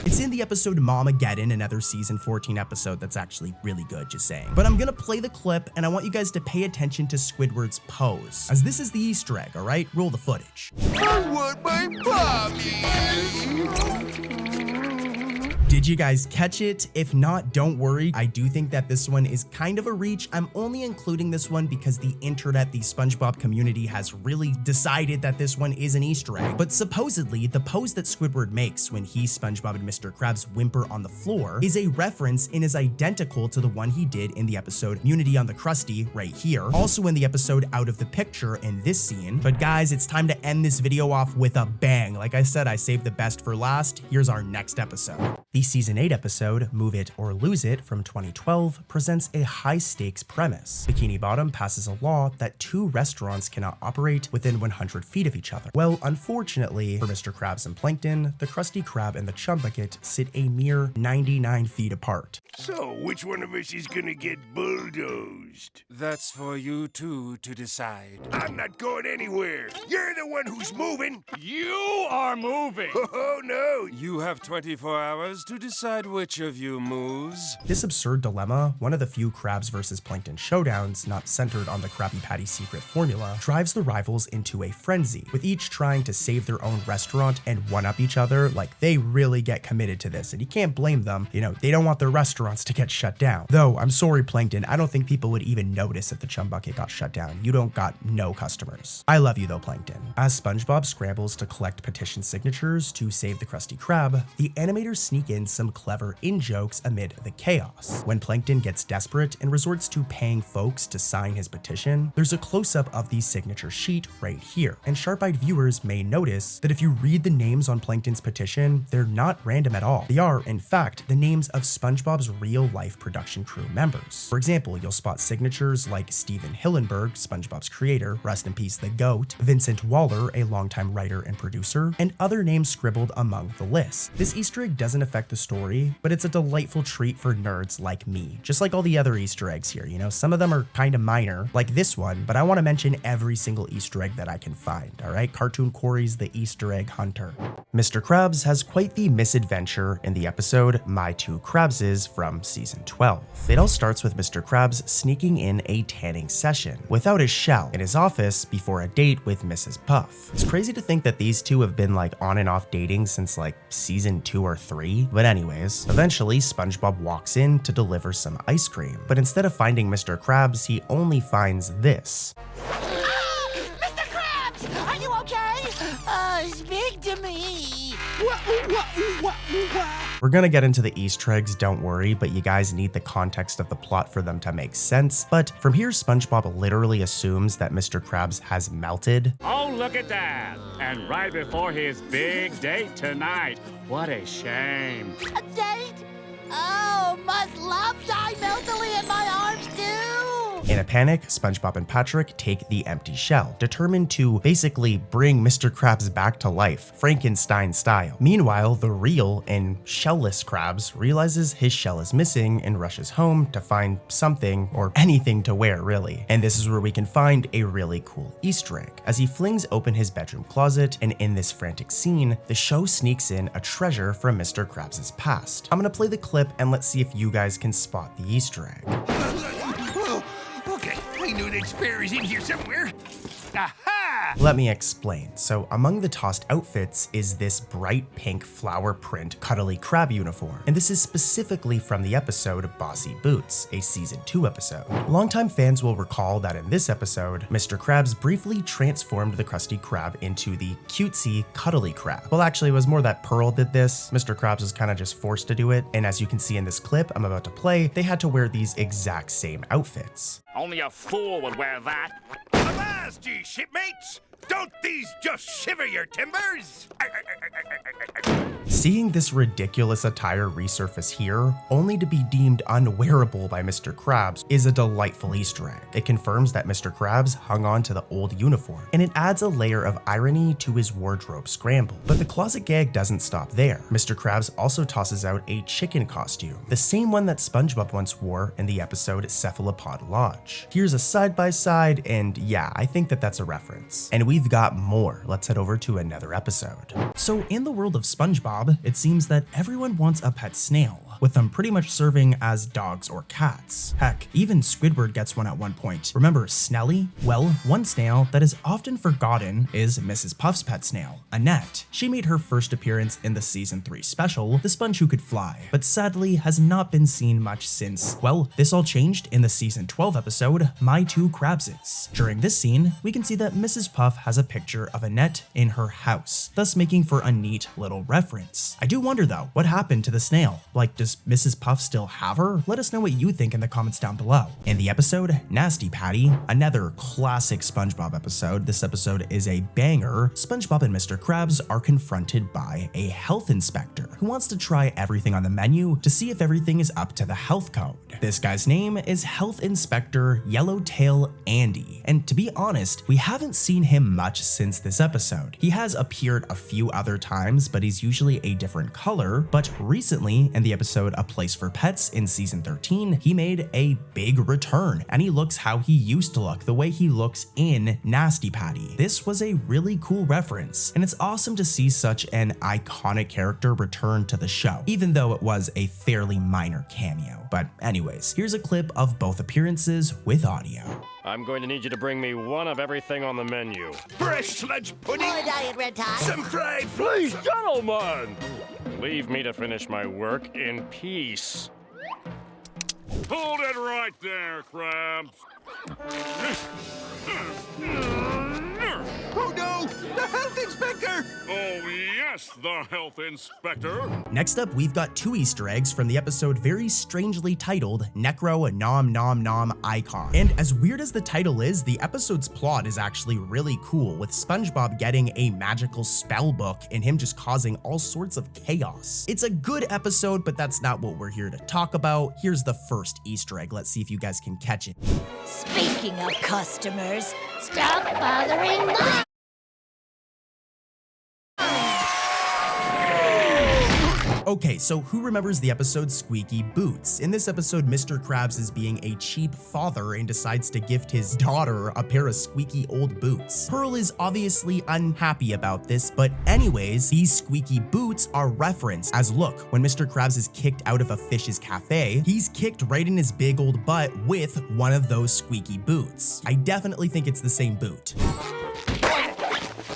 It's in the episode Momageddon, another Season 14 episode that's actually really good, just saying. But I'm gonna play the clip, and I want you guys to pay attention to Squidward's pose, as this is the Easter egg, alright? Roll the footage. I want my Bobby! Did you guys catch it? If not, don't worry. I do think that this one is kind of a reach. I'm only including this one because the internet, the SpongeBob community, has really decided that this one is an Easter egg. But supposedly, the pose that Squidward makes when he, SpongeBob, and Mr. Krabs whimper on the floor is a reference and is identical to the one he did in the episode Immunity on the Krusty right here. Also in the episode Out of the Picture in this scene. But guys, it's time to end this video off with a bang. Like I said, I saved the best for last. Here's our next episode. The Season 8 episode, Move It or Lose It from 2012, presents a high-stakes premise. Bikini Bottom passes a law that 2 restaurants cannot operate within 100 feet of each other. Well, unfortunately for Mr. Krabs and Plankton, the Krusty Krab and the Chum Bucket sit a mere 99 feet apart. So, which one of us is gonna get bulldozed? That's for you two to decide. I'm not going anywhere. You're the one who's moving. You are moving. Oh, no. You have 24 hours to decide which of you moves. This absurd dilemma, one of the few Krabs vs. Plankton showdowns not centered on the Krabby Patty secret formula, drives the rivals into a frenzy, with each trying to save their own restaurant and one-up each other. Like, they really get committed to this, and you can't blame them. You know, they don't want their restaurants to get shut down. Though, I'm sorry, Plankton, I don't think people would even notice if the Chum Bucket got shut down. You don't got no customers. I love you though, Plankton. As SpongeBob scrambles to collect petition signatures to save the Krusty Krab, the animators sneak in some clever in-jokes amid the chaos. When Plankton gets desperate and resorts to paying folks to sign his petition, there's a close-up of the signature sheet right here, and sharp-eyed viewers may notice that if you read the names on Plankton's petition, they're not random at all. They are, in fact, the names of SpongeBob's real-life production crew members. For example, you'll spot signatures like Steven Hillenburg, SpongeBob's creator, rest in peace the GOAT, Vincent Waller, a longtime writer and producer, and other names scribbled among the list. This Easter egg doesn't affect the story, but it's a delightful treat for nerds like me. Just like all the other Easter eggs here, you know, some of them are kind of minor, like this one, but I want to mention every single Easter egg that I can find, alright? Cartoon Corey's the Easter Egg Hunter. Mr. Krabs has quite the misadventure in the episode My Two Krabses from season 12. It all starts with Mr. Krabs sneaking in a tanning session without his shell in his office before a date with Mrs. Puff. It's crazy to think that these two have been like on and off dating since like season 2 or 3, but anyways, eventually SpongeBob walks in to deliver some ice cream, but instead of finding Mr. Krabs, he only finds this. Mr. Krabs, are you okay? Speak to me. We're gonna get into the Easter eggs, don't worry, but you guys need the context of the plot for them to make sense. But from here, SpongeBob literally assumes that Mr. Krabs has melted. Oh, look at that. And right before his big date tonight. What a shame. A date? Oh, must love die meltily in my arms too. In a panic, SpongeBob and Patrick take the empty shell, determined to basically bring Mr. Krabs back to life, Frankenstein style. Meanwhile, the real and shellless Krabs realizes his shell is missing and rushes home to find something or anything to wear, really. And this is where we can find a really cool Easter egg. As he flings open his bedroom closet, and in this frantic scene, the show sneaks in a treasure from Mr. Krabs' past. I'm gonna play the clip and let's see if you guys can spot the Easter egg. Okay, we knew that spare is in here somewhere. Aha! Let me explain. So among the tossed outfits is this bright pink flower print cuddly crab uniform, and this is specifically from the episode Bossy Boots, a season 2 episode. Longtime fans will recall that in this episode, Mr. Krabs briefly transformed the Krusty Krab into the cutesy cuddly crab. Well, actually, it was more that Pearl did this. Mr. Krabs was kind of just forced to do it, and as you can see in this clip I'm about to play, they had to wear these exact same outfits. Only a fool would wear that. Alas, ye shipmates! Don't these just shiver your timbers? Seeing this ridiculous attire resurface here, only to be deemed unwearable by Mr. Krabs, is a delightful Easter egg. It confirms that Mr. Krabs hung on to the old uniform, and it adds a layer of irony to his wardrobe scramble. But the closet gag doesn't stop there. Mr. Krabs also tosses out a chicken costume, the same one that SpongeBob once wore in the episode Cephalopod Lodge. Here's a side-by-side, and yeah, I think that that's a reference. And we've got more. Let's head over to another episode. So in the world of SpongeBob, it seems that everyone wants a pet snail, with them pretty much serving as dogs or cats. Heck, even Squidward gets one at one point. Remember Snelly? Well, one snail that is often forgotten is Mrs. Puff's pet snail, Annette. She made her first appearance in the season 3 special, The Sponge Who Could Fly, but sadly has not been seen much since. Well, this all changed in the season 12 episode, My Two Krabses. During this scene, we can see that Mrs. Puff has a picture of Annette in her house, thus making for a neat little reference. appearance. I do wonder though, what happened to the snail? Like, does Mrs. Puff still have her? Let us know what you think in the comments down below. In the episode, Nasty Patty, another classic SpongeBob episode. This episode is a banger. SpongeBob and Mr. Krabs are confronted by a health inspector who wants to try everything on the menu to see if everything is up to the health code. This guy's name is Health Inspector Yellowtail Andy, and to be honest, we haven't seen him much since this episode. He has appeared a few other times, but he's usually a different color. But recently, in the episode A Place for Pets in season 13, he made a big return, and he looks how he used to look, the way he looks in Nasty Patty. This was a really cool reference, and it's awesome to see such an iconic character return to the show, even though it was a fairly minor cameo. But anyways, here's a clip of both appearances with audio. I'm going to need you to bring me one of everything on the menu. Fresh sludge pudding. More diet red tie. Some fried Please, gentlemen! Leave me to finish my work in peace. Hold it right there, Krabs. Oh no! The health inspector! Oh yes, the health inspector. Next up, we've got 2 Easter eggs from the episode very strangely titled Necro Nom Nom Nom Icon. And as weird as the title is, the episode's plot is actually really cool, with SpongeBob getting a magical spell book and him just causing all sorts of chaos. It's a good episode, but that's not what we're here to talk about. Here's the first Easter egg. Let's see if you guys can catch it. Speaking of customers, Stop bothering Mom! Okay, so who remembers the episode Squeaky Boots? In this episode, Mr. Krabs is being a cheap father and decides to gift his daughter a pair of squeaky old boots. Pearl is obviously unhappy about this, but anyways, these squeaky boots are referenced as, look, when Mr. Krabs is kicked out of a fish's cafe, he's kicked right in his big old butt with one of those squeaky boots. I definitely think it's the same boot.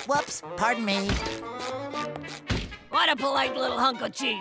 Whoops, pardon me. What a polite little hunk of cheese.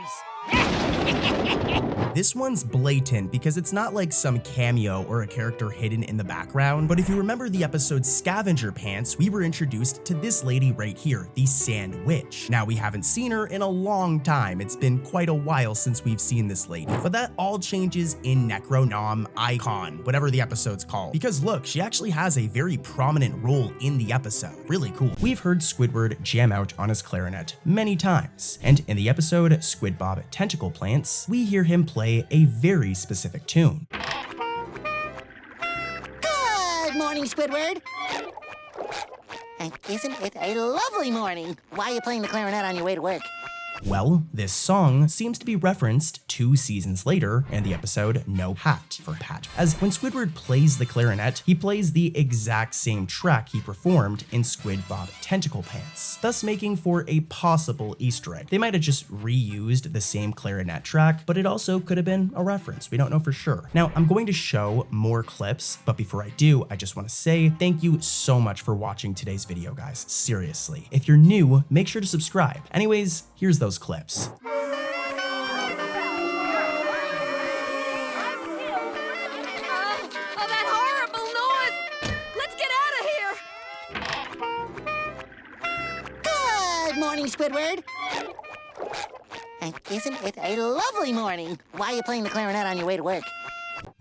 This one's blatant because it's not like some cameo or a character hidden in the background, but if you remember the episode Scavenger Pants, we were introduced to this lady right here, the Sand Witch. Now, we haven't seen her in a long time. It's been quite a while since we've seen this lady, but that all changes in Necro Nom Icon, whatever the episode's called, because look, she actually has a very prominent role in the episode. Really cool. We've heard Squidward jam out on his clarinet many times, and in the episode SquidBob Tentacle Plants, we hear him play a very specific tune. Good morning, Squidward. And isn't it a lovely morning? Why are you playing the clarinet on your way to work? Well, this song seems to be referenced 2 seasons later in the episode No Hat for Pat, as when Squidward plays the clarinet, he plays the exact same track he performed in SquidBob Tentacle Pants, thus making for a possible Easter egg. They might have just reused the same clarinet track, but it also could have been a reference. We don't know for sure. Now, I'm going to show more clips, but before I do, I just want to say thank you so much for watching today's video, guys. Seriously. If you're new, make sure to subscribe. Anyways, here's those clips. that horrible noise! Let's get out of here! Good morning, Squidward. And isn't it a lovely morning? Why are you playing the clarinet on your way to work?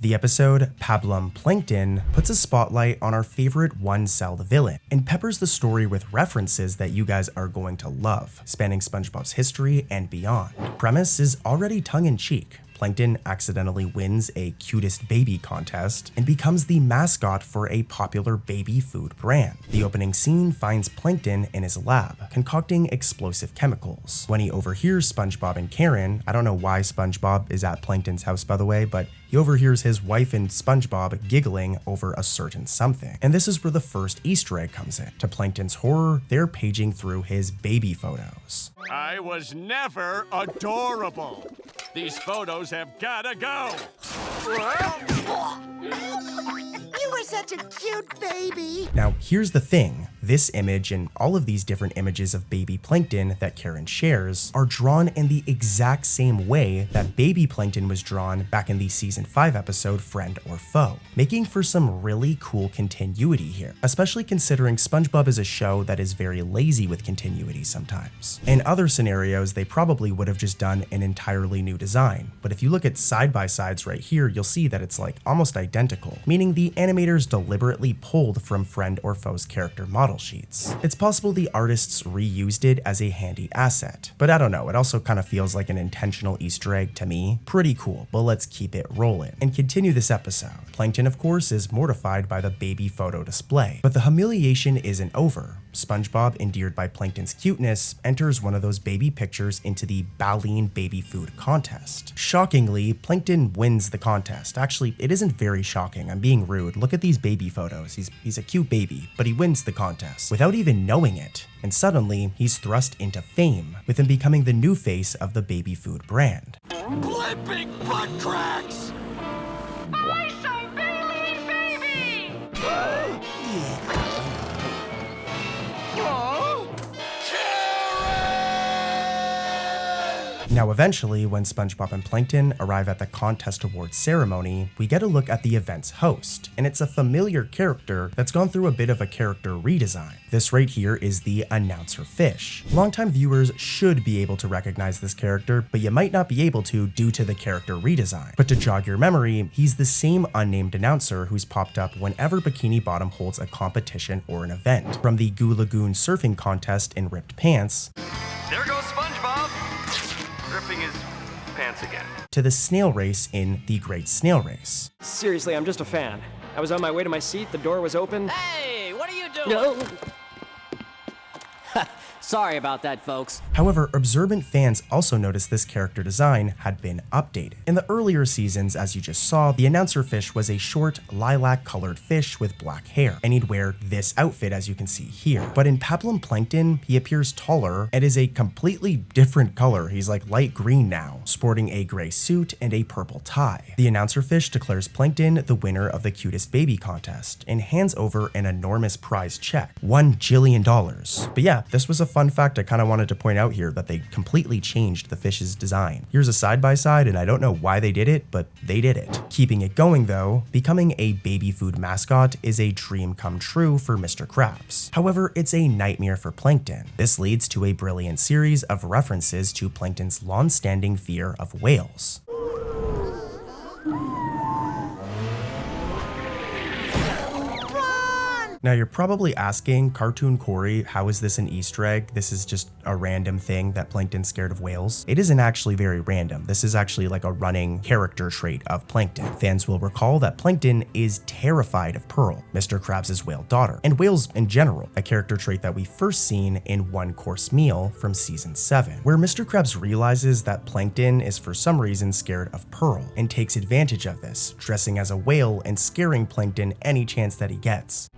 The episode Pablum Plankton puts a spotlight on our favorite one-cell villain and peppers the story with references that you guys are going to love, spanning SpongeBob's history and beyond. Premise is already tongue-in-cheek. Plankton accidentally wins a cutest baby contest and becomes the mascot for a popular baby food brand. The opening scene finds Plankton in his lab, concocting explosive chemicals. When he overhears SpongeBob and Karen, I don't know why SpongeBob is at Plankton's house by the way, but he overhears his wife and SpongeBob giggling over a certain something. And this is where the first Easter egg comes in. To Plankton's horror, they're paging through his baby photos. I was never adorable. These photos have gotta go. You were such a cute baby. Now, here's the thing. This image and all of these different images of baby Plankton that Karen shares are drawn in the exact same way that baby Plankton was drawn back in the season 5 episode Friend or Foe, making for some really cool continuity here, especially considering SpongeBob is a show that is very lazy with continuity sometimes. In other scenarios, they probably would have just done an entirely new design, but if you look at side-by-sides right here, you'll see that it's like almost identical, meaning the animators deliberately pulled from Friend or Foe's character model sheets. It's possible the artists reused it as a handy asset, but I don't know, it also kind of feels like an intentional Easter egg to me. Pretty cool, but let's keep it rolling and continue this episode. Plankton, of course, is mortified by the baby photo display, but the humiliation isn't over. SpongeBob, endeared by Plankton's cuteness, enters one of those baby pictures into the Baleen baby food contest. Shockingly, Plankton wins the contest. Actually, it isn't very shocking, I'm being rude. Look at these baby photos. He's a cute baby, but he wins the contest without even knowing it. And suddenly, he's thrust into fame, with him becoming the new face of the baby food brand. Blipping butt cracks! Buy some Baleen baby! Now eventually, when SpongeBob and Plankton arrive at the contest awards ceremony, we get a look at the event's host, and it's a familiar character that's gone through a bit of a character redesign. This right here is the announcer fish. Longtime viewers should be able to recognize this character, but you might not be able to due to the character redesign. But to jog your memory, he's the same unnamed announcer who's popped up whenever Bikini Bottom holds a competition or an event. From the Goo Lagoon surfing contest in ripped pants, there goes SpongeBob! Ripping his pants again. To the snail race in The Great Snail Race. Seriously, I'm just a fan. I was on my way to my seat, the door was open. Hey, what are you doing? No. Sorry about that, folks. However, observant fans also noticed this character design had been updated. In the earlier seasons, as you just saw, the announcer fish was a short, lilac-colored fish with black hair, and he'd wear this outfit as you can see here. But in Pablum Plankton, he appears taller and is a completely different color. He's like light green now, sporting a gray suit and a purple tie. The announcer fish declares Plankton the winner of the cutest baby contest and hands over an enormous prize check, $1 jillion. But yeah, this was a fun fact I kind of wanted to point out here, that they completely changed the fish's design. Here's a side-by-side, and I don't know why they did it, but they did it. Keeping it going though, becoming a baby food mascot is a dream come true for Mr. Krabs. However, it's a nightmare for Plankton. This leads to a brilliant series of references to Plankton's long-standing fear of whales. Now you're probably asking, Cartoon Corey, how is this an Easter egg? This is just a random thing that Plankton's scared of whales. It isn't actually very random. This is actually like a running character trait of Plankton. Fans will recall that Plankton is terrified of Pearl, Mr. Krabs' whale daughter, and whales in general, a character trait that we first seen in One Course Meal from season 7, where Mr. Krabs realizes that Plankton is for some reason scared of Pearl and takes advantage of this, dressing as a whale and scaring Plankton any chance that he gets.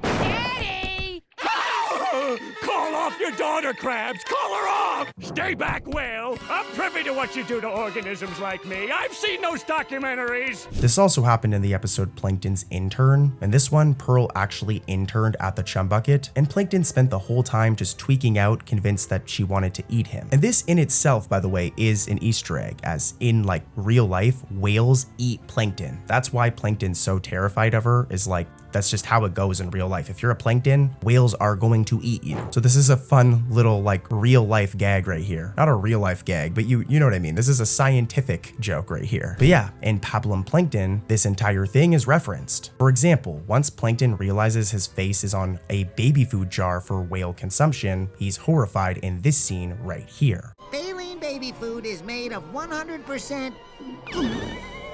Call off your daughter, Krabs! Call her off! Stay back, whale! I'm privy to what you do to organisms like me. I've seen those documentaries! This also happened in the episode Plankton's Intern. In this one, Pearl actually interned at the Chum Bucket, and Plankton spent the whole time just tweaking out, convinced that she wanted to eat him. And this in itself, by the way, is an Easter egg, as in like real life, whales eat plankton. That's why Plankton's so terrified of her, is like, that's just how it goes in real life. If you're a plankton, whales are going to eat you. So this is a fun little like real life gag right here. Not a real life gag, but you know what I mean. This is a scientific joke right here. But yeah, in Pablum Plankton, this entire thing is referenced. For example, once Plankton realizes his face is on a baby food jar for whale consumption, he's horrified in this scene right here. Baleen baby food is made of 100%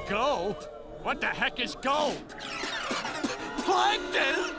Gold? What the heck is gold? Plankton!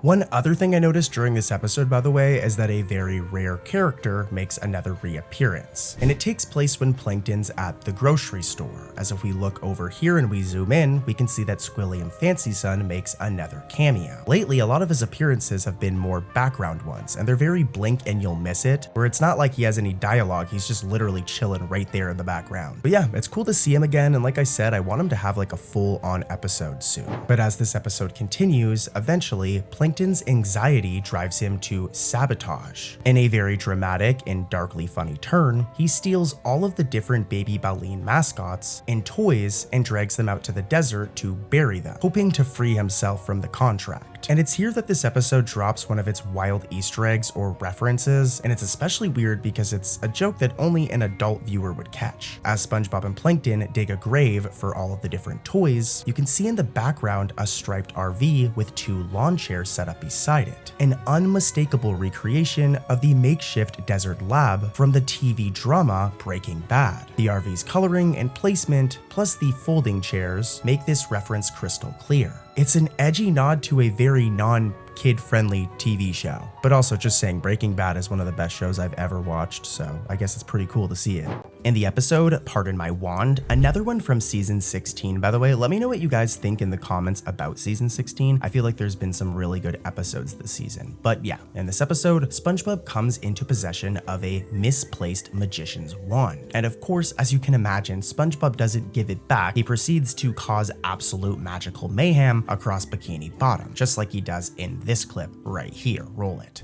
One other thing I noticed during this episode, by the way, is that a very rare character makes another reappearance. And it takes place when Plankton's at the grocery store. As if we look over here and we zoom in, we can see that Squilliam Fancy Son makes another cameo. Lately, a lot of his appearances have been more background ones, and they're very blink and you'll miss it, where it's not like he has any dialogue, he's just literally chilling right there in the background. But yeah, it's cool to see him again, and like I said, I want him to have like a full-on episode soon. But as this episode continues, eventually, Plankton Plankton's anxiety drives him to sabotage. In a very dramatic and darkly funny turn, he steals all of the different baby baleen mascots and toys and drags them out to the desert to bury them, hoping to free himself from the contract. And it's here that this episode drops one of its wild Easter eggs or references, and it's especially weird because it's a joke that only an adult viewer would catch. As SpongeBob and Plankton dig a grave for all of the different toys, you can see in the background a striped RV with 2 lawn chairs set up beside it, an unmistakable recreation of the makeshift desert lab from the TV drama Breaking Bad. The RV's coloring and placement, plus the folding chairs, make this reference crystal clear. It's an edgy nod to a very non-kid-friendly TV show, but also just saying Breaking Bad is one of the best shows I've ever watched, so I guess it's pretty cool to see it. In the episode, Pardon My Wand, another one from season 16, by the way, let me know what you guys think in the comments about season 16. I feel like there's been some really good episodes this season. But yeah, in this episode, SpongeBob comes into possession of a misplaced magician's wand. And of course, as you can imagine, SpongeBob doesn't give it back. He proceeds to cause absolute magical mayhem across Bikini Bottom, just like he does in this clip right here. Roll it.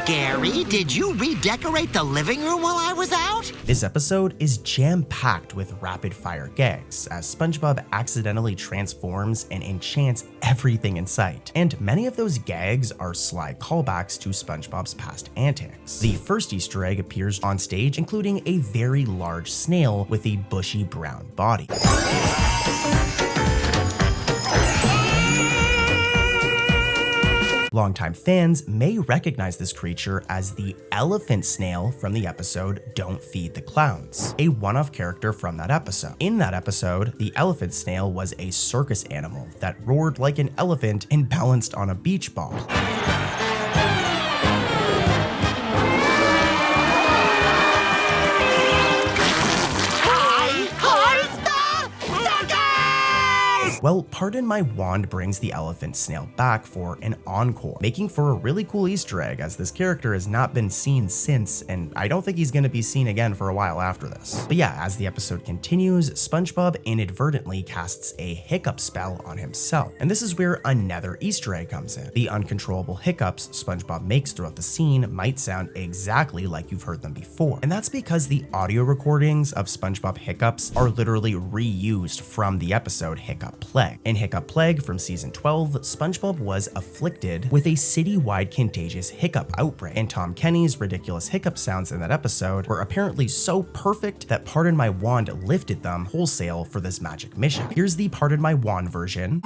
Gary, did you redecorate the living room while I was out? This episode is jam-packed with rapid-fire gags, as SpongeBob accidentally transforms and enchants everything in sight. And many of those gags are sly callbacks to SpongeBob's past antics. The first Easter egg appears on stage, including a very large snail with a bushy brown body. Longtime fans may recognize this creature as the elephant snail from the episode Don't Feed the Clowns, a one-off character from that episode. In that episode, the elephant snail was a circus animal that roared like an elephant and balanced on a beach ball. Well, Pardon My Wand brings the elephant snail back for an encore, making for a really cool Easter egg, as this character has not been seen since, and I don't think he's going to be seen again for a while after this. But yeah, as the episode continues, SpongeBob inadvertently casts a hiccup spell on himself, and this is where another Easter egg comes in. The uncontrollable hiccups SpongeBob makes throughout the scene might sound exactly like you've heard them before, and that's because the audio recordings of SpongeBob hiccups are literally reused from the episode Hiccup Plague. In Hiccup Plague from season 12, SpongeBob was afflicted with a citywide contagious hiccup outbreak, and Tom Kenny's ridiculous hiccup sounds in that episode were apparently so perfect that Pardon My Wand lifted them wholesale for this magic mission. Here's the Pardon My Wand version.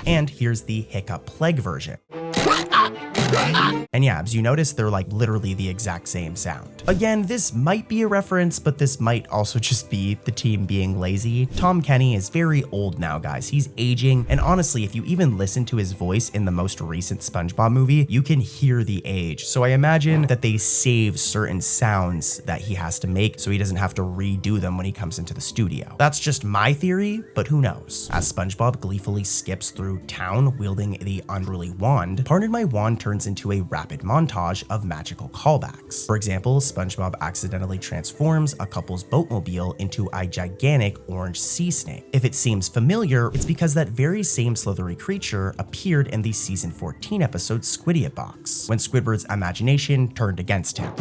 And here's the Hiccup Plague version. And yeah, as you notice, they're like literally the exact same sound. Again, this might be a reference, but this might also just be the team being lazy. Tom Kenny is very old now, guys. He's aging, and honestly, if you even listen to his voice in the most recent SpongeBob movie, you can hear the age. So I imagine that they save certain sounds that he has to make so he doesn't have to redo them when he comes into the studio. That's just my theory, but who knows? As SpongeBob gleefully skips through town wielding the unruly wand, Pardon My Wand turns into a rapid montage of magical callbacks. For example, SpongeBob accidentally transforms a couple's boatmobile into a gigantic orange sea snake. If it seems familiar, it's because that very same slithery creature appeared in the season 14 episode Squidward box, when Squidward's imagination turned against him.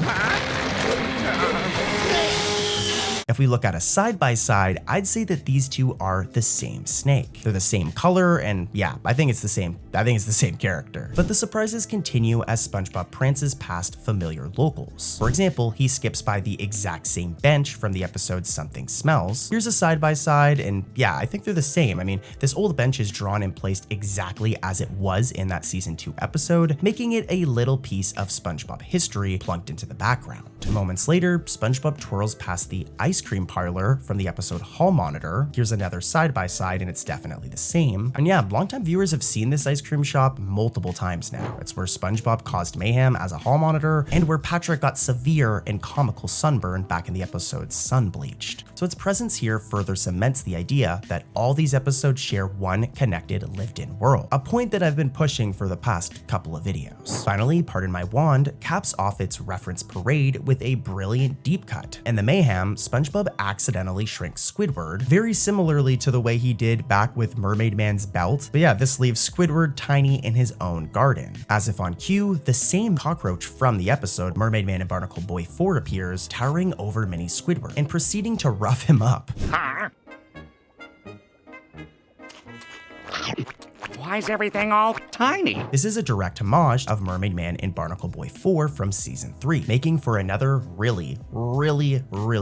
If we look at a side-by-side, I'd say that these two are the same snake. They're the same color, and yeah, I think it's the same character. But the surprises continue as SpongeBob prances past familiar locals. For example, he skips by the exact same bench from the episode Something Smells. Here's a side-by-side, and yeah, I think they're the same. I mean, this old bench is drawn and placed exactly as it was in that season 2 episode, making it a little piece of SpongeBob history plunked into the background. Moments later, SpongeBob twirls past the ice cream parlor from the episode Hall Monitor. Here's another side-by-side, and it's definitely the same. And yeah, longtime viewers have seen this ice cream shop multiple times now. It's where SpongeBob caused mayhem as a hall monitor, and where Patrick got severe and comical sunburn back in the episode Sun Bleached. So its presence here further cements the idea that all these episodes share one connected lived-in world, a point that I've been pushing for the past couple of videos. Finally, Pardon My Wand caps off its reference parade with a brilliant deep cut. In the mayhem, SpongeBob SpongeBob accidentally shrinks Squidward, very similarly to the way he did back with Mermaid Man's belt. But yeah, this leaves Squidward tiny in his own garden. As if on cue, the same cockroach from the episode Mermaid Man and Barnacle Boy 4 appears, towering over mini Squidward and proceeding to rough him up. Huh? Why is everything all tiny? This is a direct homage of Mermaid Man and Barnacle Boy 4 from season 3, making for another really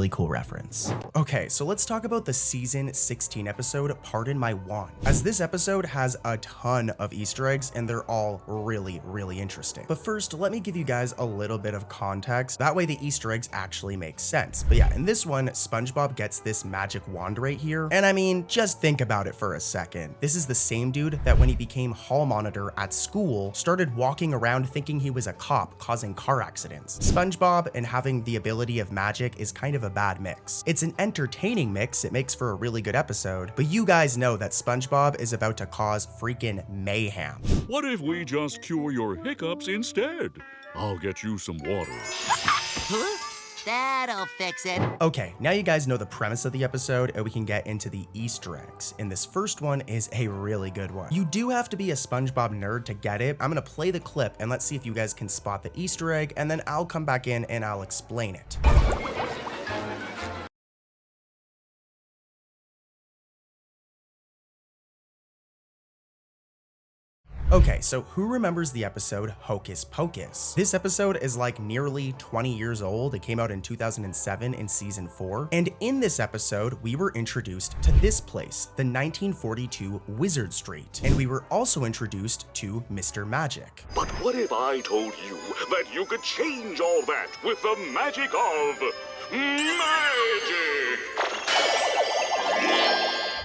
cool reference. Okay, so let's talk about the season 16 episode, Pardon My Wand, as this episode has a ton of Easter eggs and they're all really interesting. But first, let me give you guys a little bit of context, that way the Easter eggs actually make sense. But yeah, in this one, SpongeBob gets this magic wand right here, and I mean, just think about it for a second. This is the same dude that when he became hall monitor at school, started walking around thinking he was a cop causing car accidents. SpongeBob and having the ability of magic is kind of a bad mix. It's an entertaining mix, it makes for a really good episode, but you guys know that SpongeBob is about to cause freaking mayhem. What if we just cure your hiccups instead? I'll get you some water. Huh? That'll fix it. Okay, now you guys know the premise of the episode and we can get into the Easter eggs. And this first one is a really good one. You do have to be a SpongeBob nerd to get it. I'm gonna play the clip and let's see if you guys can spot the Easter egg, and then I'll come back in and I'll explain it. Okay, so who remembers the episode Hocus Pocus? This episode is like nearly 20 years old. It came out in 2007 in season 4. And in this episode, we were introduced to this place, the 1942 Wizard Street. And we were also introduced to Mr. Magic. But what if I told you that you could change all that with the magic of magic?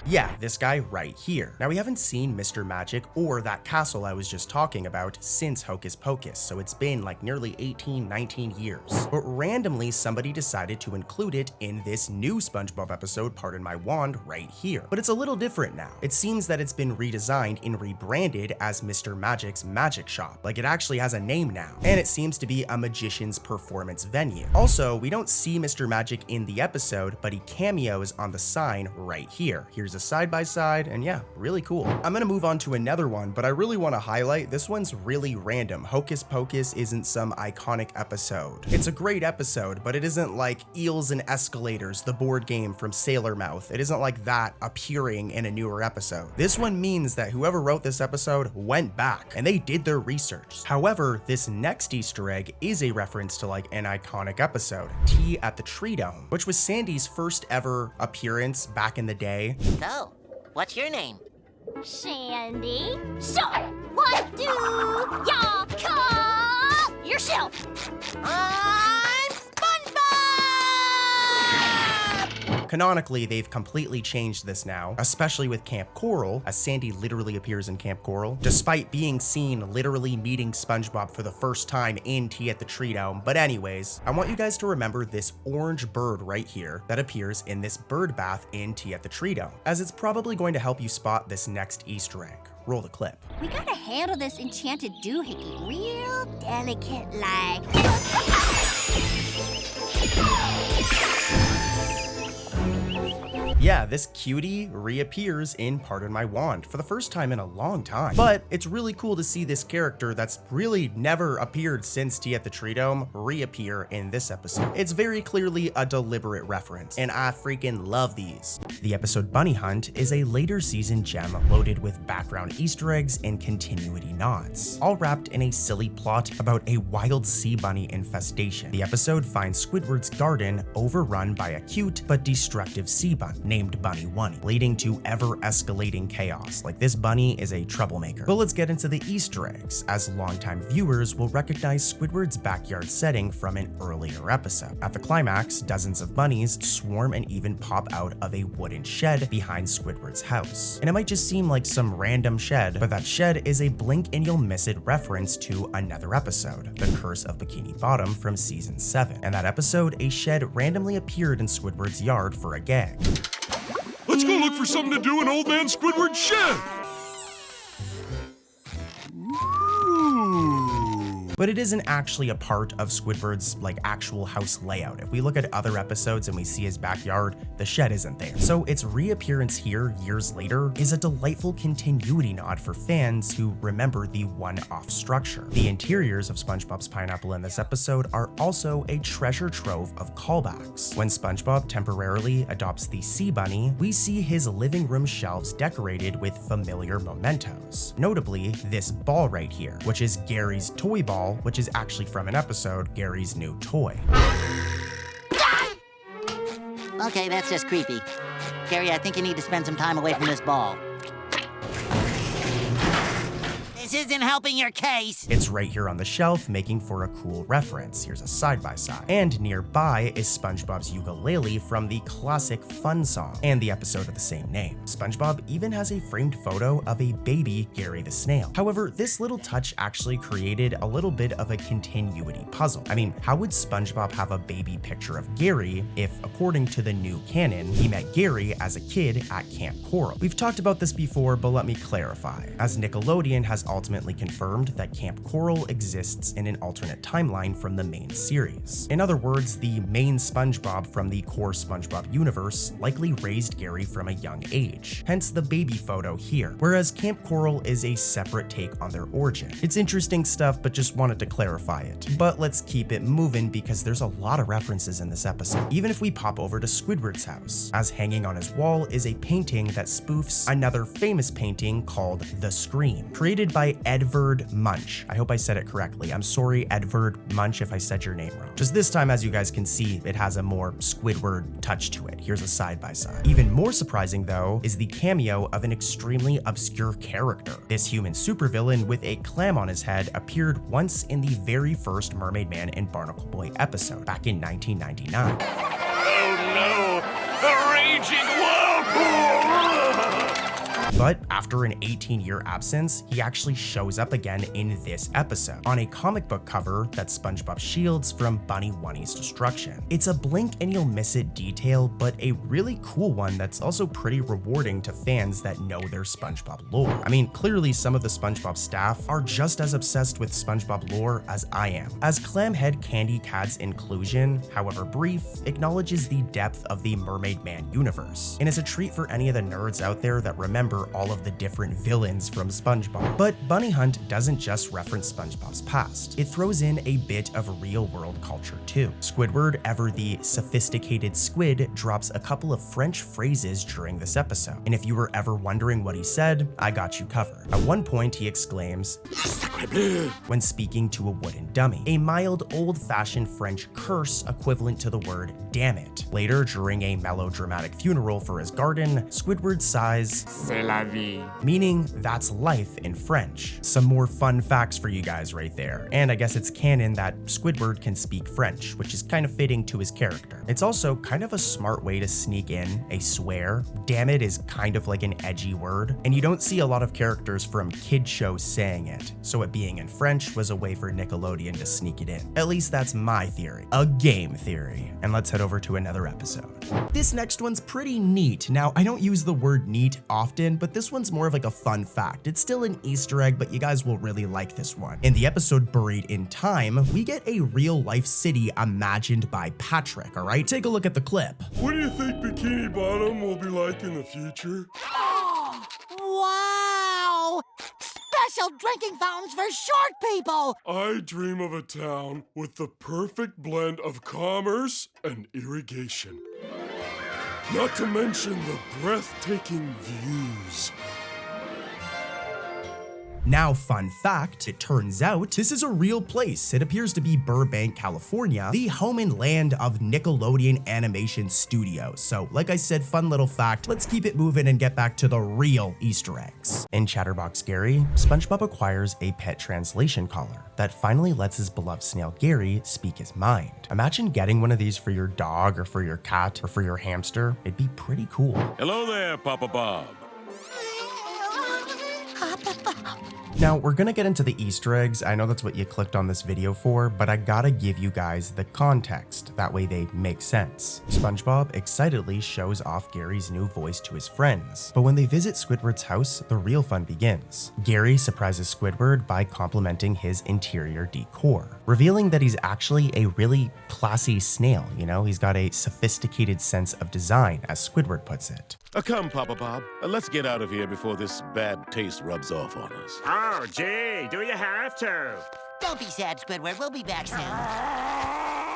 Yeah, this guy right here. Now, we haven't seen Mr. Magic or that castle I was just talking about since Hocus Pocus, so it's been like nearly 19 years. But randomly, somebody decided to include it in this new SpongeBob episode, Pardon My Wand, right here. But it's a little different now. It seems that it's been redesigned and rebranded as Mr. Magic's Magic Shop. Like, it actually has a name now. And it seems to be a magician's performance venue. Also, we don't see Mr. Magic in the episode, but he cameos on the sign right here. Here's a side-by-side, and yeah, really cool. I'm gonna move on to another one, but I really want to highlight this one's really random. Hocus Pocus isn't some iconic episode. It's a great episode, but it isn't like Eels and Escalators, the board game from Sailor Mouth. It isn't like that appearing in a newer episode. This one means that whoever wrote this episode went back and they did their research. However, this next Easter egg is a reference to like an iconic episode, Tea at the Tree Dome, which was Sandy's first ever appearance back in the day. So, what's your name? Sandy. So, what do y'all call yourself? I'm SpongeBob! Canonically, they've completely changed this now, especially with Camp Coral, as Sandy literally appears in Camp Coral, despite being seen literally meeting SpongeBob for the first time in Tea at the Tree Dome. But anyways, I want you guys to remember this orange bird right here that appears in this bird bath in Tea at the Tree Dome, as it's probably going to help you spot this next Easter egg. Roll the clip. We gotta handle this enchanted doohickey real delicate like. Yeah, this cutie reappears in Pardon My Wand for the first time in a long time. But it's really cool to see this character that's really never appeared since Tea at the Tree Dome reappear in this episode. It's very clearly a deliberate reference, and I freaking love these. The episode Bunny Hunt is a later season gem loaded with background Easter eggs and continuity nods, all wrapped in a silly plot about a wild sea bunny infestation. The episode finds Squidward's garden overrun by a cute but destructive sea bunny named Bunny Wunny, leading to ever-escalating chaos. Like, this bunny is a troublemaker. But let's get into the Easter eggs, as longtime viewers will recognize Squidward's backyard setting from an earlier episode. At the climax, dozens of bunnies swarm and even pop out of a wooden shed behind Squidward's house. And it might just seem like some random shed, but that shed is a blink and you'll miss it reference to another episode, The Curse of Bikini Bottom from season 7. In that episode, a shed randomly appeared in Squidward's yard for a gag. Let's go look for something to do in Old Man Squidward's shed! Ooh. But it isn't actually a part of Squidward's like actual house layout. If we look at other episodes and we see his backyard, the shed isn't there. So its reappearance here years later is a delightful continuity nod for fans who remember the one-off structure. The interiors of SpongeBob's pineapple in this episode are also a treasure trove of callbacks. When SpongeBob temporarily adopts the Sea Bunny, we see his living room shelves decorated with familiar mementos. Notably, this ball right here, which is Gary's toy ball, which is actually from an episode, Gary's New Toy. Okay, that's just creepy. Gary, I think you need to spend some time away from this ball. This isn't helping your case. It's right here on the shelf, making for a cool reference. Here's a side-by-side. And nearby is SpongeBob's ukulele from the classic Fun Song and the episode of the same name. SpongeBob even has a framed photo of a baby Gary the Snail. However, this little touch actually created a little bit of a continuity puzzle. I mean, how would SpongeBob have a baby picture of Gary if, according to the new canon, he met Gary as a kid at Camp Coral? We've talked about this before, but let me clarify, as Nickelodeon has ultimately confirmed that Camp Coral exists in an alternate timeline from the main series. In other words, the main SpongeBob from the core SpongeBob universe likely raised Gary from a young age, hence the baby photo here, whereas Camp Coral is a separate take on their origin. It's interesting stuff, but just wanted to clarify it. But let's keep it moving because there's a lot of references in this episode. Even if we pop over to Squidward's house, as hanging on his wall is a painting that spoofs another famous painting called The Scream, created by Edvard Munch. I hope I said it correctly. I'm sorry, Edvard Munch, if I said your name wrong. Just this time, as you guys can see, it has a more Squidward touch to it. Here's a side-by-side. Even more surprising, though, is the cameo of an extremely obscure character. This human supervillain with a clam on his head appeared once in the very first Mermaid Man and Barnacle Boy episode, back in 1999. Oh no! The raging whirlpool! But after an 18-year absence, he actually shows up again in this episode, on a comic book cover that SpongeBob shields from Bunny Wunny's destruction. It's a blink and you'll miss it detail, but a really cool one that's also pretty rewarding to fans that know their SpongeBob lore. I mean, clearly some of the SpongeBob staff are just as obsessed with SpongeBob lore as I am, as Clamhead Candy Cat's inclusion, however brief, acknowledges the depth of the Mermaid Man universe, and is a treat for any of the nerds out there that remember all of the different villains from SpongeBob. But Bunny Hunt doesn't just reference SpongeBob's past. It throws in a bit of real-world culture too. Squidward, ever the sophisticated squid, drops a couple of French phrases during this episode, and if you were ever wondering what he said, I got you covered. At one point, he exclaims, "Sacre bleu," when speaking to a wooden dummy, a mild, old-fashioned French curse equivalent to the word damn it. Later, during a melodramatic funeral for his garden, Squidward sighs, "C'est la vie," meaning that's life in French. Some more fun facts for you guys right there. And I guess it's canon that Squidward can speak French, which is kind of fitting to his character. It's also kind of a smart way to sneak in a swear. Damn it is kind of like an edgy word, and you don't see a lot of characters from kid shows saying it, so it being in French was a way for Nickelodeon to sneak it in. At least that's my theory. A game theory. And let's head over to another episode. This next one's pretty neat. Now, I don't use the word neat often, but this one's more of like a fun fact. It's still an Easter egg, but you guys will really like this one. In the episode Buried in Time, we get a real-life city imagined by Patrick, all right? Take a look at the clip. What do you think Bikini Bottom will be like in the future? Wow! Special drinking fountains for short people! I dream of a town with the perfect blend of commerce and irrigation. Not to mention the breathtaking views. Now, fun fact, it turns out this is a real place. It appears to be Burbank, California, the home and land of Nickelodeon Animation Studios. So, like I said, fun little fact, let's keep it moving and get back to the real Easter eggs. In Chatterbox Gary, SpongeBob acquires a pet translation collar that finally lets his beloved snail Gary speak his mind. Imagine getting one of these for your dog or for your cat or for your hamster. It'd be pretty cool. Hello there, Papa Bob. Now, we're gonna get into the Easter eggs. I know that's what you clicked on this video for, but I gotta give you guys the context. That way they make sense. SpongeBob excitedly shows off Gary's new voice to his friends, but when they visit Squidward's house, the real fun begins. Gary surprises Squidward by complimenting his interior decor, revealing that he's actually a really classy snail, you know? He's got a sophisticated sense of design, as Squidward puts it. Come, Papa Bob. Let's get out of here before this bad taste rubs off on us. Oh, gee, do you have to? Don't be sad, Squidward. We'll be back soon.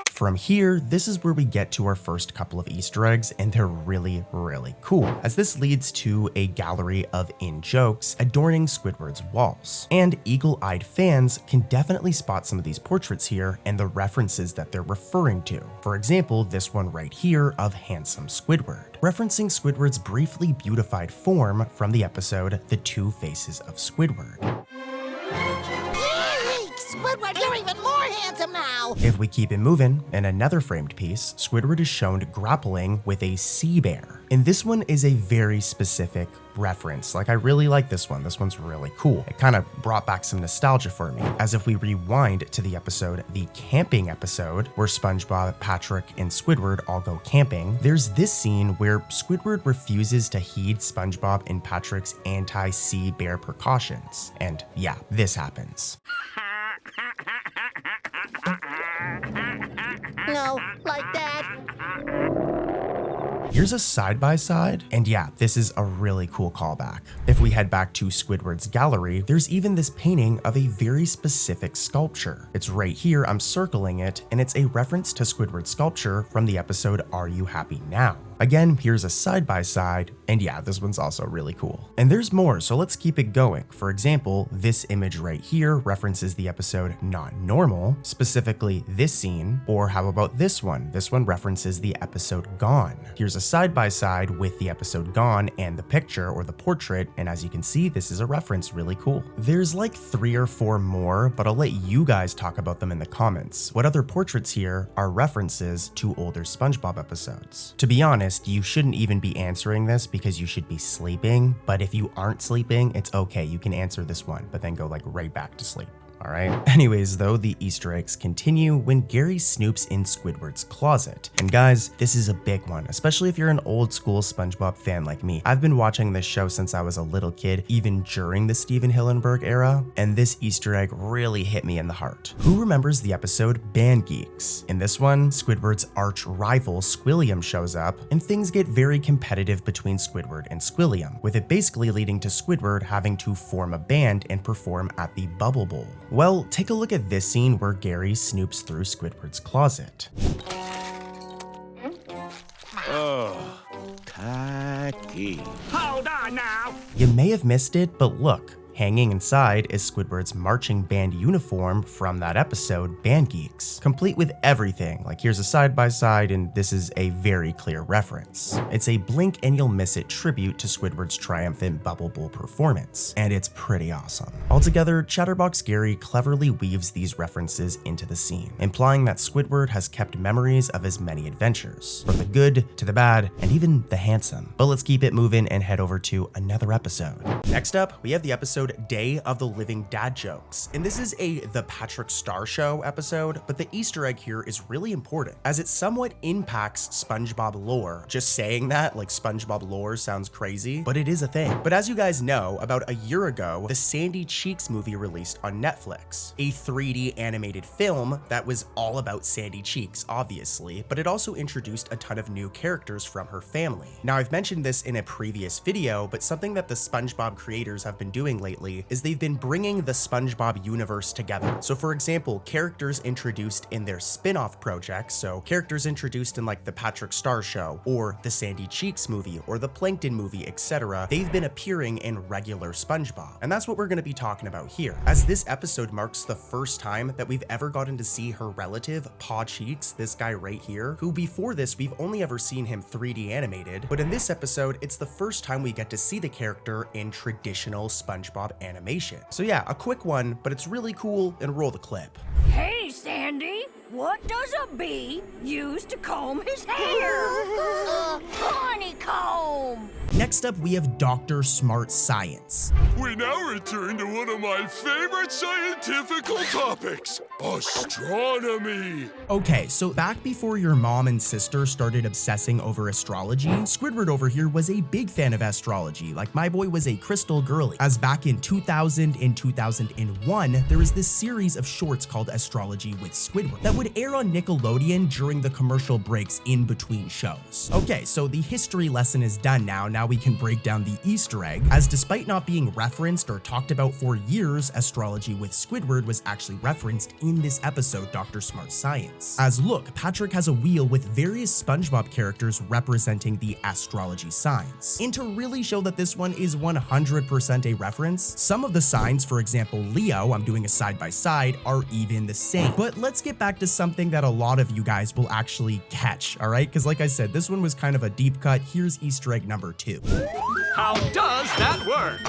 From here, this is where we get to our first couple of Easter eggs, and they're really, really cool, as this leads to a gallery of in-jokes adorning Squidward's walls. And eagle-eyed fans can definitely spot some of these portraits here and the references that they're referring to. For example, this one right here of handsome Squidward, referencing Squidward's briefly beautified form from the episode The Two Faces of Squidward. Squidward, you're even more handsome now! If we keep it moving, in another framed piece, Squidward is shown grappling with a sea bear. And this one is a very specific reference. Like, I really like this one. This one's really cool. It kind of brought back some nostalgia for me, as if we rewind to the episode, the camping episode, where SpongeBob, Patrick, and Squidward all go camping. There's this scene where Squidward refuses to heed SpongeBob and Patrick's anti-sea bear precautions. And yeah, this happens. No, like that. Here's a side-by-side, and yeah, this is a really cool callback. If we head back to Squidward's gallery, there's even this painting of a very specific sculpture. It's right here, I'm circling it, and it's a reference to Squidward's sculpture from the episode Are You Happy Now? Again, here's a side-by-side, and yeah, this one's also really cool. And there's more, so let's keep it going. For example, this image right here references the episode Not Normal, specifically this scene, or how about this one? This one references the episode Gone. Here's a side-by-side with the episode Gone and the picture or the portrait, and as you can see, this is a reference, really cool. There's like 3 or 4 more, but I'll let you guys talk about them in the comments. What other portraits here are references to older SpongeBob episodes? To be honest, you shouldn't even be answering this because you should be sleeping, but if you aren't sleeping, it's okay. You can answer this one, but then go like right back to sleep. All right. Anyways, though, the Easter eggs continue when Gary snoops in Squidward's closet. And guys, this is a big one, especially if you're an old school SpongeBob fan like me. I've been watching this show since I was a little kid, even during the Steven Hillenburg era, and this Easter egg really hit me in the heart. Who remembers the episode Band Geeks? In this one, Squidward's arch rival Squilliam shows up, and things get very competitive between Squidward and Squilliam, with it basically leading to Squidward having to form a band and perform at the Bubble Bowl. Well, take a look at this scene where Gary snoops through Squidward's closet. Oh, tacky. Hold on now! You may have missed it, but look. Hanging inside is Squidward's marching band uniform from that episode, Band Geeks, complete with everything. Like, here's a side-by-side, and this is a very clear reference. It's a blink and you'll miss it tribute to Squidward's triumphant Bubble Bowl performance, and it's pretty awesome. Altogether, Chatterbox Gary cleverly weaves these references into the scene, implying that Squidward has kept memories of his many adventures, from the good to the bad, and even the handsome. But let's keep it moving and head over to another episode. Next up, we have the episode Day of the Living Dad Jokes, and this is a The Patrick Star Show episode, but the Easter egg here is really important as it somewhat impacts SpongeBob lore. Just saying that, like SpongeBob lore sounds crazy, but it is a thing. But as you guys know, about a year ago, the Sandy Cheeks movie released on Netflix, a 3D animated film that was all about Sandy Cheeks, obviously, but it also introduced a ton of new characters from her family. Now, I've mentioned this in a previous video, but something that the SpongeBob creators have been doing lately is they've been bringing the SpongeBob universe together. So for example, characters introduced in their spin-off projects, so characters introduced in like the Patrick Star Show or the Sandy Cheeks movie or the Plankton movie, etc., they've been appearing in regular SpongeBob. And that's what we're going to be talking about here, as this episode marks the first time that we've ever gotten to see her relative, Paw Cheeks, this guy right here, who before this we've only ever seen him 3D animated, but in this episode it's the first time we get to see the character in traditional SpongeBob animation. So yeah, a quick one, but it's really cool, and roll the clip. Hey, Sandy, what does a bee use to comb his hair? Honeycomb! Next up, we have Dr. Smart Science. We now return to one of my favorite scientific topics, astronomy. Okay, so back before your mom and sister started obsessing over astrology, Squidward over here was a big fan of astrology, like my boy was a crystal girly. As back in 2000 and 2001, there was this series of shorts called Astrology with Squidward that would air on Nickelodeon during the commercial breaks in between shows. Okay, so the history lesson is done now. Now we can break down the Easter egg, as despite not being referenced or talked about for years, Astrology with Squidward was actually referenced in this episode, Dr. Smart Science. As look, Patrick has a wheel with various SpongeBob characters representing the astrology signs. And to really show that this one is 100% a reference, some of the signs, for example Leo, I'm doing a side-by-side, are even the same. But let's get back to something that a lot of you guys will actually catch, alright? Because like I said, this one was kind of a deep cut. Here's Easter egg number 2. How does that work?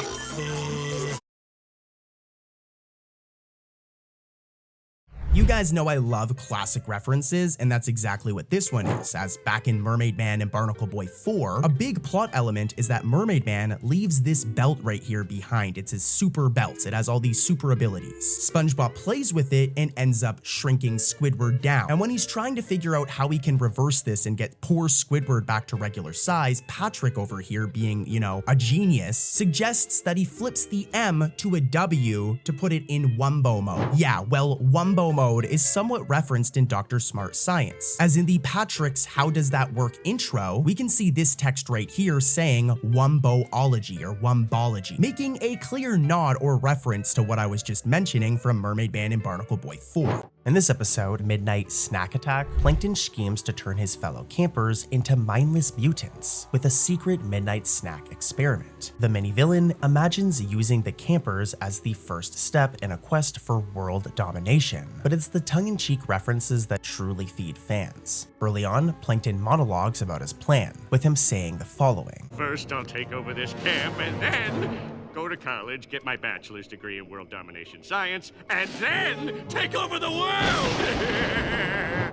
You guys know I love classic references, and that's exactly what this one is, as back in Mermaid Man and Barnacle Boy 4, a big plot element is that Mermaid Man leaves this belt right here behind. It's his super belt. It has all these super abilities. SpongeBob plays with it and ends up shrinking Squidward down. And when he's trying to figure out how he can reverse this and get poor Squidward back to regular size, Patrick over here, being, you know, a genius, suggests that he flips the M to a W to put it in Wumbo mode. Yeah, well, Wumbo mode is somewhat referenced in Dr. Smart Science. As in the Patrick's How Does That Work intro, we can see this text right here saying Wumboology or Wumbology, making a clear nod or reference to what I was just mentioning from Mermaid Man and Barnacle Boy 4. In this episode, Midnight Snack Attack, Plankton schemes to turn his fellow campers into mindless mutants with a secret midnight snack experiment. The mini-villain imagines using the campers as the first step in a quest for world domination, but it's the tongue-in-cheek references that truly feed fans. Early on, Plankton monologues about his plan, with him saying the following. First, I'll take over this camp and then go to college, get my bachelor's degree in world domination science, and then take over the world!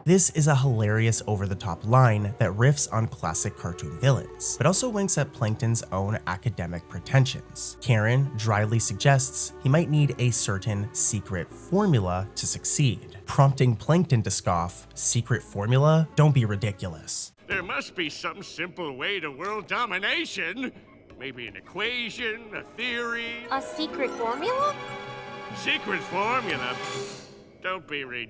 This is a hilarious over-the-top line that riffs on classic cartoon villains, but also winks at Plankton's own academic pretensions. Karen dryly suggests he might need a certain secret formula to succeed, prompting Plankton to scoff, "Secret formula? Don't be ridiculous." There must be some simple way to world domination. Maybe an equation, a theory. A secret formula? Secret formula? Don't be ridiculous.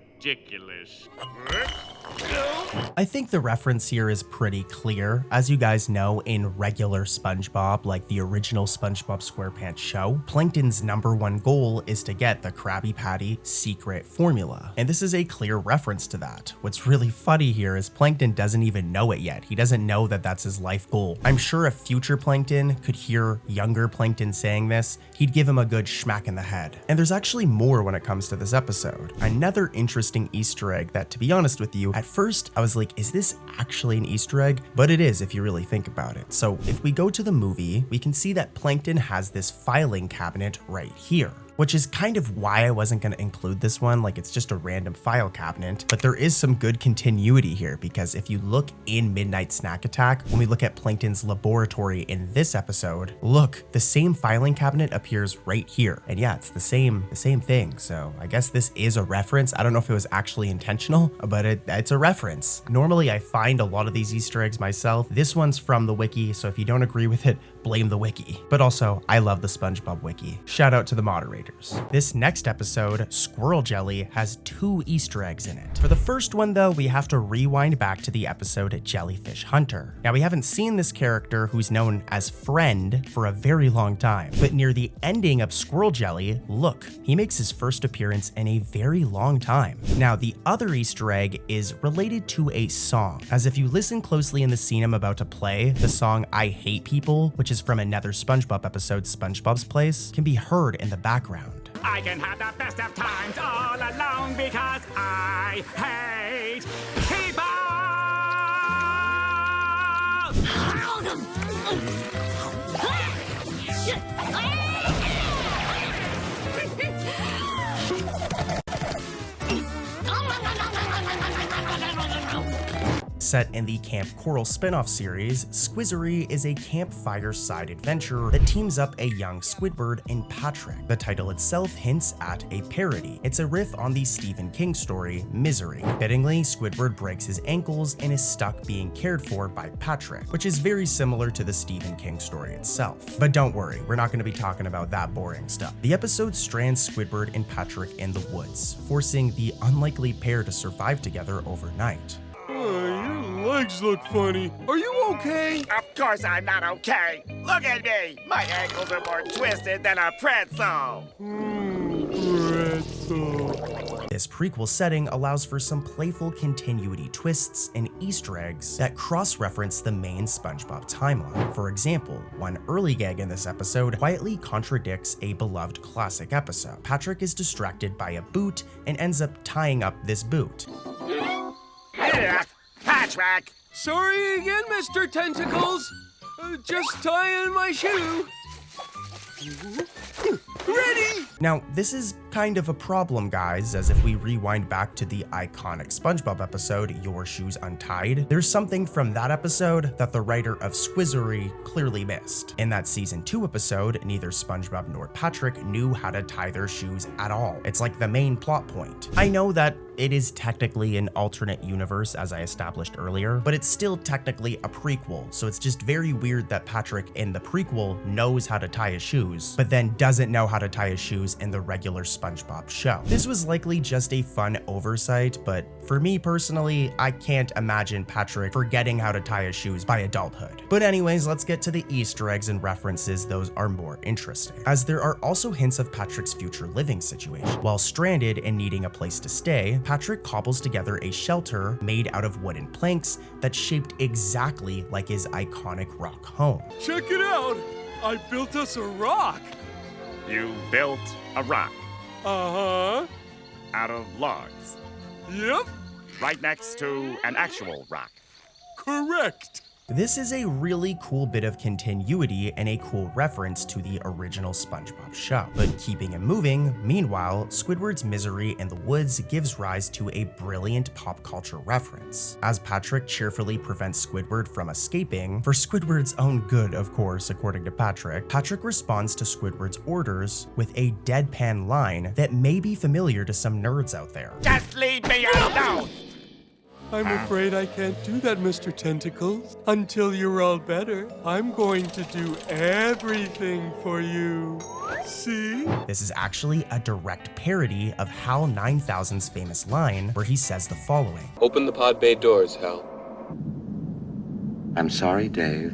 I think the reference here is pretty clear. As you guys know, in regular SpongeBob, like the original SpongeBob SquarePants show, Plankton's #1 goal is to get the Krabby Patty secret formula. And this is a clear reference to that. What's really funny here is Plankton doesn't even know it yet. He doesn't know that that's his life goal. I'm sure if future Plankton could hear younger Plankton saying this, he'd give him a good schmack in the head. And there's actually more when it comes to this episode. Another interesting Easter egg that, to be honest with you, at first I was like, is this actually an Easter egg? But it is if you really think about it. So if we go to the movie, we can see that Plankton has this filing cabinet right here, which is kind of why I wasn't going to include this one. Like, it's just a random file cabinet, but there is some good continuity here, because if you look in Midnight Snack Attack, when we look at Plankton's laboratory in this episode, look, the same filing cabinet appears right here. And yeah, it's the same thing. So I guess this is a reference. I don't know if it was actually intentional, but it's a reference. Normally I find a lot of these Easter eggs myself. This one's from the wiki, so if you don't agree with it, blame the wiki. But also, I love the SpongeBob wiki. Shout out to the moderator. This next episode, Squirrel Jelly, has 2 Easter eggs in it. For the first one though, we have to rewind back to the episode Jellyfish Hunter. Now, we haven't seen this character, who's known as Friend, for a very long time, but near the ending of Squirrel Jelly, look, he makes his first appearance in a very long time. Now, the other Easter egg is related to a song, as if you listen closely in the scene I'm about to play, the song I Hate People, which is from another SpongeBob episode, SpongeBob's Place, can be heard in the background. I can have the best of times all alone because I hate people! Set in the Camp Coral spin-off series, Squizzery is a campfire-side adventure that teams up a young Squidward and Patrick. The title itself hints at a parody. It's a riff on the Stephen King story, Misery. Fittingly, Squidward breaks his ankles and is stuck being cared for by Patrick, which is very similar to the Stephen King story itself. But don't worry, we're not going to be talking about that boring stuff. The episode strands Squidward and Patrick in the woods, forcing the unlikely pair to survive together overnight. Your legs look funny. Are you okay? Of course I'm not okay. Look at me. My ankles are more twisted than a pretzel. Pretzel. This prequel setting allows for some playful continuity twists and Easter eggs that cross-reference the main SpongeBob timeline. For example, one early gag in this episode quietly contradicts a beloved classic episode. Patrick is distracted by a boot and ends up tying up this boot. Patrick! Sorry again, Mr. Tentacles. Just tying my shoe. Ready! Now, this is kind of a problem, guys, as if we rewind back to the iconic SpongeBob episode, Your Shoes Untied, there's something from that episode that the writer of Squizzery clearly missed. In that season 2 episode, neither SpongeBob nor Patrick knew how to tie their shoes at all. It's like the main plot point. I know that it is technically an alternate universe, as I established earlier, but it's still technically a prequel, so it's just very weird that Patrick in the prequel knows how to tie his shoes, but then doesn't know how to tie his shoes in the regular SpongeBob show. This was likely just a fun oversight, but for me personally, I can't imagine Patrick forgetting how to tie his shoes by adulthood. But anyways, let's get to the Easter eggs and references. Those are more interesting, as there are also hints of Patrick's future living situation. While stranded and needing a place to stay, Patrick cobbles together a shelter made out of wooden planks that's shaped exactly like his iconic rock home. Check it out! I built us a rock! You built a rock? Uh-huh. Out of logs? Yep. Right next to an actual rock? Correct. This is a really cool bit of continuity and a cool reference to the original SpongeBob show. But keeping it moving, meanwhile, Squidward's misery in the woods gives rise to a brilliant pop culture reference. As Patrick cheerfully prevents Squidward from escaping, for Squidward's own good, of course, according to Patrick, Patrick responds to Squidward's orders with a deadpan line that may be familiar to some nerds out there. Just leave me alone! I'm afraid I can't do that, Mr. Tentacles. Until you're all better, I'm going to do everything for you. See? This is actually a direct parody of Hal 9000's famous line, where he says the following. Open the pod bay doors, Hal. I'm sorry, Dave.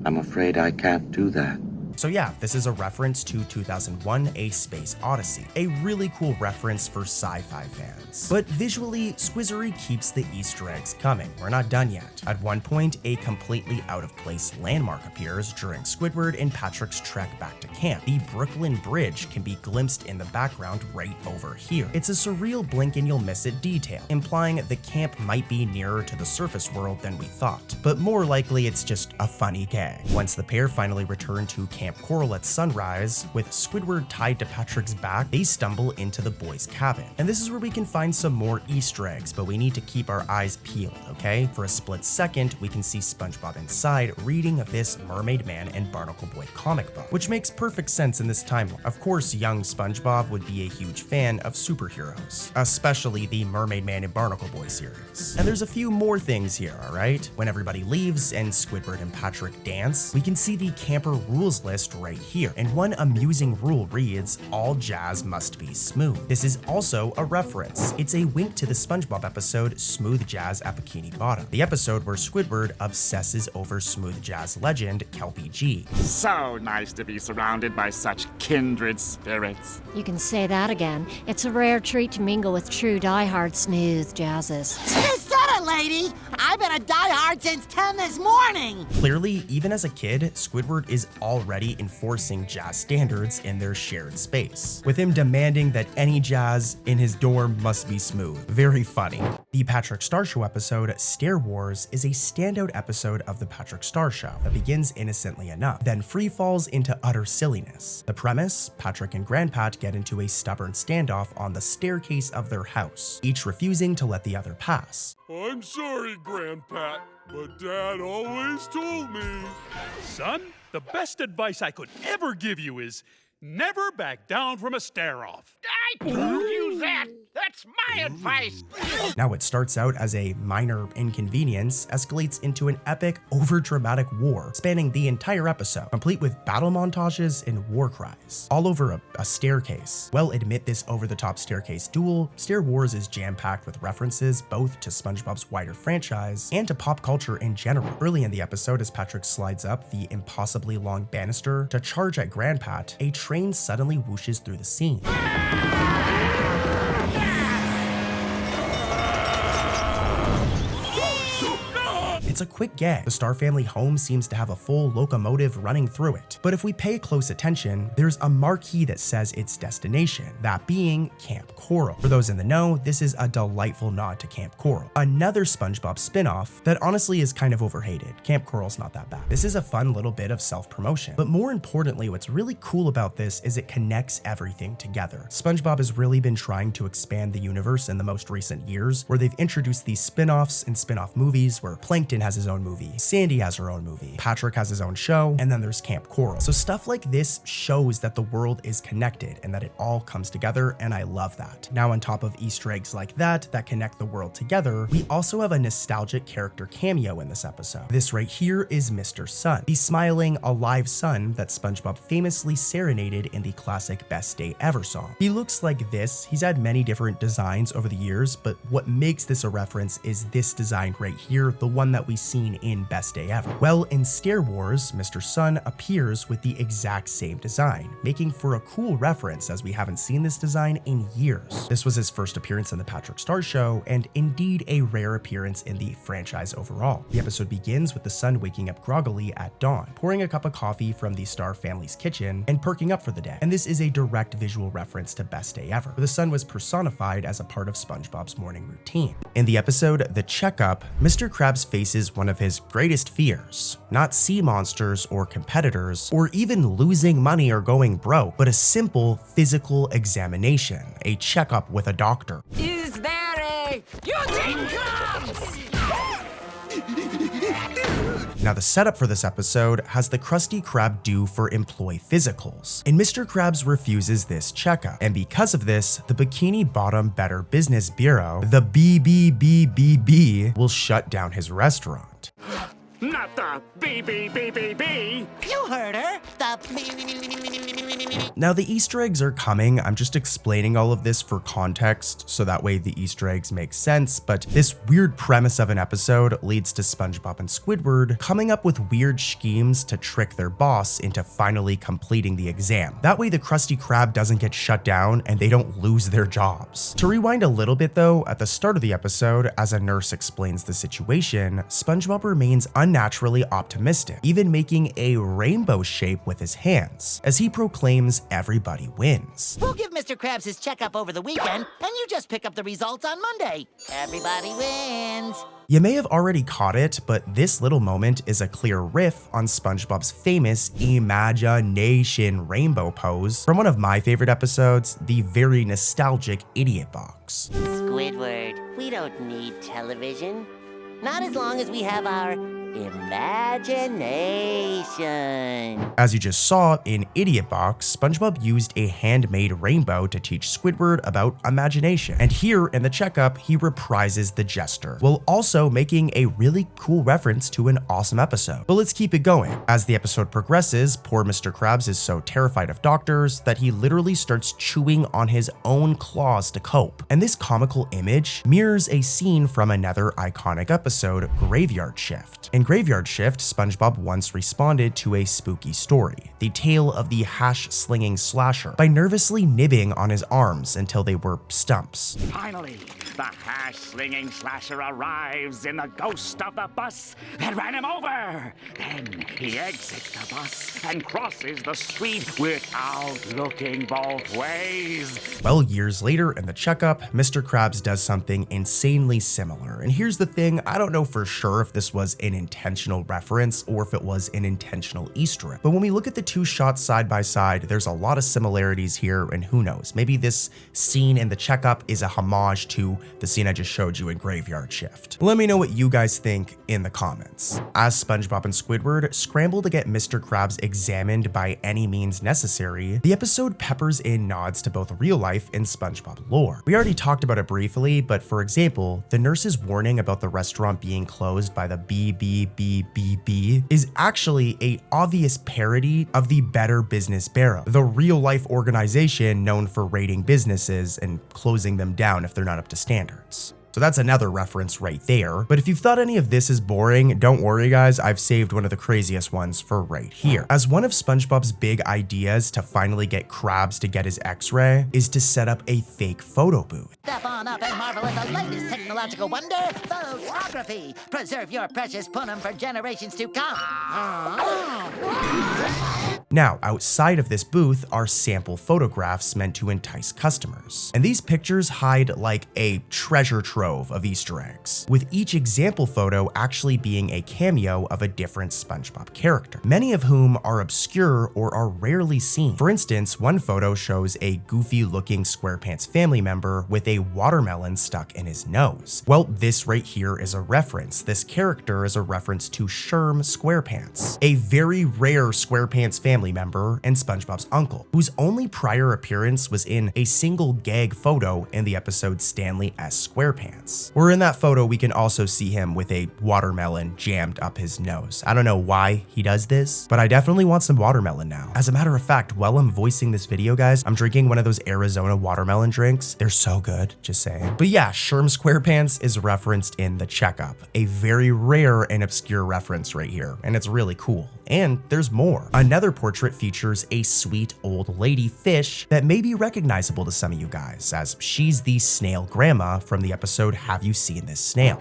I'm afraid I can't do that. So yeah, this is a reference to 2001: A Space Odyssey, a really cool reference for sci-fi fans. But visually, Squizzery keeps the Easter eggs coming. We're not done yet. At one point, a completely out-of-place landmark appears during Squidward and Patrick's trek back to camp. The Brooklyn Bridge can be glimpsed in the background right over here. It's a surreal blink and you'll miss it detail, implying the camp might be nearer to the surface world than we thought. But more likely, it's just a funny gag. Once the pair finally return to Camp Coral at sunrise, with Squidward tied to Patrick's back, they stumble into the boys' cabin. And this is where we can find some more Easter eggs, but we need to keep our eyes peeled, okay? For a split second, we can see SpongeBob inside reading this Mermaid Man and Barnacle Boy comic book, which makes perfect sense in this timeline. Of course, young SpongeBob would be a huge fan of superheroes, especially the Mermaid Man and Barnacle Boy series. And there's a few more things here, alright? When everybody leaves and Squidward and Patrick dance, we can see the camper rules list right here, and one amusing rule reads, all jazz must be smooth. This is also a reference. It's a wink to the SpongeBob episode Smooth Jazz at Bikini Bottom, the episode where Squidward obsesses over smooth jazz legend Kelpie G. So nice to be surrounded by such kindred spirits. You can say that again. It's a rare treat to mingle with true diehard smooth jazzes. You said it, lady! I've been a diehard since 10 this morning! Clearly, even as a kid, Squidward is already enforcing jazz standards in their shared space, with him demanding that any jazz in his dorm must be smooth. Very funny. The Patrick Star Show episode, Stair Wars, is a standout episode of the Patrick Star Show that begins innocently enough, then free falls into utter silliness. The premise, Patrick and Grandpat get into a stubborn standoff on the staircase of their house, each refusing to let the other pass. I I'm sorry, Grandpat, but Dad always told me. Son, the best advice I could ever give you is never back down from a stare-off. I told you that. That's my advice. Now, what starts out as a minor inconvenience escalates into an epic, over-dramatic war spanning the entire episode, complete with battle montages and war cries, all over a staircase. Well, admit this over-the-top staircase duel, Stair Wars is jam-packed with references both to SpongeBob's wider franchise and to pop culture in general. Early in the episode, as Patrick slides up the impossibly long banister to charge at Grandpat, a train suddenly whooshes through the scene. It's a quick gag. The Star Family home seems to have a full locomotive running through it. But if we pay close attention, there's a marquee that says its destination, that being Camp Coral. For those in the know, this is a delightful nod to Camp Coral, another SpongeBob spin-off that honestly is kind of overhated. Camp Coral's not that bad. This is a fun little bit of self-promotion. But more importantly, what's really cool about this is it connects everything together. SpongeBob has really been trying to expand the universe in the most recent years, where they've introduced these spin-offs and spin-off movies where Plankton has his own movie, Sandy has her own movie, Patrick has his own show, and then there's Camp Coral. So stuff like this shows that the world is connected and that it all comes together, and I love that. Now, on top of Easter eggs like that connect the world together, we also have a nostalgic character cameo in this episode. This right here is Mr. Sun, the smiling, alive sun that SpongeBob famously serenaded in the classic Best Day Ever song. He looks like this. He's had many different designs over the years, but what makes this a reference is this design right here, the one that we seen in Best Day Ever. Well, in Stair Wars, Mr. Sun appears with the exact same design, making for a cool reference as we haven't seen this design in years. This was his first appearance in the Patrick Star Show, and indeed a rare appearance in the franchise overall. The episode begins with the sun waking up groggily at dawn, pouring a cup of coffee from the Star family's kitchen, and perking up for the day. And this is a direct visual reference to Best Day Ever, where the sun was personified as a part of SpongeBob's morning routine. In the episode The Checkup, Mr. Krabs faces one of his greatest fears, not sea monsters or competitors, or even losing money or going broke, but a simple physical examination, a checkup with a doctor. Is there a Eugene Krabs? Now, the setup for this episode has the Krusty Krab due for employee physicals, and Mr. Krabs refuses this checkup. And because of this, the Bikini Bottom Better Business Bureau, the BBBBB, will shut down his restaurant. Not the BBBBB. You heard her. Now, the Easter eggs are coming. I'm just explaining all of this for context, so that way the Easter eggs make sense, but this weird premise of an episode leads to SpongeBob and Squidward coming up with weird schemes to trick their boss into finally completing the exam. That way the Krusty Krab doesn't get shut down and they don't lose their jobs. To rewind a little bit though, at the start of the episode, as a nurse explains the situation, SpongeBob remains unnaturally optimistic, even making a rainbow shape with his hands, as he proclaims everybody wins. We'll give Mr. Krabs his checkup over the weekend, and you just pick up the results on Monday. Everybody wins. You may have already caught it, but this little moment is a clear riff on SpongeBob's famous imagination rainbow pose from one of my favorite episodes, the very nostalgic Idiot Box. Squidward, we don't need television. Not as long as we have our imagination. As you just saw in Idiot Box, SpongeBob used a handmade rainbow to teach Squidward about imagination. And here in the checkup, he reprises the gesture, while also making a really cool reference to an awesome episode. But let's keep it going. As the episode progresses, poor Mr. Krabs is so terrified of doctors that he literally starts chewing on his own claws to cope. And this comical image mirrors a scene from another iconic episode, Graveyard Shift. In Graveyard Shift, SpongeBob once responded to a spooky story, the tale of the hash-slinging slasher, by nervously nibbing on his arms until they were stumps. Finally, the hash-slinging slasher arrives in the ghost of the bus that ran him over. Then he exits the bus and crosses the street without looking both ways. Well, years later in the checkup, Mr. Krabs does something insanely similar. And here's the thing, I don't know for sure if this was an intentional intentional reference or if it was an intentional Easter egg. But when we look at the two shots side by side, there's a lot of similarities here, and who knows, maybe this scene in the Checkup is a homage to the scene I just showed you in Graveyard Shift. Let me know what you guys think in the comments. As SpongeBob and Squidward scramble to get Mr. Krabs examined by any means necessary, the episode peppers in nods to both real life and SpongeBob lore. We already talked about it briefly, but for example, the nurse's warning about the restaurant being closed by the BBBBB is actually a obvious parody of the Better Business Bureau, the real life organization known for raiding businesses and closing them down if they're not up to standards. So that's another reference right there. But if you've thought any of this is boring, don't worry guys, I've saved one of the craziest ones for right here. As one of SpongeBob's big ideas to finally get Krabs to get his X-ray is to set up a fake photo booth. Step on up and marvel at the latest technological wonder, photography. Preserve your precious punum for generations to come. Now, outside of this booth are sample photographs meant to entice customers. And these pictures hide like a treasure trove of Easter eggs, with each example photo actually being a cameo of a different SpongeBob character, many of whom are obscure or are rarely seen. For instance, one photo shows a goofy-looking SquarePants family member with a watermelon stuck in his nose. Well, this right here is a reference. This character is a reference to Sherm SquarePants, a very rare SquarePants family member and SpongeBob's uncle, whose only prior appearance was in a single gag photo in the episode Stanley S. SquarePants. Where in that photo we can also see him with a watermelon jammed up his nose. I don't know why he does this, but I definitely want some watermelon now. As a matter of fact, while I'm voicing this video guys, I'm drinking one of those Arizona watermelon drinks. They're so good, just saying. But yeah, Sherm SquarePants is referenced in the Checkup, a very rare and obscure reference right here, and it's really cool. And there's more. Another portrait features a sweet old lady fish that may be recognizable to some of you guys, as she's the snail grandma from the episode Have You Seen This Snail?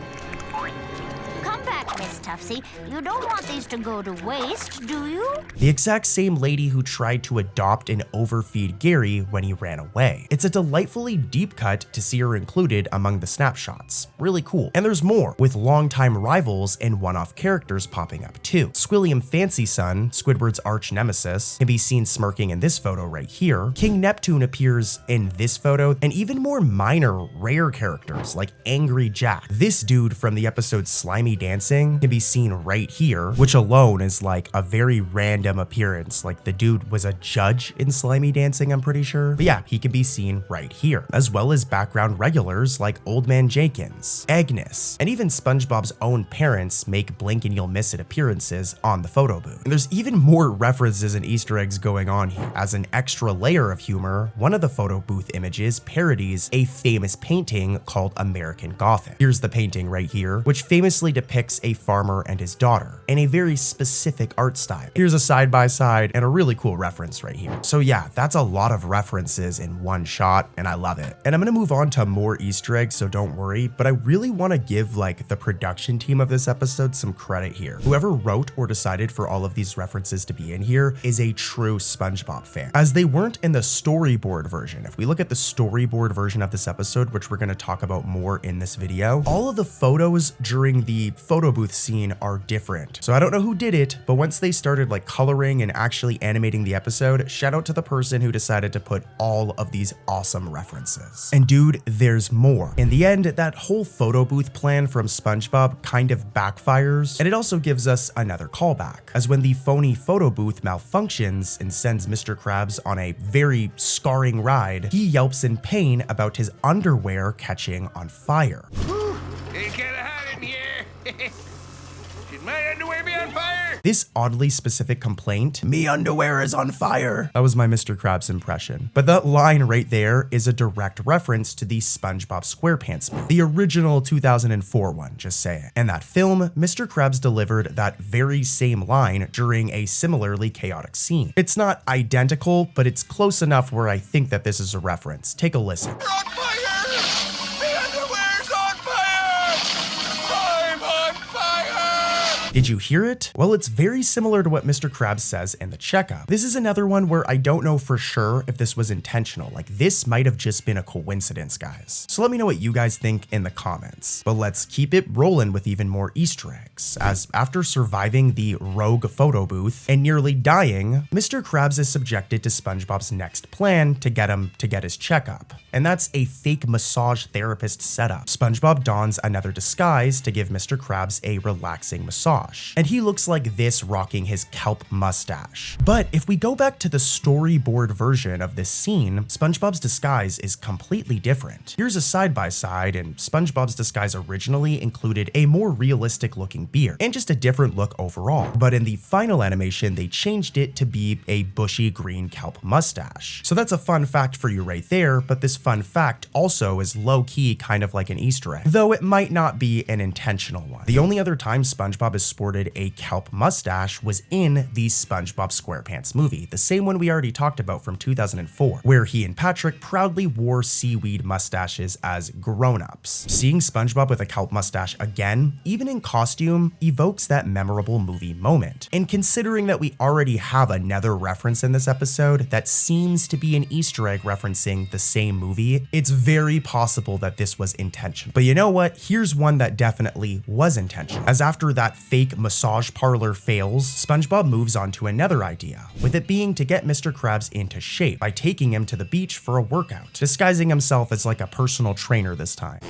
Come back, Miss Tuftsy. You don't want these to go to waste, do you? The exact same lady who tried to adopt and overfeed Gary when he ran away. It's a delightfully deep cut to see her included among the snapshots. Really cool. And there's more, with longtime rivals and one-off characters popping up too. Squilliam Fancy Son, Squidward's arch nemesis, can be seen smirking in this photo right here. King Neptune appears in this photo, and even more minor, rare characters like Angry Jack. This dude from the episode Slimy Dancing can be seen right here, which alone is like a very random appearance. Like the dude was a judge in Slimy Dancing, I'm pretty sure. But yeah, he can be seen right here, as well as background regulars like Old Man Jenkins, Agnes, and even SpongeBob's own parents make blink and you'll miss it appearances on the photo booth. And there's even more references and Easter eggs going on here. As an extra layer of humor, one of the photo booth images parodies a famous painting called American Gothic. Here's the painting right here, which famously depicts a farmer and his daughter in a very specific art style. Here's a side-by-side and a really cool reference right here. So yeah, that's a lot of references in one shot, and I love it. And I'm gonna move on to more Easter eggs, so don't worry, but I really want to give like the production team of this episode some credit here. Whoever wrote or decided for all of these references to be in here is a true SpongeBob fan, as they weren't in the storyboard version. If we look at the storyboard version of this episode, which we're going to talk about more in this video, all of the photos during the photo booth scene are different. So I don't know who did it, but once they started like coloring and actually animating the episode, shout out to the person who decided to put all of these awesome references. And dude, there's more. In the end, that whole photo booth plan from SpongeBob kind of backfires, and it also gives us another callback, as when the phony photo booth malfunctions and sends Mr. Krabs on a very scarring ride, he yelps in pain about his underwear catching on fire. It's kinda hot in here. Should my underwear be on fire? This oddly specific complaint, "Me underwear is on fire," that was my Mr. Krabs impression. But that line right there is a direct reference to the SpongeBob SquarePants movie, the original 2004 one, just saying. In that film, Mr. Krabs delivered that very same line during a similarly chaotic scene. It's not identical, but it's close enough where I think that this is a reference. Take a listen. Did you hear it? Well, it's very similar to what Mr. Krabs says in the Checkup. This is another one where I don't know for sure if this was intentional. Like, this might have just been a coincidence, guys. So let me know what you guys think in the comments. But let's keep it rolling with even more Easter eggs, as after surviving the rogue photo booth and nearly dying, Mr. Krabs is subjected to SpongeBob's next plan to get him to get his checkup. And that's a fake massage therapist setup. SpongeBob dons another disguise to give Mr. Krabs a relaxing massage. And he looks like this rocking his kelp mustache. But if we go back to the storyboard version of this scene, SpongeBob's disguise is completely different. Here's a side-by-side, and SpongeBob's disguise originally included a more realistic looking beard and just a different look overall. But in the final animation, they changed it to be a bushy green kelp mustache. So that's a fun fact for you right there, but this fun fact also is low-key kind of like an Easter egg, though it might not be an intentional one. The only other time SpongeBob has sported a kelp mustache was in the SpongeBob SquarePants movie, the same one we already talked about from 2004, where he and Patrick proudly wore seaweed mustaches as grown-ups. Seeing SpongeBob with a kelp mustache again, even in costume, evokes that memorable movie moment. And considering that we already have another reference in this episode that seems to be an Easter egg referencing the same movie, it's very possible that this was intentional. But you know what? Here's one that definitely was intentional. As after that fake massage parlor fails, SpongeBob moves on to another idea, with it being to get Mr. Krabs into shape by taking him to the beach for a workout, disguising himself as like a personal trainer this time.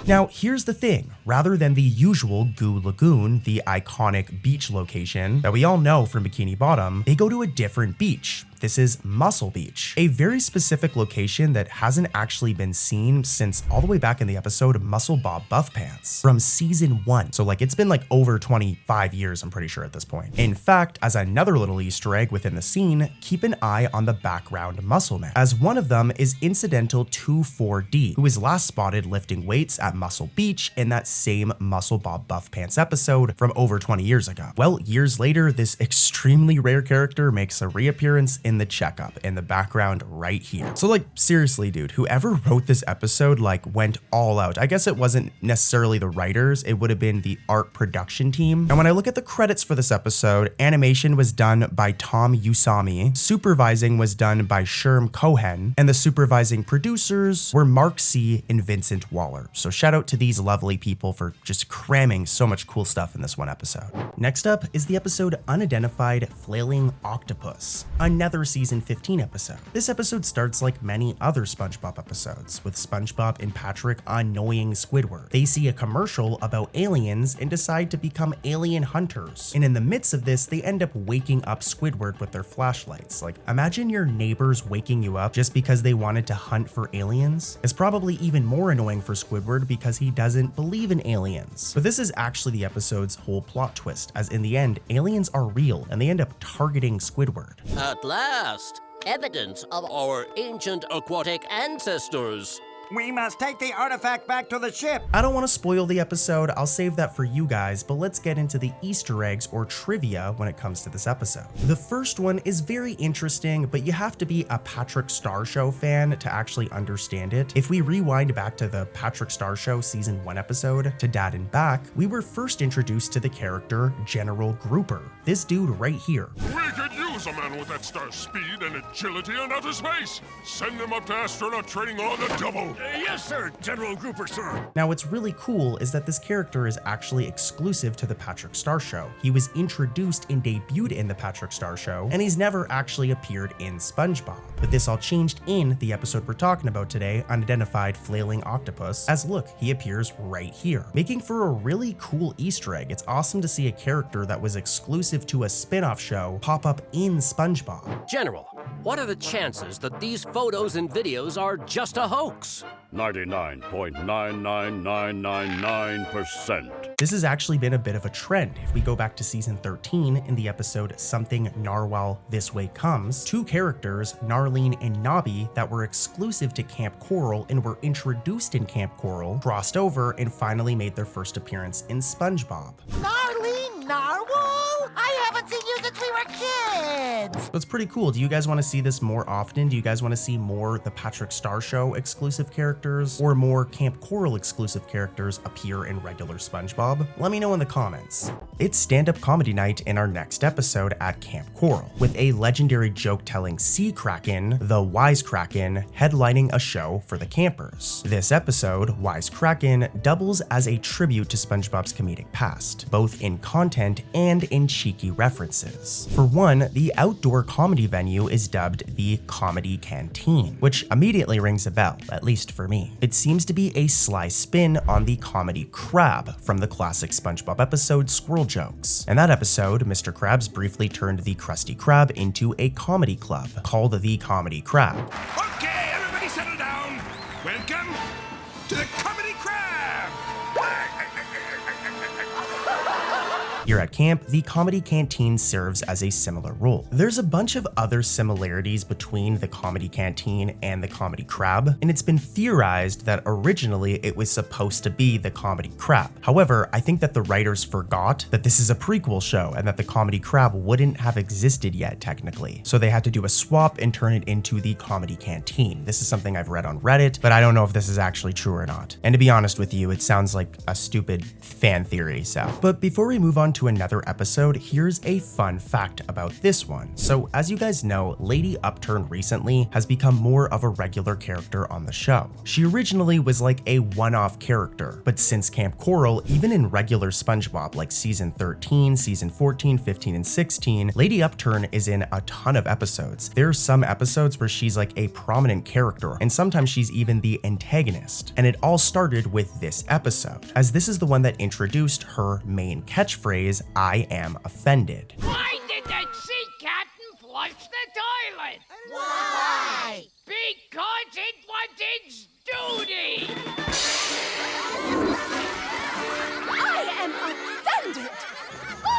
Now, here's the thing. Rather than the usual Goo Lagoon, the iconic beach location that we all know from Bikini Bottom, they go to a different beach. This is Muscle Beach, a very specific location that hasn't actually been seen since all the way back in the episode Muscle Bob Buff Pants from season 1. So like, it's been like over 25 years, I'm pretty sure at this point. In fact, as another little Easter egg within the scene, keep an eye on the background muscle men, as one of them is incidental to 4D, who was last spotted lifting weights at Muscle Beach in that same Muscle Bob Buff Pants episode from over 20 years ago. Well, years later, this extremely rare character makes a reappearance in the Checkup in the background right here. So like, seriously, dude, whoever wrote this episode like went all out. I guess it wasn't necessarily the writers, it would have been the art production team. And when I look at the credits for this episode, animation was done by Tom Usami, supervising was done by Sherm Cohen, and the supervising producers were Mark C. and Vincent Waller. So shout out to these lovely people for just cramming so much cool stuff in this one episode. Next up is the episode Unidentified Flailing Octopus, another season 15 episode. This episode starts like many other SpongeBob episodes, with SpongeBob and Patrick annoying Squidward. They see a commercial about aliens and decide to become alien hunters. And in the midst of this, they end up waking up Squidward with their flashlights. Like, imagine your neighbors waking you up just because they wanted to hunt for aliens. It's probably even more annoying for Squidward because he doesn't believe in aliens. But this is actually the episode's whole plot twist, as in the end, aliens are real and they end up targeting Squidward. At last, evidence of our ancient aquatic ancestors. We must take the artifact back to the ship. I don't want to spoil the episode, I'll save that for you guys, but let's get into the Easter eggs or trivia when it comes to this episode. The first one is very interesting, but you have to be a Patrick Star Show fan to actually understand it. If we rewind back to the Patrick Star Show season 1 episode, To Dad and Back, we were first introduced to the character General Grouper, this dude right here. We could use a man with that star's speed and agility in outer space. Send him up to astronaut training on the double. Yes, sir, General Grouper, sir. Now, what's really cool is that this character is actually exclusive to the Patrick Star Show. He was introduced and debuted in the Patrick Star Show, and he's never actually appeared in SpongeBob. But this all changed in the episode we're talking about today, Unidentified Flailing Octopus, as look, he appears right here, making for a really cool Easter egg. It's awesome to see a character that was exclusive to a spin-off show pop up in SpongeBob. General, what are the chances that these photos and videos are just a hoax? 99.99999%. This has actually been a bit of a trend. If we go back to season 13 in the episode Something Narwhal This Way Comes, two characters, Narline and Nobby, that were exclusive to Camp Coral and were introduced in Camp Coral, crossed over and finally made their first appearance in SpongeBob. Narline Narwhal? I haven't seen you since we were kids. That's pretty cool. Do you guys want to see this more often? Do you guys want to see more the Patrick Star Show exclusive characters or more Camp Coral exclusive characters appear in regular SpongeBob? Let me know in the comments. It's stand-up comedy night in our next episode at Camp Coral, with a legendary joke-telling sea kraken, the Wise Kraken, headlining a show for the campers. This episode, Wise Kraken, doubles as a tribute to SpongeBob's comedic past, both in content and in cheeky references. For one, the outdoor comedy venue is dubbed the Comedy Canteen, which immediately rings a bell, at least for me. It seems to be a sly spin on the comedy crab from the classic SpongeBob episode Squirrel Jokes. In that episode, Mr. Krabs briefly turned the Krusty Krab into a comedy club called the Comedy Crab. Okay, everybody settle down. Welcome to the Comedy Crab. Here at camp, the Comedy Canteen serves as a similar role. There's a bunch of other similarities between the Comedy Canteen and the Comedy Crab, and it's been theorized that originally it was supposed to be the Comedy Crab. However, I think that the writers forgot that this is a prequel show and that the Comedy Crab wouldn't have existed yet technically. So they had to do a swap and turn it into the Comedy Canteen. This is something I've read on Reddit, but I don't know if this is actually true or not. And to be honest with you, it sounds like a stupid fan theory, so. But before we move on to another episode, here's a fun fact about this one. So as you guys know, Lady Upturn recently has become more of a regular character on the show. She originally was like a one-off character, but since Camp Coral, even in regular SpongeBob like season 13, season 14, 15, and 16, Lady Upturn is in a ton of episodes. There are some episodes where she's like a prominent character, and sometimes she's even the antagonist. And it all started with this episode, as this is the one that introduced her main catchphrase, I am offended. Why did the sea captain flush the toilet? Why? Because it was its duty! I am offended!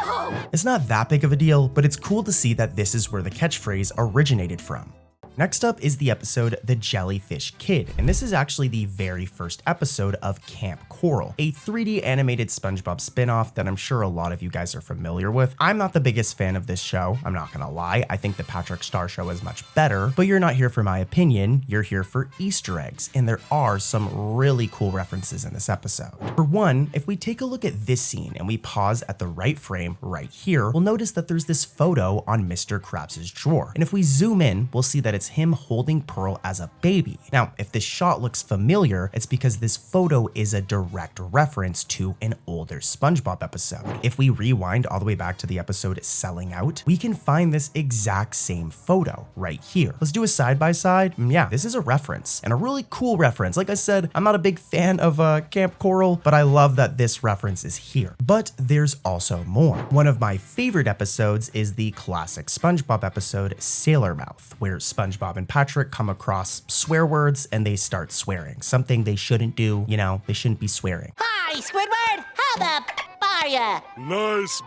Oh! It's not that big of a deal, but it's cool to see that this is where the catchphrase originated from. Next up is the episode The Jellyfish Kid, and this is actually the very first episode of Camp Coral, a 3D animated SpongeBob spin-off that I'm sure a lot of you guys are familiar with. I'm not the biggest fan of this show, I'm not gonna lie. I think the Patrick Star Show is much better, but you're not here for my opinion, you're here for Easter eggs, and there are some really cool references in this episode. For one, if we take a look at this scene and we pause at the right frame right here, we'll notice that there's this photo on Mr. Krabs' drawer, and if we zoom in, we'll see that it's him holding Pearl as a baby. Now, if this shot looks familiar, it's because this photo is a direct reference to an older SpongeBob episode. If we rewind all the way back to the episode Selling Out, we can find this exact same photo right here. Let's do a side-by-side. Yeah, this is a reference, and a really cool reference. Like I said, I'm not a big fan of Camp Coral, but I love that this reference is here. But there's also more. One of my favorite episodes is the classic SpongeBob episode Sailor Mouth, where SpongeBob and Patrick come across swear words and they start swearing, something they shouldn't do. You know, they shouldn't be swearing. Hi, Squidward! How the are ya? Nice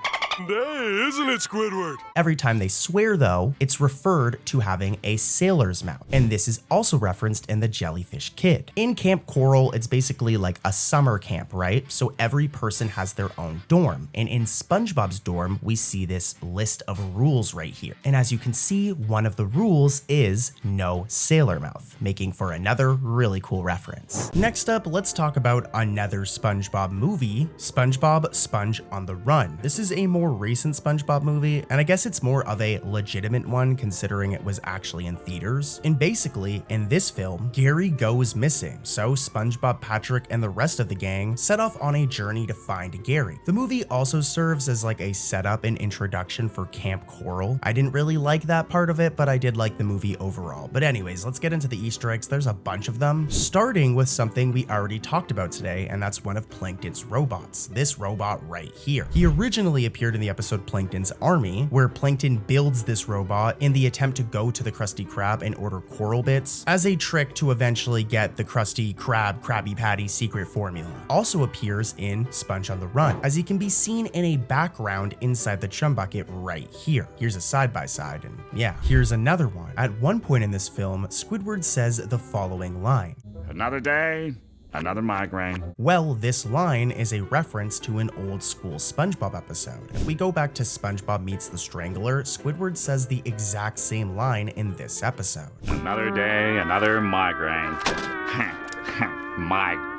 day, isn't it, Squidward? Every time they swear, though, it's referred to having a sailor's mouth, and this is also referenced in The Jellyfish Kid. In Camp Coral, it's basically like a summer camp, right? So every person has their own dorm, and in SpongeBob's dorm, we see this list of rules right here. And as you can see, one of the rules is no sailor mouth, making for another really cool reference. Next up, let's talk about another SpongeBob movie, SpongeBob Sponge on the Run. This is a more recent SpongeBob movie, and I guess it's more of a legitimate one considering it was actually in theaters. And basically, in this film, Gary goes missing, so SpongeBob, Patrick, and the rest of the gang set off on a journey to find Gary. The movie also serves as like a setup and introduction for Camp Coral. I didn't really like that part of it, but I did like the movie overall. But anyways, let's get into the Easter eggs. There's a bunch of them, starting with something we already talked about today, and that's one of Plankton's robots, this robot right here. He originally appeared in the episode Plankton's Army, where Plankton builds this robot in the attempt to go to the Krusty Krab and order coral bits as a trick to eventually get the Krusty Krab Krabby Patty secret formula. Also appears in Sponge on the Run, as he can be seen in a background inside the Chum bucket right here. Here's a side-by-side, and yeah, here's another one. At one point in this film, Squidward says the following line. Another day, Another migraine. Well, this line is a reference to an old school SpongeBob episode. If we go back to SpongeBob Meets the Strangler, Squidward says the exact same line in this episode. Another day, another migraine.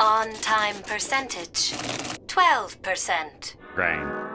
On-time percentage, 12%. Migraine.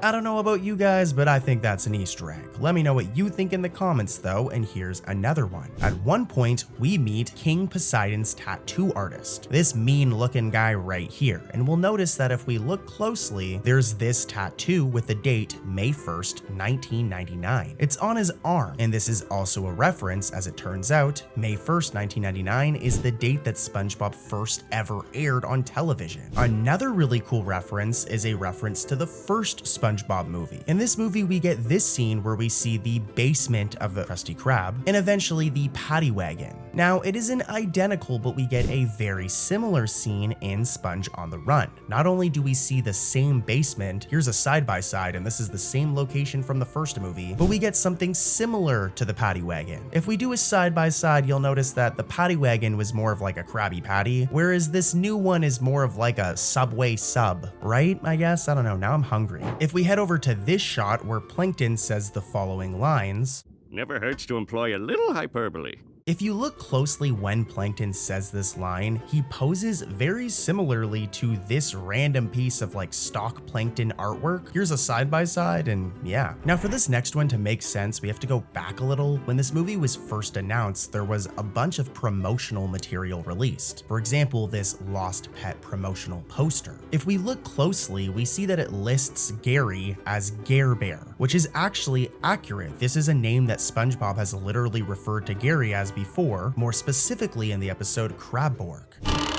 I don't know about you guys, but I think that's an Easter egg. Let me know what you think in the comments though, and here's another one. At one point, we meet King Poseidon's tattoo artist, this mean looking guy right here, and we'll notice that if we look closely, there's this tattoo with the date May 1st, 1999. It's on his arm, and this is also a reference, as it turns out, May 1st, 1999 is the date that SpongeBob first ever aired on television. Another really cool reference is a reference to the first SpongeBob movie. In this movie, we get this scene where we see the basement of the Krusty Krab and eventually the paddy wagon. Now, it isn't identical, but we get a very similar scene in Sponge on the Run. Not only do we see the same basement, here's a side-by-side, and this is the same location from the first movie, but we get something similar to the paddy wagon. If we do a side-by-side, you'll notice that the paddy wagon was more of like a Krabby Patty, whereas this new one is more of like a Subway sub, right? I guess? I don't know, now I'm hungry. If we head over to this shot where Plankton says the following lines, "Never hurts to employ a little hyperbole." If you look closely when Plankton says this line, he poses very similarly to this random piece of like stock Plankton artwork. Here's a side-by-side and yeah. Now for this next one to make sense, we have to go back a little. When this movie was first announced, there was a bunch of promotional material released. For example, this Lost Pet promotional poster. If we look closely, we see that it lists Gary as Gare Bear, which is actually accurate. This is a name that SpongeBob has literally referred to Gary as before, more specifically in the episode Crabborg.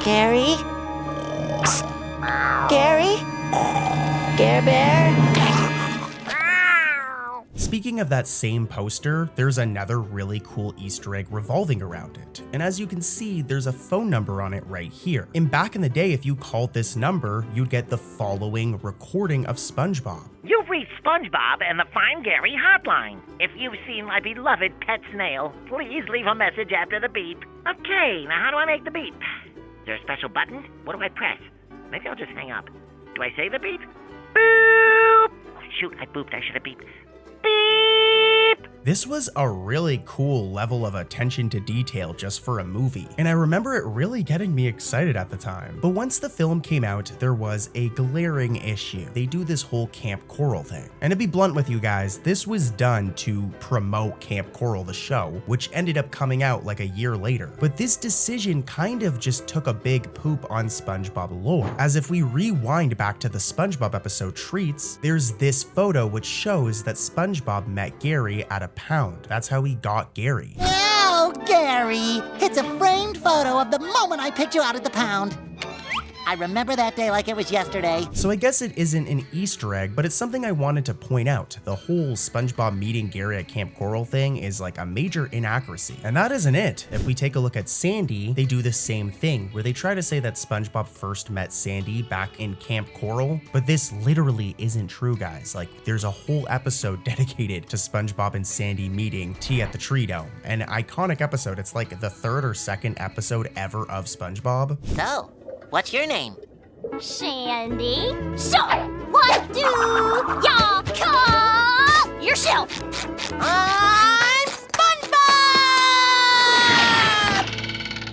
Gary? Gary? Gare Bear? Speaking of that same poster, there's another really cool Easter egg revolving around it. And as you can see, there's a phone number on it right here. And back in the day, if you called this number, you'd get the following recording of SpongeBob. You've reached SpongeBob and the Find Gary hotline. If you've seen my beloved pet snail, please leave a message after the beep. Okay, now how do I make the beep? Is there a special button? What do I press? Maybe I'll just hang up. Do I say the beep? Boop! Oh, shoot, I booped. I should have beeped. Beep! This was a really cool level of attention to detail just for a movie, and I remember it really getting me excited at the time. But once the film came out, there was a glaring issue. They do this whole Camp Coral thing. And to be blunt with you guys, this was done to promote Camp Coral, the show, which ended up coming out like a year later. But this decision kind of just took a big poop on SpongeBob lore, as if we rewind back to the SpongeBob episode Treats, there's this photo which shows that SpongeBob met Gary at a pound. That's how he got Gary. Oh, Gary! It's a framed photo of the moment I picked you out at the pound. I remember that day like it was yesterday. So I guess it isn't an Easter egg, but it's something I wanted to point out. The whole SpongeBob meeting Gary at Camp Coral thing is like a major inaccuracy. And that isn't it. If we take a look at Sandy, they do the same thing, where they try to say that SpongeBob first met Sandy back in Camp Coral, but this literally isn't true, guys. Like, there's a whole episode dedicated to SpongeBob and Sandy meeting tea at the Tree Dome. An iconic episode. It's like the third or second episode ever of SpongeBob. So, what's your name? Sandy. So, what do y'all call yourself? I'm SpongeBob!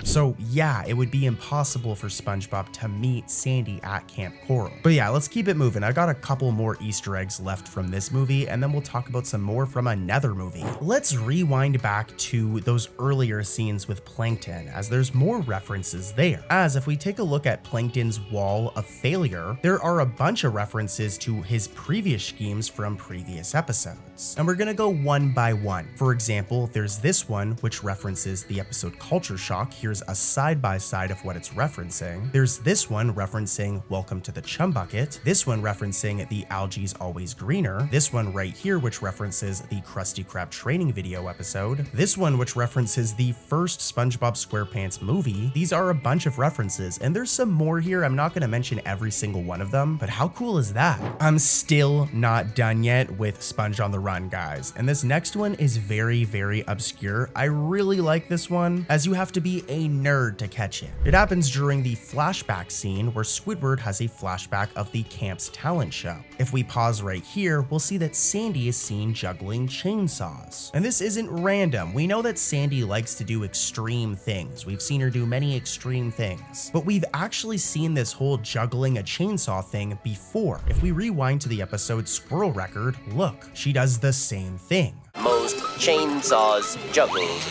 So yeah, it would be impossible for SpongeBob to meet Sandy at Camp Coral. But yeah, let's keep it moving. I got a couple more Easter eggs left from this movie, and then we'll talk about some more from another movie. Let's rewind back to those earlier scenes with Plankton, as there's more references there. As if we take a look at Plankton's wall of failure, there are a bunch of references to his previous schemes from previous episodes. And we're gonna go one by one. For example, there's this one, which references the episode Culture Shock. Here's a side-by-side of what it's referencing. There's this one referencing Welcome to the Chum Bucket. This one referencing The Algae's Always Greener. This one right here, which references the Krusty Krab training video episode. This one, which references the first SpongeBob SquarePants movie. These are a bunch of references, and there's some more here. I'm not gonna mention every single one of them, but how cool is that? I'm still not done yet with Sponge on the Run, guys. And this next one is very, very obscure. I really like this one, as you have to be a nerd hard to catch it. It happens during the flashback scene where Squidward has a flashback of the camp's talent show. If we pause right here, we'll see that Sandy is seen juggling chainsaws. And this isn't random. We know that Sandy likes to do extreme things. We've seen her do many extreme things. But we've actually seen this whole juggling a chainsaw thing before. If we rewind to the episode Squirrel Record, look, she does the same thing. Most chainsaws juggled.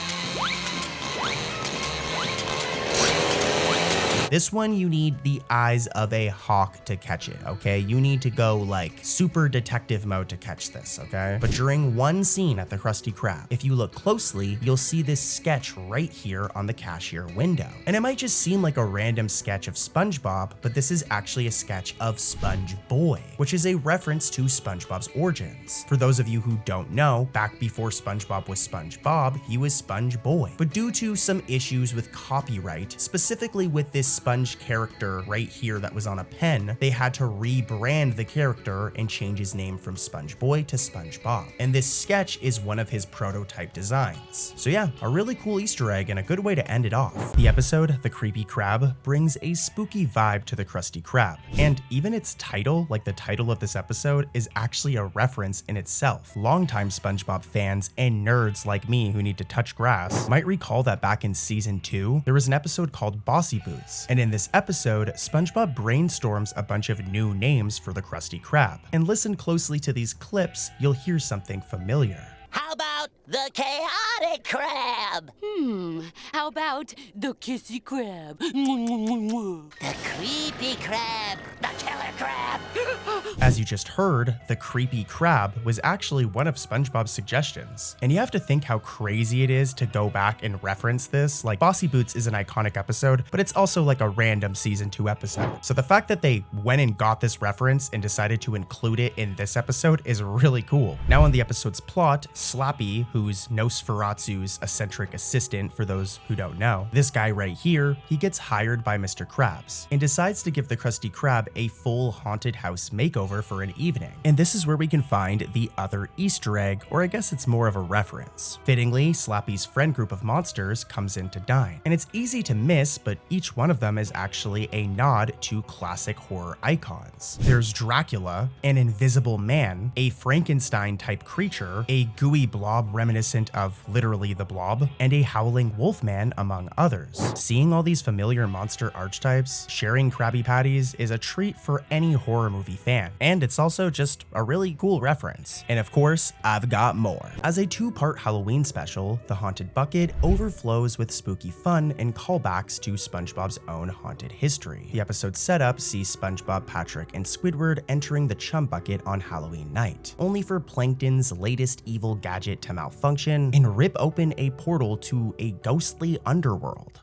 This one, you need the eyes of a hawk to catch it, okay? You need to go like super detective mode to catch this, okay? But during one scene at the Krusty Krab, if you look closely, you'll see this sketch right here on the cashier window. And it might just seem like a random sketch of SpongeBob, but this is actually a sketch of SpongeBob, which is a reference to SpongeBob's origins. For those of you who don't know, back before SpongeBob was SpongeBob, he was SpongeBob. But due to some issues with copyright, specifically with this Sponge character right here that was on a pen, they had to rebrand the character and change his name from SpongeBob to SpongeBob. And this sketch is one of his prototype designs. So yeah, a really cool Easter egg and a good way to end it off. The episode, The Creepy Crab, brings a spooky vibe to the Krusty Krab. And even its title, like the title of this episode, is actually a reference in itself. Longtime SpongeBob fans and nerds like me who need to touch grass might recall that back in season 2, there was an episode called Bossy Boots. And in this episode, SpongeBob brainstorms a bunch of new names for the Krusty Krab. And listen closely to these clips, you'll hear something familiar. How about the chaotic crab? How about the kissy crab? The creepy crab. The killer crab. As you just heard, the creepy crab was actually one of SpongeBob's suggestions. And you have to think how crazy it is to go back and reference this. Like, Bossy Boots is an iconic episode, but it's also like a random season 2 episode. So the fact that they went and got this reference and decided to include it in this episode is really cool. Now on the episode's plot, Slappy, who's Nosferatu's eccentric assistant for those who don't know, this guy right here, he gets hired by Mr. Krabs and decides to give the Krusty Krab a full haunted house makeover for an evening. And this is where we can find the other Easter egg, or I guess it's more of a reference. Fittingly, Slappy's friend group of monsters comes in to dine. And it's easy to miss, but each one of them is actually a nod to classic horror icons. There's Dracula, an invisible man, a Frankenstein-type creature, a gooey blob reminiscent of literally the Blob, and a howling wolfman, among others. Seeing all these familiar monster archetypes, sharing Krabby Patties is a treat for any horror movie fan, and it's also just a really cool reference. And of course, I've got more. As a 2-part Halloween special, The Haunted Bucket overflows with spooky fun and callbacks to SpongeBob's own haunted history. The episode's setup sees SpongeBob, Patrick, and Squidward entering the Chum Bucket on Halloween night, only for Plankton's latest evil gadget to malfunction and rip open a portal to a ghostly underworld.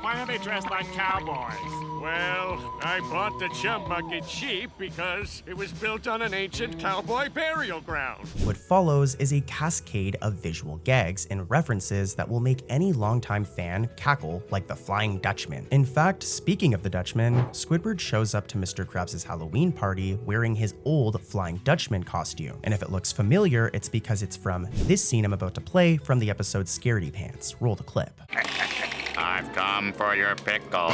Why are they dressed like cowboys? Well, I bought the Chum Bucket cheap because it was built on an ancient cowboy burial ground. What follows is a cascade of visual gags and references that will make any longtime fan cackle like the Flying Dutchman. In fact, speaking of the Dutchman, Squidward shows up to Mr. Krabs' Halloween party wearing his old Flying Dutchman costume. And if it looks familiar, it's because it's from this scene I'm about to play from the episode Scaredy Pants. Roll the clip. I've come for your pickle.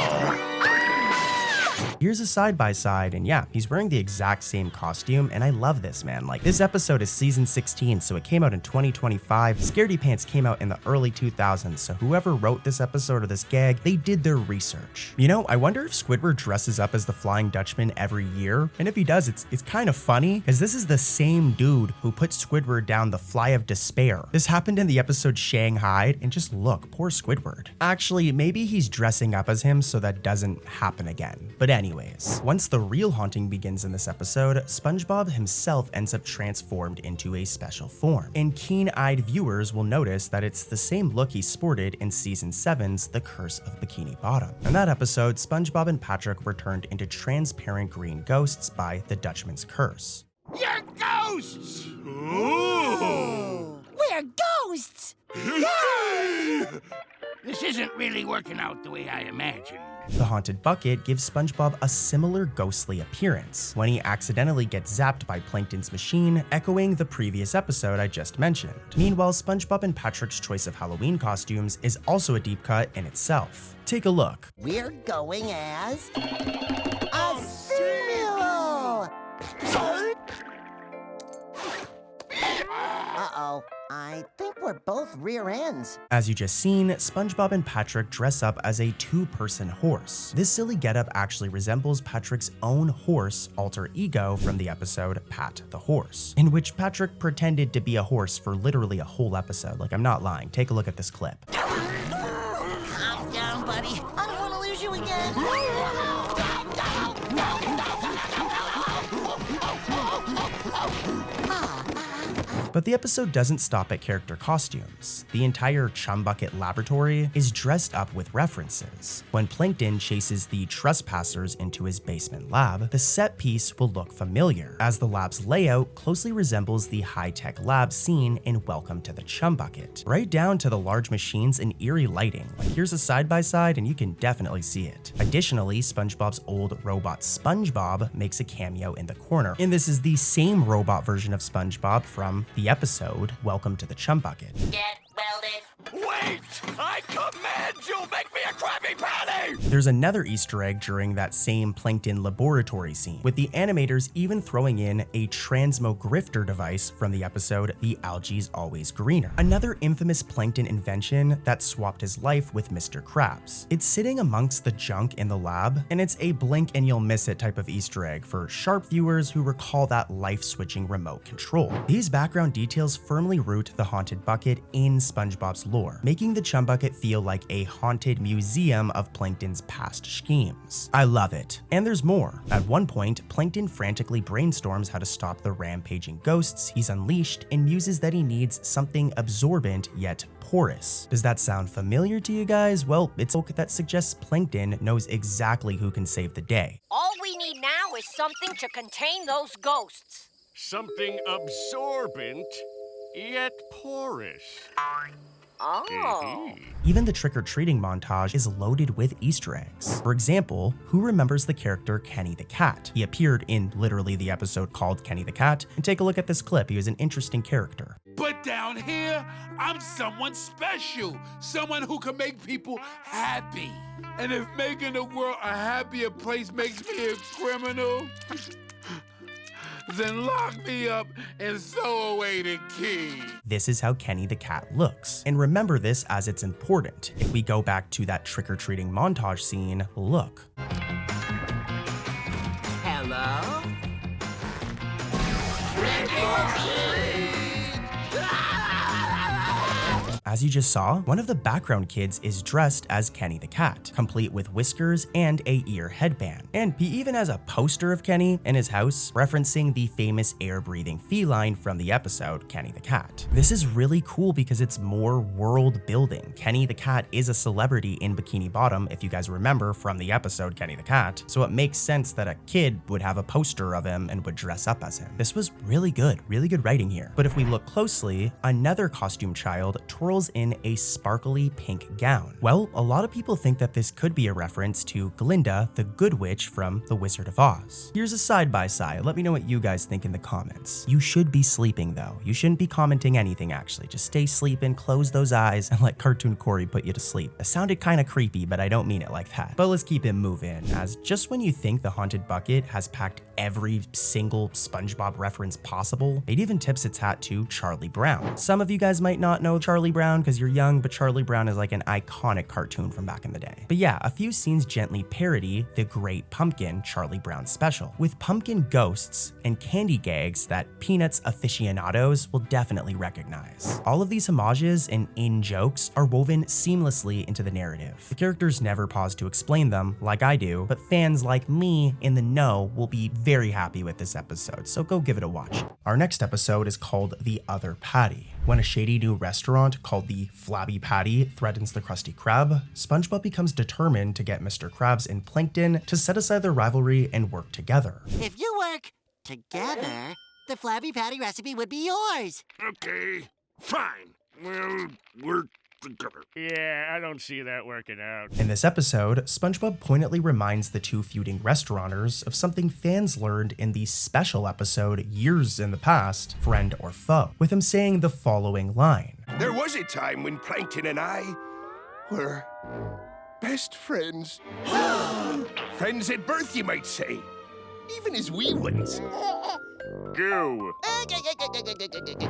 Here's a side-by-side, and yeah, he's wearing the exact same costume, and I love this, man. Like, this episode is season 16, so it came out in 2025. Scaredy Pants came out in the early 2000s, so whoever wrote this episode or this gag, they did their research. You know, I wonder if Squidward dresses up as the Flying Dutchman every year, and if he does, it's kind of funny, because this is the same dude who put Squidward down the Fly of Despair. This happened in the episode Shanghai, and just look, poor Squidward. Actually, maybe he's dressing up as him so that doesn't happen again. But anyways, once the real haunting begins in this episode, SpongeBob himself ends up transformed into a special form. And keen-eyed viewers will notice that it's the same look he sported in season 7's The Curse of Bikini Bottom. In that episode, SpongeBob and Patrick were turned into transparent green ghosts by the Dutchman's curse. You're ghosts! Ooh! We're ghosts! Yay! This isn't really working out the way I imagined. The haunted bucket gives SpongeBob a similar ghostly appearance when he accidentally gets zapped by Plankton's machine, echoing the previous episode I just mentioned. Meanwhile, SpongeBob and Patrick's choice of Halloween costumes is also a deep cut in itself. Take a look. We're going as a Simul! Uh-oh, I think we're both rear ends. As you just seen, SpongeBob and Patrick dress up as a two-person horse. This silly getup actually resembles Patrick's own horse alter ego from the episode Pat the Horse, in which Patrick pretended to be a horse for literally a whole episode. Like, I'm not lying. Take a look at this clip. Calm down, buddy. I don't want to lose you again. But the episode doesn't stop at character costumes. The entire Chum Bucket laboratory is dressed up with references. When Plankton chases the trespassers into his basement lab, the set piece will look familiar, as the lab's layout closely resembles the high-tech lab seen in Welcome to the Chum Bucket, right down to the large machines and eerie lighting. Like, here's a side-by-side and you can definitely see it. Additionally, SpongeBob's old robot SpongeBob makes a cameo in the corner, and this is the same robot version of SpongeBob from the episode Welcome to the Chum Bucket. Get welded. Wait! I command you, make me a Krabby Patty! There's another Easter egg during that same Plankton laboratory scene, with the animators even throwing in a transmogrifter device from the episode The Algae's Always Greener, another infamous Plankton invention that swapped his life with Mr. Krabs. It's sitting amongst the junk in the lab, and it's a blink and you'll miss it type of Easter egg for sharp viewers who recall that life-switching remote control. These background details firmly root the haunted bucket in SpongeBob's lore, making the Chum Bucket feel like a haunted museum of Plankton's past schemes. I love it. And there's more. At one point, Plankton frantically brainstorms how to stop the rampaging ghosts he's unleashed and muses that he needs something absorbent yet porous. Does that sound familiar to you guys? Well, it's a book that suggests Plankton knows exactly who can save the day. All we need now is something to contain those ghosts. Something absorbent, yet porous. Oh. Even the trick-or-treating montage is loaded with Easter eggs. For example, who remembers the character Kenny the Cat? He appeared in literally the episode called Kenny the Cat, and take a look at this clip. He was an interesting character. But down here, I'm someone special, someone who can make people happy. And if making the world a happier place makes me a criminal, then lock me up and throw away the key. This is how Kenny the Cat looks. And remember this as it's important. If we go back to that trick-or-treating montage scene, look. Hello? As you just saw, one of the background kids is dressed as Kenny the Cat, complete with whiskers and a ear headband. And he even has a poster of Kenny in his house, referencing the famous air-breathing feline from the episode Kenny the Cat. This is really cool because it's more world building. Kenny the Cat is a celebrity in Bikini Bottom, if you guys remember from the episode Kenny the Cat, so it makes sense that a kid would have a poster of him and would dress up as him. This was really good writing here. But if we look closely, another costume child twirls in a sparkly pink gown. Well, a lot of people think that this could be a reference to Glinda, the Good Witch from The Wizard of Oz. Here's a side-by-side. Let me know what you guys think in the comments. You should be sleeping though. You shouldn't be commenting anything actually. Just stay sleeping, close those eyes, and let Cartoon Corey put you to sleep. It sounded kind of creepy, but I don't mean it like that. But let's keep it moving, as just when you think the Haunted Bucket has packed every single SpongeBob reference possible, it even tips its hat to Charlie Brown. Some of you guys might not know Charlie Brown because you're young, but Charlie Brown is like an iconic cartoon from back in the day. But yeah, a few scenes gently parody the Great Pumpkin Charlie Brown special, with pumpkin ghosts and candy gags that Peanuts aficionados will definitely recognize. All of these homages and in-jokes are woven seamlessly into the narrative. The characters never pause to explain them, like I do, but fans like me in the know will be very happy with this episode, so go give it a watch. Our next episode is called The Other Patty. When a shady new restaurant called the Flabby Patty threatens the Krusty Krab, SpongeBob becomes determined to get Mr. Krabs and Plankton to set aside their rivalry and work together. If you work together, the Flabby Patty recipe would be yours. Okay, fine. We'll work Yeah, I don't see that working out. In this episode, SpongeBob poignantly reminds the two feuding restauranteurs of something fans learned in the special episode years in the past, Friend or Foe, with him saying the following line. There was a time when Plankton and I were best friends. Friends at birth, you might say. Even as wee ones. Goo.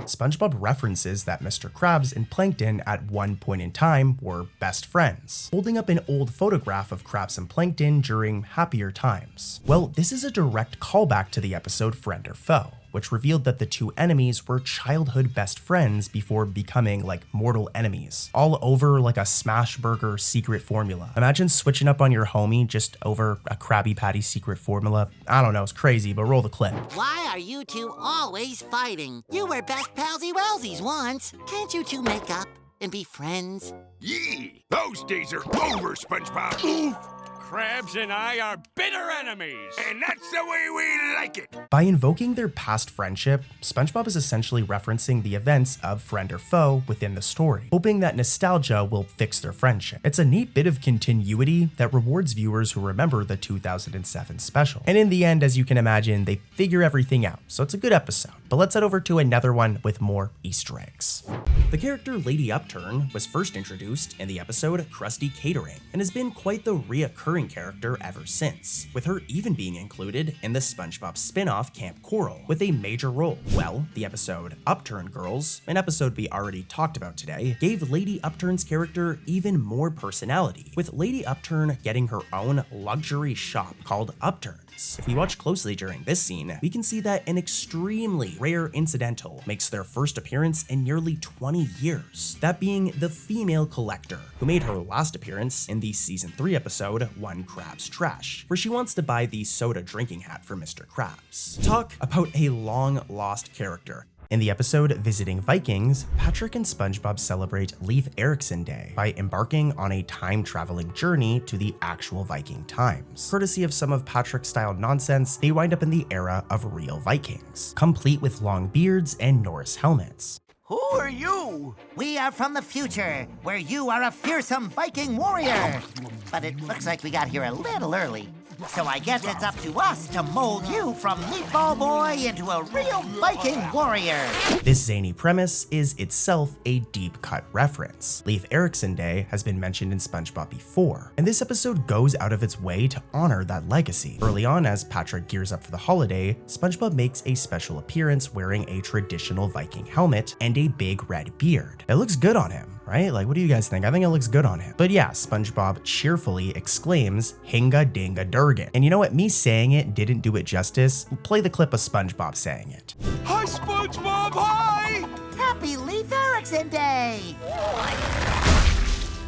SpongeBob references that Mr. Krabs and Plankton at one point in time were best friends, holding up an old photograph of Krabs and Plankton during happier times. Well, this is a direct callback to the episode Friend or Foe, which revealed that the two enemies were childhood best friends before becoming like mortal enemies, all over like a smash burger secret formula. Imagine switching up on your homie just over a Krabby Patty secret formula. I don't know, it's crazy, but roll the clip. Why are you two always fighting? You were best palsy-walsies once. Can't you two make up and be friends? Yee! Those days are over, SpongeBob. Krabs and I are bitter enemies. And that's the way we like it. By invoking their past friendship, SpongeBob is essentially referencing the events of Friend or Foe within the story, hoping that nostalgia will fix their friendship. It's a neat bit of continuity that rewards viewers who remember the 2007 special. And in the end, as you can imagine, they figure everything out, so it's a good episode. But let's head over to another one with more Easter eggs. The character Lady Upturn was first introduced in the episode Krusty Catering, and has been quite the reoccurring character ever since, with her even being included in the SpongeBob spin-off Camp Coral with a major role. Well, the episode Upturn Girls, an episode we already talked about today, gave Lady Upturn's character even more personality, with Lady Upturn getting her own luxury shop called Upturn. If we watch closely during this scene, we can see that an extremely rare incidental makes their first appearance in nearly 20 years, that being the female collector, who made her last appearance in the season 3 episode One Krabs Trash, where she wants to buy the soda drinking hat for Mr. Krabs. Talk about a long-lost character. In the episode Visiting Vikings, Patrick and SpongeBob celebrate Leif Erikson Day by embarking on a time-traveling journey to the actual Viking times. Courtesy of some of Patrick-style nonsense, they wind up in the era of real Vikings, complete with long beards and Norse helmets. Who are you? We are from the future, where you are a fearsome Viking warrior. But it looks like we got here a little early. So I guess it's up to us to mold you from Meatball Boy into a real Viking warrior. This zany premise is itself a deep-cut reference. Leif Erikson Day has been mentioned in SpongeBob before, and this episode goes out of its way to honor that legacy. Early on, as Patrick gears up for the holiday, SpongeBob makes a special appearance wearing a traditional Viking helmet and a big red beard. It looks good on him, right? Like, what do you guys think? I think it looks good on him. But yeah, SpongeBob cheerfully exclaims, "Hinga dinga durgan." And you know what? Me saying it didn't do it justice. Play the clip of SpongeBob saying it. Hi, SpongeBob, hi! Happy Leif Erikson Day!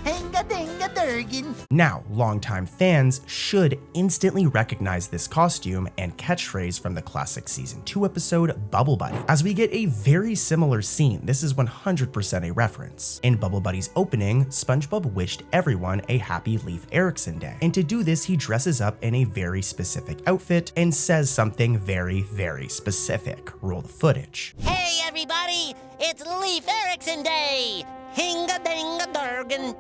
Hinga dinga durgan. Now, longtime fans should instantly recognize this costume and catchphrase from the classic season 2 episode Bubble Buddy, as we get a very similar scene. This is 100% a reference. In Bubble Buddy's opening, SpongeBob wished everyone a happy Leif Erikson Day, and to do this he dresses up in a very specific outfit and says something very, very specific. Roll the footage. Hey everybody, it's Leif Erikson Day! Hinga dinga durgan.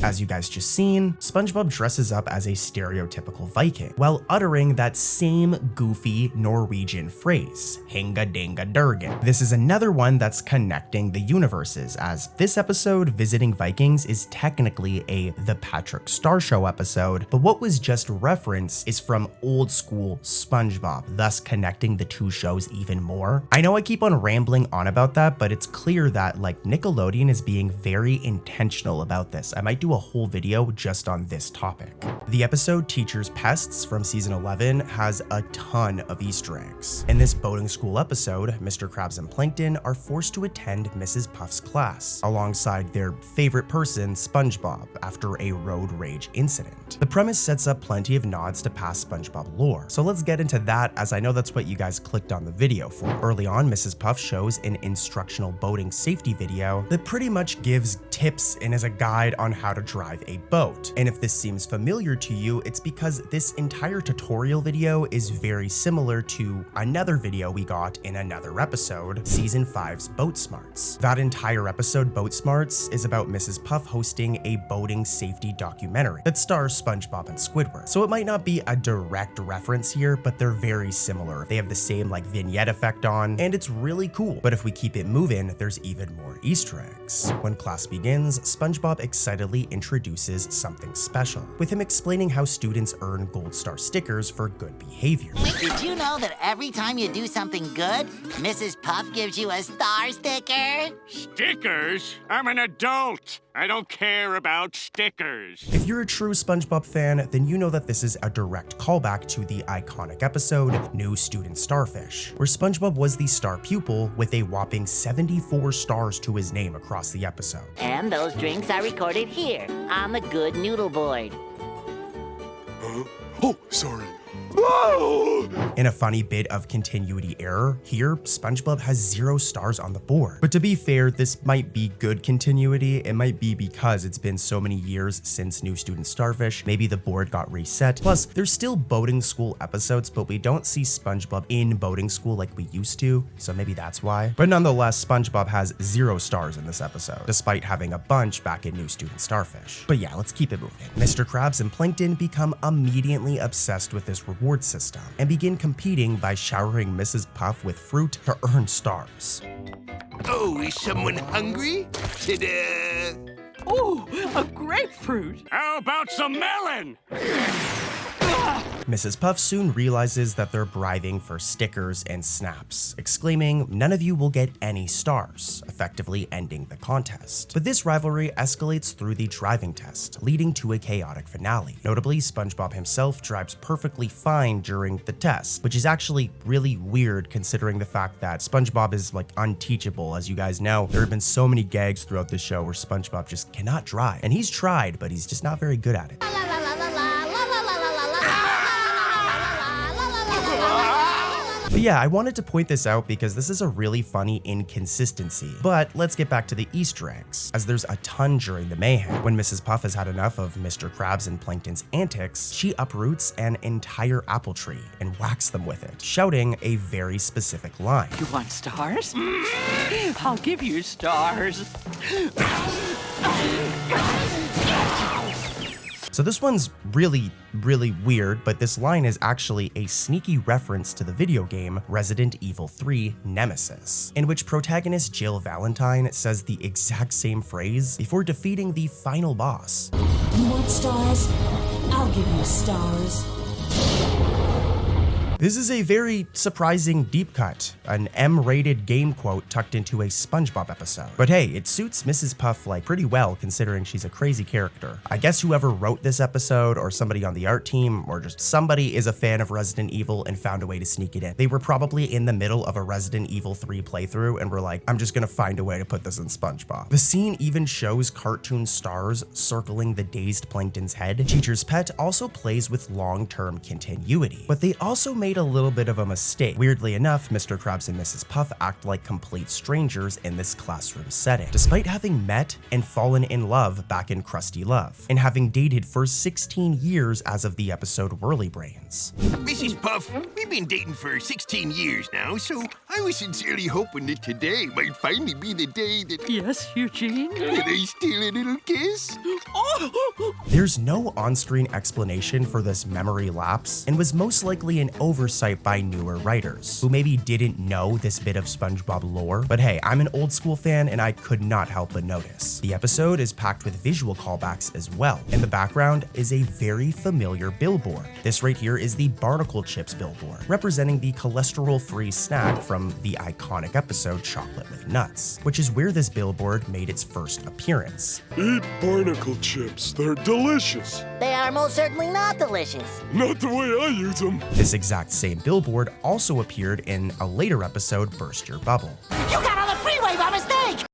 As you guys just seen, SpongeBob dresses up as a stereotypical Viking, while uttering that same goofy Norwegian phrase, Hinga dinga durgan. This is another one that's connecting the universes, as this episode, Visiting Vikings, is technically a The Patrick Star Show episode, but what was just referenced is from old school SpongeBob, thus connecting the two shows even more. I know I keep on rambling on about that, but it's clear that like Nickelodeon is being very intentional about this. I might do a whole video just on this topic. The episode Teacher's Pests from season 11 has a ton of Easter eggs. In this boating school episode, Mr. Krabs and Plankton are forced to attend Mrs. Puff's class alongside their favorite person, SpongeBob, after a road rage incident. The premise sets up plenty of nods to past SpongeBob lore, so let's get into that, as I know that's what you guys clicked on the video for. Early on, Mrs. Puff shows an instructional boating safety video that pretty much gives tips and is a guide on how to drive a boat. And if this seems familiar familiar to you, it's because this entire tutorial video is very similar to another video we got in another episode, Season 5's Boat Smarts. That entire episode, Boat Smarts, is about Mrs. Puff hosting a boating safety documentary that stars SpongeBob and Squidward. So it might not be a direct reference here, but they're very similar. They have the same like vignette effect on, and it's really cool. But if we keep it moving, there's even more Easter eggs. When class begins, SpongeBob excitedly introduces something special, with him explaining how students earn gold star stickers for good behavior. Did you know that every time you do something good, Mrs. Puff gives you a star sticker? Stickers? I'm an adult. I don't care about stickers. If you're a true SpongeBob fan, then you know that this is a direct callback to the iconic episode, New Student Starfish, where SpongeBob was the star pupil with a whopping 74 stars to his name across the episode. And those drinks are recorded here on the Good Noodle board. Huh? Oh, sorry. Whoa! In a funny bit of continuity error, here, SpongeBob has 0 stars on the board. But to be fair, this might be good continuity. It might be because it's been so many years since New Student Starfish. Maybe the board got reset. Plus, there's still boating school episodes, but we don't see SpongeBob in boating school like we used to, so maybe that's why. But nonetheless, SpongeBob has 0 stars in this episode, despite having a bunch back in New Student Starfish. But yeah, let's keep it moving. Mr. Krabs and Plankton become immediately obsessed with this reward system and begin competing by showering Mrs. Puff with fruit to earn stars. Oh, is someone hungry? Ta-da! Ooh, a grapefruit. How about some melon? Mrs. Puff soon realizes that they're bribing for stickers and snaps, exclaiming, "None of you will get any stars," effectively ending the contest. But this rivalry escalates through the driving test, leading to a chaotic finale. Notably, SpongeBob himself drives perfectly fine during the test, which is actually really weird considering the fact that SpongeBob is like unteachable. As you guys know, there have been so many gags throughout the show where SpongeBob just cannot drive. And he's tried, but he's just not very good at it. But yeah, I wanted to point this out because this is a really funny inconsistency. But let's get back to the Easter eggs, as there's a ton during the mayhem. When Mrs. Puff has had enough of Mr. Krabs and Plankton's antics, she uproots an entire apple tree and whacks them with it, shouting a very specific line. You want stars? I'll give you stars. So this one's really weird, but this line is actually a sneaky reference to the video game Resident Evil 3 Nemesis, in which protagonist Jill Valentine says the exact same phrase before defeating the final boss. You want stars? I'll give you stars. This is a very surprising deep cut, an M-rated game quote tucked into a SpongeBob episode. But hey, it suits Mrs. Puff like pretty well considering she's a crazy character. I guess whoever wrote this episode, or somebody on the art team, or just somebody is a fan of Resident Evil and found a way to sneak it in. They were probably in the middle of a Resident Evil 3 playthrough and were like, I'm just gonna find a way to put this in SpongeBob. The scene even shows cartoon stars circling the dazed Plankton's head. Teacher's Pet also plays with long-term continuity, but they also made a little bit of a mistake. Weirdly enough, Mr. Krabs and Mrs. Puff act like complete strangers in this classroom setting, despite having met and fallen in love back in Krusty Love, and having dated for 16 years as of the episode Whirly Brains. Mrs. Puff, we've been dating for 16 years now, so I was sincerely hoping that today might finally be the day that... Yes, Eugene? That I steal a little kiss? Oh! There's no on-screen explanation for this memory lapse, and was most likely an oversight by newer writers, who maybe didn't know this bit of SpongeBob lore. But hey, I'm an old school fan and I could not help but notice. The episode is packed with visual callbacks as well. In the background is a very familiar billboard. This right here is the Barnacle Chips billboard, representing the cholesterol-free snack from the iconic episode Chocolate with Nuts, which is where this billboard made its first appearance. Eat Barnacle Chips, they're delicious. They are most certainly not delicious. Not the way I use them. This exact same billboard also appeared in a later episode, Burst Your Bubble. You got on the freeway by mistake!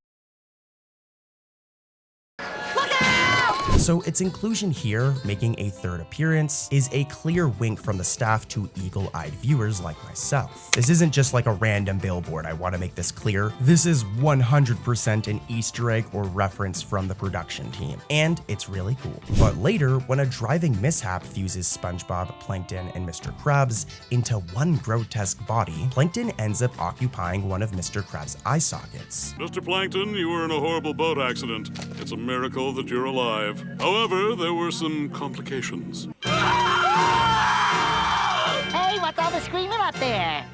Look out! So its inclusion here, making a third appearance, is a clear wink from the staff to eagle-eyed viewers like myself. This isn't just like a random billboard, I want to make this clear. This is 100% an Easter egg or reference from the production team, and it's really cool. But later, when a driving mishap fuses SpongeBob, Plankton, and Mr. Krabs into one grotesque body, Plankton ends up occupying one of Mr. Krabs' eye sockets. Mr. Plankton, you were in a horrible boat accident. It's a miracle that you're alive. However, there were some complications. Hey, what's all the screaming up there?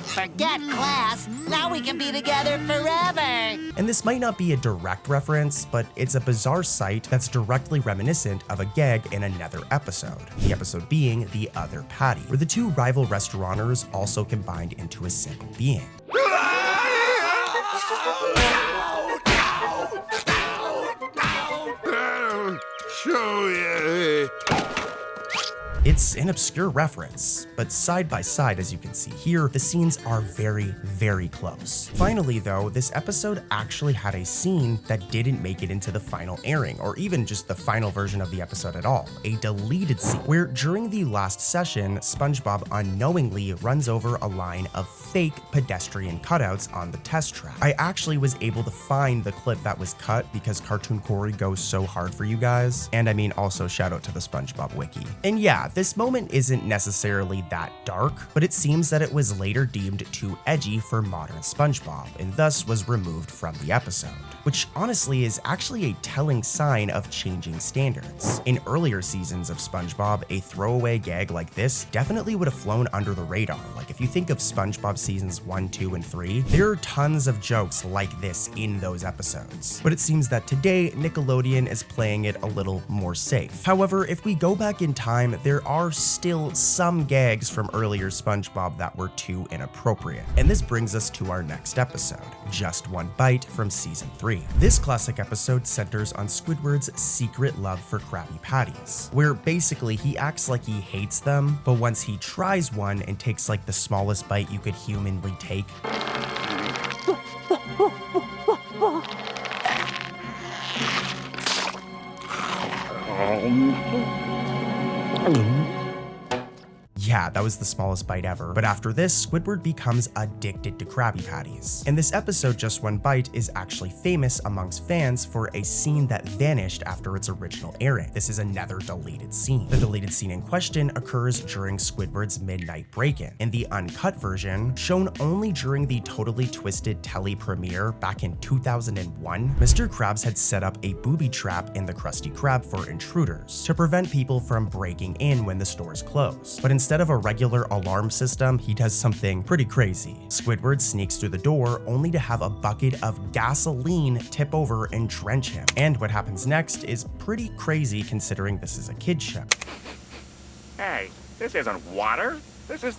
Forget class. Now we can be together forever. And this might not be a direct reference, but it's a bizarre sight that's directly reminiscent of a gag in another episode. The episode being The Other Patty, where the two rival restaurateurs also combined into a single being. It's an obscure reference, but side by side, as you can see here, the scenes are very, very close. Finally though, this episode actually had a scene that didn't make it into the final airing, or even just the final version of the episode at all. A deleted scene, where during the last session, SpongeBob unknowingly runs over a line of fake pedestrian cutouts on the test track. I actually was able to find the clip that was cut because Cartoon Corey goes so hard for you guys. And I mean, also shout out to the SpongeBob wiki. And yeah, this moment isn't necessarily that dark, but it seems that it was later deemed too edgy for modern SpongeBob, and thus was removed from the episode, which honestly is actually a telling sign of changing standards. In earlier seasons of SpongeBob, a throwaway gag like this definitely would have flown under the radar. Like if you think of SpongeBob seasons 1, 2, and 3, there are tons of jokes like this in those episodes. But it seems that today, Nickelodeon is playing it a little more safe. However, if we go back in time, there are still some gags from earlier SpongeBob that were too inappropriate. And this brings us to our next episode, Just One Bite from season 3. This classic episode centers on Squidward's secret love for Krabby Patties, where basically he acts like he hates them, but once he tries one and takes like the smallest bite you could humanly take, yeah, that was the smallest bite ever. But after this, Squidward becomes addicted to Krabby Patties. And this episode, Just One Bite, is actually famous amongst fans for a scene that vanished after its original airing. This is another deleted scene. The deleted scene in question occurs during Squidward's midnight break-in. In the uncut version, shown only during the Totally Twisted telly premiere back in 2001, Mr. Krabs had set up a booby trap in the Krusty Krab for intruders to prevent people from breaking in when the stores close. But instead of a regular alarm system, he does something pretty crazy. Squidward sneaks through the door only to have a bucket of gasoline tip over and drench him. And what happens next is pretty crazy considering this is a kid's show. Hey, this isn't water. This is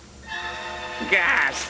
gas.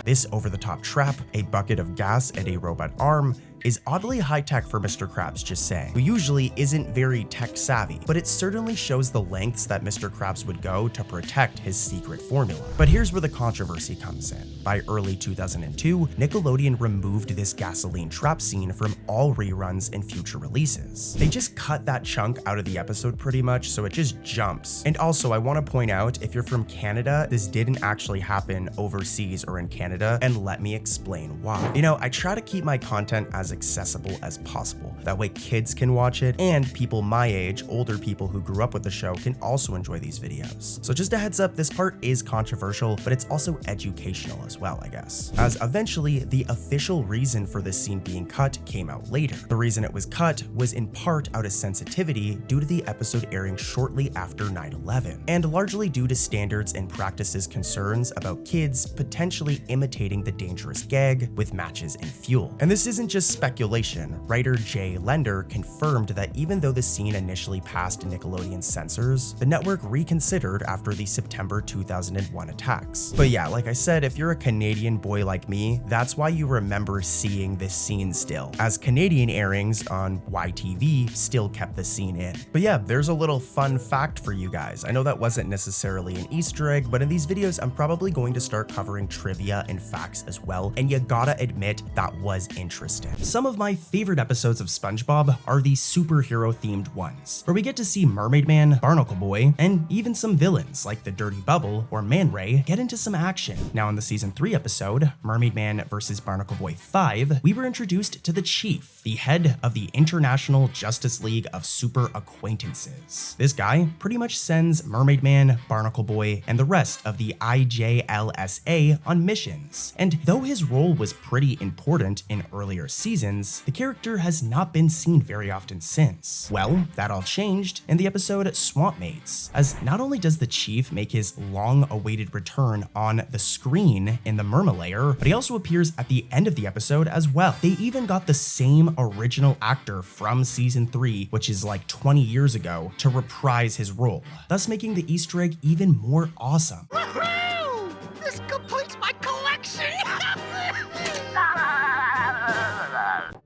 This over-the-top trap, a bucket of gas, and a robot arm is oddly high-tech for Mr. Krabs, just saying, who usually isn't very tech-savvy, but it certainly shows the lengths that Mr. Krabs would go to protect his secret formula. But here's where the controversy comes in. By early 2002, Nickelodeon removed this gasoline trap scene from all reruns and future releases. They just cut that chunk out of the episode pretty much, so it just jumps. And also, I want to point out, if you're from Canada, this didn't actually happen overseas or in Canada, and let me explain why. You know, I try to keep my content as accessible as possible. That way kids can watch it, and people my age, older people who grew up with the show, can also enjoy these videos. So just a heads up, this part is controversial, but it's also educational as well, I guess. As eventually, the official reason for this scene being cut came out later. The reason it was cut was in part out of sensitivity due to the episode airing shortly after 9/11, and largely due to standards and practices concerns about kids potentially imitating the dangerous gag with matches and fuel. And this isn't just speculation, writer Jay Lender confirmed that even though the scene initially passed Nickelodeon censors, the network reconsidered after the September 2001 attacks. But yeah, like I said, if you're a Canadian boy like me, that's why you remember seeing this scene still, as Canadian airings on YTV still kept the scene in. But yeah, there's a little fun fact for you guys. I know that wasn't necessarily an Easter egg, but in these videos, I'm probably going to start covering trivia and facts as well, and you gotta admit that was interesting. Some of my favorite episodes of SpongeBob are the superhero-themed ones, where we get to see Mermaid Man, Barnacle Boy, and even some villains like the Dirty Bubble or Man Ray get into some action. Now in the season 3 episode, Mermaid Man vs. Barnacle Boy 5, we were introduced to the Chief, the head of the International Justice League of Super Acquaintances. This guy pretty much sends Mermaid Man, Barnacle Boy, and the rest of the IJLSA on missions. And though his role was pretty important in earlier seasons, the character has not been seen very often since. Well, that all changed in the episode Swamp Mates, as not only does the Chief make his long-awaited return on the screen in the Lair, but he also appears at the end of the episode as well. They even got the same original actor from season 3, which is like 20 years ago, to reprise his role, thus making the Easter egg even more awesome. Woohoo! This completes my collection!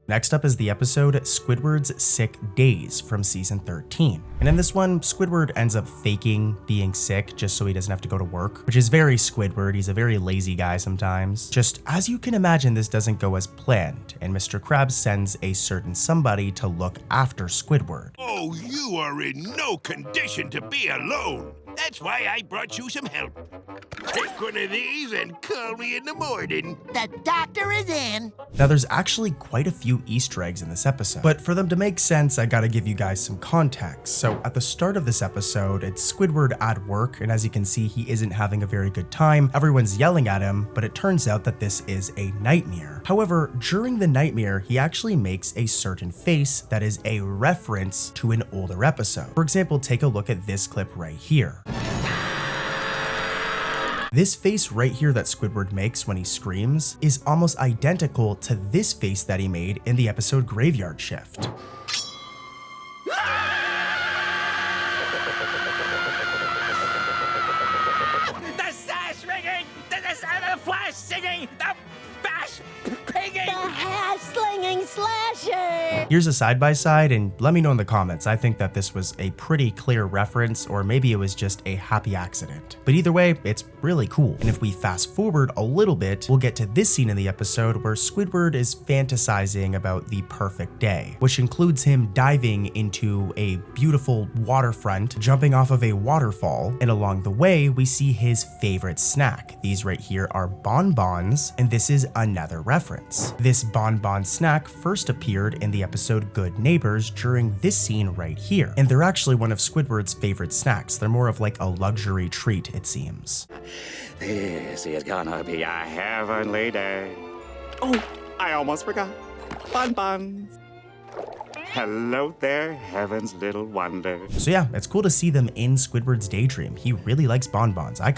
Next up is the episode Squidward's Sick Days from season 13. And in this one, Squidward ends up faking being sick just so he doesn't have to go to work, which is very Squidward. He's a very lazy guy sometimes. Just as you can imagine, this doesn't go as planned, and Mr. Krabs sends a certain somebody to look after Squidward. Oh, you are in no condition to be alone. That's why I brought you some help. Take one of these and call me in the morning. The doctor is in. Now there's actually quite a few Easter eggs in this episode, but for them to make sense, I gotta give you guys some context. So at the start of this episode, it's Squidward at work, and as you can see, he isn't having a very good time. Everyone's yelling at him, but it turns out that this is a nightmare. However, during the nightmare, he actually makes a certain face that is a reference to an older episode. For example, take a look at this clip right here. This face right here that Squidward makes when he screams is almost identical to this face that he made in the episode Graveyard Shift. The sash ringing! The flash singing! The bash pinging! The hash slinging slasher! Here's a side-by-side, and let me know in the comments. I think that this was a pretty clear reference, or maybe it was just a happy accident. But either way, it's really cool. And if we fast forward a little bit, we'll get to this scene in the episode where Squidward is fantasizing about the perfect day, which includes him diving into a beautiful waterfront, jumping off of a waterfall, and along the way, we see his favorite snack. These right here are bonbons, and this is another reference. This bonbon snack first appeared in the episode Good Neighbors during this scene right here, and they're actually one of Squidward's favorite snacks. They're more of like a luxury treat, it seems. This is gonna be a heavenly day. Oh, I almost forgot. Bonbons. Hello there, heaven's little wonder. So yeah, it's cool to see them in Squidward's daydream. He really likes bonbons. I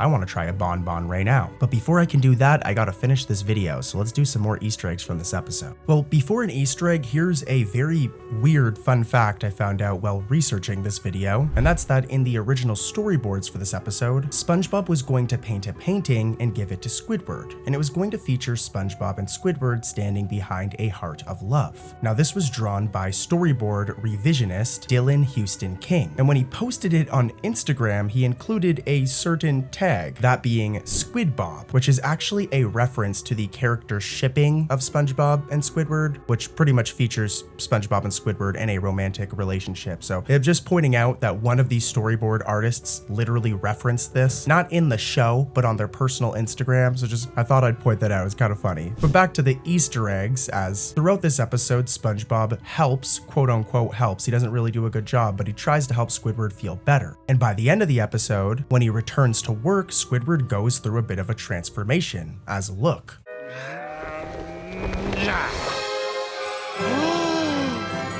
wanna try a bonbon right now. But before I can do that, I gotta finish this video, so let's do some more Easter eggs from this episode. Well, before an Easter egg, here's a very weird fun fact I found out while researching this video, and that's that in the original storyboards for this episode, SpongeBob was going to paint a painting and give it to Squidward, and it was going to feature SpongeBob and Squidward standing behind a heart of love. Now this was drawn by storyboard revisionist Dylan Houston King, and when he posted it on Instagram, he included a certain tag, that being Squidbob, which is actually a reference to the character shipping of SpongeBob and Squidward, which pretty much features SpongeBob and Squidward in a romantic relationship. So I'm just pointing out that one of these storyboard artists literally referenced this, not in the show, but on their personal Instagram. So I thought I'd point that out. It's kind of funny. But back to the Easter eggs, as throughout this episode, SpongeBob helps, quote unquote helps. He doesn't really do a good job, but he tries to help Squidward feel better. And by the end of the episode, when he returns to work, Squidward goes through a bit of a transformation, as look.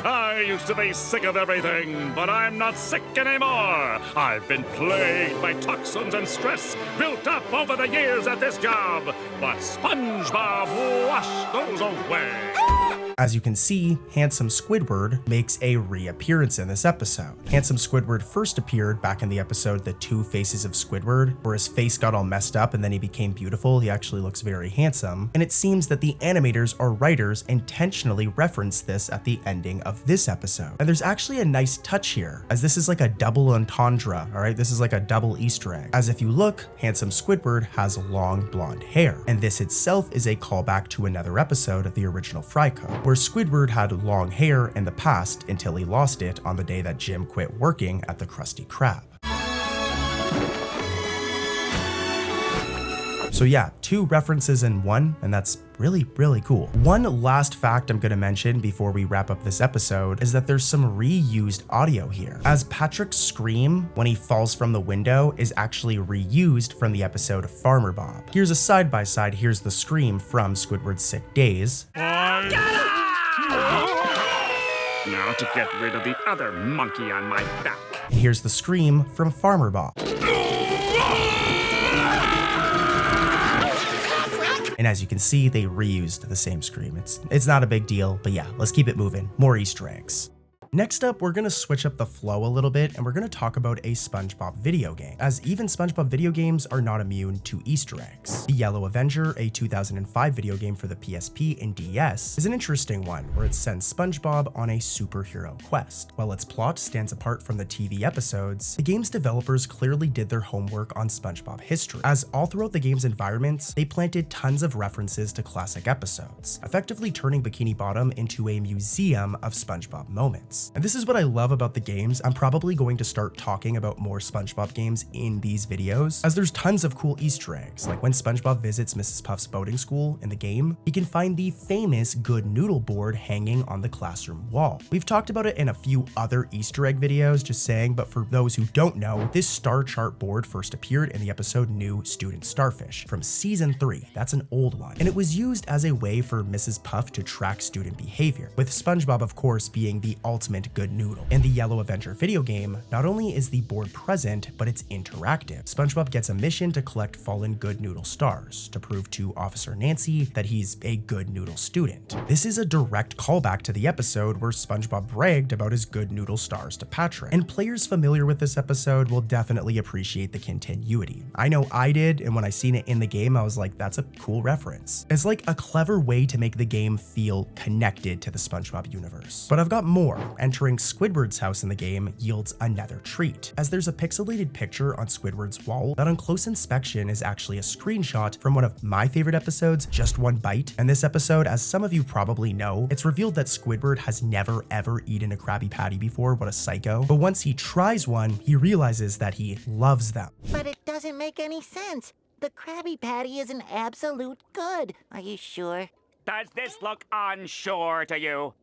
I used to be sick of everything, but I'm not sick anymore. I've been plagued by toxins and stress built up over the years at this job, but SpongeBob washed those away. As you can see, handsome Squidward makes a reappearance in this episode. Handsome Squidward first appeared back in the episode The Two Faces of Squidward, where his face got all messed up and then he became beautiful. He actually looks very handsome. And it seems that the animators or writers intentionally referenced this at the ending of this episode. And there's actually a nice touch here, as this is like a double entendre, all right? This is like a double Easter egg. As if you look, handsome Squidward has long blonde hair. And this itself is a callback to another episode of the original Fry Code, where Squidward had long hair in the past until he lost it on the day that Jim quit working at the Krusty Krab. So yeah, 2 references in one, and that's really, really cool. One last fact I'm gonna mention before we wrap up this episode is that there's some reused audio here, as Patrick's scream when he falls from the window is actually reused from the episode Farmer Bob. Here's a side-by-side, here's the scream from Squidward's Sick Days. Now to get rid of the other monkey on my back. And here's the scream from Farmer Bob. And as you can see, they reused the same scream. It's not a big deal, but yeah, let's keep it moving. More Easter eggs. Next up, we're gonna switch up the flow a little bit and we're gonna talk about a SpongeBob video game, as even SpongeBob video games are not immune to Easter eggs. The Yellow Avenger, a 2005 video game for the PSP and DS, is an interesting one where it sends SpongeBob on a superhero quest. While its plot stands apart from the TV episodes, the game's developers clearly did their homework on SpongeBob history, as all throughout the game's environments, they planted tons of references to classic episodes, effectively turning Bikini Bottom into a museum of SpongeBob moments. And this is what I love about the games. I'm probably going to start talking about more SpongeBob games in these videos, as there's tons of cool Easter eggs, like when SpongeBob visits Mrs. Puff's boating school in the game, he can find the famous Good Noodle board hanging on the classroom wall. We've talked about it in a few other Easter egg videos, just saying, but for those who don't know, this star chart board first appeared in the episode New Student Starfish from season 3. That's an old one. And it was used as a way for Mrs. Puff to track student behavior, with SpongeBob, of course, being the ultimate Good Noodle. In the Yellow Avenger video game, not only is the board present, but it's interactive. SpongeBob gets a mission to collect fallen Good Noodle stars to prove to Officer Nancy that he's a Good Noodle student. This is a direct callback to the episode where SpongeBob bragged about his Good Noodle stars to Patrick, and players familiar with this episode will definitely appreciate the continuity. I know I did, and when I seen it in the game, I was like, that's a cool reference. It's like a clever way to make the game feel connected to the SpongeBob universe. But I've got more. Entering Squidward's house in the game yields another treat, as there's a pixelated picture on Squidward's wall that on close inspection is actually a screenshot from one of my favorite episodes, Just One Bite. In this episode, as some of you probably know, it's revealed that Squidward has never ever eaten a Krabby Patty before. What a psycho. But once he tries one, he realizes that he loves them. But it doesn't make any sense. The Krabby Patty is an absolute good. Are you sure? Does this look unsure to you?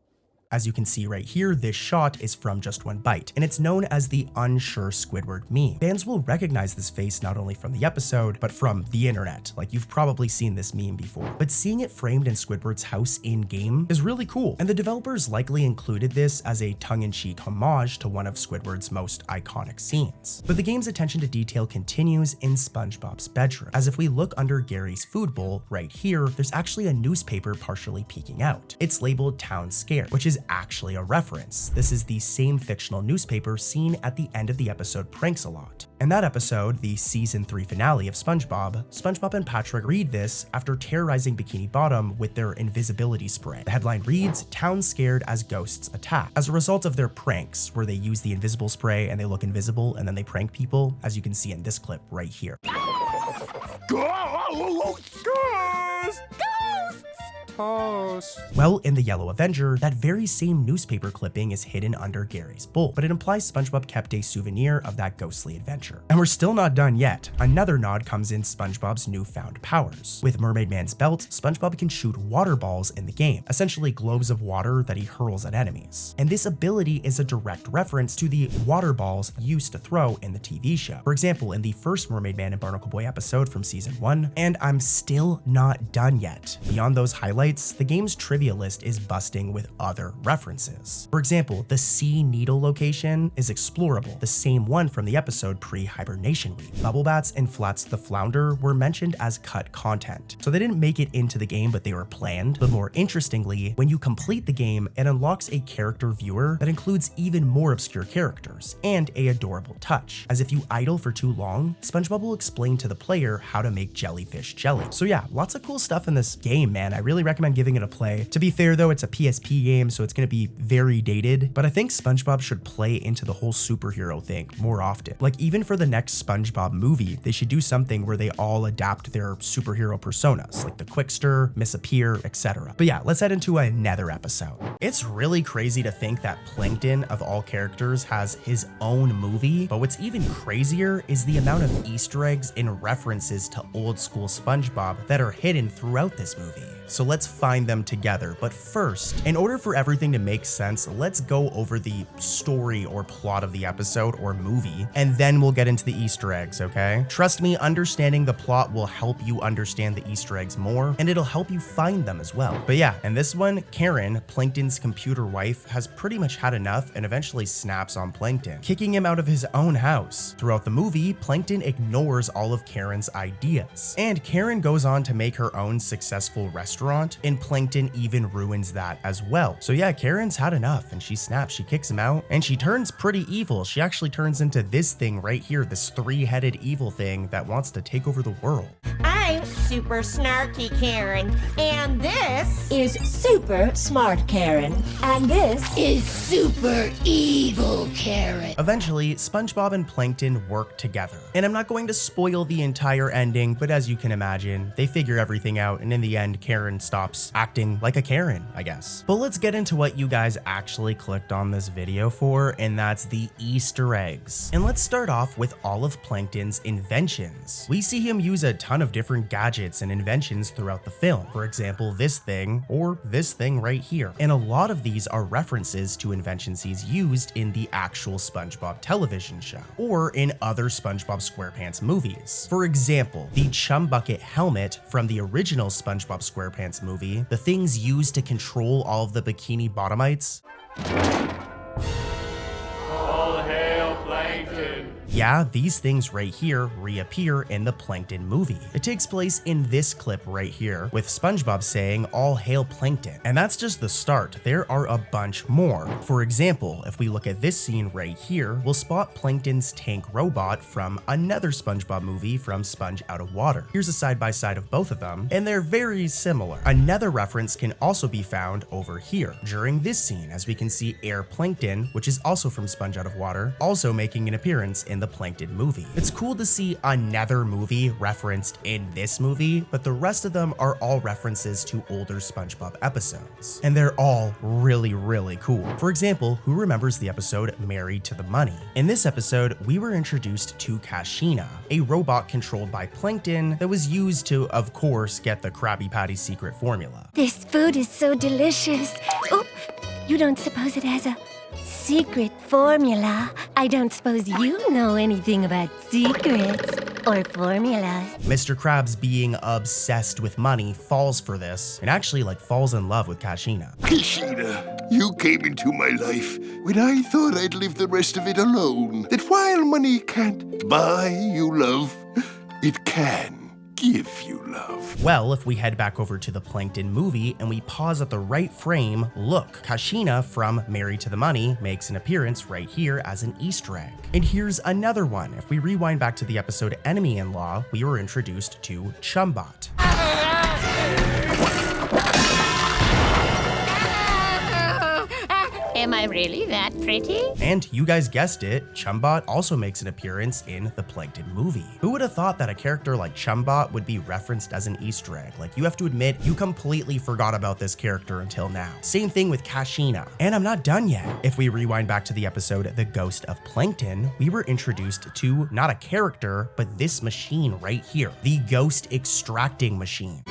As you can see right here, this shot is from Just One Bite, and it's known as the unsure Squidward meme. Fans will recognize this face not only from the episode, but from the internet. Like, you've probably seen this meme before. But seeing it framed in Squidward's house in-game is really cool, and the developers likely included this as a tongue-in-cheek homage to one of Squidward's most iconic scenes. But the game's attention to detail continues in SpongeBob's bedroom, as if we look under Gary's food bowl right here, there's actually a newspaper partially peeking out. It's labeled Town Scared, which is actually a reference. This is the same fictional newspaper seen at the end of the episode Pranks-A-Lot. In that episode, the season 3 finale of SpongeBob and Patrick read this after terrorizing Bikini Bottom with their invisibility spray. The headline reads, "Town Scared as Ghosts Attack," as a result of their pranks, where they use the invisible spray and they look invisible and then they prank people, as you can see in this clip right here. Toast. Well, in the Yellow Avenger, that very same newspaper clipping is hidden under Gary's bowl, but it implies SpongeBob kept a souvenir of that ghostly adventure. And we're still not done yet. Another nod comes in SpongeBob's newfound powers. With Mermaid Man's belt, SpongeBob can shoot water balls in the game, essentially globes of water that he hurls at enemies. And this ability is a direct reference to the water balls used to throw in the TV show. For example, in the first Mermaid Man and Barnacle Boy episode from season 1, and I'm still not done yet. Beyond those highlights, highlights, the game's trivia list is busting with other references. For example, the sea needle location is explorable, the same one from the episode pre-hibernation week. Bubble bats and Flats the Flounder were mentioned as cut content, so they didn't make it into the game, but they were planned. But more interestingly, when you complete the game, it unlocks a character viewer that includes even more obscure characters and a adorable touch, as if you idle for too long, SpongeBob will explain to the player how to make jellyfish jelly. So yeah, lots of cool stuff in this game, man. I really recommend giving it a play. To be fair though, it's a PSP game, so it's gonna be very dated, but I think SpongeBob should play into the whole superhero thing more often. Like even for the next SpongeBob movie, they should do something where they all adapt their superhero personas, like the Quickster, Misappear, etc. But yeah, let's head into another episode. It's really crazy to think that Plankton, of all characters, has his own movie, but what's even crazier is the amount of Easter eggs and references to old school SpongeBob that are hidden throughout this movie. So let's find them together. But first, in order for everything to make sense, let's go over the story or plot of the episode or movie, and then we'll get into the Easter eggs, okay? Trust me, understanding the plot will help you understand the Easter eggs more, and it'll help you find them as well. But yeah, in this one, Karen, Plankton's computer wife, has pretty much had enough and eventually snaps on Plankton, kicking him out of his own house. Throughout the movie, Plankton ignores all of Karen's ideas, and Karen goes on to make her own successful restaurant, and Plankton even ruins that as well. So yeah, Karen's had enough and she snaps, she kicks him out, and she turns pretty evil. She actually turns into this thing right here, this three-headed evil thing that wants to take over the world. I'm super snarky Karen, and this is super smart Karen, and this is super evil Karen. Eventually, SpongeBob and Plankton work together. And I'm not going to spoil the entire ending, but as you can imagine, they figure everything out, and in the end, Karen stops acting like a Karen, I guess. But let's get into what you guys actually clicked on this video for, and that's the Easter eggs. And let's start off with all of Plankton's inventions. We see him use a ton of different gadgets and inventions throughout the film. For example, this thing or this thing right here. And a lot of these are references to inventions he's used in the actual SpongeBob television show or in other SpongeBob SquarePants movies. For example, the Chum Bucket helmet from the original SpongeBob SquarePants movie, the things used to control all of the Bikini Bottomites. All hail Plankton! Yeah, these things right here reappear in the Plankton movie. It takes place in this clip right here, with SpongeBob saying, "All hail Plankton." And that's just the start. There are a bunch more. For example, if we look at this scene right here, we'll spot Plankton's tank robot from another SpongeBob movie from Sponge Out of Water. Here's a side-by-side of both of them, and they're very similar. Another reference can also be found over here, during this scene, as we can see Air Plankton, which is also from Sponge Out of Water, also making an appearance in the Plankton movie. It's cool to see another movie referenced in this movie, but the rest of them are all references to older SpongeBob episodes. And they're all really, really cool. For example, who remembers the episode Married to the Money? In this episode, we were introduced to Kashina, a robot controlled by Plankton that was used to, of course, get the Krabby Patty's secret formula. This food is so delicious. Oh, you don't suppose it has a secret formula? I don't suppose you know anything about secrets or formulas. Mr. Krabs, being obsessed with money, falls for this and actually falls in love with Kashina. Kashina, you came into my life when I thought I'd live the rest of it alone. That while money can't buy you love, it can give you love. Well, if we head back over to the Plankton movie and we pause at the right frame, look, Kashina from Married to the Money makes an appearance right here as an Easter egg. And here's another one. If we rewind back to the episode Enemy-in-Law, we were introduced to Chumbot. Am I really that pretty? And you guys guessed it, Chumbot also makes an appearance in the Plankton movie. Who would have thought that a character like Chumbot would be referenced as an Easter egg? You have to admit, you completely forgot about this character until now. Same thing with Kashina. And I'm not done yet. If we rewind back to the episode The Ghost of Plankton, we were introduced to not a character, but this machine right here, the Ghost Extracting Machine.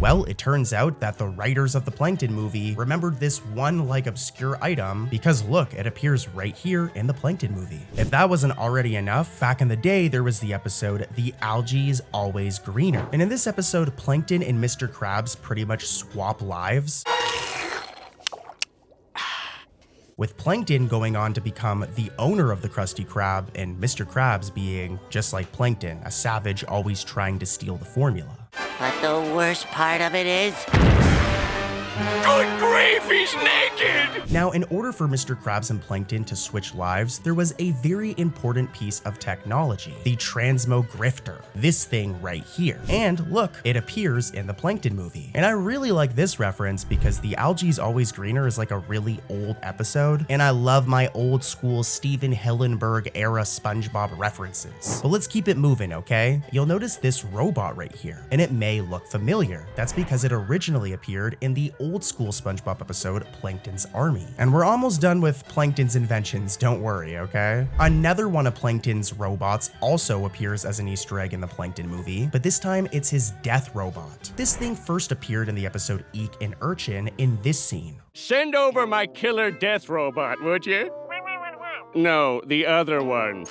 Well, it turns out that the writers of the Plankton movie remembered this one like obscure item because look, it appears right here in the Plankton movie. If that wasn't already enough, back in the day there was the episode The Algae's Always Greener. And in this episode, Plankton and Mr. Krabs pretty much swap lives, with Plankton going on to become the owner of the Krusty Krab and Mr. Krabs being, just like Plankton, a savage always trying to steal the formula. But the worst part of it is... Good grief, he's naked! Now, in order for Mr. Krabs and Plankton to switch lives, there was a very important piece of technology, the transmogrifter, this thing right here. And look, it appears in the Plankton movie. And I really like this reference because The Algae's Always Greener is like a really old episode, and I love my old school Steven Hillenburg era SpongeBob references. But let's keep it moving, okay? You'll notice this robot right here, and it may look familiar. That's because it originally appeared in the old school SpongeBob episode, Plankton's Army. And we're almost done with Plankton's inventions, don't worry, okay? Another one of Plankton's robots also appears as an Easter egg in the Plankton movie, but this time it's his death robot. This thing first appeared in the episode Eek and Urchin in this scene. Send over my killer death robot, would you? No, the other one.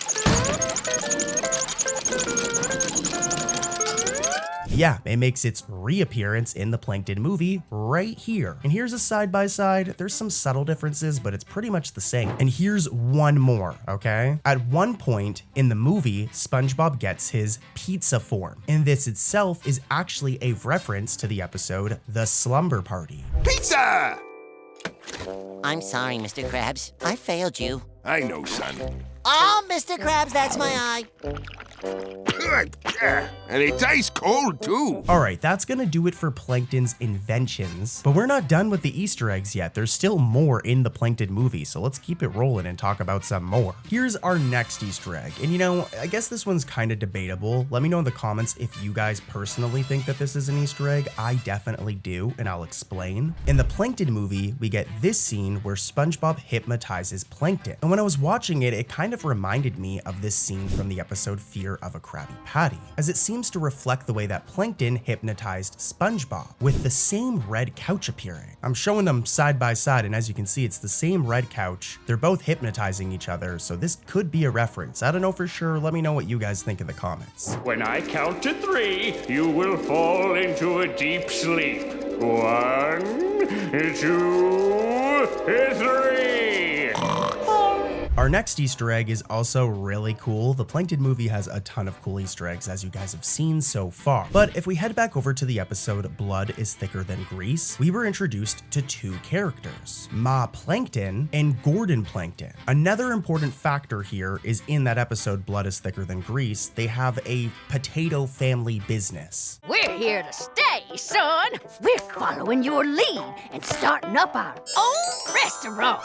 Yeah, it makes its reappearance in the Plankton movie right here. And here's a side-by-side. There's some subtle differences, but it's pretty much the same. And here's one more, okay? At one point in the movie, SpongeBob gets his pizza form. And this itself is actually a reference to the episode The Slumber Party. Pizza! I'm sorry, Mr. Krabs. I failed you. I know, son. Oh, Mr. Krabs, that's my eye. And it's ice cold, too. All right, that's gonna do it for Plankton's inventions, but we're not done with the Easter eggs yet. There's still more in the Plankton movie, so let's keep it rolling and talk about some more. Here's our next Easter egg, and you know, I guess this one's kind of debatable. Let me know in the comments if you guys personally think that this is an Easter egg. I definitely do, and I'll explain. In the Plankton movie, we get this scene where SpongeBob hypnotizes Plankton, and when I was watching it, it kind of reminded me of this scene from the episode Fear of a Krabby Patty, as it seems to reflect the way that Plankton hypnotized SpongeBob, with the same red couch appearing. I'm showing them side by side, and as you can see, it's the same red couch. They're both hypnotizing each other, so this could be a reference. I don't know for sure. Let me know what you guys think in the comments. When I count to 3, you will fall into a deep sleep. 1, 2, 3. Our next Easter egg is also really cool. The Plankton movie has a ton of cool Easter eggs, as you guys have seen so far. But if we head back over to the episode Blood is Thicker Than Grease, we were introduced to 2 characters, Ma Plankton and Gordon Plankton. Another important factor here is in that episode Blood is Thicker Than Grease, they have a potato family business. We're here to stay, son. We're following your lead and starting up our own restaurant.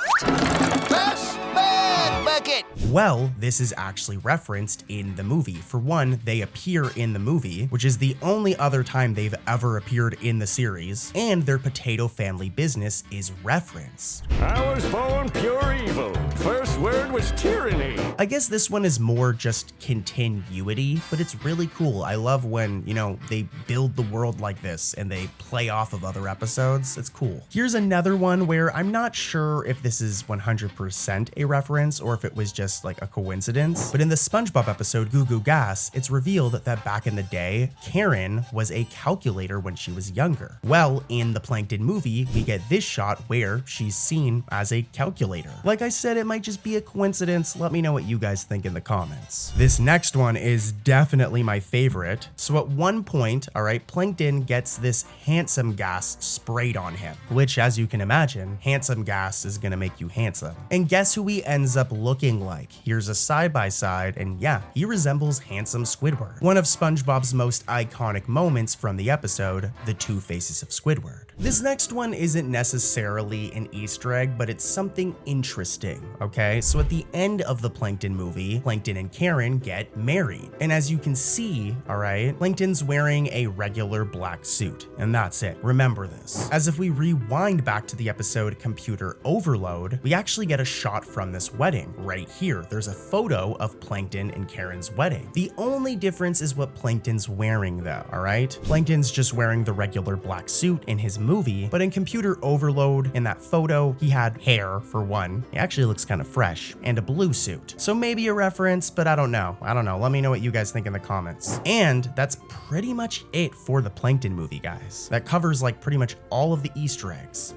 Bucket! Well, this is actually referenced in the movie. For one, they appear in the movie, which is the only other time they've ever appeared in the series, and their potato family business is referenced. I was born pure evil. First word was tyranny. I guess this one is more just continuity, but it's really cool. I love when, you know, they build the world like this and they play off of other episodes. It's cool. Here's another one where I'm not sure if this is 100% a reference or if it was just like a coincidence, but in the SpongeBob episode Goo Goo Gas, it's revealed that back in the day, Karen was a calculator when she was younger. Well, in the Plankton movie, we get this shot where she's seen as a calculator. Like I said, it might just be a coincidence. Let me know what you guys think in the comments. This next one is definitely my favorite. So at one point, all right, Plankton gets this handsome gas sprayed on him, which, as you can imagine, handsome gas is gonna make you handsome. And guess who he ends up looking like? Here's a side-by-side, and yeah, he resembles handsome Squidward. One of SpongeBob's most iconic moments from the episode, The Two Faces of Squidward. This next one isn't necessarily an Easter egg, but it's something interesting, okay? So at the end of the Plankton movie, Plankton and Karen get married. And as you can see, all right, Plankton's wearing a regular black suit, and that's it. Remember this. As if we rewind back to the episode Computer Overload, we actually get a shot from this wedding right here. There's a photo of Plankton and Karen's wedding. The only difference is what Plankton's wearing though, all right? Plankton's just wearing the regular black suit in his movie, but in Computer Overload, in that photo, he had hair for one. He actually looks kind of fresh, and a blue suit. So maybe a reference, but I don't know. Let me know what you guys think in the comments. And that's pretty much it for the Plankton movie, guys. That covers like pretty much all of the Easter eggs.